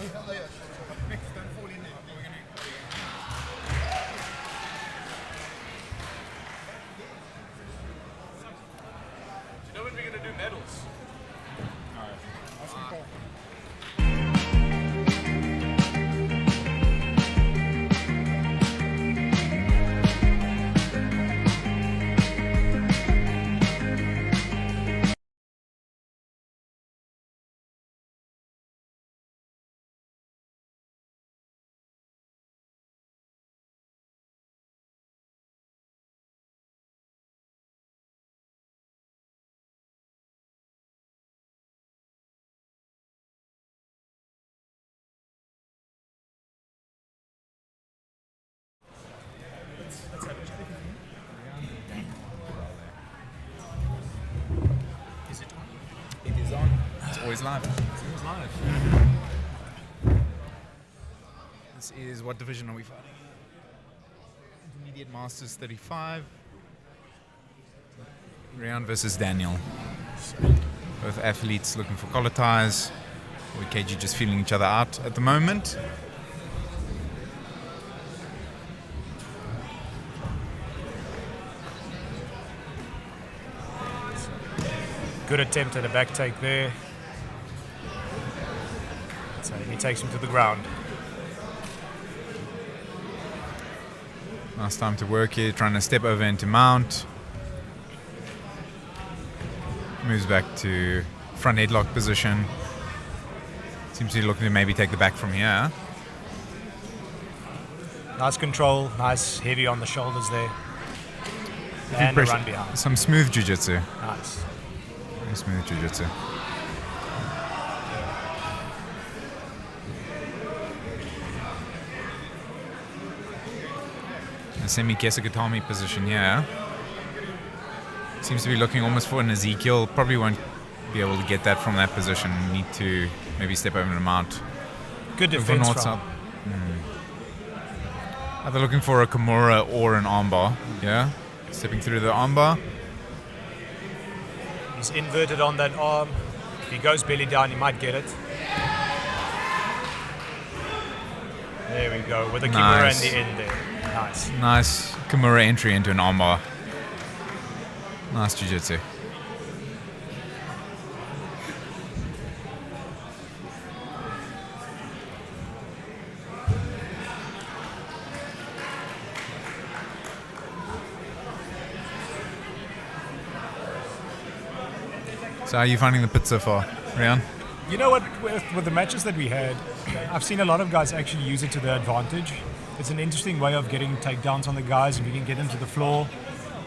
You know when we're gonna do medals? Is it on? It is on. It's always live. It's always live. This is, what division are we fighting? Intermediate Masters 35. Rian versus Daniel. Both athletes looking for collar ties. Or KG just feeling each other out at the moment. Good attempt at a back take there. So he takes him to the ground. Nice time to work here, trying to step over into mount. Moves back to front headlock position. Seems to be looking to maybe take the back from here. Nice control, nice heavy on the shoulders there. And a run behind. Some smooth jiu-jitsu. Nice. Very smooth jiu-jitsu. A semi-kesagatami position here. Seems to be looking almost for an Ezekiel. Probably won't be able to get that from that position. Need to maybe step over the mount. Good defense from. Either looking for a Kimura or an armbar. Yeah, stepping through the armbar. He's inverted on that arm. If he goes belly down, he might get it. There we go, with the Kimura in the end there. Nice. Nice Kimura entry into an armbar. Nice jiu-jitsu. So how are you finding the pit so far, Rian? You know what, with the matches that we had, I've seen a lot of guys actually use it to their advantage. It's an interesting way of getting takedowns on the guys, and we can get them to the floor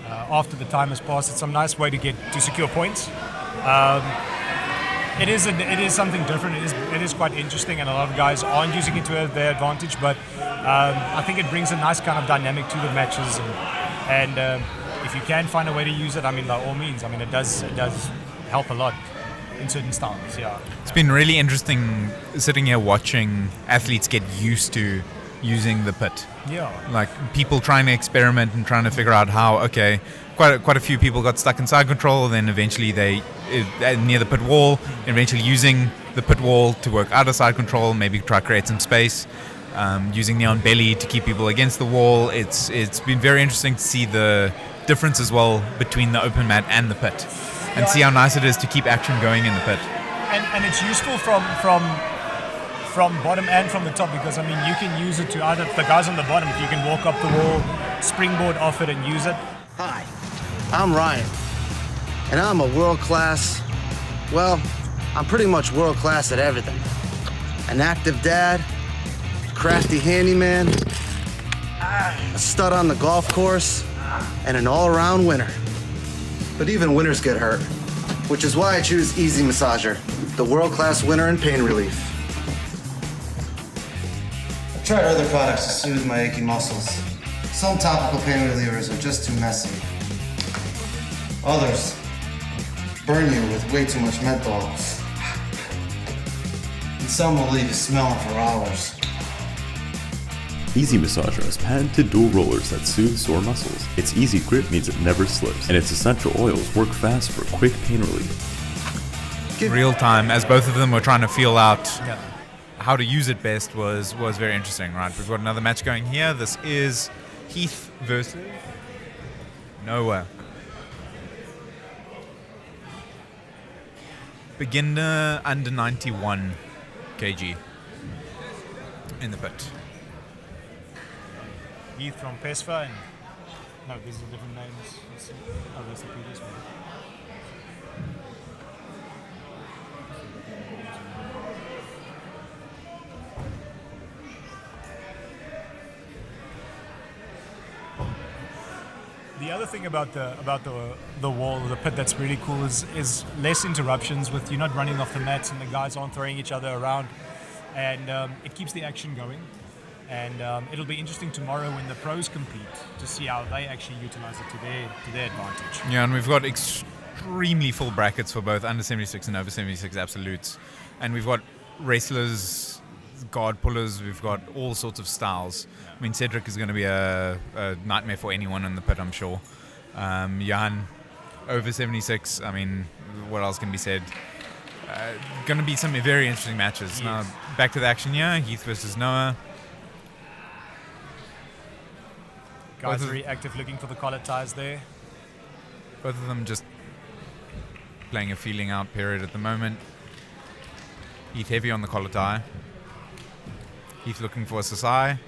after the time has passed. It's some nice way to secure points. It is something different. It is quite interesting, and a lot of guys aren't using it to their advantage. But I think it brings a nice kind of dynamic to the matches, and if you can find a way to use it, I mean, by all means. I mean, it does help a lot in certain styles. Yeah. It's been really interesting sitting here watching athletes get used to using the pit. Yeah. Like people trying to experiment and trying to figure out how, okay, quite a few people got stuck in side control, then eventually they, near the pit wall, eventually using the pit wall to work out of side control, maybe try to create some space, using the on belly to keep people against the wall. It's been very interesting to see the difference as well between the open mat and the pit, and see how nice it is to keep action going in the pit. And it's useful from bottom and from the top, because I mean you can use it to either the guys on the bottom, if you can walk up the wall, springboard off it and use it. Hi, I'm Ryan, and I'm a world-class, well, I'm pretty much world-class at everything. An active dad, crafty handyman, a stud on the golf course, and an all-around winner. But even winners get hurt, which is why I choose Easy Massager, the world-class winner in pain relief. I've tried other products to soothe my achy muscles. Some topical pain relievers are just too messy. Others burn you with way too much menthol. And some will leave you smelling for hours. Easy Massager has patented dual rollers that soothe sore muscles. Its easy grip means it never slips, and its essential oils work fast for quick pain relief. Real time, as both of them were trying to feel out how to use it best was very interesting, right? We've got another match going here. This is Heath versus Noah. Beginner under 91 kg in the pit. Heath from PESFA, and no, these are different names. Oh, that's the previous one. The other thing about the wall, the pit, that's really cool is less interruptions. With you not running off the mats and the guys aren't throwing each other around, and it keeps the action going. And it'll be interesting tomorrow when the pros compete to see how they actually utilize it to their advantage. Yeah, and we've got extremely full brackets for both under 76 and over 76 absolutes, and we've got wrestlers, guard pullers, we've got all sorts of styles. I mean, Cedric is going to be a nightmare for anyone in the pit, I'm sure. Jan, over 76, I mean, what else can be said? Going to be some very interesting matches. Yes. Now, back to the action here, Heath versus Noah. Guys very active looking for the collar ties there. Both of them just playing a feeling out period at the moment. Heath heavy on the collar tie. Heath looking for a Sasai.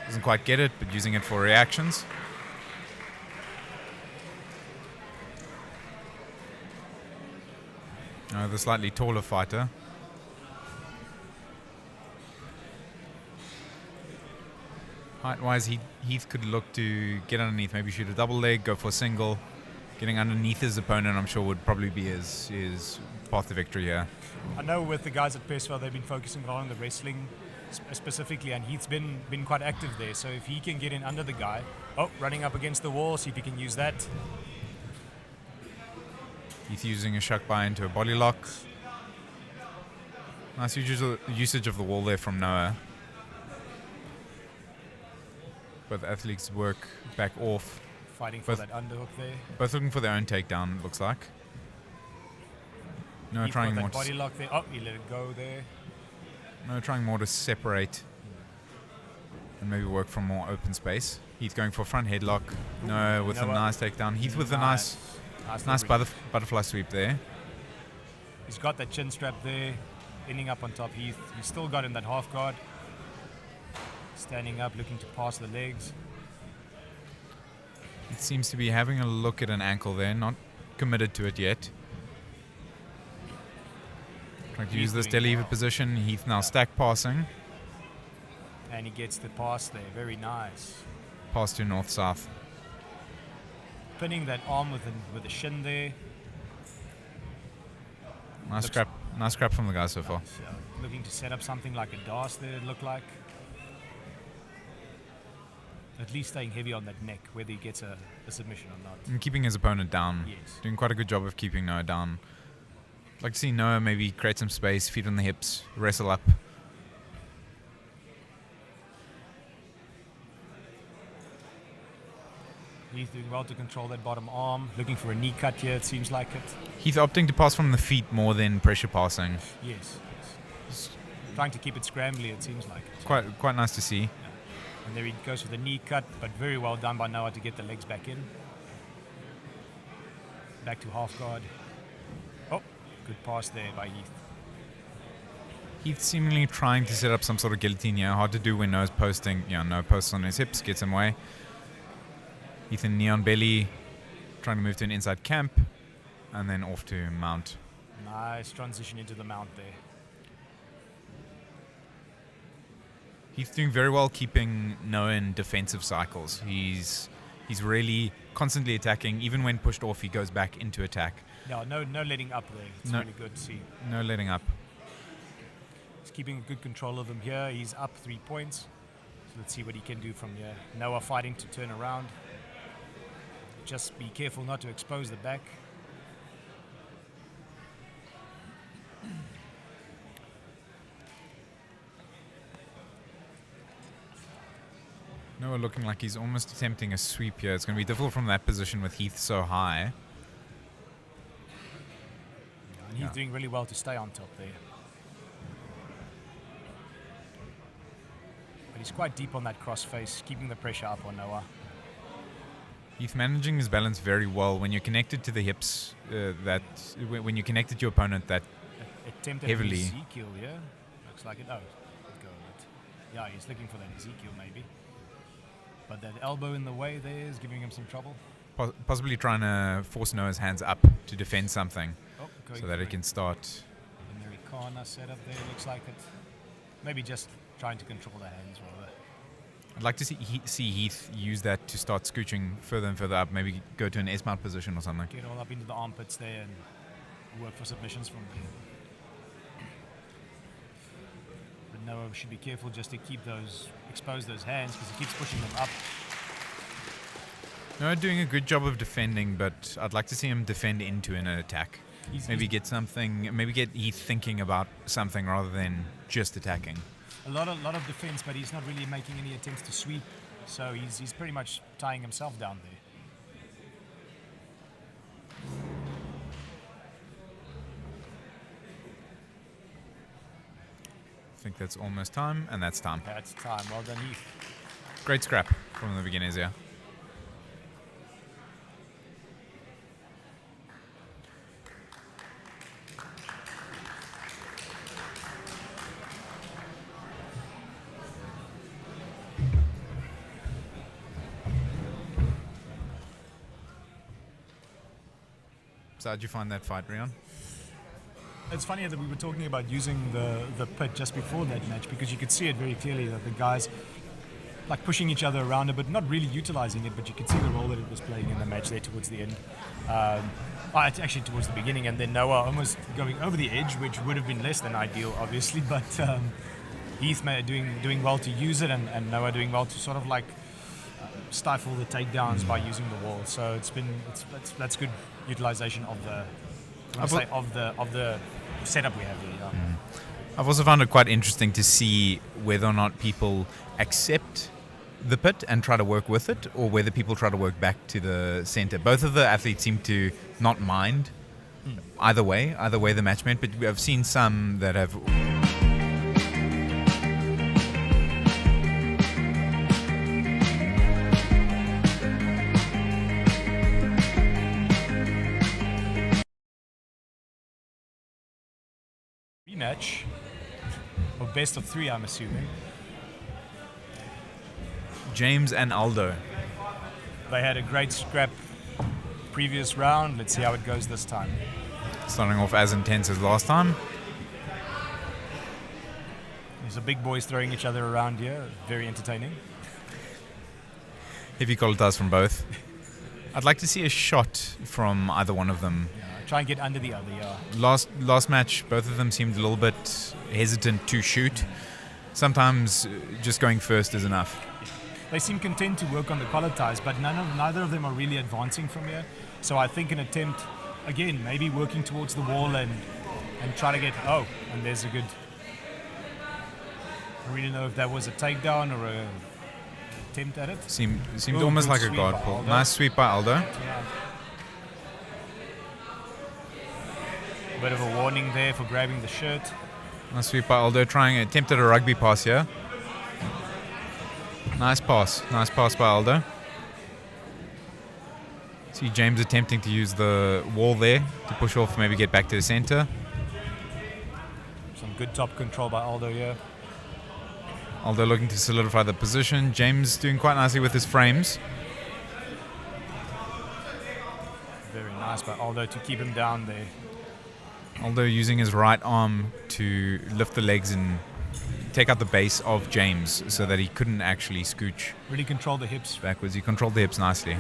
Doesn't quite get it, but using it for reactions. The slightly taller fighter. Height-wise, Heath could look to get underneath, maybe shoot a double leg, go for a single. Getting underneath his opponent, I'm sure, would probably be his path to victory here. I know with the guys at PESFA, they've been focusing a lot on the wrestling specifically, and Heath's been quite active there. So if he can get in under the guy, running up against the wall, see if he can use that. Heath using a shuck by into a body lock. Nice usage of the wall there from Noah. Both athletes work back off. Fighting for that underhook there. Both looking for their own takedown, it looks like. No, trying more. Body lock there. He let it go there. No, trying more to separate and maybe work from more open space. Heath going for a front headlock. No, with a nice takedown. Heath with a nice butterfly sweep there. He's got that chin strap there, ending up on top. Heath. He's still got in that half guard. Standing up, looking to pass the legs. It seems to be having a look at an ankle there, not committed to it yet. Trying to use this deliver position. Heath now stack passing. And he gets the pass there, very nice. Pass to north-south. Pinning that arm with a shin there. Nice scrap from the guy so far. Looking to set up something like a DAS there, it looked like. At least staying heavy on that neck, whether he gets a submission or not. And keeping his opponent down. Yes. Doing quite a good job of keeping Noah down. I'd like to see Noah maybe create some space, feet on the hips, wrestle up. He's doing well to control that bottom arm. Looking for a knee cut here, it seems like it. Heath opting to pass from the feet more than pressure passing. Yes. Trying to keep it scrambly, it seems like it. Quite nice to see. Yeah. And there he goes with the knee cut, but very well done by Noah to get the legs back in. Back to half guard. Good pass there by Heath. Heath seemingly trying to set up some sort of guillotine here. Hard to do when Noah's posting. No posts on his hips, gets him away. Heath in knee on belly, trying to move to an inside camp, and then off to mount. Nice transition into the mount there. He's doing very well keeping Noah in defensive cycles. He's really constantly attacking. Even when pushed off, he goes back into attack. Yeah, no letting up there. It's really good to see. No letting up. He's keeping good control of him here. He's up 3 points. So let's see what he can do from here. Noah fighting to turn around. Just be careful not to expose the back. Noah looking like he's almost attempting a sweep here. It's going to be difficult from that position with Heath so high. And he's doing really well to stay on top there. But he's quite deep on that cross face, keeping the pressure up on Noah. Heath managing his balance very well when you're connected to the hips. When you're connected to your opponent, that Attempted heavily. Ezekiel, yeah? Looks like it. Oh, let go of it. Yeah, he's looking for that Ezekiel maybe. But that elbow in the way there is giving him some trouble. Possibly trying to force Noah's hands up to defend something, so that it can start. The Americana setup there looks like it. Maybe just trying to control the hands rather. I'd like to see Heath use that to start scooching further and further up. Maybe go to an S-mount position or something. Get all up into the armpits there and work for submissions from there. But Noah should be careful just to expose those hands because he keeps pushing them up. Noah doing a good job of defending, but I'd like to see him defend into an attack. Maybe get Heath thinking about something rather than just attacking. A lot of defense, but he's not really making any attempts to sweep, so he's pretty much tying himself down there. I think that's almost time, and that's time. That's time. Well done, Heath. Great scrap from the beginners here. So how'd you find that fight, Rion? It's funny that we were talking about using the pit just before that match because you could see it very clearly that the guys like pushing each other around a bit, not really utilizing it, but you could see the role that it was playing in the match there towards the end. Actually towards the beginning, and then Noah almost going over the edge, which would have been less than ideal, obviously, but Heath doing well to use it, and Noah doing well to sort of like stifle the takedowns by using the wall. So that's good utilization of the setup we have here. Yeah. I've also found it quite interesting to see whether or not people accept the pit and try to work with it, or whether people try to work back to the center. Both of the athletes seem to not mind either way the match went, but I've seen some that have rematch or best of 3, I'm assuming. James and Aldo. They had a great scrap previous round. Let's see how it goes this time. Starting off as intense as last time. There's the big boys throwing each other around here. Very entertaining. Heavy coltas from both. I'd like to see a shot from either one of them. Try and get under the other, yeah. Last match, both of them seemed a little bit hesitant to shoot. Sometimes just going first is enough. They seem content to work on the collar ties, but neither of them are really advancing from here. So I think an attempt, again, maybe working towards the wall and try to get, and there's a good, I don't really know if that was a takedown or a attempt at it. Seemed almost like a guard pull. Nice sweep by Aldo. Yeah. Bit of a warning there for grabbing the shirt. Nice sweep by Aldo, attempted a rugby pass here. Nice pass by Aldo. See James attempting to use the wall there to push off, maybe get back to the center. Some good top control by Aldo here. Aldo looking to solidify the position. James doing quite nicely with his frames. Very nice by Aldo to keep him down there. Aldo using his right arm to lift the legs and take out the base of James so that he couldn't actually scooch. Really control the hips. Backwards. He controlled the hips nicely.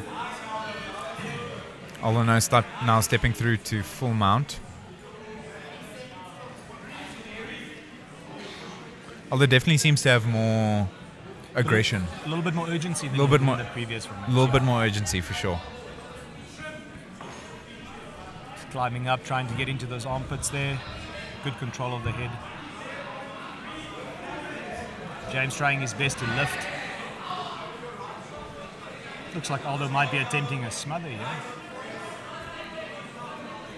Aldo now stepping through to full mount. Aldo definitely seems to have more aggression. A little bit more urgency than the previous one. A little bit more urgency for sure. Climbing up, trying to get into those armpits there. Good control of the head. James trying his best to lift. Looks like Aldo might be attempting a smother here.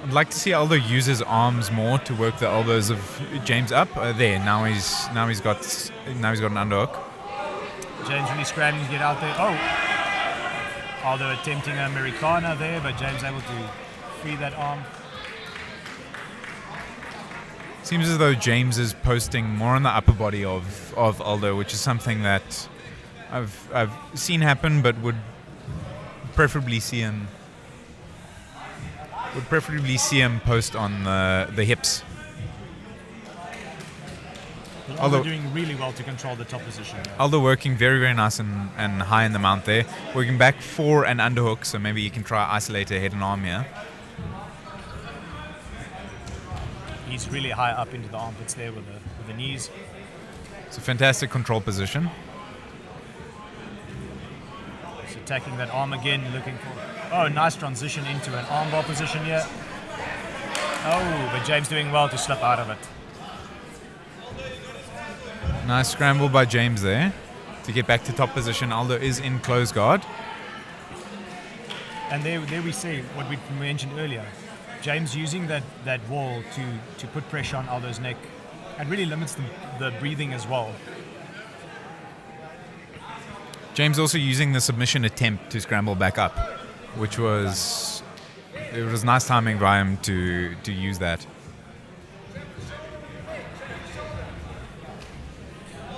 I'd like to see Aldo use his arms more to work the elbows of James up. There, now he's got an underhook. James really scrambling to get out there. Oh! Aldo attempting an Americana there, but James able to free that arm. Seems as though James is posting more on the upper body of Aldo, which is something that I've seen happen, but would preferably see him post on the hips. Aldo doing really well to control the top position. Aldo working very, very nice and high in the mount there. Working back for an underhook, so maybe you can try isolate a head and arm here. He's really high up into the armpits there with the knees. It's a fantastic control position. Just attacking that arm again, looking for... Oh, nice transition into an armbar position here. Oh, but James doing well to slip out of it. Nice scramble by James there to get back to top position. Aldo is in close guard. And there we see what we mentioned earlier. James using that wall to put pressure on Aldo's neck and really limits the breathing as well. James also using the submission attempt to scramble back up, which was nice timing by him to use that.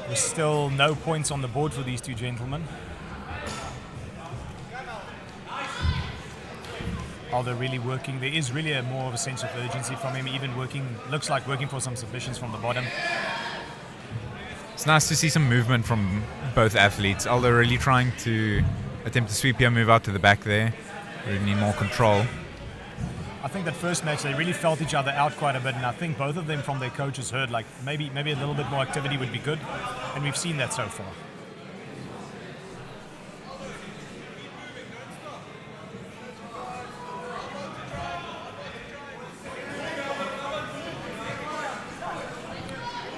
There's still no points on the board for these two gentlemen. Aldo really working. There is really more of a sense of urgency from him, even looks like working for some submissions from the bottom. It's nice to see some movement from both athletes. Aldo really trying to attempt to sweep here, move out to the back there. Really need more control. I think that first match they really felt each other out quite a bit, and I think both of them from their coaches heard like maybe a little bit more activity would be good, and we've seen that so far.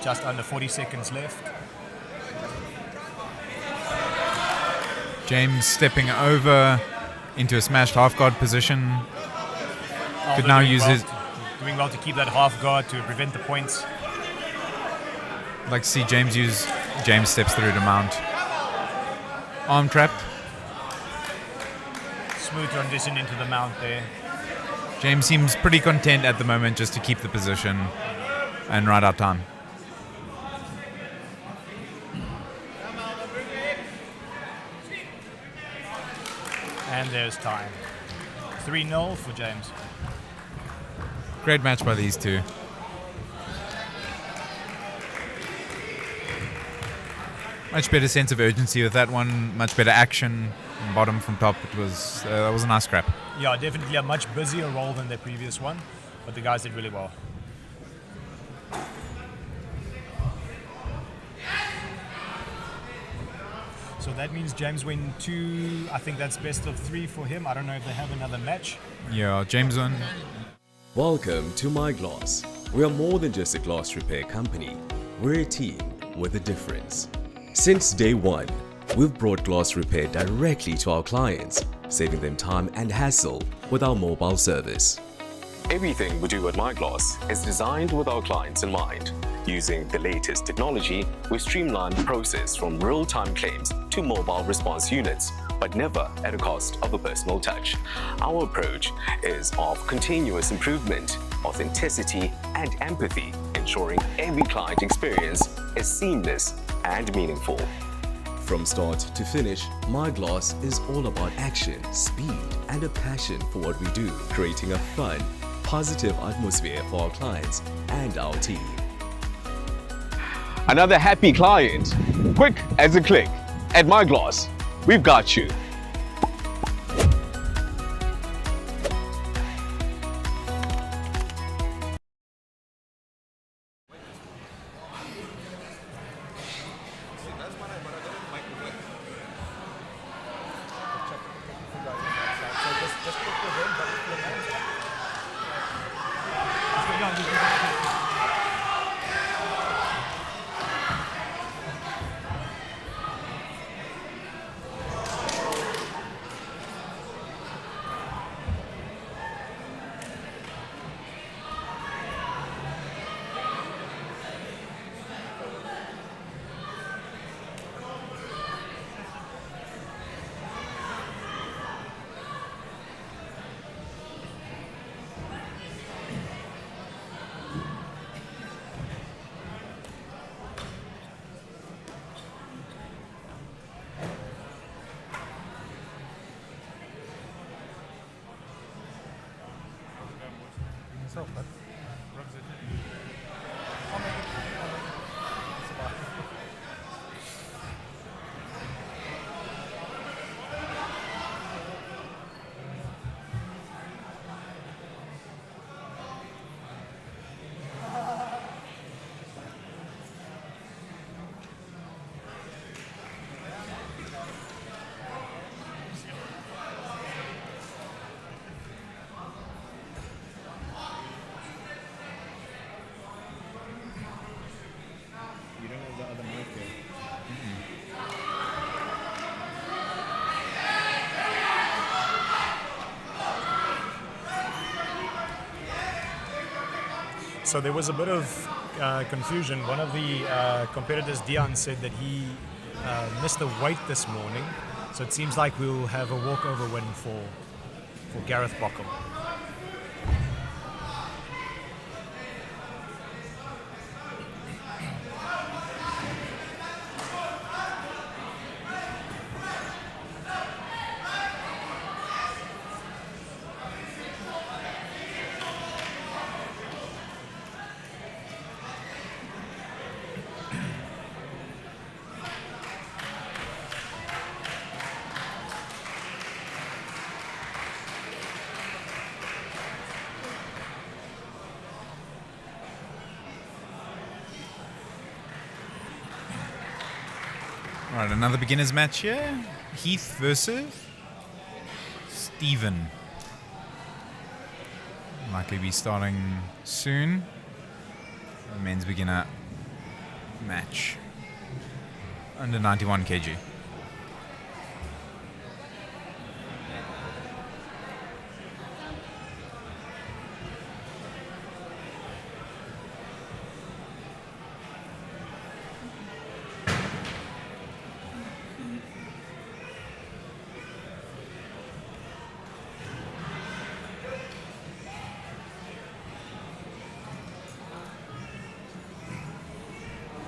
Just under 40 seconds left. James stepping over into a smashed half guard position. Could now use doing well to keep that half guard to prevent the points. I'd like to see James steps through to mount. Arm trapped. Smooth transition into the mount there. James seems pretty content at the moment just to keep the position and ride out time. And there's time. 3-0 for James. Great match by these two. Much better sense of urgency with that one. Much better action from bottom from top. That was a nice scrap. Yeah, definitely a much busier role than their previous one, but the guys did really well. So that means James win 2. I think that's best of 3 for him. I don't know if they have another match. Yeah, James won. Welcome to My Glass. We are more than just a glass repair company. We're a team with a difference. Since day one, we've brought glass repair directly to our clients, saving them time and hassle with our mobile service. Everything we do at My Glass is designed with our clients in mind. Using the latest technology, we streamline the process from real-time claims to mobile response units, but never at a cost of a personal touch. Our approach is of continuous improvement, authenticity, and empathy, ensuring every client experience is seamless and meaningful. From start to finish, My Glass is all about action, speed, and a passion for what we do, creating a fun, positive atmosphere for our clients and our team. Another happy client, quick as a click. At My Glass, we've got you. myself, but Rubs it. I'll make it. It's fine. You don't have the other mic there. So there was a bit of confusion. One of the competitors, Dion, said that he missed the weight this morning. So it seems like we'll have a walkover win for Gareth Bockham. All right, another beginners match here. Heath versus Stephen. Likely be starting soon. Men's beginner match. Under 91 kg.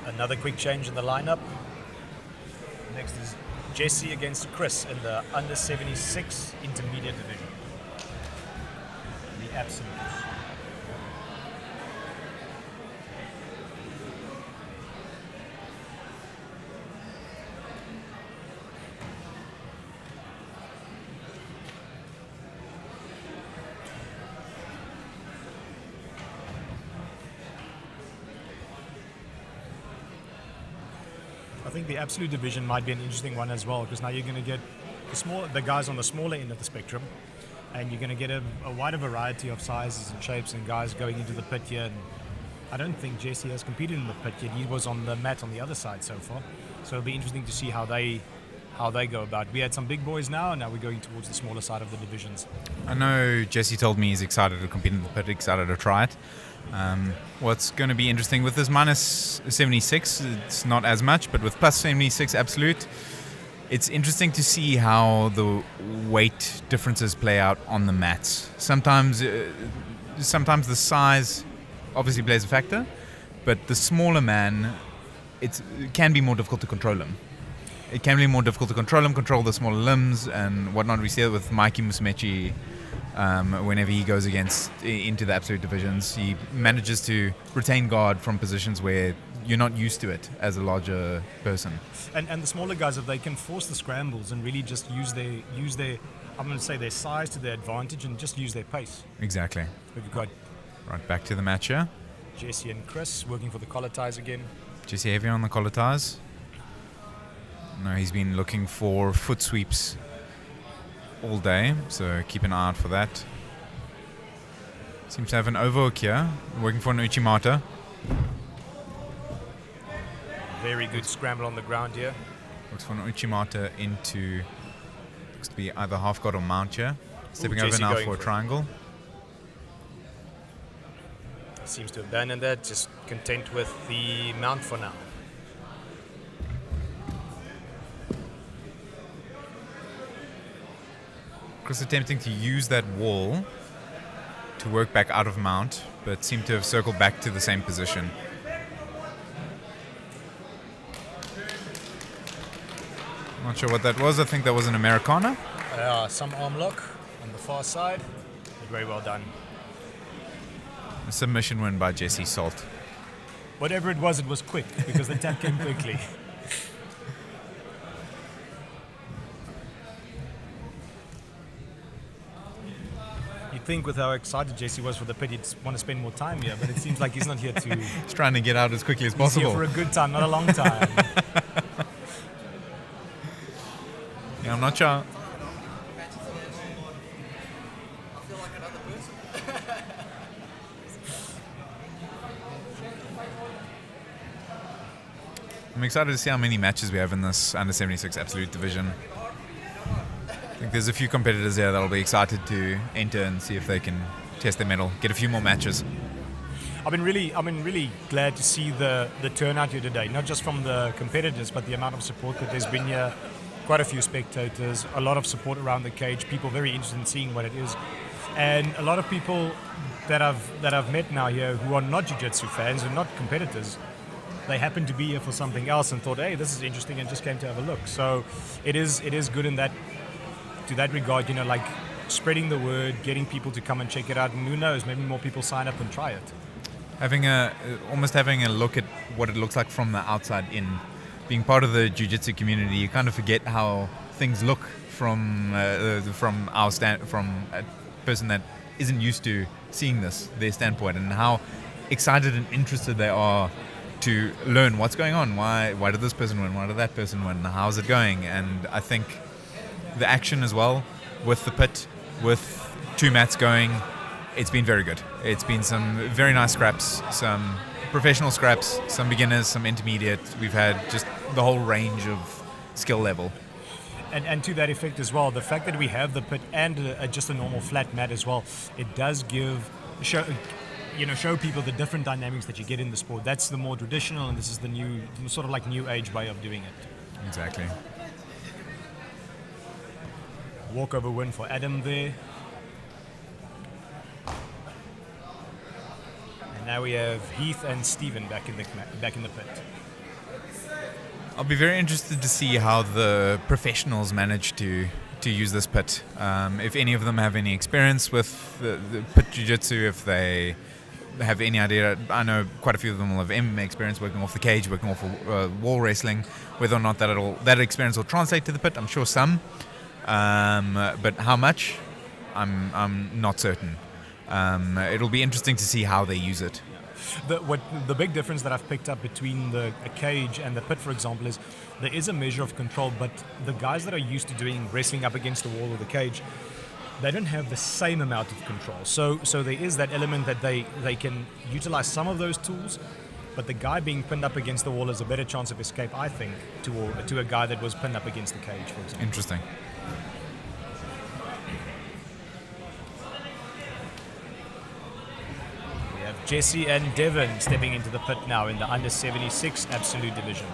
Another quick change in the lineup. Next is Jesse against Chris in the under 76 intermediate division. The absolutes. I think the absolute division might be an interesting one as well, because now you're going to get the guys on the smaller end of the spectrum, and you're going to get a wider variety of sizes and shapes and guys going into the pit here. And I don't think Jesse has competed in the pit yet. He was on the mat on the other side so far, so it'll be interesting to see how they go about. We had some big boys now, and now we're going towards the smaller side of the divisions. I know Jesse told me he's excited to compete in the pit, excited to try it. What's going to be interesting with this minus 76, it's not as much, but with plus 76 absolute, it's interesting to see how the weight differences play out on the mats. Sometimes the size obviously plays a factor, but the smaller man, it can be more difficult to control him. It can be more difficult to control him, control the smaller limbs and whatnot. We see it with Mikey Musmechi. Whenever he goes into the absolute divisions, he manages to retain guard from positions where you're not used to it as a larger person. And the smaller guys, if they can force the scrambles and really just use their I'm going to say their size to their advantage and just use their pace. Exactly. We've got right back to the match here. Jesse and Chris working for the collar ties again. Jesse heavy on the collar ties. No, he's been looking for foot sweeps all day, so keep an eye out for that. Seems to have an overhook here, working for an Uchimata. Very good scramble on the ground here. Looks for an Uchimata into, looks to be either half guard or mount here. Stepping over now for a triangle. Seems to abandon that, just content with the mount for now. Chris attempting to use that wall to work back out of mount, but seemed to have circled back to the same position. Not sure what that was. I think that was an Americana. Some arm lock on the far side. Very well done. A submission win by Jesse Salt. Whatever it was quick because the tap came quickly. You'd think with how excited Jesse was for the pit, he'd want to spend more time here, but it seems like he's not here to... He's trying to get out as quickly as possible. He's here for a good time, not a long time. Yeah, I'm not sure. I'm excited to see how many matches we have in this under 76 absolute division. I think there's a few competitors there that'll be excited to enter and see if they can test their mettle, get a few more matches. I've been really glad to see the turnout here today, not just from the competitors, but the amount of support that there's been here. Quite a few spectators, a lot of support around the cage, people very interested in seeing what it is. And a lot of people that I've met now here who are not jiu-jitsu fans and not competitors, they happen to be here for something else and thought, hey, this is interesting, and just came to have a look. So it is good in that, to that regard, you know, like spreading the word, getting people to come and check it out, and who knows, maybe more people sign up and try it. Almost having a look at what it looks like from the outside in. Being part of the jiu-jitsu community, you kind of forget how things look from a person that isn't used to seeing their standpoint, and how excited and interested they are to learn what's going on. Why did this person win? Why did that person win? How's it going? And I think the action as well with the pit, with 2 mats going, it's been very good. It's been some very nice scraps, some professional scraps, some beginners, some intermediate. We've had just the whole range of skill level. And to that effect as well, the fact that we have the pit and just a normal flat mat as well, it does show people the different dynamics that you get in the sport. That's the more traditional, and this is the new, sort of like new age way of doing it. Exactly. Walkover win for Adam there. And now we have Heath and Stephen back in the pit. I'll be very interested to see how the professionals manage to use this pit. If any of them have any experience with the pit jiu-jitsu, if they have any idea. I know quite a few of them will have MMA experience working off the cage, working off wall wrestling. Whether or not that experience will translate to the pit, I'm sure some. But how much, I'm not certain. It'll be interesting to see how they use it. The big difference that I've picked up between a cage and the pit, for example, is there is a measure of control, but the guys that are used to doing wrestling up against the wall or the cage, they don't have the same amount of control. So there is that element that they can utilize some of those tools, but the guy being pinned up against the wall has a better chance of escape, I think, to a guy that was pinned up against the cage, for example. Interesting. Jesse and Devon stepping into the pit now in the under 76 absolute division.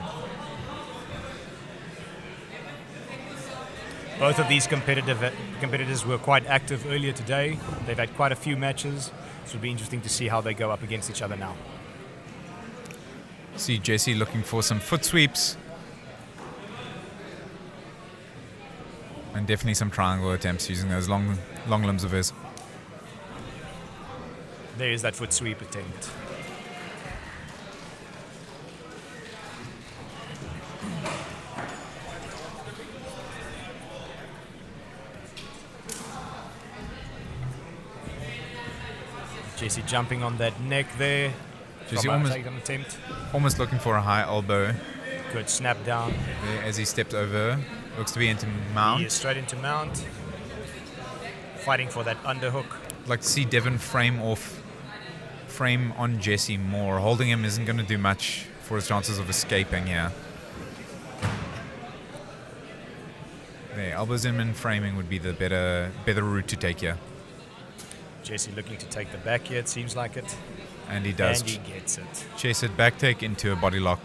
Both of these competitors were quite active earlier today. They've had quite a few matches. So it'll be interesting to see how they go up against each other now. See Jesse looking for some foot sweeps. And definitely some triangle attempts using those long limbs of his. There is that foot sweep attempt. Jesse jumping on that neck there. Jesse almost looking for a high elbow. Good snap down. There as he stepped over. Looks to be into mount. He is straight into mount. Fighting for that underhook. I'd like to see Devon frame on Jesse more. Holding him isn't going to do much for his chances of escaping here. There, elbows in and framing would be the better route to take here. Jesse looking to take the back here, it seems like it. And he does. And he gets it. Chase it, back take into a body lock.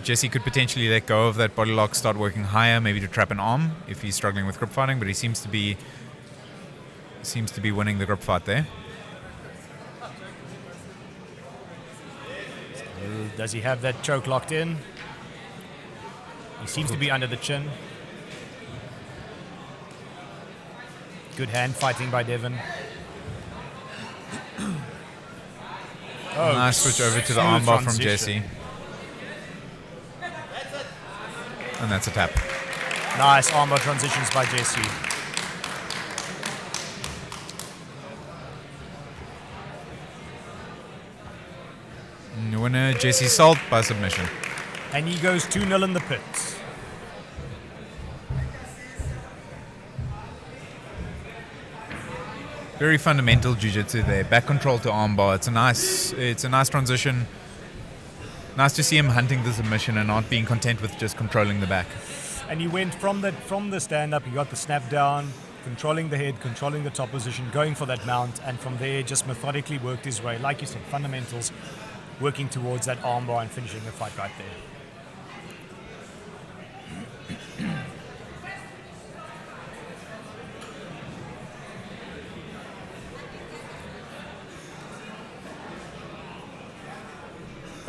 Jesse could potentially let go of that body lock, start working higher, maybe to trap an arm if he's struggling with grip fighting, but he seems to be winning the grip fight there. Does he have that choke locked in? He seems to be under the chin. Good hand fighting by Devon. Nice switch over to the smooth armbar from transition. Jesse. And that's a tap. Nice armbar transitions by Jesse. Winner, Jesse Salt by submission. And he goes 2-0 in the pit. Very fundamental jiu-jitsu there. Back control to armbar. It's a nice transition. Nice to see him hunting the submission and not being content with just controlling the back. And he went from the stand-up, he got the snap down, controlling the head, controlling the top position, going for that mount, and from there just methodically worked his way, like you said, fundamentals, working towards that armbar and finishing the fight right there.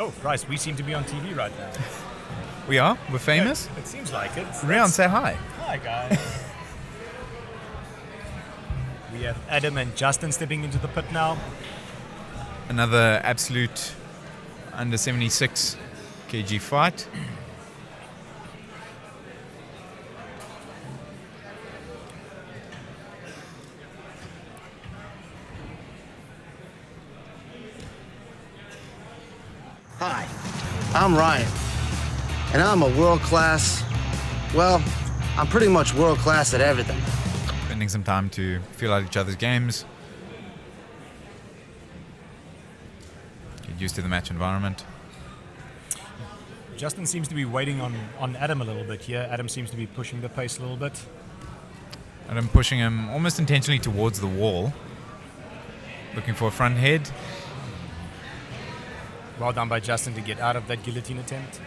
Oh, Bryce, we seem to be on TV right now. We are? We're famous? Yeah, it seems like it. Rian, say hi. Hi, guys. We have Adam and Justin stepping into the pit now. Another absolute under 76 kg fight. Hi, I'm Ryan, and I'm a world-class, well, I'm pretty much world-class at everything. Spending some time to feel out each other's games. Get used to the match environment. Justin seems to be waiting on Adam a little bit here. Adam seems to be pushing the pace a little bit. Adam pushing him almost intentionally towards the wall. Looking for a front head. Well done by Justin to get out of that guillotine attempt.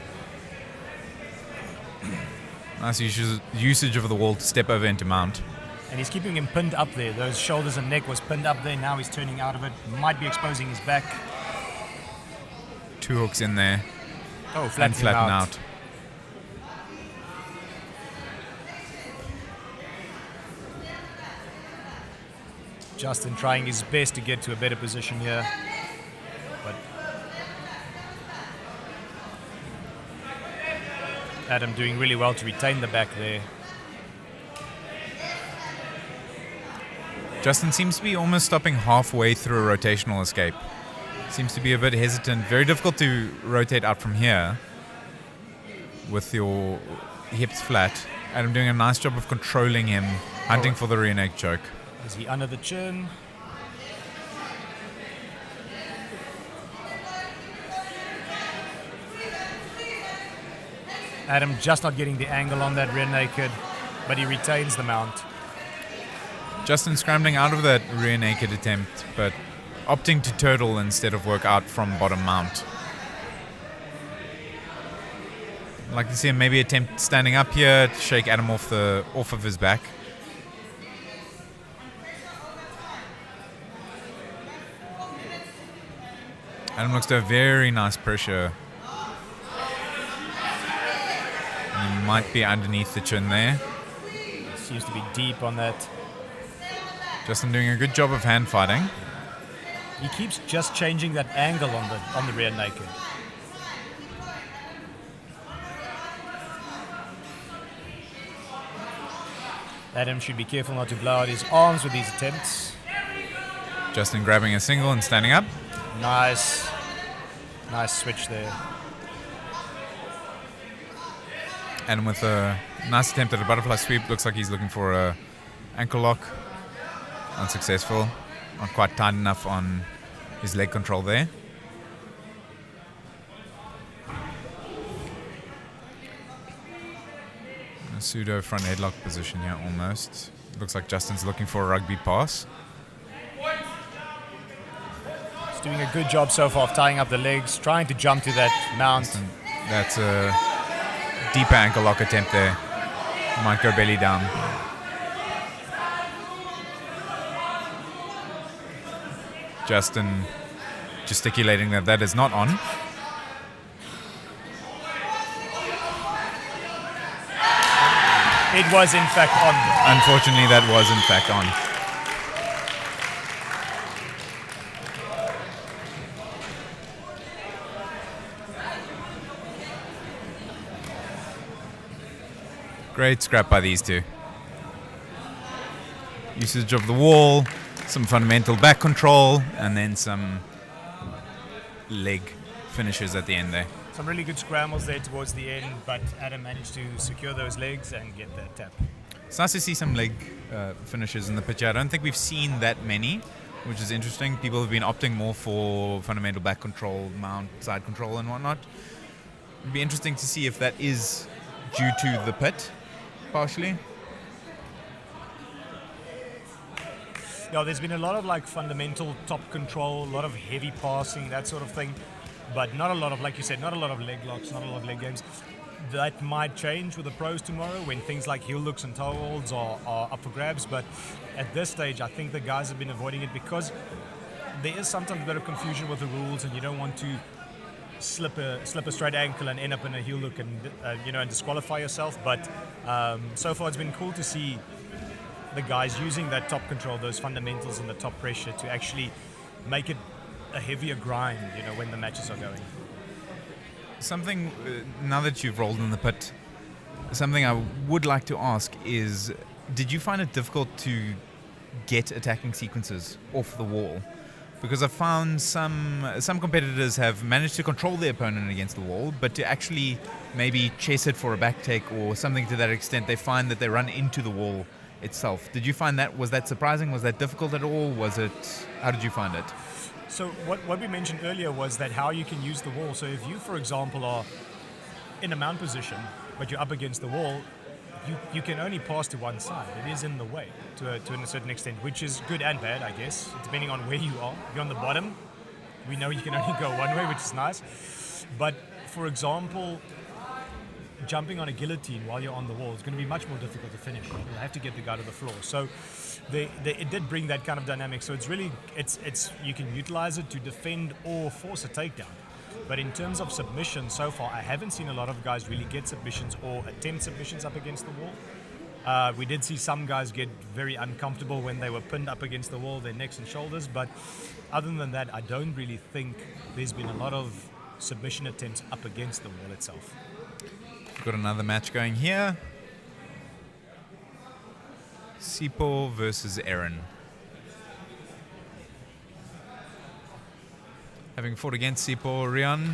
Nice usage of the wall to step over into mount. And he's keeping him pinned up there. Those shoulders and neck was pinned up there. Now he's turning out of it. Might be exposing his back. 2 hooks in there. Oh, and flatten out. Justin trying his best to get to a better position here. But Adam doing really well to retain the back there. Justin seems to be almost stopping halfway through a rotational escape. Seems to be a bit hesitant. Very difficult to rotate out from here with your hips flat. Adam doing a nice job of controlling him, hunting for the rear neck choke. Is he under the chin? Adam just not getting the angle on that rear naked, but he retains the mount. Justin scrambling out of that rear naked attempt, but opting to turtle instead of work out from bottom mount. I'd like to see him maybe attempt standing up here to shake Adam off of his back. Adam looks to have very nice pressure. And he might be underneath the chin there. Seems to be deep on that. Justin doing a good job of hand fighting. He keeps just changing that angle on the rear naked. Adam should be careful not to blow out his arms with these attempts. Justin grabbing a single and standing up. Nice switch there. And with a nice attempt at a butterfly sweep, looks like he's looking for a ankle lock. Unsuccessful. Not quite tight enough on his leg control there. A pseudo front headlock position here almost. Looks like Justin's looking for a rugby pass. He's doing a good job so far of tying up the legs, trying to jump to that mount. That's a deeper ankle lock attempt there. Might go belly down. Justin gesticulating that is not on. It was in fact on. Unfortunately, that was in fact on. Great scrap by these two. Usage of the wall, some fundamental back control, and then some leg finishes at the end there. Some really good scrambles there towards the end, but Adam managed to secure those legs and get that tap. It's nice to see some leg finishes in the picture. I don't think we've seen that many, which is interesting. People have been opting more for fundamental back control, mount, side control, and whatnot. It'd be interesting to see if that is due to the pit, partially. Yeah, there's been a lot of like fundamental top control, a lot of heavy passing, that sort of thing, but not a lot of, like you said, not a lot of leg locks, not a lot of leg games. That might change with the pros tomorrow when things like heel hooks and toe holds are up for grabs, but at this stage I think the guys have been avoiding it because there is sometimes a bit of confusion with the rules and you don't want to slip a straight ankle and end up in a heel hook and and disqualify yourself. But so far it's been cool to see the guys using that top control, those fundamentals and the top pressure to actually make it a heavier grind, when the matches are going. Something, now that you've rolled in the pit, something I would like to ask is, did you find it difficult to get attacking sequences off the wall? Because I've found some competitors have managed to control their opponent against the wall, but to actually maybe chase it for a back take or something to that extent, they find that they run into the wall itself. Did you find that, was that surprising? Was that difficult at all? How did you find it? So what we mentioned earlier was that how you can use the wall. So if you, for example, are in a mount position, but you're up against the wall, you can only pass to one side. It is in the way to a certain extent, which is good and bad, I guess, depending on where you are. If you're on the bottom, we know you can only go one way, which is nice. But for example, jumping on a guillotine while you're on the wall is going to be much more difficult to finish. You'll have to get the guy to the floor. So it did bring that kind of dynamic. So it's really, you can utilize it to defend or force a takedown. But in terms of submission, so far, I haven't seen a lot of guys really get submissions or attempt submissions up against the wall. We did see some guys get very uncomfortable when they were pinned up against the wall, their necks and shoulders. But other than that, I don't really think there's been a lot of submission attempts up against the wall itself. We've got another match going here. Sipho versus Aaron. Having fought against Sipho, Rian,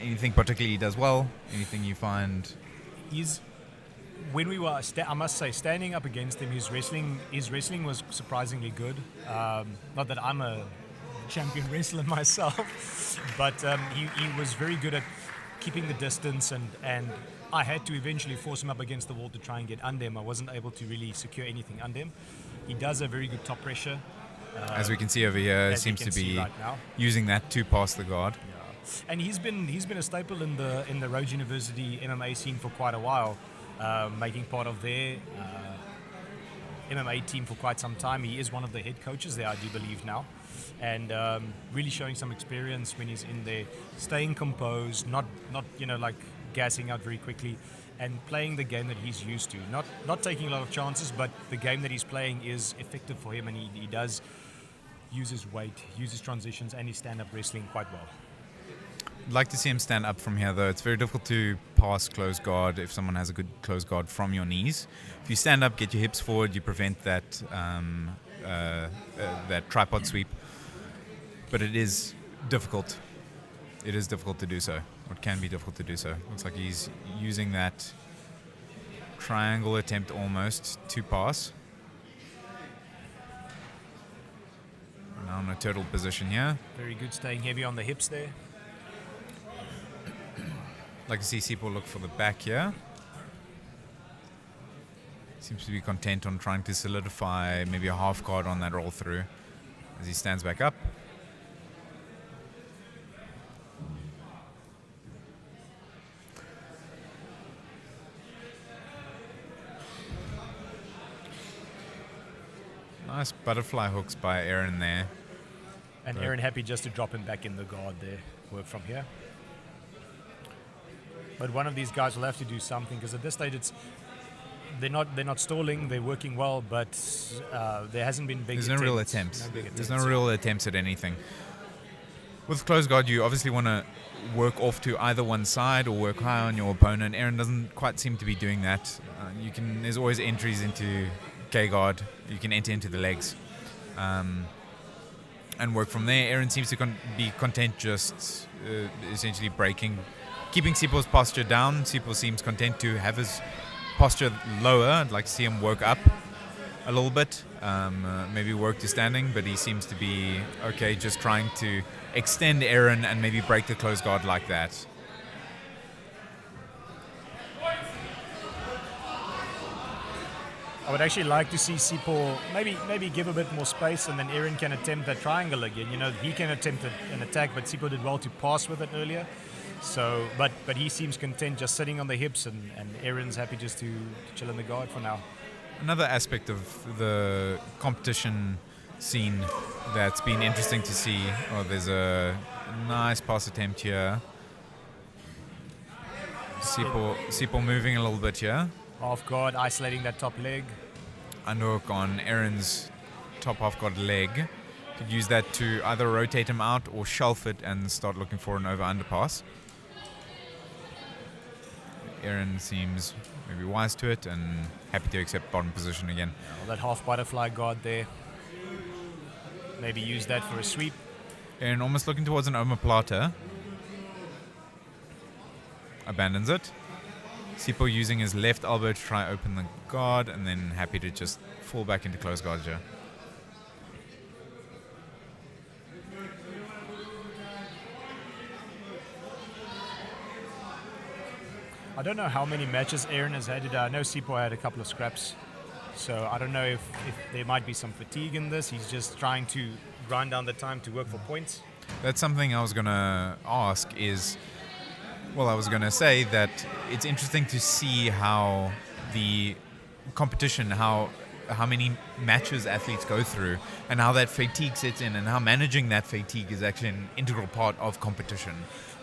anything particularly he does well? Anything you find? When we were, I must say, standing up against him, his wrestling was surprisingly good. Not that I'm a champion wrestler myself, but he was very good at keeping the distance, and I had to eventually force him up against the wall to try and get under him. I wasn't able to really secure anything under him. He does a very good top pressure. As we can see over here, seems to be right using that to pass the guard. Yeah. And he's been a staple in the Rhodes University MMA scene for quite a while, making part of their MMA team for quite some time. He is one of the head coaches there, I do believe now, and really showing some experience when he's in there, staying composed, not like gassing out very quickly, and playing the game that he's used to. Not taking a lot of chances, but the game that he's playing is effective for him, and he does use his weight, use his transitions, and his stand-up wrestling quite well. I'd like to see him stand up from here, though. It's very difficult to pass close guard if someone has a good close guard from your knees. If you stand up, get your hips forward, you prevent that that tripod sweep. But it is difficult. It is difficult to do so. It can be difficult to do so. Looks like he's using that triangle attempt almost to pass. Now in a turtle position here. Very good, staying heavy on the hips there. Like to see Sipho look for the back here. Seems to be content on trying to solidify maybe a half guard on that roll through as he stands back up. Nice butterfly hooks by Aaron there. And Aaron happy just to drop him back in the guard there, work from here. But one of these guys will have to do something, because at this stage they're not stalling, they're working well, but there hasn't been big There's no real attempts. There's no real attempts at anything. With close guard, you obviously want to work off to either one side or work high on your opponent. Aaron doesn't quite seem to be doing that. There's always entries into K guard. You can enter into the legs and work from there. Aaron seems to be content just essentially breaking, keeping Sipo's posture down. Sipo seems content to have his posture lower. I'd like to see him work up a little bit, maybe work to standing, but he seems to be okay just trying to extend Aaron and maybe break the close guard like that. I would actually like to see Sipo maybe give a bit more space, and then Aaron can attempt that triangle again. He can attempt an attack, but Sipo did well to pass with it earlier. So, but he seems content just sitting on the hips, and Aaron's happy just to chill in the guard for now. Another aspect of the competition scene that's been interesting to see. Oh, there's a nice pass attempt here. Sipo moving a little bit here. Half guard, isolating that top leg. Underhook on Aaron's top half guard leg. Could use that to either rotate him out or shelf it and start looking for an over-under pass. Aaron seems maybe wise to it and happy to accept bottom position again. Well, that half butterfly guard there. Maybe use that for a sweep. Aaron almost looking towards an omoplata. Abandons it. Sipo using his left elbow to try open the guard, and then happy to just fall back into close guard here. I don't know how many matches Aaron has had. I know Sipo had a couple of scraps, so I don't know if there might be some fatigue in this. He's just trying to grind down the time to work for points. That's something I was going to ask is, well, I was going to say that it's interesting to see how the competition, how many matches athletes go through, and how that fatigue sets in, and how managing that fatigue is actually an integral part of competition.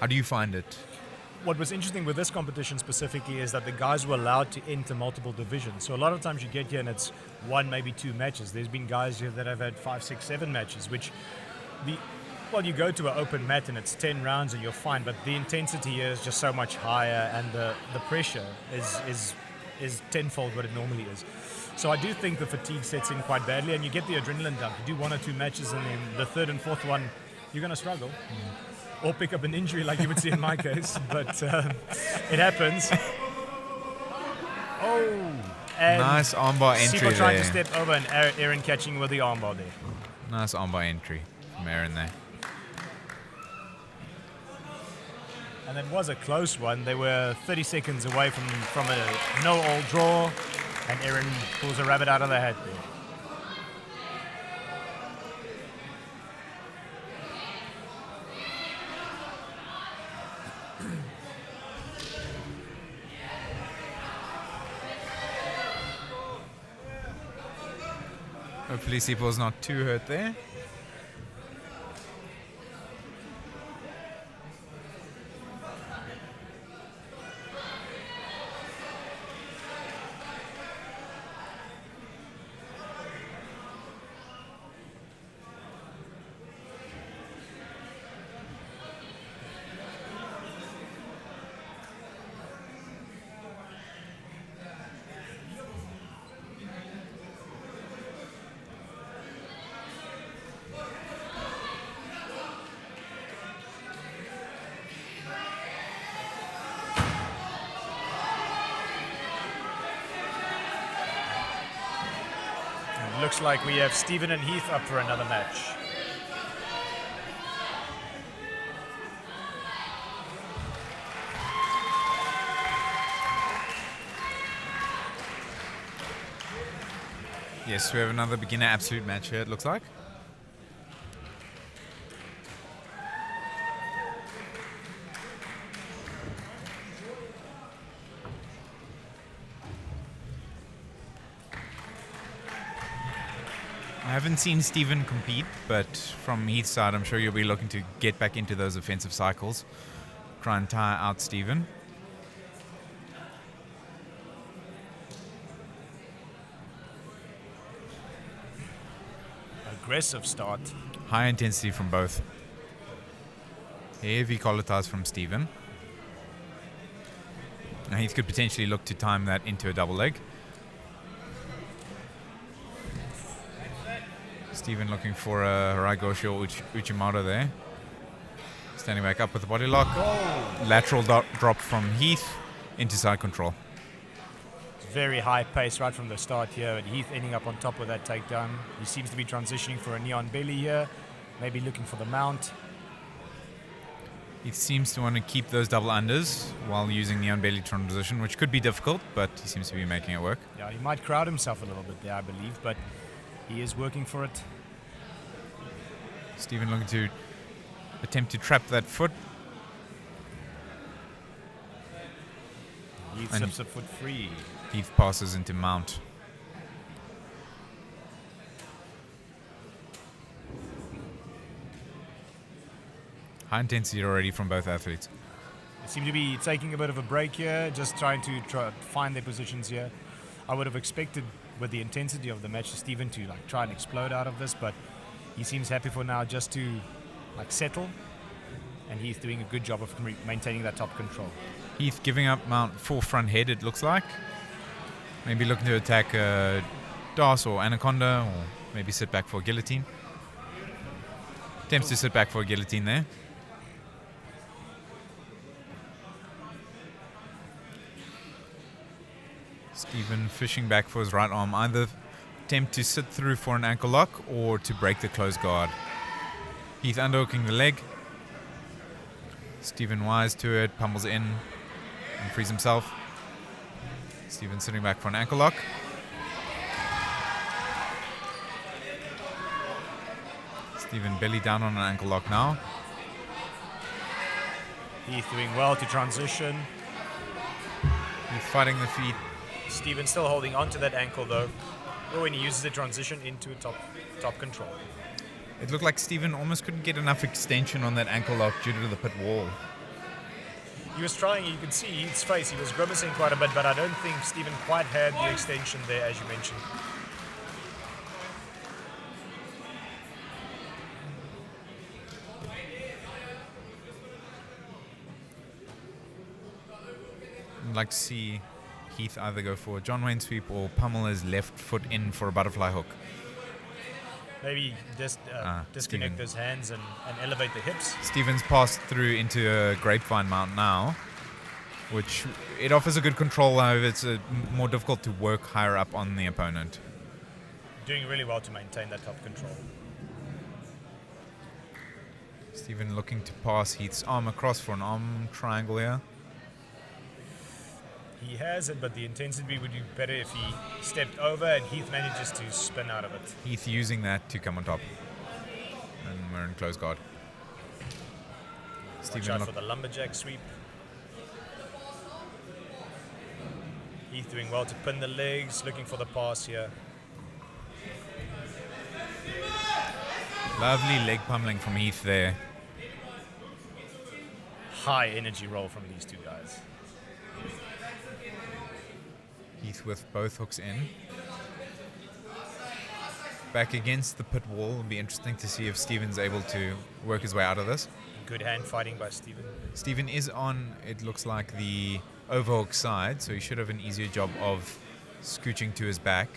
How do you find it? What was interesting with this competition specifically is that the guys were allowed to enter multiple divisions. So a lot of times you get here and it's one, maybe two matches. There's been guys here that have had 5, 6, 7 matches, which you go to an open mat and it's 10 rounds and you're fine, but the intensity here is just so much higher, and the pressure is tenfold what it normally is. So I do think the fatigue sets in quite badly, and you get the adrenaline dump. You do 1 or 2 matches, and then the third and fourth one, you're going to struggle. Or pick up an injury like you would see in my case, but it happens. Oh, and nice armbar entry Sipo trying there. to step over, and Aaron catching with the armbar there. Nice armbar entry from Aaron there. And it was a close one. They were 30 seconds away from a no-all draw, and Aaron pulls a rabbit out of the hat there. Hopefully Sipo's not too hurt there. Looks like we have Stephen and Heath up for another match. Yes, we have another beginner absolute match here, it looks like. I haven't seen Stephen compete, but from Heath's side, I'm sure you'll be looking to get back into those offensive cycles. Try and tire out Stephen. Aggressive start. High intensity from both. Heavy collar ties from Stephen. Now Heath could potentially look to time that into a double leg. Stephen looking for a Raigoshi or Uchimata there. Standing back up with the body lock. Lateral drop from Heath into side control. Very high pace right from the start here, and Heath ending up on top of that takedown. He seems to be transitioning for a neon belly here, maybe looking for the mount. He seems to want to keep those double unders while using neon belly transition, which could be difficult, but he seems to be making it work. Yeah, he might crowd himself a little bit there, I believe, but he is working for it. Stephen looking to attempt to trap that foot. Heath slips a foot free. Heath passes into mount. High intensity already from both athletes. They seem to be taking a bit of a break here, just trying to find their positions here. I would have expected, with the intensity of the match, Stephen to try and explode out of this, but he seems happy for now just to settle, and he's doing a good job of maintaining that top control. Heath giving up mount for front head, it looks like. Maybe looking to attack Das or Anaconda, or maybe sit back for a guillotine. Attempts to sit back for a guillotine there. Stephen fishing back for his right arm. Either attempt to sit through for an ankle lock or to break the close guard. Heath underhooking the leg. Stephen wise to it, pummels in and frees himself. Stephen sitting back for an ankle lock. Stephen belly down on an ankle lock now. Heath doing well to transition. Heath fighting the feet. Stephen still holding on to that ankle though. Or when he uses the transition into a top control. It looked like Stephen almost couldn't get enough extension on that ankle lock due to the pit wall. He was trying, you could see Heath's face, he was grimacing quite a bit, but I don't think Stephen quite had the extension there, as you mentioned. I'd like to see Heath either go for a John Wayne sweep or pummel his left foot in for a butterfly hook. Maybe just disconnect those hands and elevate the hips. Stephen's passed through into a grapevine mount now, which it offers a good control. However, it's more difficult to work higher up on the opponent. Doing really well to maintain that top control. Stephen looking to pass Heath's arm across for an arm triangle here. He has it, but the intensity would be better if he stepped over and Heath manages to spin out of it. Heath using that to come on top. And we're in close guard. Watch out for the lumberjack sweep. Heath doing well to pin the legs, looking for the pass here. Lovely leg pummeling from Heath there. High energy roll from these two guys. Heath with both hooks in. Back against the pit wall. It'll be interesting to see if Stephen's able to work his way out of this. Good hand fighting by Stephen. Stephen is on, it looks like, the overhook side, so he should have an easier job of scooching to his back.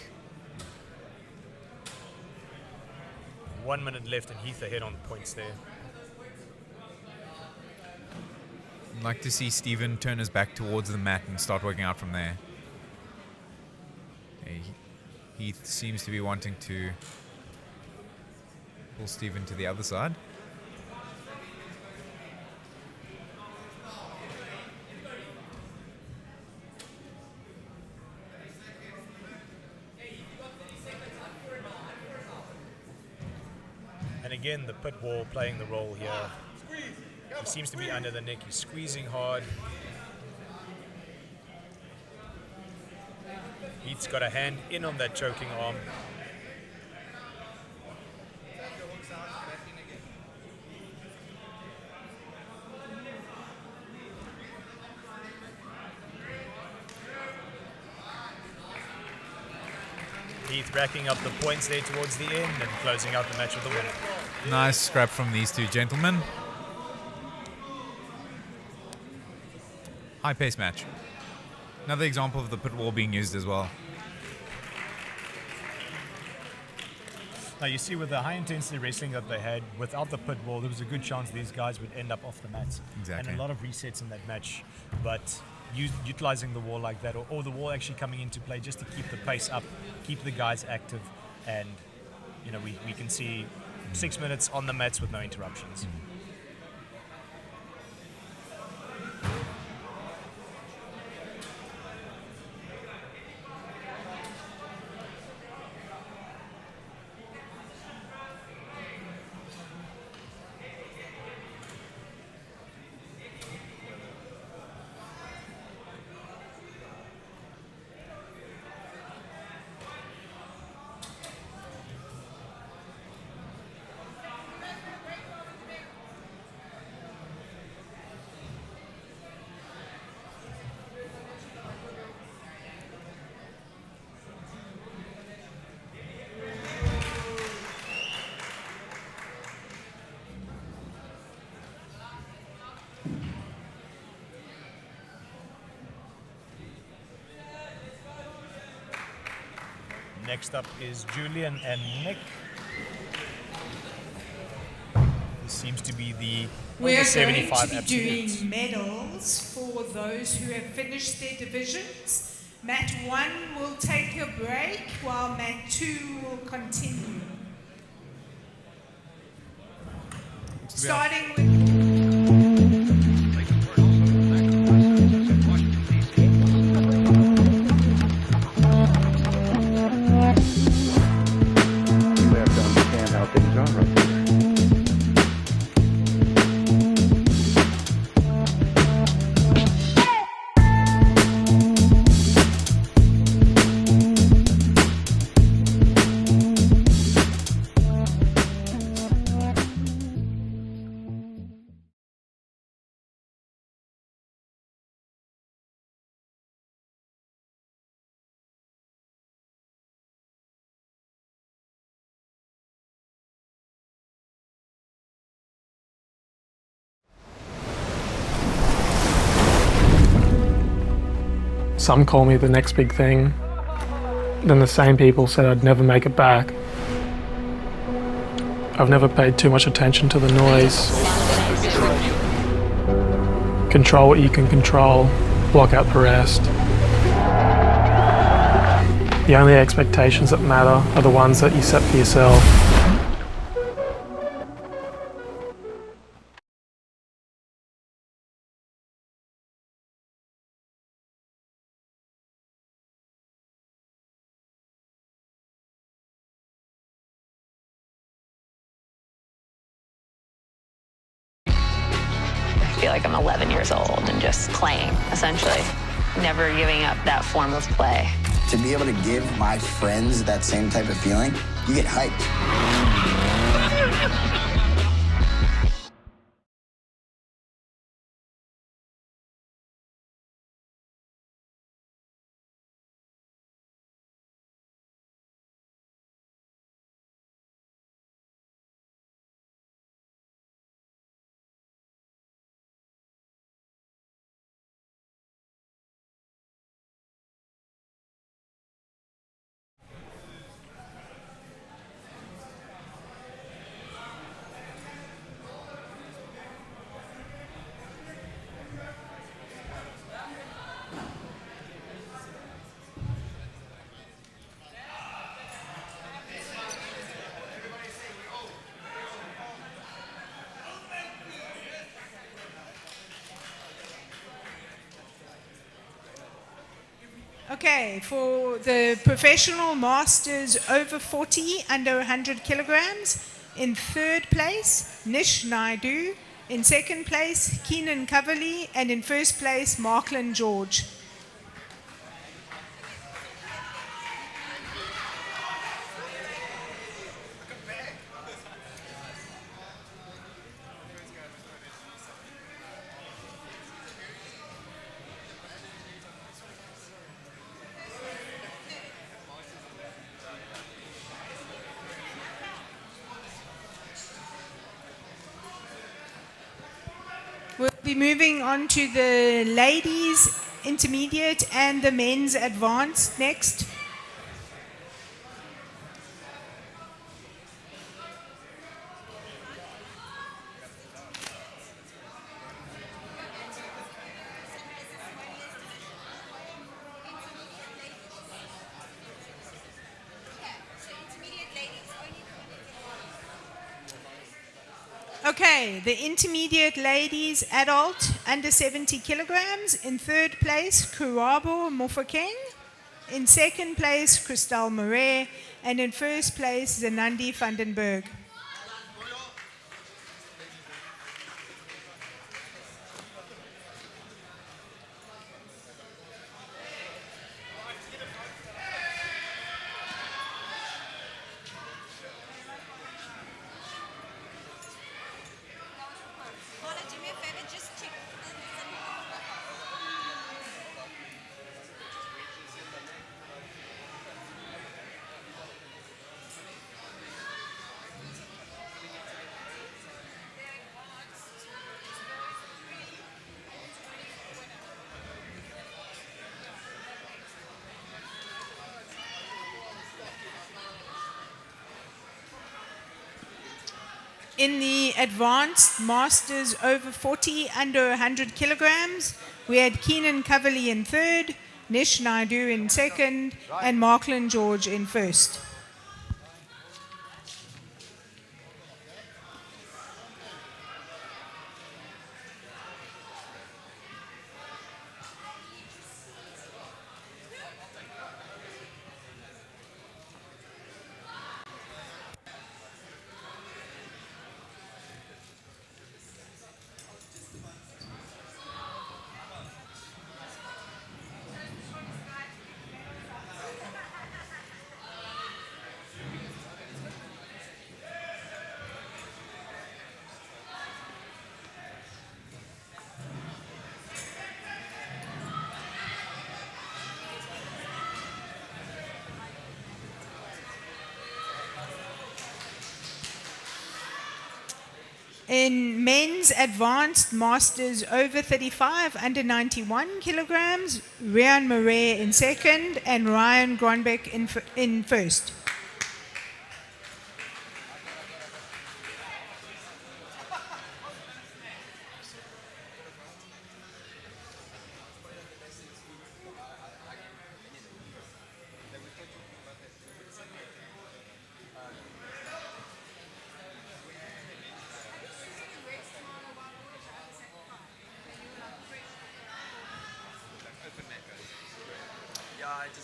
1 minute left and Heath ahead on the points there. I'd like to see Stephen turn his back towards the mat and start working out from there. Heath seems to be wanting to pull Stephen to the other side. And again, the pit wall playing the role here. He seems to be under the neck. He's squeezing hard. Heath's got a hand in on that choking arm. Heath racking up the points there towards the end and closing out the match with a win. Nice scrap from these two gentlemen. High-paced match. Another example of the pit wall being used as well. Now you see with the high intensity wrestling that they had, without the pit wall, there was a good chance these guys would end up off the mats. Exactly. And a lot of resets in that match. But utilizing the wall like that, or the wall actually coming into play just to keep the pace up, keep the guys active, and we can see 6 minutes on the mats with no interruptions. Next up is Julian and Nick. This seems to be the We're going 75 to be absolutes. doing medals for those who have finished their divisions. Mat 1 will take a break while Mat 2 will continue. Starting with... We have to understand how things are right here. Some call me the next big thing. Then the same people said I'd never make it back. I've never paid too much attention to the noise. Control what you can control, block out the rest. The only expectations that matter are the ones that you set for yourself. I feel like I'm 11 years old and just playing, essentially. Never giving up that form of play. To be able to give my friends that same type of feeling, you get hyped. Okay, for the professional masters over 40, under 100 kilograms, in third place, Nish Naidu. In second place, Keenan Coverley. And in first place, Marklin George. We'll be moving on to the ladies intermediate and the men's advanced next. Okay, the intermediate ladies adult under 70 kilograms. In third place, Kurabo Mofokeng. In second place, Christelle Moret. And in first place, Zenandi Vandenberg. In the advanced masters over 40 under 100 kilograms, we had Keenan Coverley in third, Nish Naidu in second, and Marklin George in first. In men's advanced masters over 35 under 91 kilograms, Ryan Murray in second and Ryan Gronbeck in first.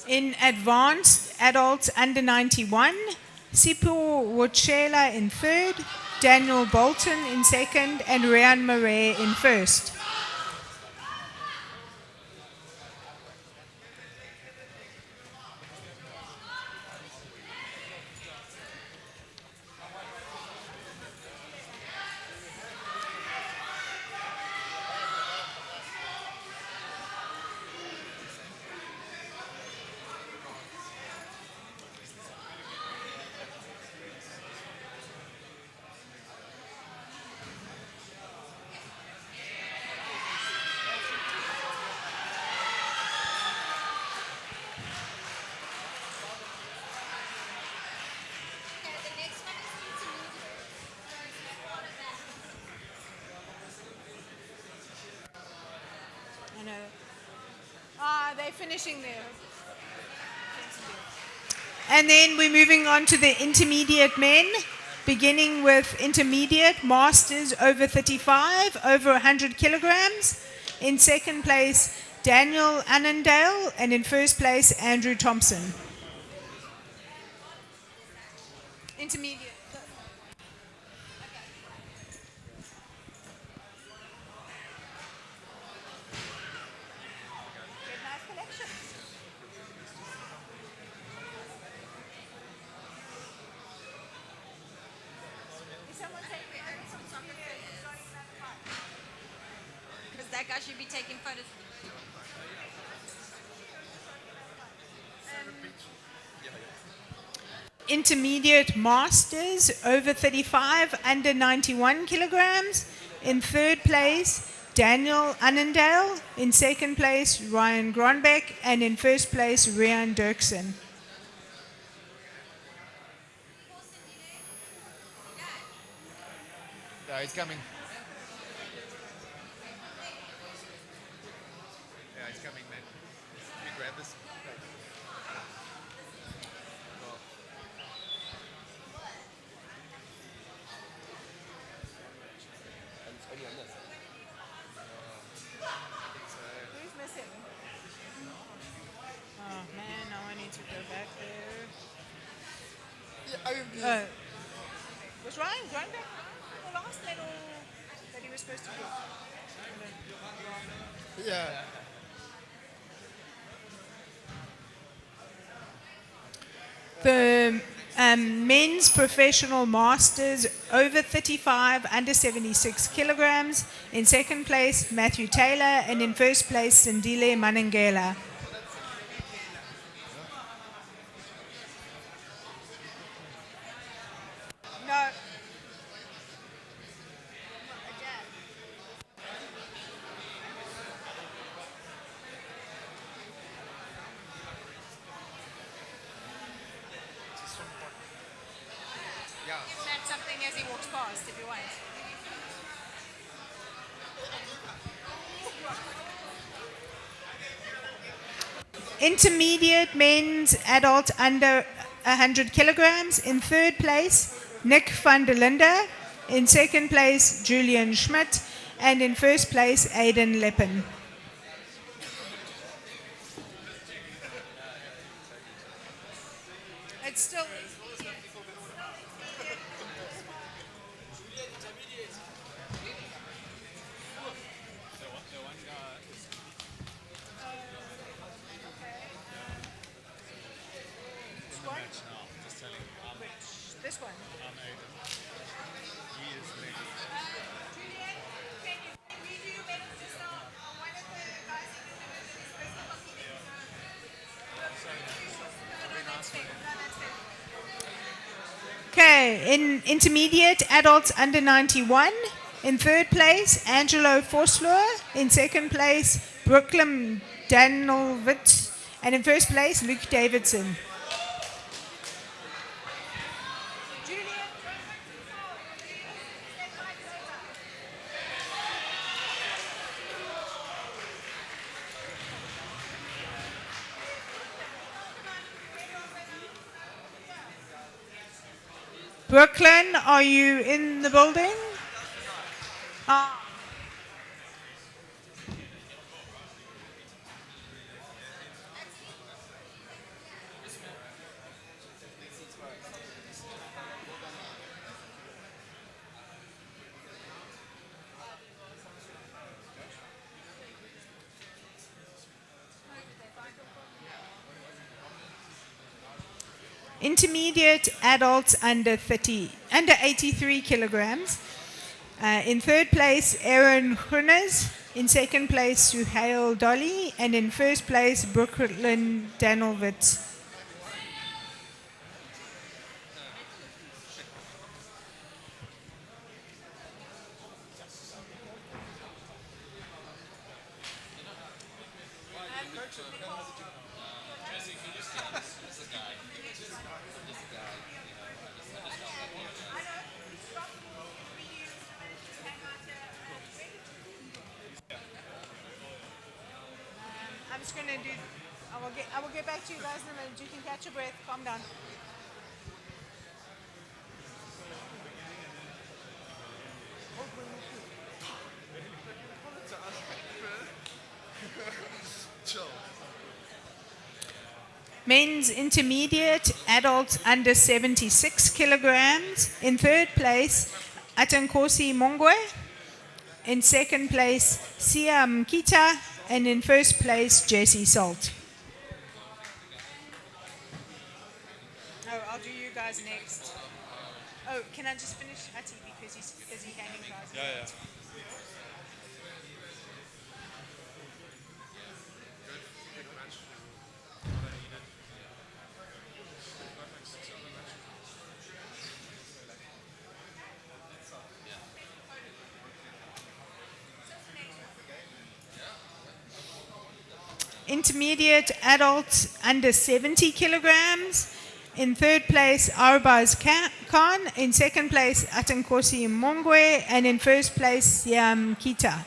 In advanced adults under 91, Sipho Wochela in third, Daniel Bolton in second, and Ryan Murray in first. They're finishing there. And then we're moving on to the intermediate men, beginning with intermediate masters over 35, over 100 kilograms. In second place, Daniel Annandale, and in first place, Andrew Thompson. Intermediate. That guy should be taking photos. Intermediate masters over 35 under 91 kilograms. In third place, Daniel Annandale. In second place, Ryan Gronbeck. And in first place, Rian Dirksen. No, he's coming. Yeah, he's coming, man. Let me grab this. Who's missing? Oh man, now I need to go back there. Was Ryan Gronbeck the last medal that he was supposed to get? Yeah. The men's professional masters over 35, under 76 kilograms. In second place, Matthew Taylor, and in first place, Sandile Manangela. No. Give Matt something as he walks past if you want. Intermediate men's adult under 100 kilograms. In third place, Nick van der Linde. In second place, Julian Schmidt. And in first place, Aidan Leppen. It's still... This one. Okay, in intermediate adults under 91. In third place, Angelo Forslor. In second place, Brooklyn Danielwitz. And in first place, Luke Davidson. Brooklyn, are you in the building? Intermediate adults under 83 kilograms. In third place, Aaron Hunes. In second place, Suhail Dolly. And in first place, Brooklyn Danilwitz. I'm just gonna do. I will get back to you guys in a minute. You can catch your breath. Calm down. Men's intermediate adults under 76 kilograms. In third place, Atankosi Mongwe. In second place, Sia Mkita. And in first place, Jesse Salt. Oh, I'll do you guys next. Oh, can I just finish Ati because he's busy handing prizes? Yeah. intermediate adults under 70 kilograms. In third place, Arbaz Khan. In second place, Atankosi Mongwe. And in first place, Siam Kita.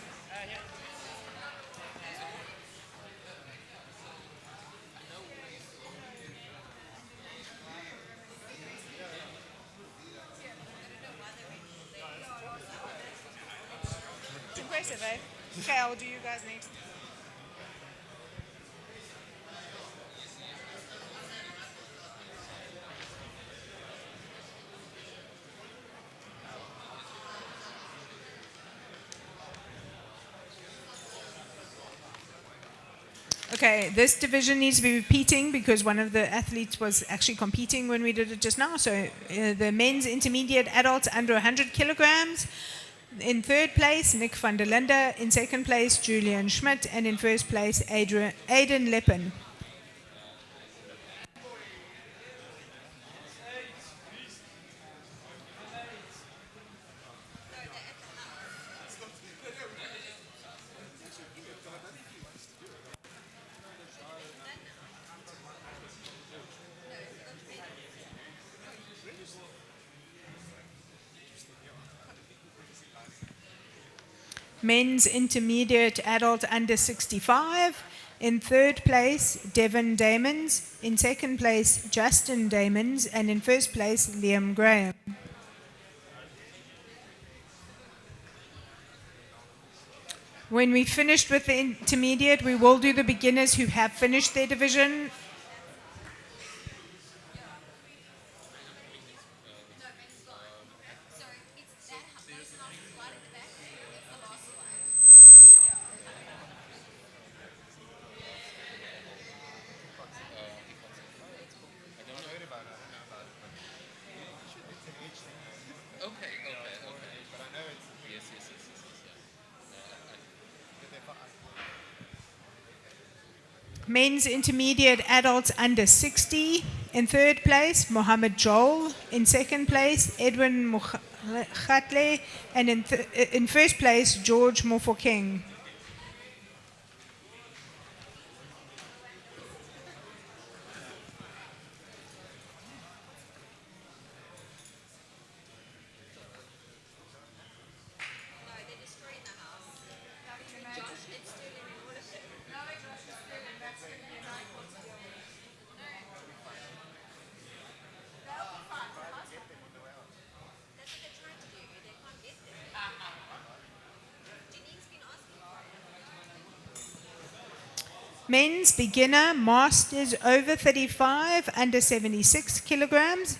It's impressive, eh? Okay, I'll do you guys next. Okay, this division needs to be repeating because one of the athletes was actually competing when we did it just now. So the men's intermediate adults under 100 kilograms. In third place, Nick van der Linde. In second place, Julian Schmidt. And in first place, Aiden Leppen. Men's intermediate adult under 65. In third place, Devin Damons. In second place, Justin Damons. And in first place, Liam Graham. When we finished with the intermediate, we will do the beginners who have finished their division. Men's intermediate adults under 60. In third place, Mohammed Joel. In second place, Edwin Mukhatle. And in first place, George Mofokeng. Men's beginner, masters over 35, under 76 kilograms.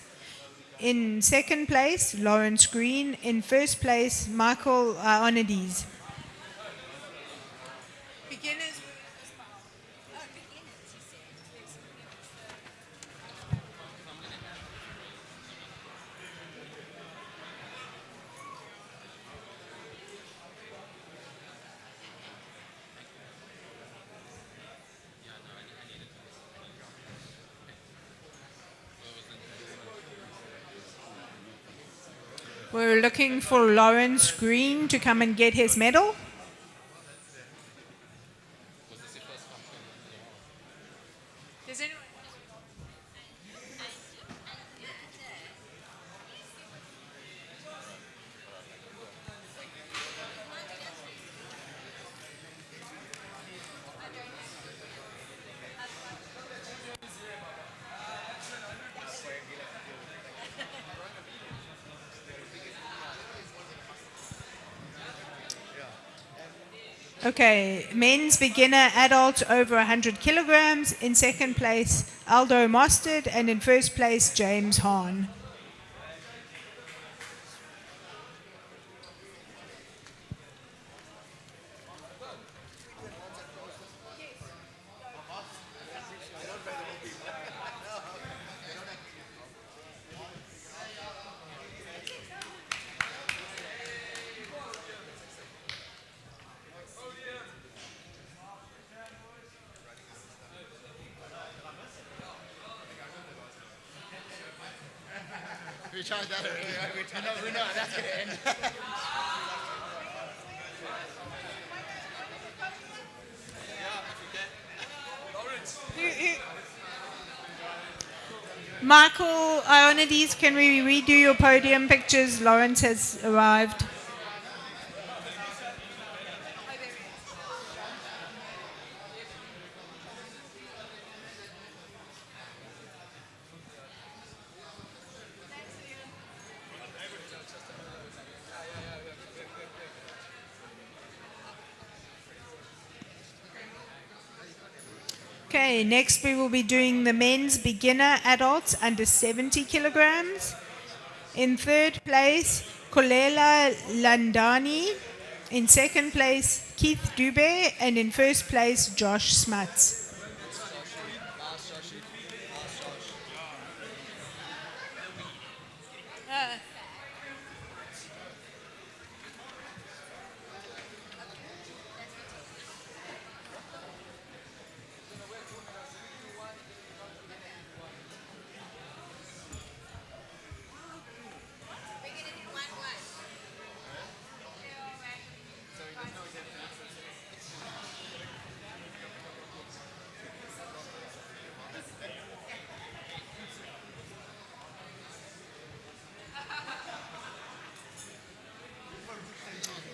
In second place, Lawrence Green. In first place, Michael Onides. Beginners. We're looking for Lawrence Green to come and get his medal. Does anyone? Okay, men's beginner adult over 100 kilograms. In second place, Aldo Mostard. And in first place, James Hahn. We tried that earlier. We know how that's going to end. Michael Ionides, can we redo your podium pictures? Lawrence has arrived. Okay, next we will be doing the men's beginner adults under 70 kilograms. In third place, Kolela Landani. In second place, Keith Dube. And in first place, Josh Smuts.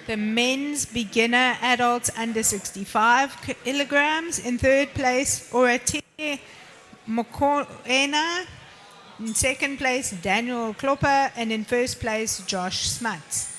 The men's beginner adults under 65 kilograms. In third place, Oratile Mokoena. In second place, Daniel Klopper. And in first place, Josh Smuts.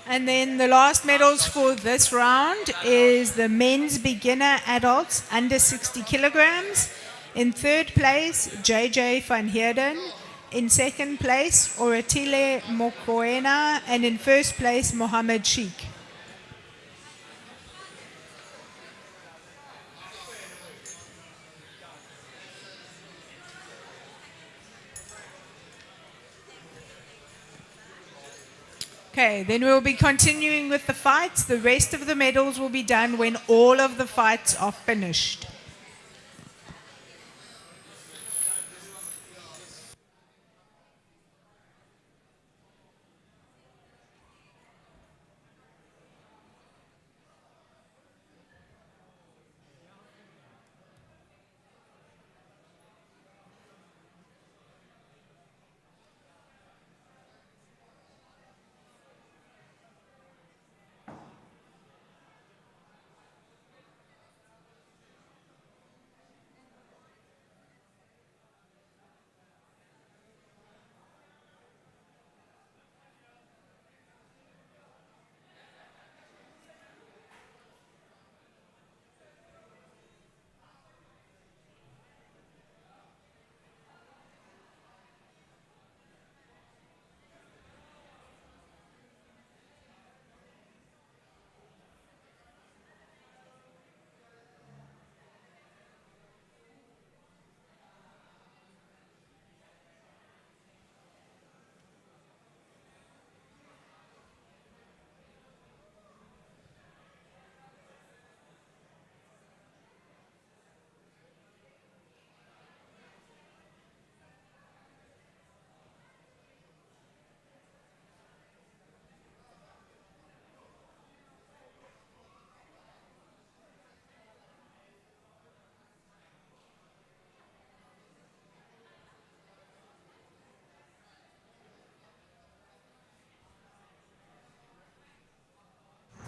And then the last medals for this round is the men's beginner adults under 60 kilograms. In third place, JJ van Heerden. In second place, Oratile Mokoena. And in first place, Mohammed Sheikh. Okay, then we'll be continuing with the fights. The rest of the medals will be done when all of the fights are finished.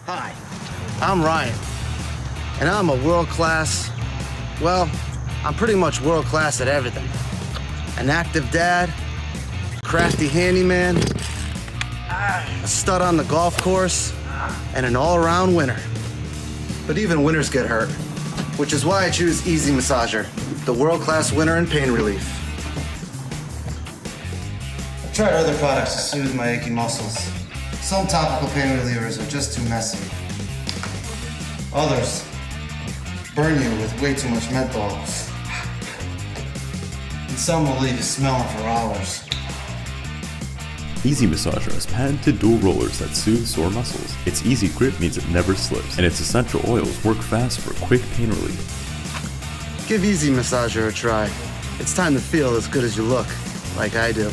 Hi, I'm Ryan, and I'm a world-class, well, I'm pretty much world-class at everything. An active dad, crafty handyman, a stud on the golf course, and an all-around winner. But even winners get hurt, which is why I choose Easy Massager, the world-class winner in pain relief. I've tried other products to soothe my aching muscles. Some topical pain relievers are just too messy. Others burn you with way too much menthol. and some will leave you smelling for hours. Easy Massager has patented dual rollers that soothe sore muscles. Its easy grip means it never slips, and its essential oils work fast for quick pain relief. Give Easy Massager a try. It's time to feel as good as you look, like I do.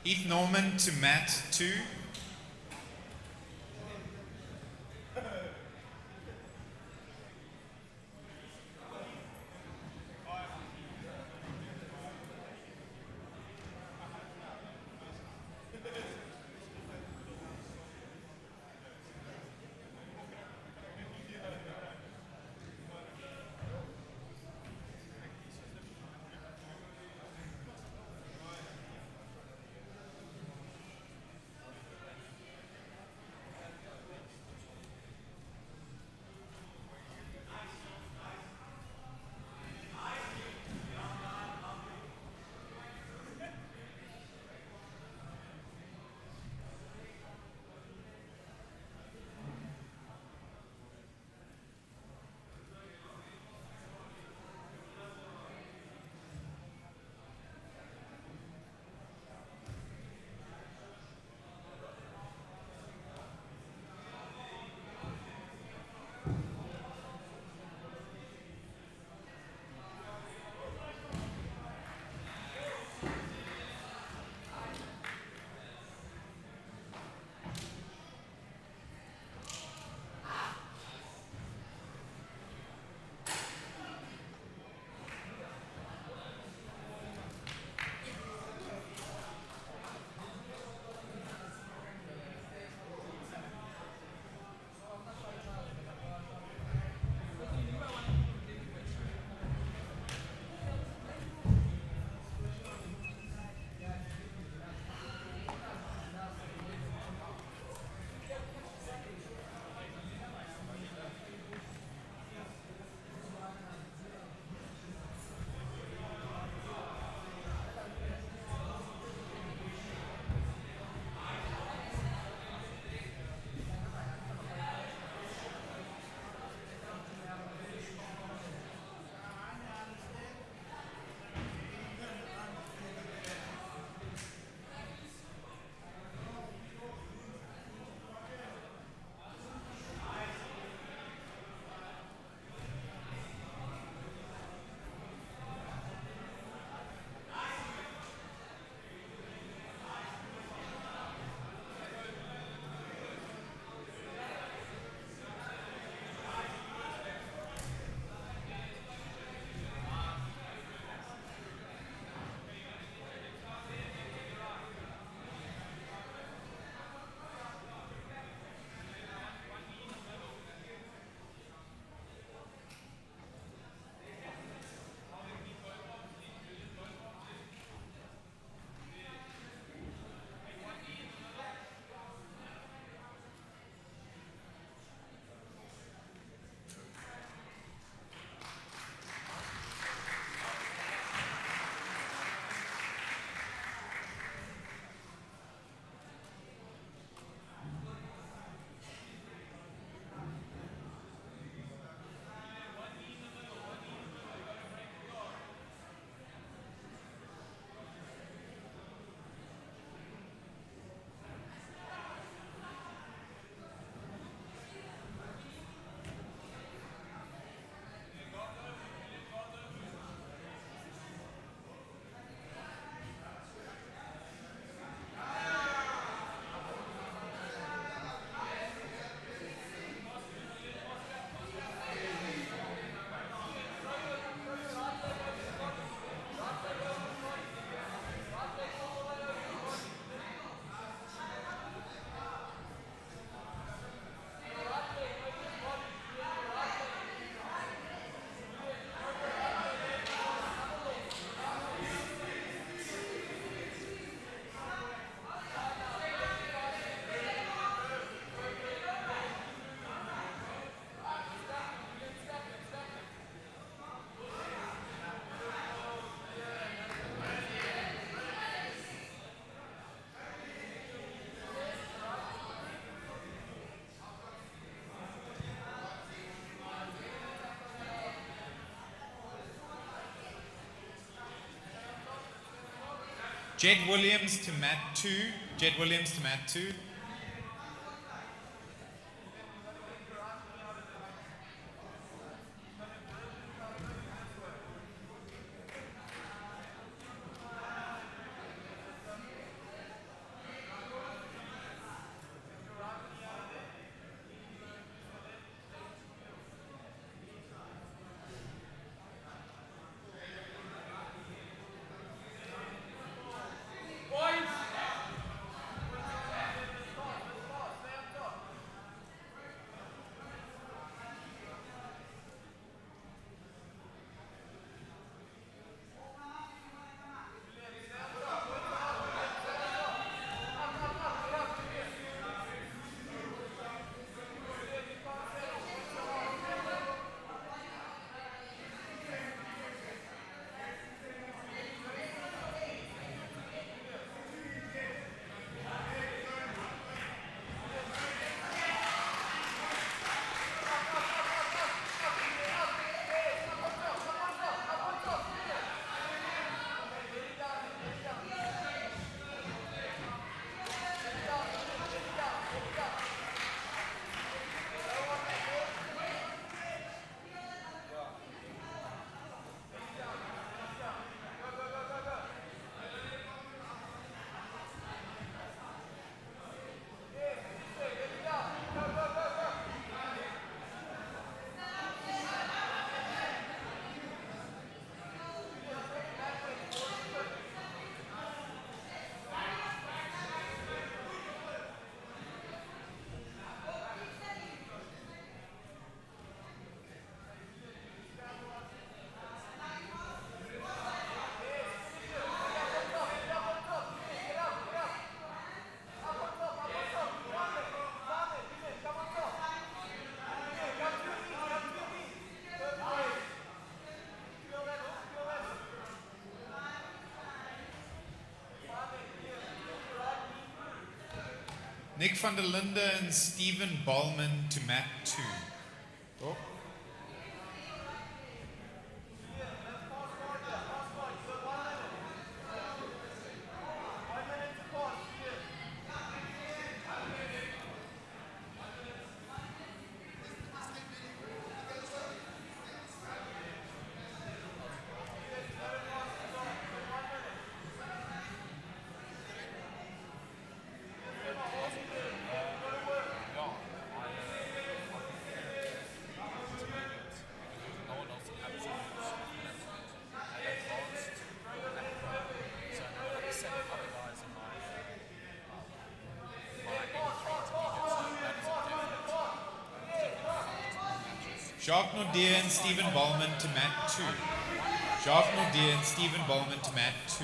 Heath Norman to mat 2. Jed Williams to mat 2. Jed Williams to mat 2. Nick van der Linde and Steven Ballman to mat 2. Oh. Jacques Naudier and Steven Ballman to mat 2. Jacques Naudier and Steven Ballman to mat 2.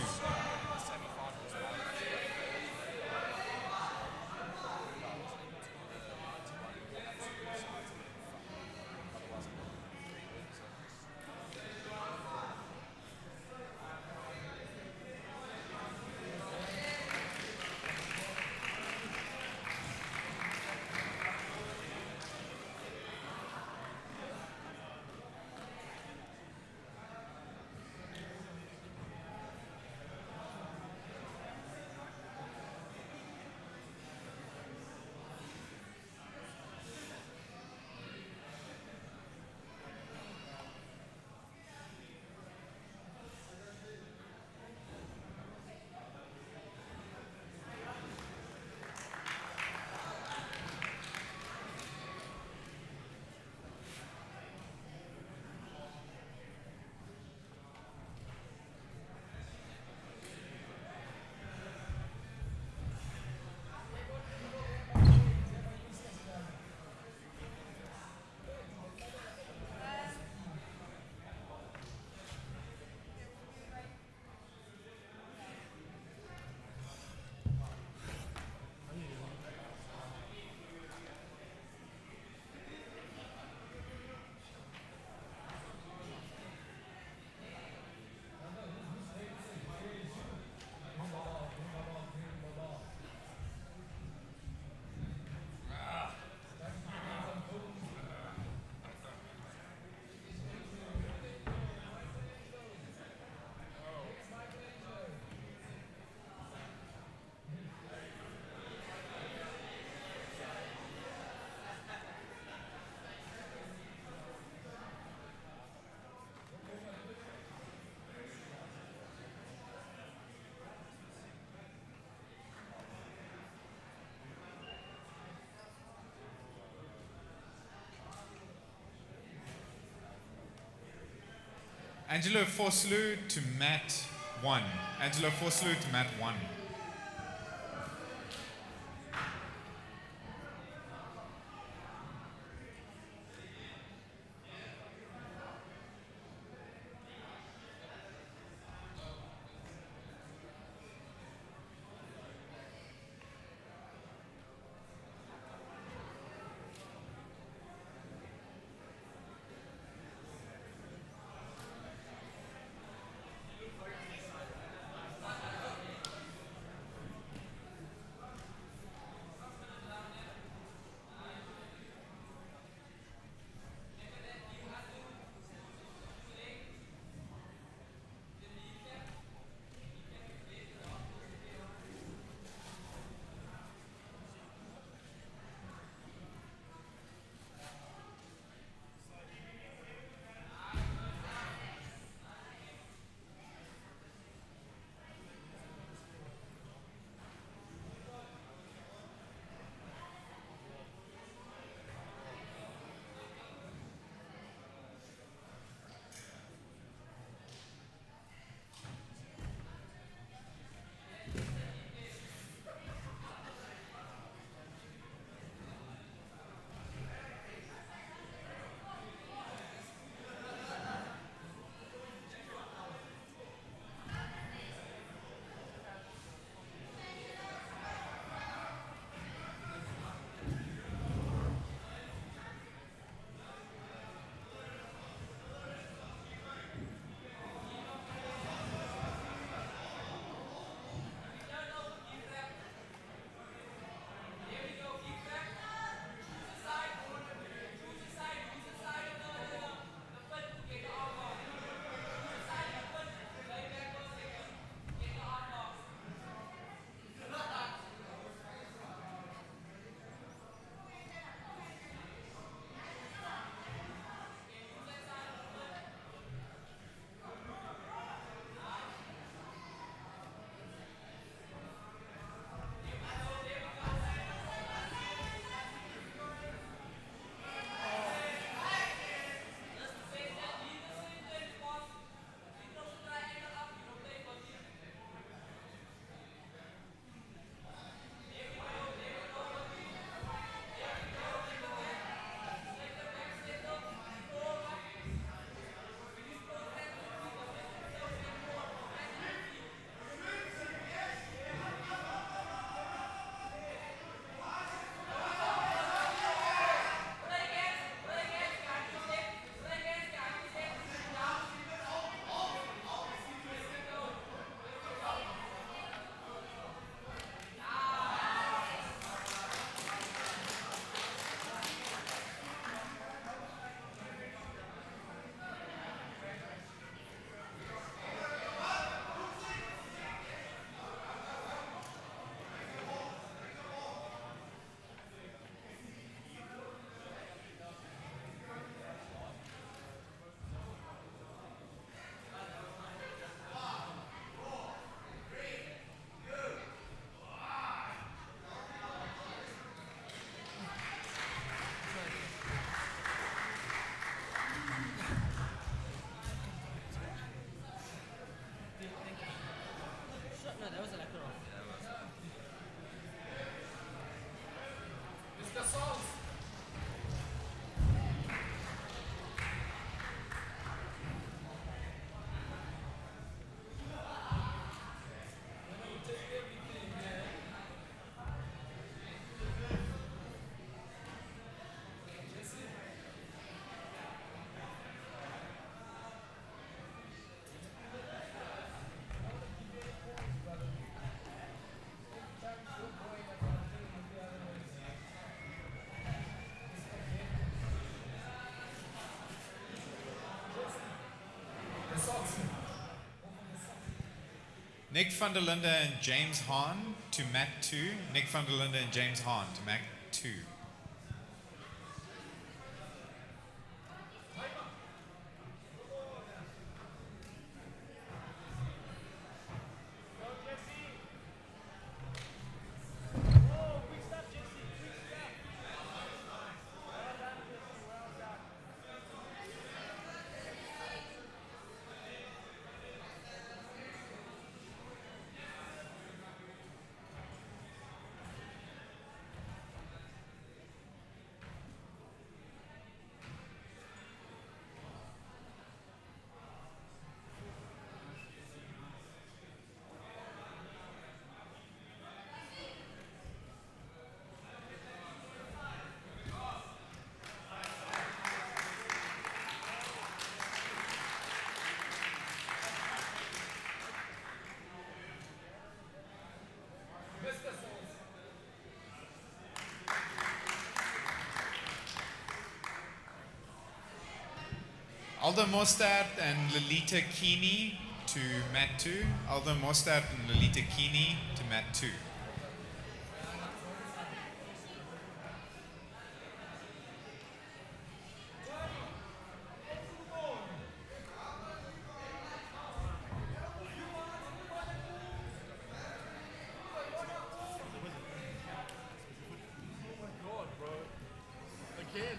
Angelo Forsloo to mat 1. Angelo Forsloo to mat 1. That was a lekker off. Mr. Salt. Nick van der Linde and James Hahn to mat 2. Nick van der Linde and James Hahn to mat 2. Aldo Mostert and Lolita Keeney to mat 2. Aldo Mostert and Lolita Keeney to mat 2. Oh my god, bro. Again.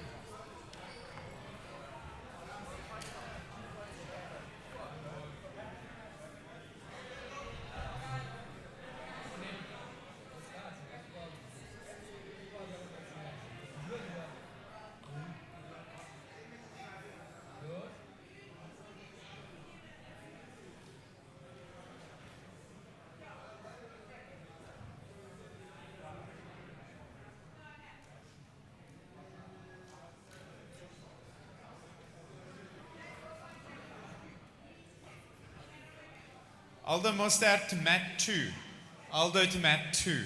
Aldo Mostert to mat 2. Aldo to mat 2.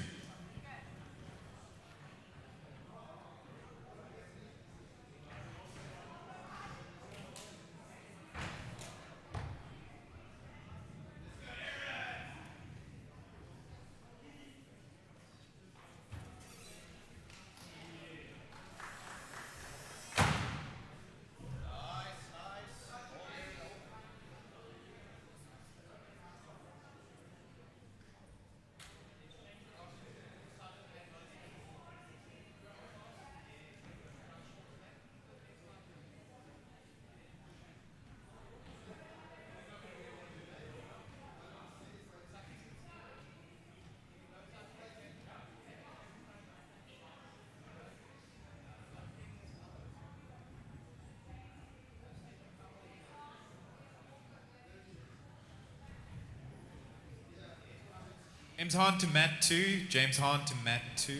James Hahn to mat 2. James Hahn to mat 2.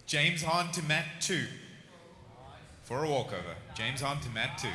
James Hahn to mat 2 for a walkover. James Hahn to mat 2.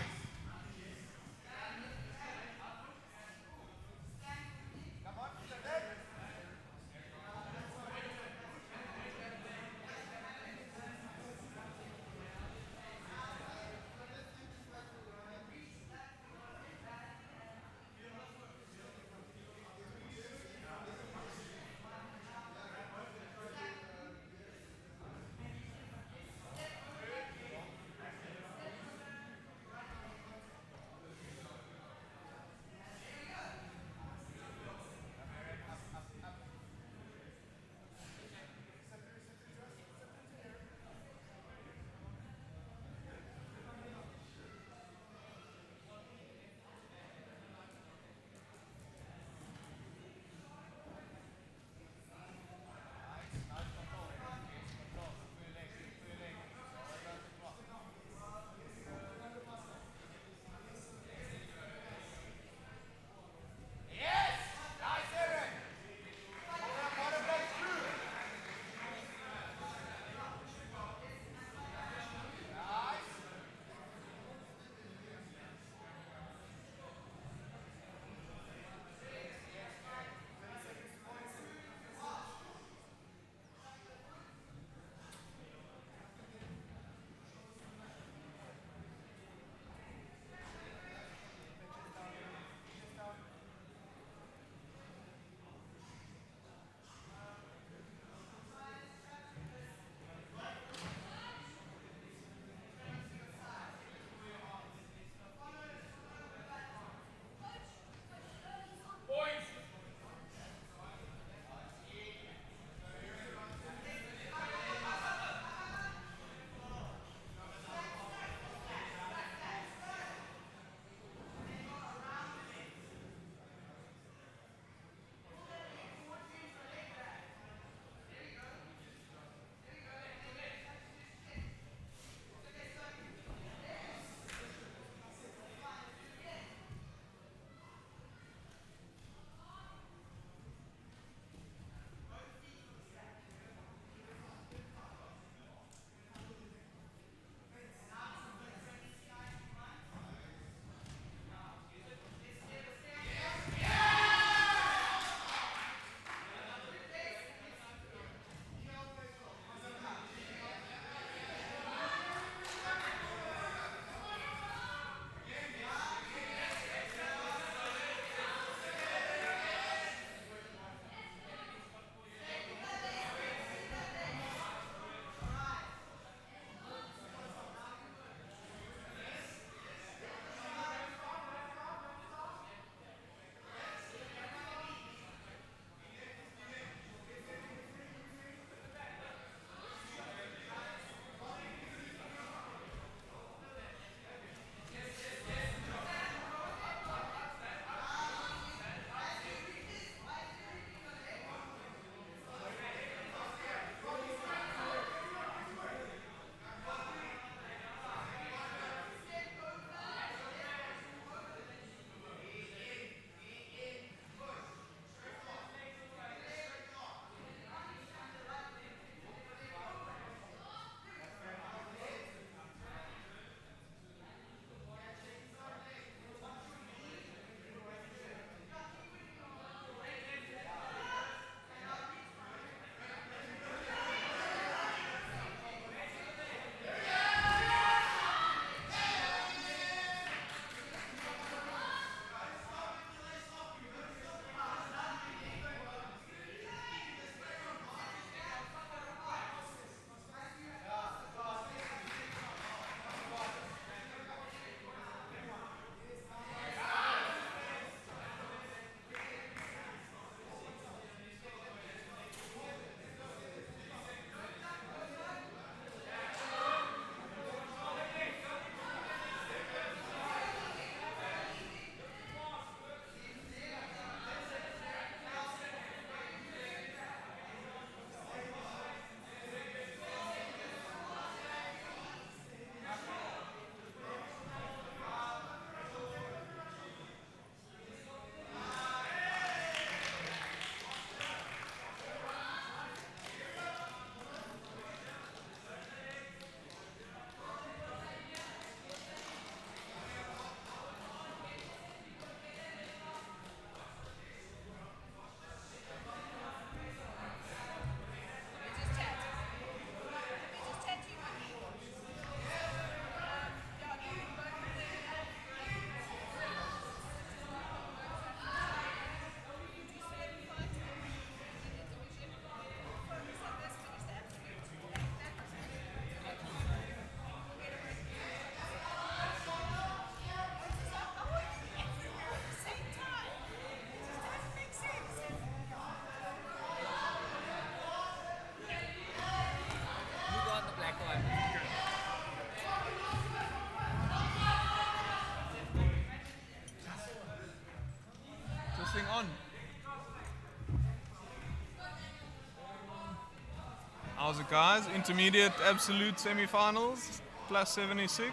How's it, guys? Intermediate absolute semifinals, plus 76.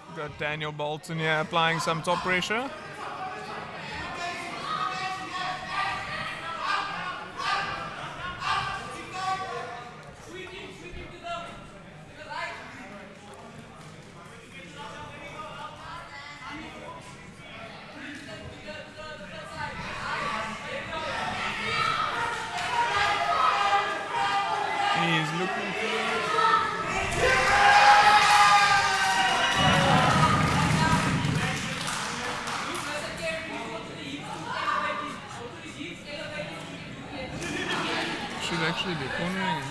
We've got Daniel Bolton here applying some top pressure. He's looking should actually be cornering him.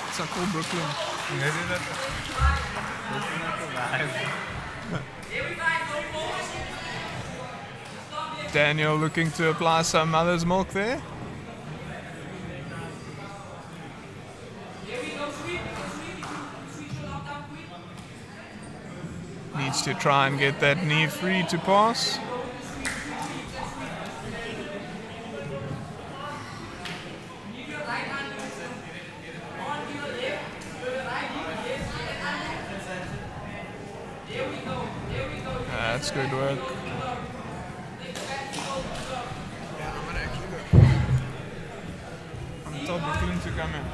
It's a cool Brooklyn. Daniel looking to apply some mother's milk there. Needs to try and get that knee free to pass. That's good work. I'm told Brooklyn to come in.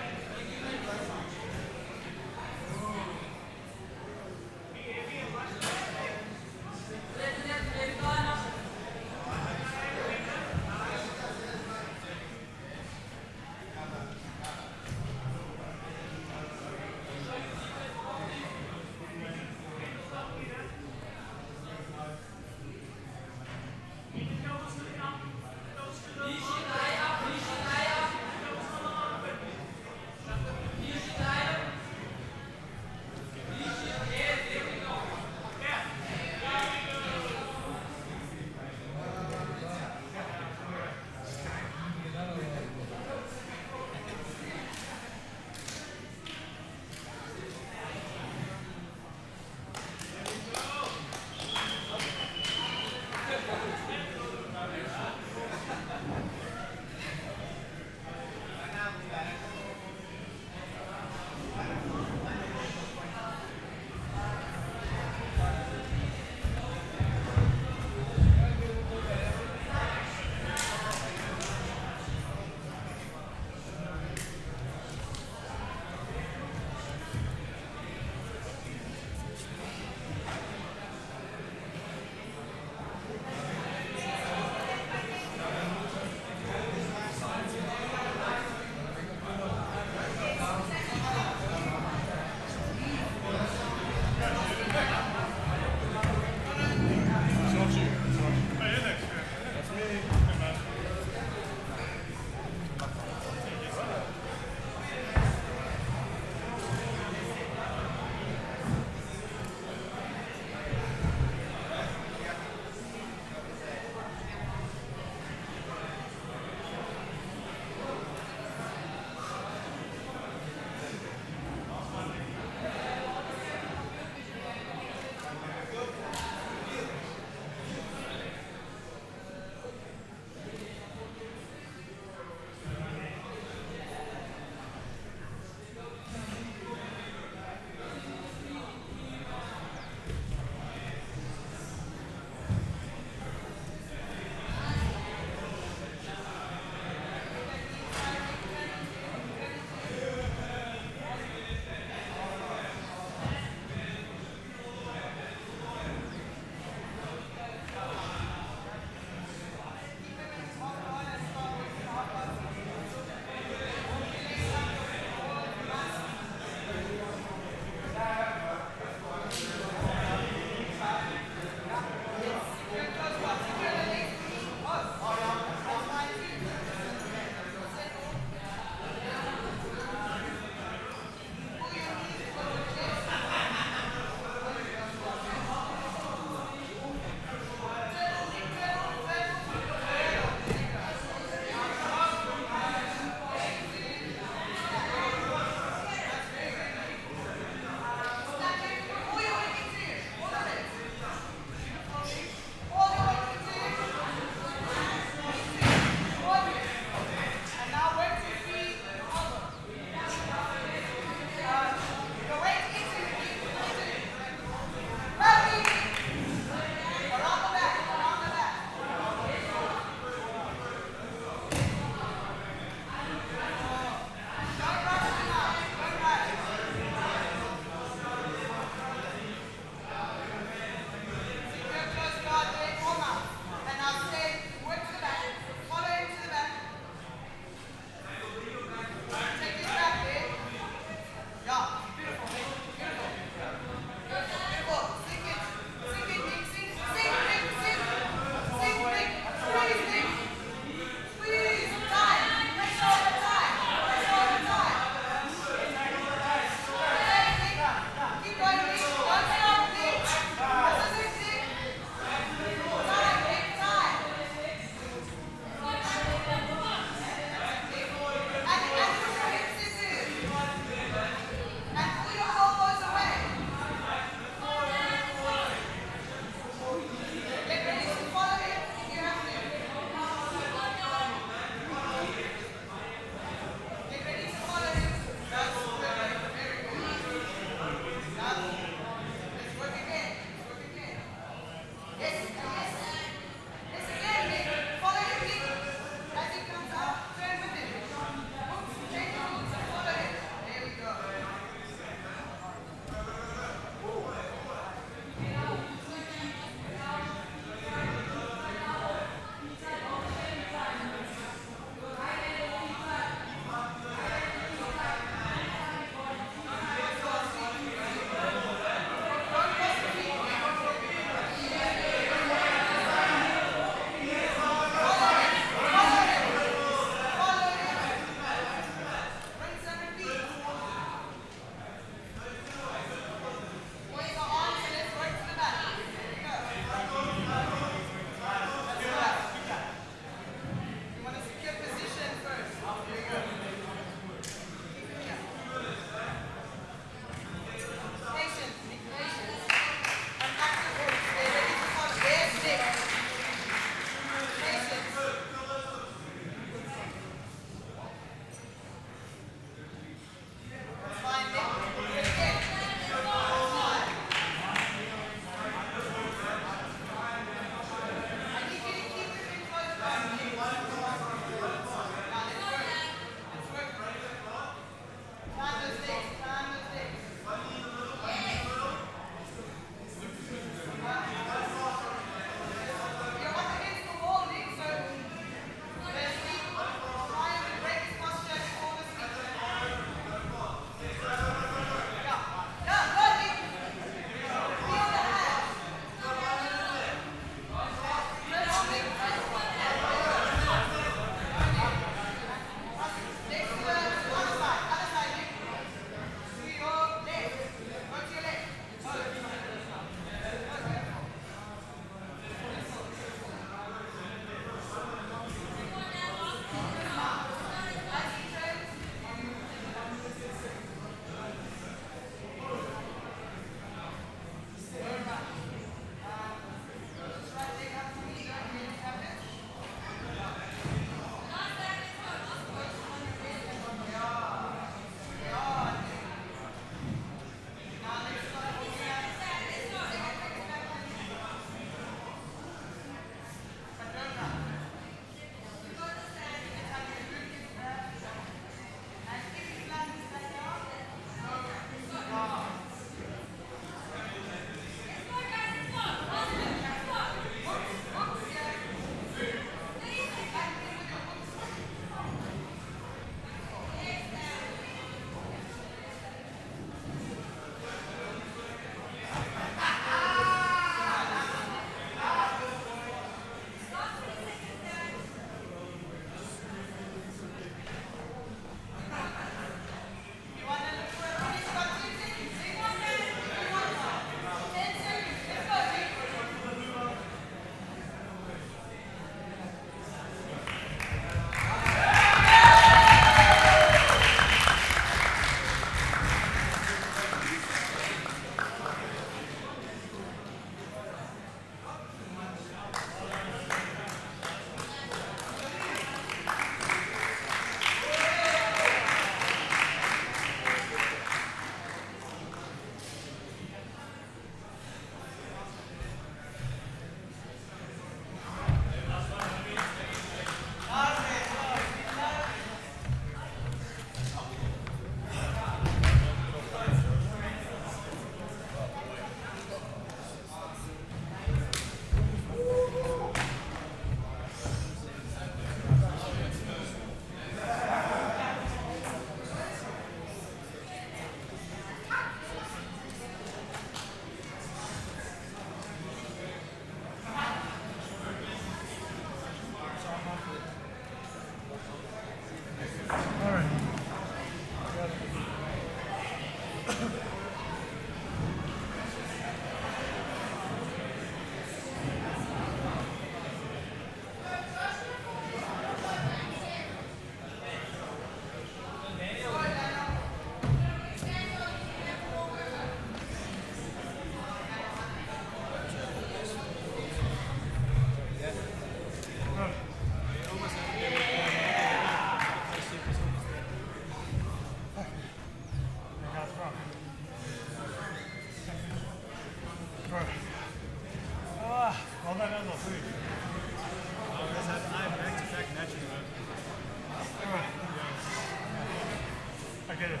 get it.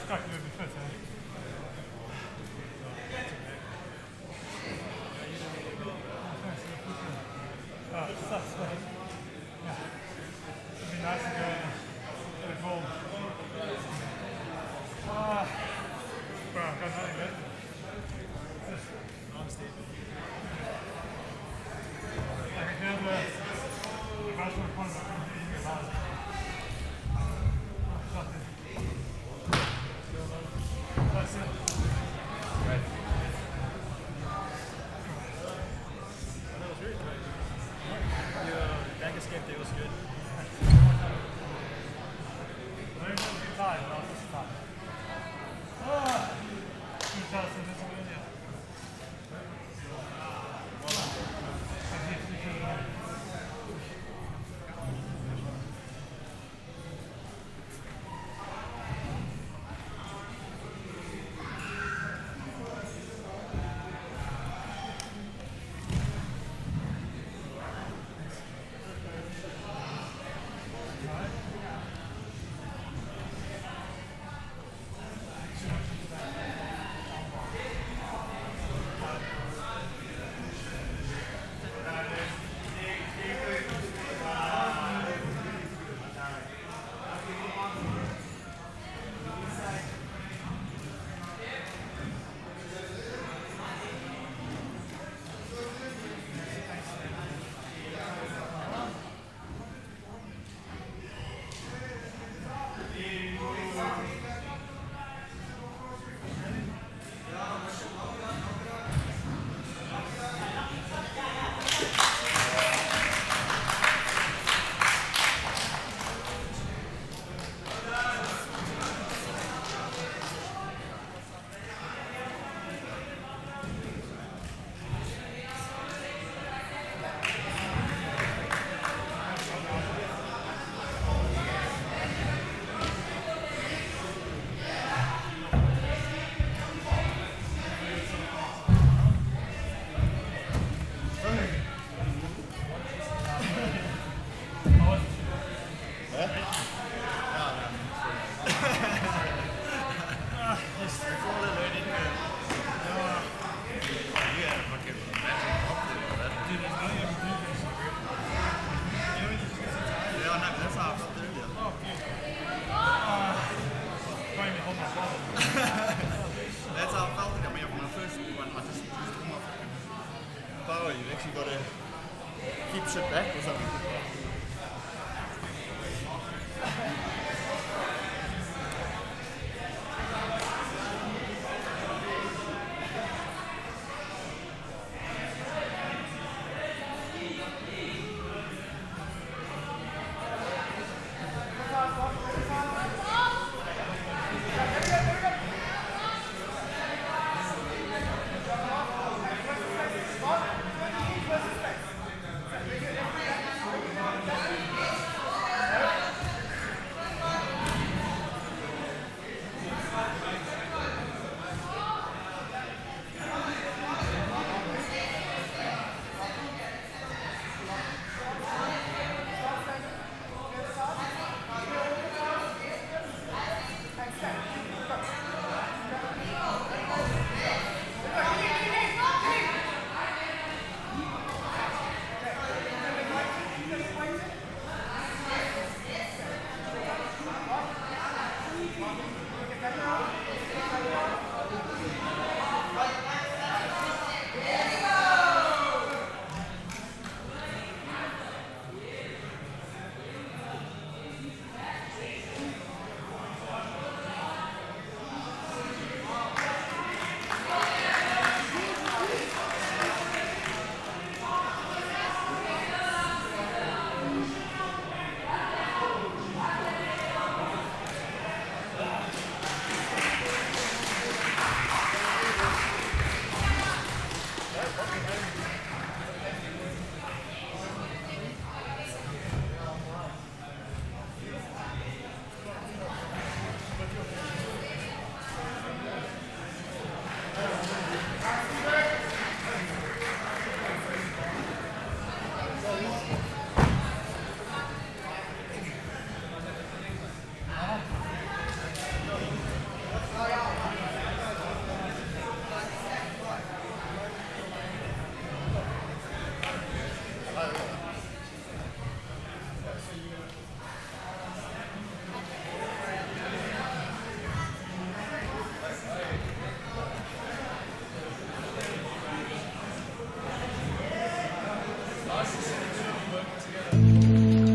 Scott, you're a bit fit, huh? Oh, it sucks, but yeah. It'd be nice to go and get a goal. Bro, I've got nothing left. Just honesty. I can do the guys from the corner, but I'm using it hard. That's it. Right. That was really great. Your back escape day was good. I don't know if you're tired, but I was just tired. Good job, so this one, yeah. Keep shit back or something.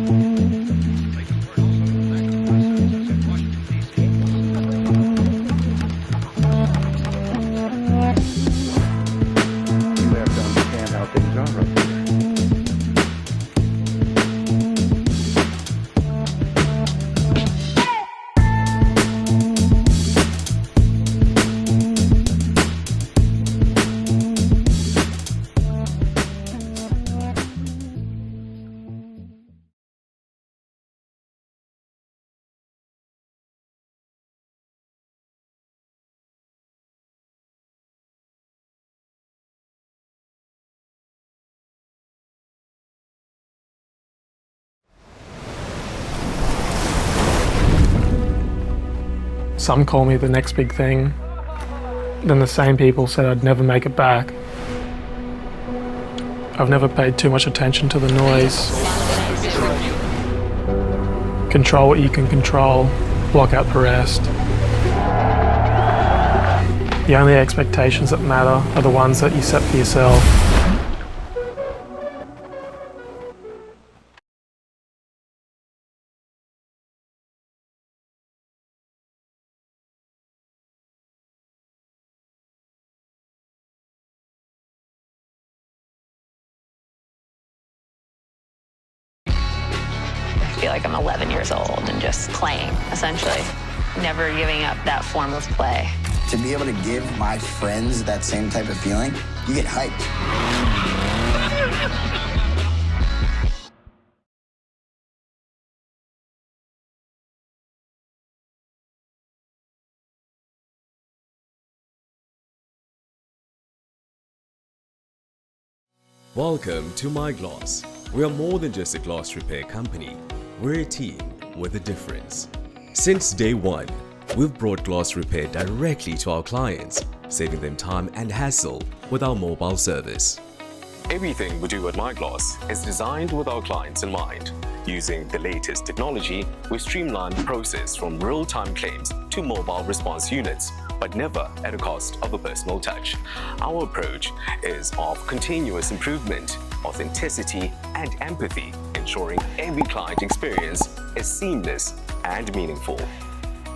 You have to understand how things are up here. Some call me the next big thing. Then the same people said I'd never make it back. I've never paid too much attention to the noise. Control what you can control, block out the rest. The only expectations that matter are the ones that you set for yourself. I feel like I'm 11 years old and just playing, essentially. Never giving up that form of play. To be able to give my friends that same type of feeling, you get hyped. Welcome to My Gloss. We are more than just a glass repair company. We're a team with a difference. Since day one, we've brought glass repair directly to our clients, saving them time and hassle with our mobile service. Everything we do at MyGlass is designed with our clients in mind. Using the latest technology, we streamline the process from real-time claims to mobile response units, but never at a cost of a personal touch. Our approach is of continuous improvement, authenticity, and empathy, ensuring every client experience is seamless and meaningful.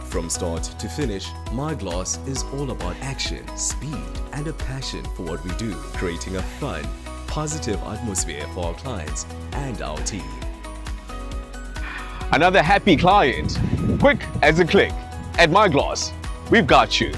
From start to finish, My Gloss is all about action, speed, and a passion for what we do, creating a fun, positive atmosphere for our clients and our team. Another happy client, quick as a click. At My Gloss, we've got you.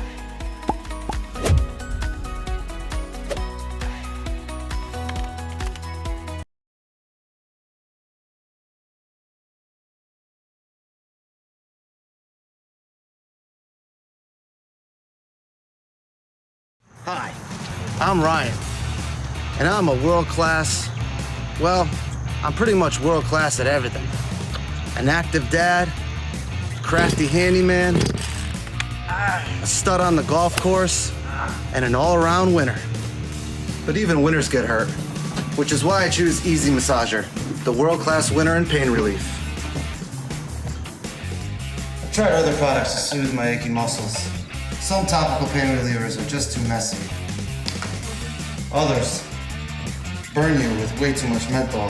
Hi, I'm Ryan, and I'm a world-class, well, I'm pretty much world-class at everything. An active dad, crafty handyman, a stud on the golf course, and an all-around winner. But even winners get hurt, which is why I choose Easy Massager, the world-class winner in pain relief. I've tried other products to soothe my aching muscles. Some topical pain relievers are just too messy. Others burn you with way too much menthol.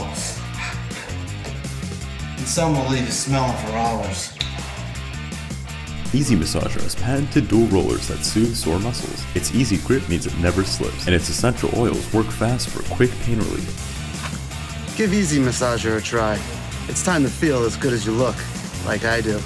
And some will leave you smelling for hours. Easy Massager has patented dual rollers that soothe sore muscles. Its easy grip means it never slips, and its essential oils work fast for quick pain relief. Give Easy Massager a try. It's time to feel as good as you look, like I do.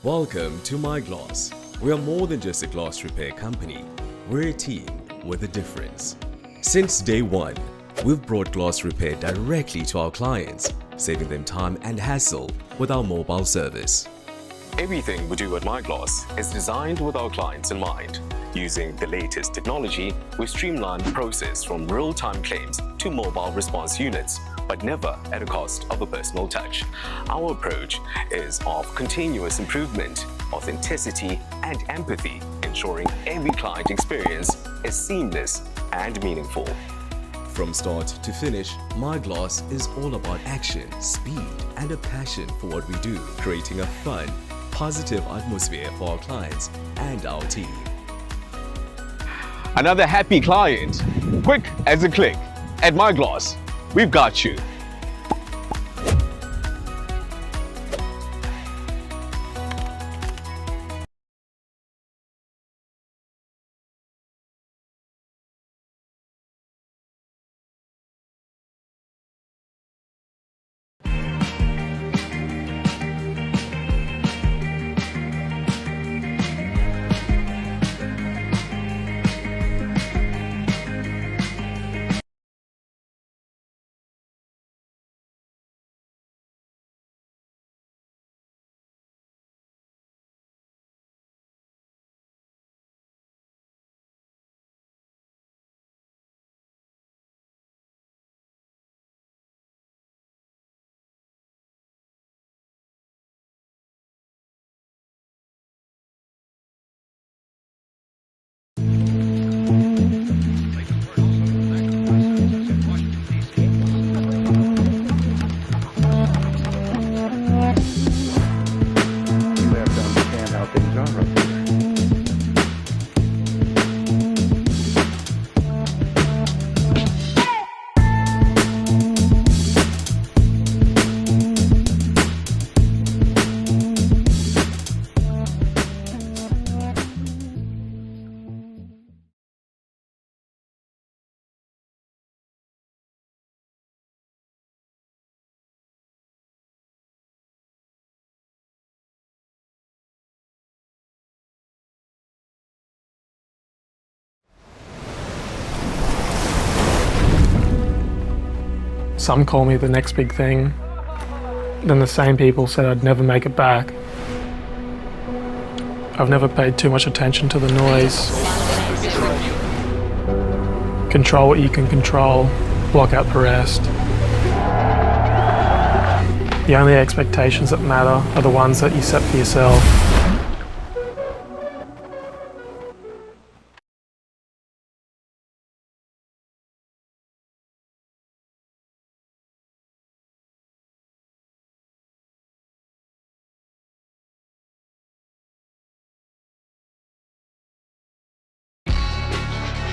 Welcome to My Gloss. We are more than just a glass repair company. We're a team with a difference. Since day one, we've brought glass repair directly to our clients, saving them time and hassle with our mobile service. Everything we do at MyGlass is designed with our clients in mind. Using the latest technology, we streamline the process from real-time claims to mobile response units, but never at a cost of a personal touch. Our approach is of continuous improvement, authenticity, and empathy, ensuring every client experience is seamless and meaningful. From start to finish, My Gloss is all about action, speed, and a passion for what we do, creating a fun, positive atmosphere for our clients and our team. Another happy client, quick as a click. At My Gloss, we've got you. Some call me the next big thing. Then the same people said I'd never make it back. I've never paid too much attention to the noise. Control what you can control, block out the rest. The only expectations that matter are the ones that you set for yourself.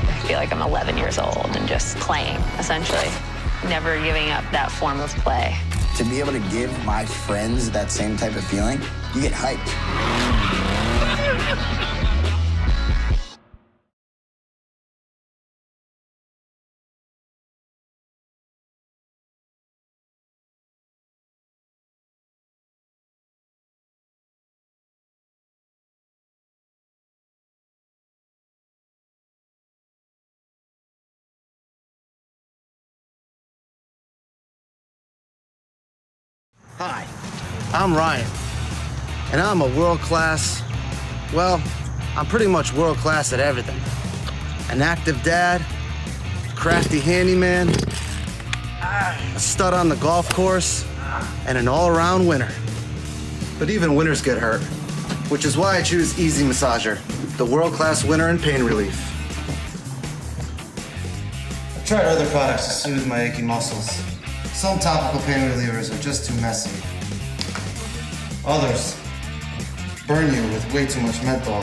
I feel like I'm 11 years old and just playing, essentially. Never giving up that form of play. To be able to give my friends that same type of feeling, you get hyped. Hi, I'm Ryan, and I'm a world-class, well, I'm pretty much world-class at everything. An active dad, crafty handyman, a stud on the golf course, and an all-around winner. But even winners get hurt, which is why I choose Easy Massager, the world-class winner in pain relief. I've tried other products to soothe my achy muscles. Some topical pain relievers are just too messy. Others burn you with way too much menthol.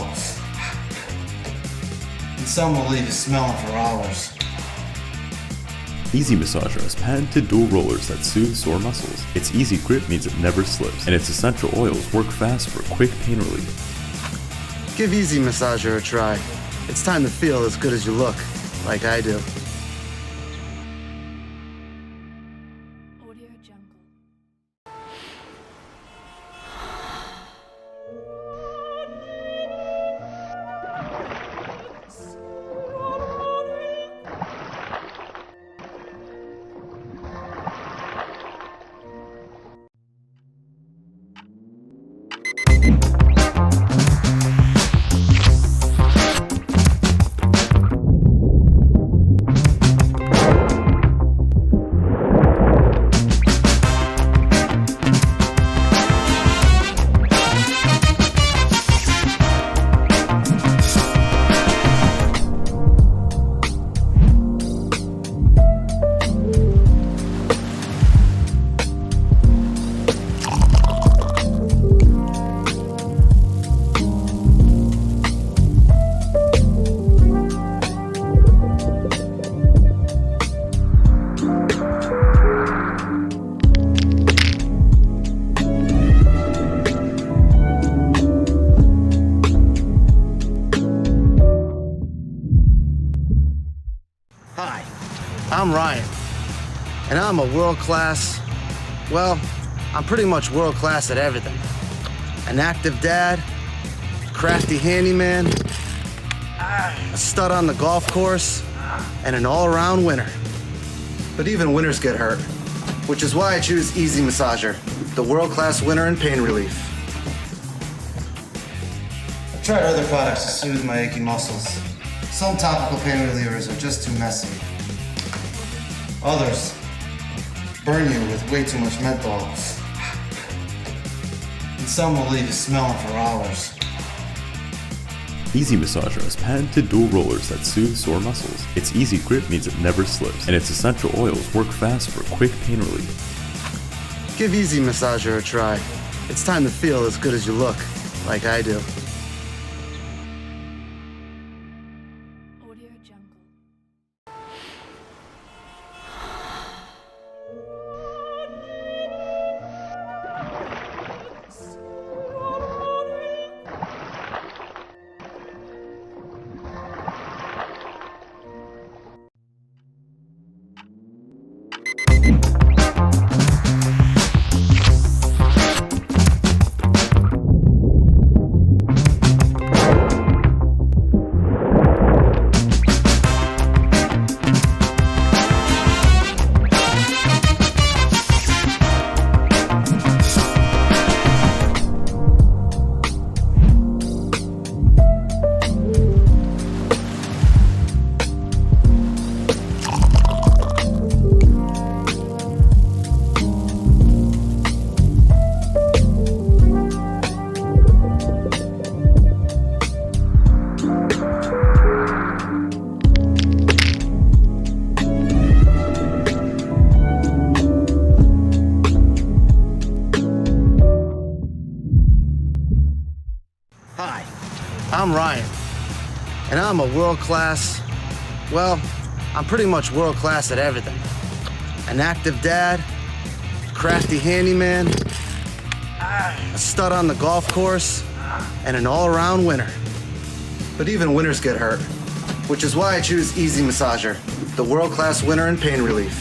And some will leave you smelling for hours. Easy Massager has patented dual rollers that soothe sore muscles. Its easy grip means it never slips, and its essential oils work fast for quick pain relief. Give Easy Massager a try. It's time to feel as good as you look, like I do. Ryan, and I'm a world-class, well, I'm pretty much world-class at everything. An active dad, crafty handyman, a stud on the golf course, and an all-around winner. But even winners get hurt, which is why I choose Easy Massager, the world-class winner in pain relief. I've tried other products to soothe my achy muscles. Some topical pain relievers are just too messy. Others burn you with way too much menthol. And some will leave you smelling for hours. Easy Massager has patented dual rollers that soothe sore muscles. Its easy grip means it never slips, and its essential oils work fast for quick pain relief. Give Easy Massager a try. It's time to feel as good as you look, like I do. I'm Ryan, and I'm a world-class, well, I'm pretty much world-class at everything. An active dad, crafty handyman, a stud on the golf course, and an all-around winner. But even winners get hurt, which is why I choose Easy Massager, the world-class winner in pain relief.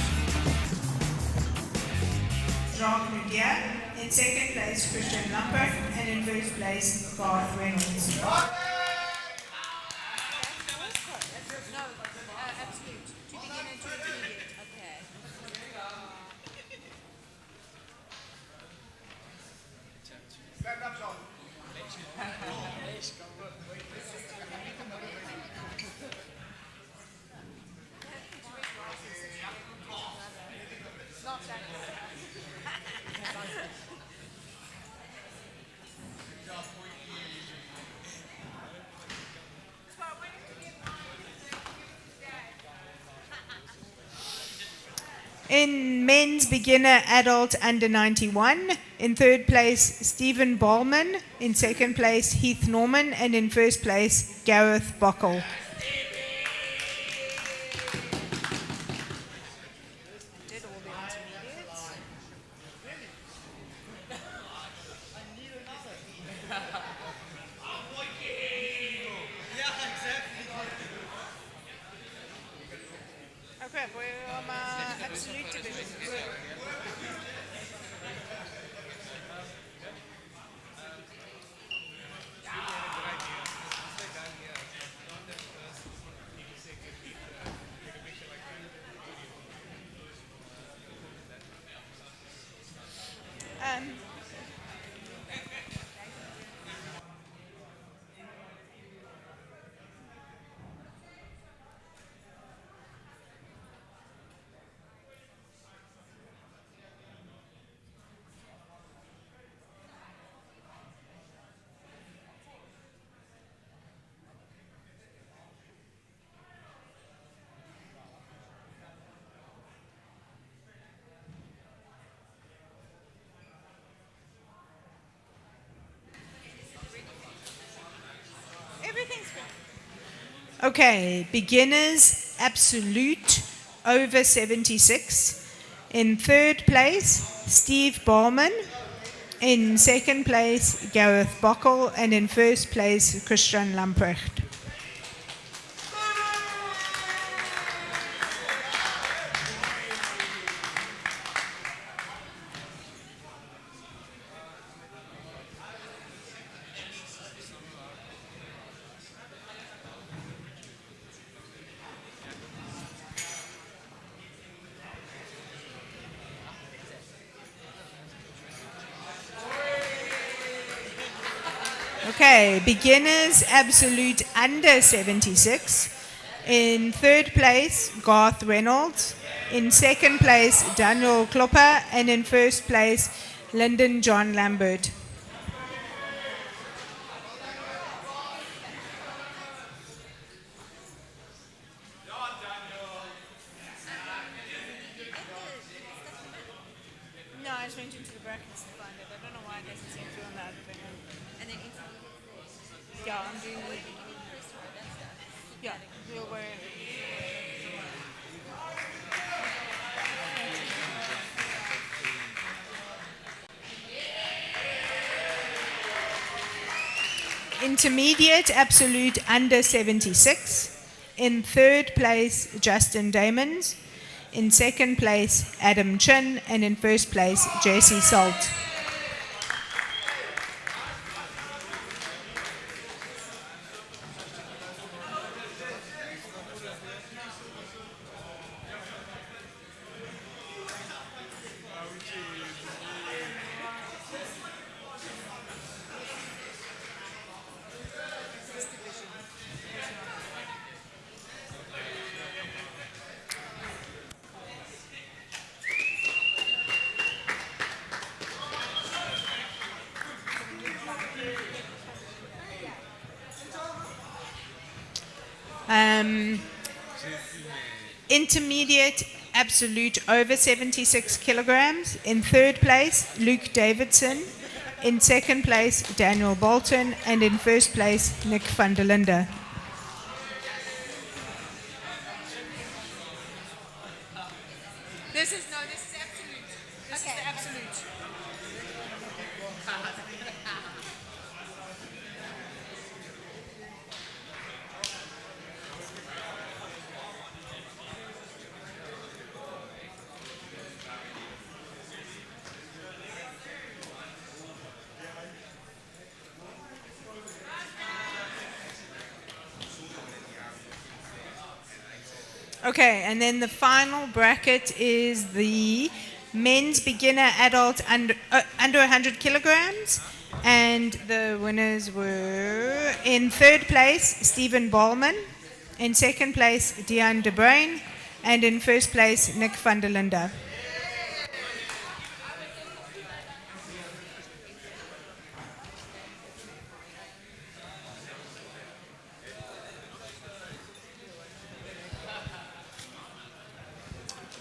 In second place, Christian Lampert, and in first place, Garth Reynolds. In men's beginner adult under 91, in third place, Stephen Ballman, in second place, Heath Norman, and in first place, Gareth Buckle. Okay, beginners absolute over 76. In third place, Steve Ballman. In second place, Gareth Buckle. And in first place, Christian Lamprecht. Okay, beginners absolute under 76. In third place, Garth Reynolds. In second place, Daniel Klopper. And in first place, Lyndon John Lambert. No, I just went into the brackets to find it. I don't know why it doesn't seem to on the other thing. And then yeah, I'm doing yeah, we'll wear it. Intermediate absolute under 76. In third place, Justin Damons. In second place, Adam Chin. And in first place, JC Salt. Intermediate absolute over 76 kilograms. In third place, Luke Davidson. In second place, Daniel Bolton. And in first place, Nick van der Linde. This is absolute. This is the absolute. Okay, and then the final bracket is the men's beginner adult under 100 kilograms. And the winners were in third place, Stephen Ballman. In second place, Dion De Bruyn. And in first place, Nick van der Linde.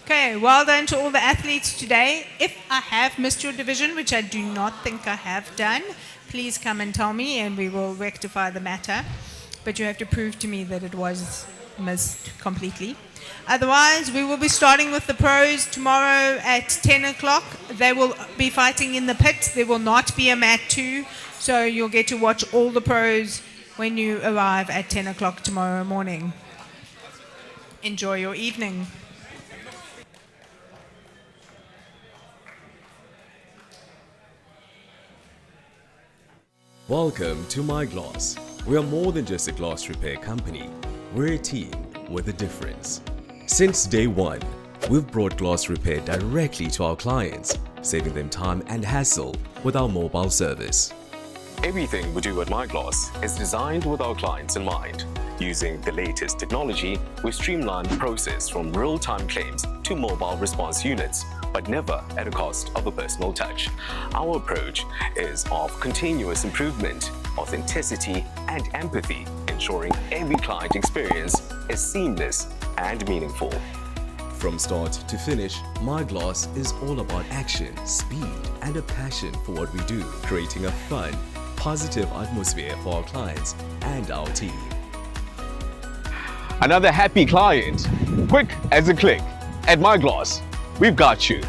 Okay, well done to all the athletes today. If I have missed your division, which I do not think I have done, please come and tell me and we will rectify the matter. But you have to prove to me that it was missed completely. Otherwise, we will be starting with the pros tomorrow at 10 o'clock. They will be fighting in the pit. There will not be a mat 2, so you'll get to watch all the pros when you arrive at 10 o'clock tomorrow morning. Enjoy your evening. Welcome to My Glass. We are more than just a glass repair company. We're a team with a difference. Since day one, we've brought glass repair directly to our clients, saving them time and hassle with our mobile service. Everything we do at My Glass is designed with our clients in mind. Using the latest technology, we streamline the process from real-time claims to mobile response units, but never at a cost of a personal touch. Our approach is of continuous improvement, authenticity, and empathy, ensuring every client experience is seamless and meaningful. From start to finish, My Glass is all about action, speed, and a passion for what we do, creating a fun, positive atmosphere for our clients and our team. Another happy client, quick as a click. At My Glass, we've got you.